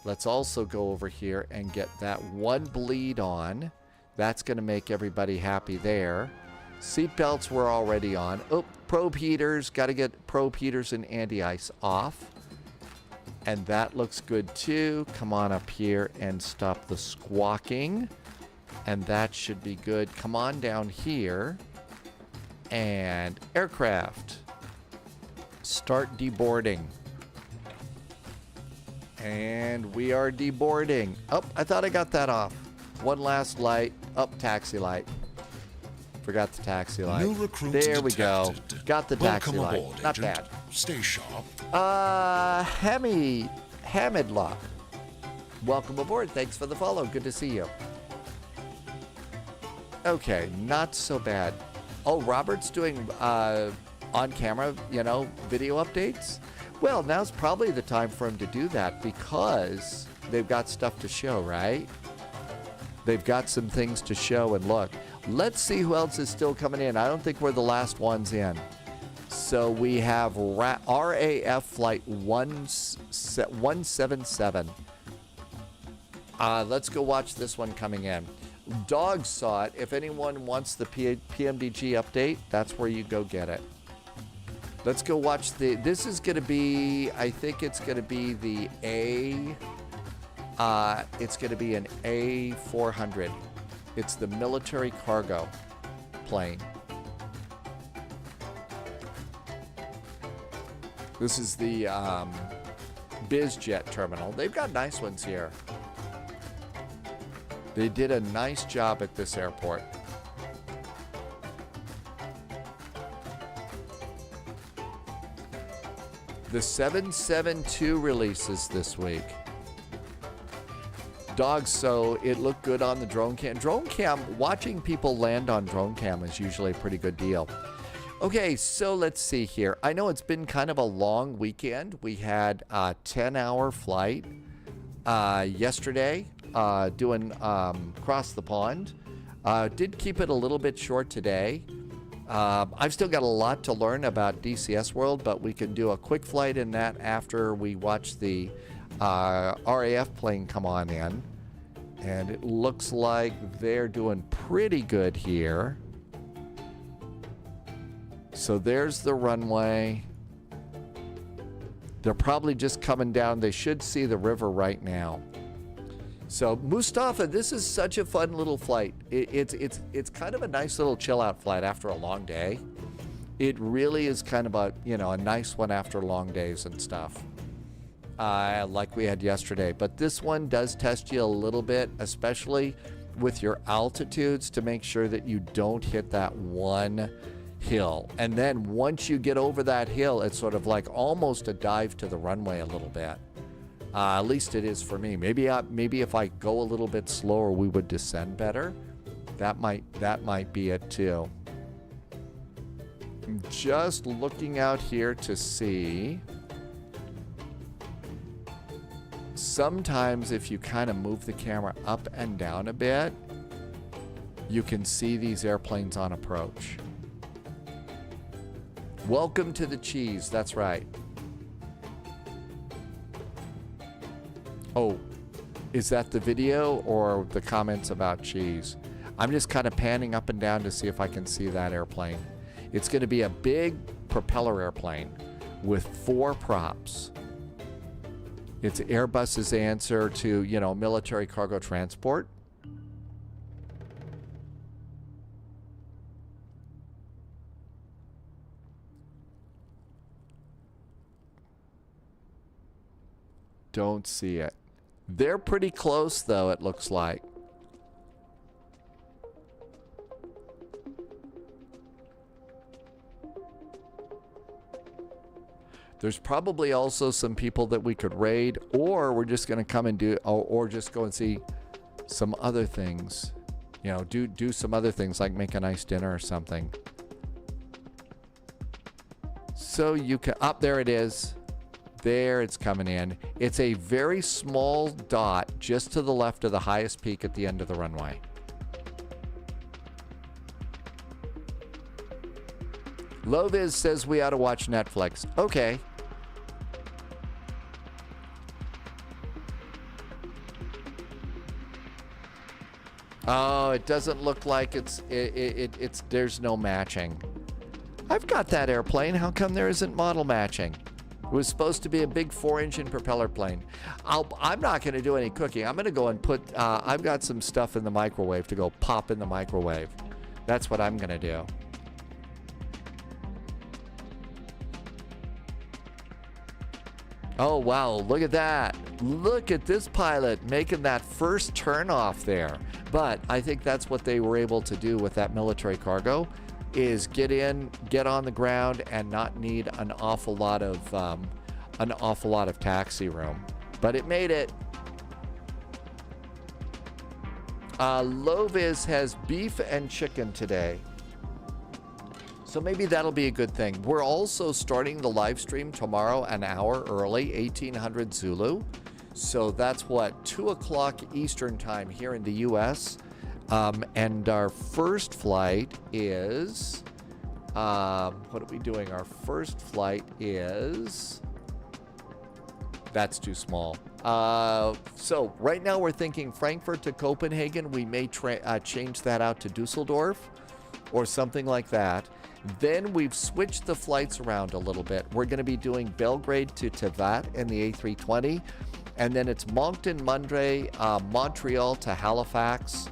Let's also go over here and get that one bleed on. That's going to make everybody happy there. Seat belts were already on. Oh, probe heaters. Got to get probe heaters and anti-ice off. And that looks good too. Come on up here and stop the squawking. And that should be good. Come on down here. And aircraft. Start deboarding. And we are deboarding. Oh, I thought I got that off. One last light. Oh, taxi light. Forgot the taxi light. New recruits there we go. detected. Got the taxi Welcome light. aboard, Not Agent. bad. Stay sharp. Hamidlock. Welcome aboard. Thanks for the follow. Good to see you. Okay, not so bad. Oh, Robert's doing on camera, video updates. Well, now's probably the time for him to do that because they've got stuff to show, right? They've got some things to show and look. Let's see who else is still coming in. I don't think we're the last ones in. So we have RAF Flight 177. Let's go watch this one coming in. Dog saw it. If anyone wants the PMDG update, that's where you go get it. Let's go watch this is going to be, I think it's going to be the it's going to be an A400. It's the military cargo plane. This is the BizJet terminal. They've got nice ones here. They did a nice job at this airport. The 772 releases this week. Dogs, so it looked good on the drone cam. Drone cam, watching people land on drone cam is usually a pretty good deal. Okay, so let's see here. I know it's been kind of a long weekend. We had a 10-hour flight yesterday doing across the pond. Did keep it a little bit short today. I've still got a lot to learn about DCS World, but we can do a quick flight in that after we watch the RAF plane come on in. And it looks like they're doing pretty good here. So there's the runway. They're probably just coming down. They should see the river right now. So Mustafa, this is such a fun little flight. It's kind of a nice little chill out flight after a long day. It really is kind of a nice one after long days and stuff. Like we had yesterday. But this one does test you a little bit, especially with your altitudes, to make sure that you don't hit that one hill. And then once you get over that hill, it's sort of like almost a dive to the runway a little bit. At least it is for me. Maybe if I go a little bit slower, we would descend better. That might be it too. I'm just looking out here to see. Sometimes if you kind of move the camera up and down a bit, you can see these airplanes on approach. Welcome to the cheese. That's right. Oh, is that the video or the comments about cheese? I'm just kind of panning up and down to see if I can see that airplane. It's going to be a big propeller airplane with 4 props. It's Airbus's answer to, you know, military cargo transport. Don't see it. They're pretty close, though, it looks like. There's probably also some people that we could raid, or we're just going to come and do, or just go and see some other things. You know, do some other things, like make a nice dinner or something. So you can, up there it is. There it's coming in. It's a very small dot just to the left of the highest peak at the end of the runway. Loviz says we ought to watch Netflix. Okay. Oh, it doesn't look like it's there's no matching. I've got that airplane. How come there isn't model matching? It was supposed to be a big 4-engine propeller plane. I'm not going to do any cooking. I'm going to go and put, I've got some stuff in the microwave to go pop in the microwave. That's what I'm going to do. Oh, wow. Look at that. Look at this pilot making that first turn off there. But I think that's what they were able to do with that military cargo, is get in, get on the ground, and not need an awful lot of taxi room. But it made it. Loviz has beef and chicken today. So maybe that'll be a good thing. We're also starting the live stream tomorrow an hour early, 1800 Zulu. So that's what, 2 o'clock Eastern time here in the US. And our first flight is, what are we doing? Our first flight is, that's too small. So right now we're thinking Frankfurt to Copenhagen. We may change that out to Dusseldorf or something like that. Then we've switched the flights around a little bit. We're going to be doing Belgrade to Tivat in the A320. And then it's Moncton, Mundray, Montreal to Halifax.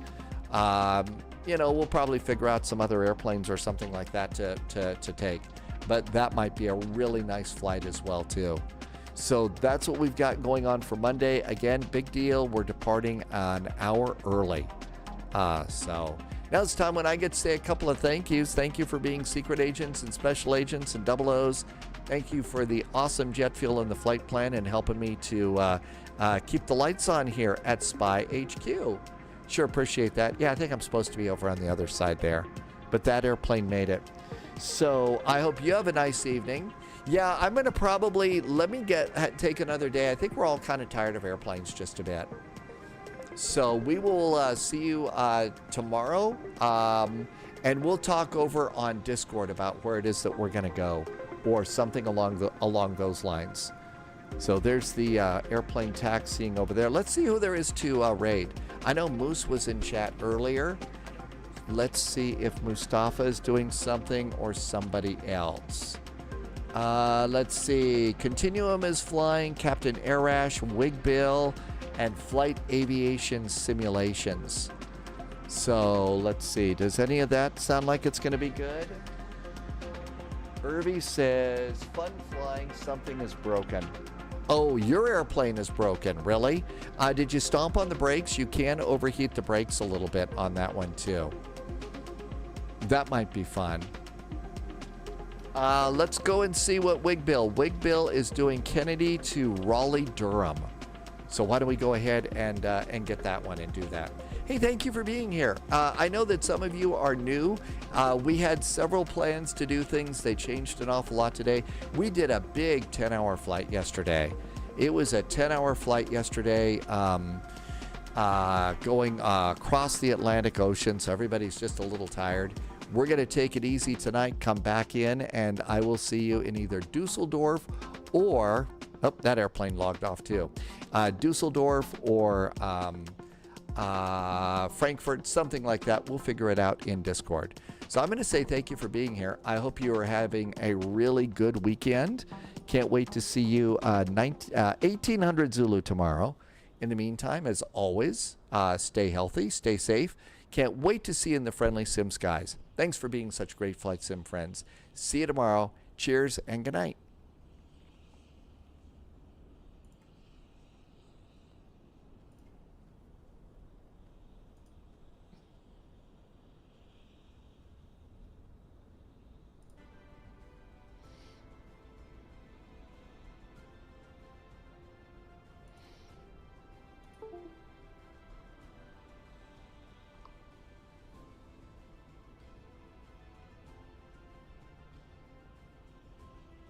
You know, we'll probably figure out some other airplanes or something like that to take. But that might be a really nice flight as well, too. So that's what we've got going on for Monday. Again, big deal. We're departing an hour early. So now it's time when I get to say a couple of thank yous. Thank you for being secret agents and special agents and double O's. Thank you for the awesome jet fuel and the flight plan and helping me to keep the lights on here at Spy HQ. Sure appreciate that. Yeah, I think I'm supposed to be over on the other side there, but that airplane made it. So I hope you have a nice evening. Yeah, I'm going to probably, take another day. I think we're all kind of tired of airplanes just a bit. So we will see you tomorrow, and we'll talk over on Discord about where it is that we're going to go, or something along those lines. So there's the airplane taxiing over there. Let's see who there is to raid. I know Moose was in chat earlier. Let's see if Mustafa is doing something or somebody else. Let's see. Continuum is flying, Captain Arash, Wig Bill, and Flight Aviation Simulations. So let's see. Does any of that sound like it's going to be good? Irby says, fun flying, something is broken. Oh, your airplane is broken, really? Did you stomp on the brakes? You can overheat the brakes a little bit on that one too. That might be fun. Let's go and see what Wig Bill is doing. Kennedy to Raleigh, Durham. So why don't we go ahead and get that one and do that. Hey, thank you for being here. I know that some of you are new. We had several plans to do things. They changed an awful lot today. We did a big 10-hour flight yesterday. It was a 10-hour flight yesterday going across the Atlantic Ocean, so everybody's just a little tired. We're going to take it easy tonight, come back in, and I will see you in either Dusseldorf or, oh, that airplane logged off too, Dusseldorf or Frankfurt, something like that. We'll figure it out in Discord. So I'm going to say thank you for being here. I hope you are having a really good weekend. Can't wait to see you 1800 Zulu tomorrow. In the meantime, as always, stay healthy, stay safe. Can't wait to see you in the friendly sim skies. Thanks for being such great flight sim friends. See you tomorrow. Cheers and good night.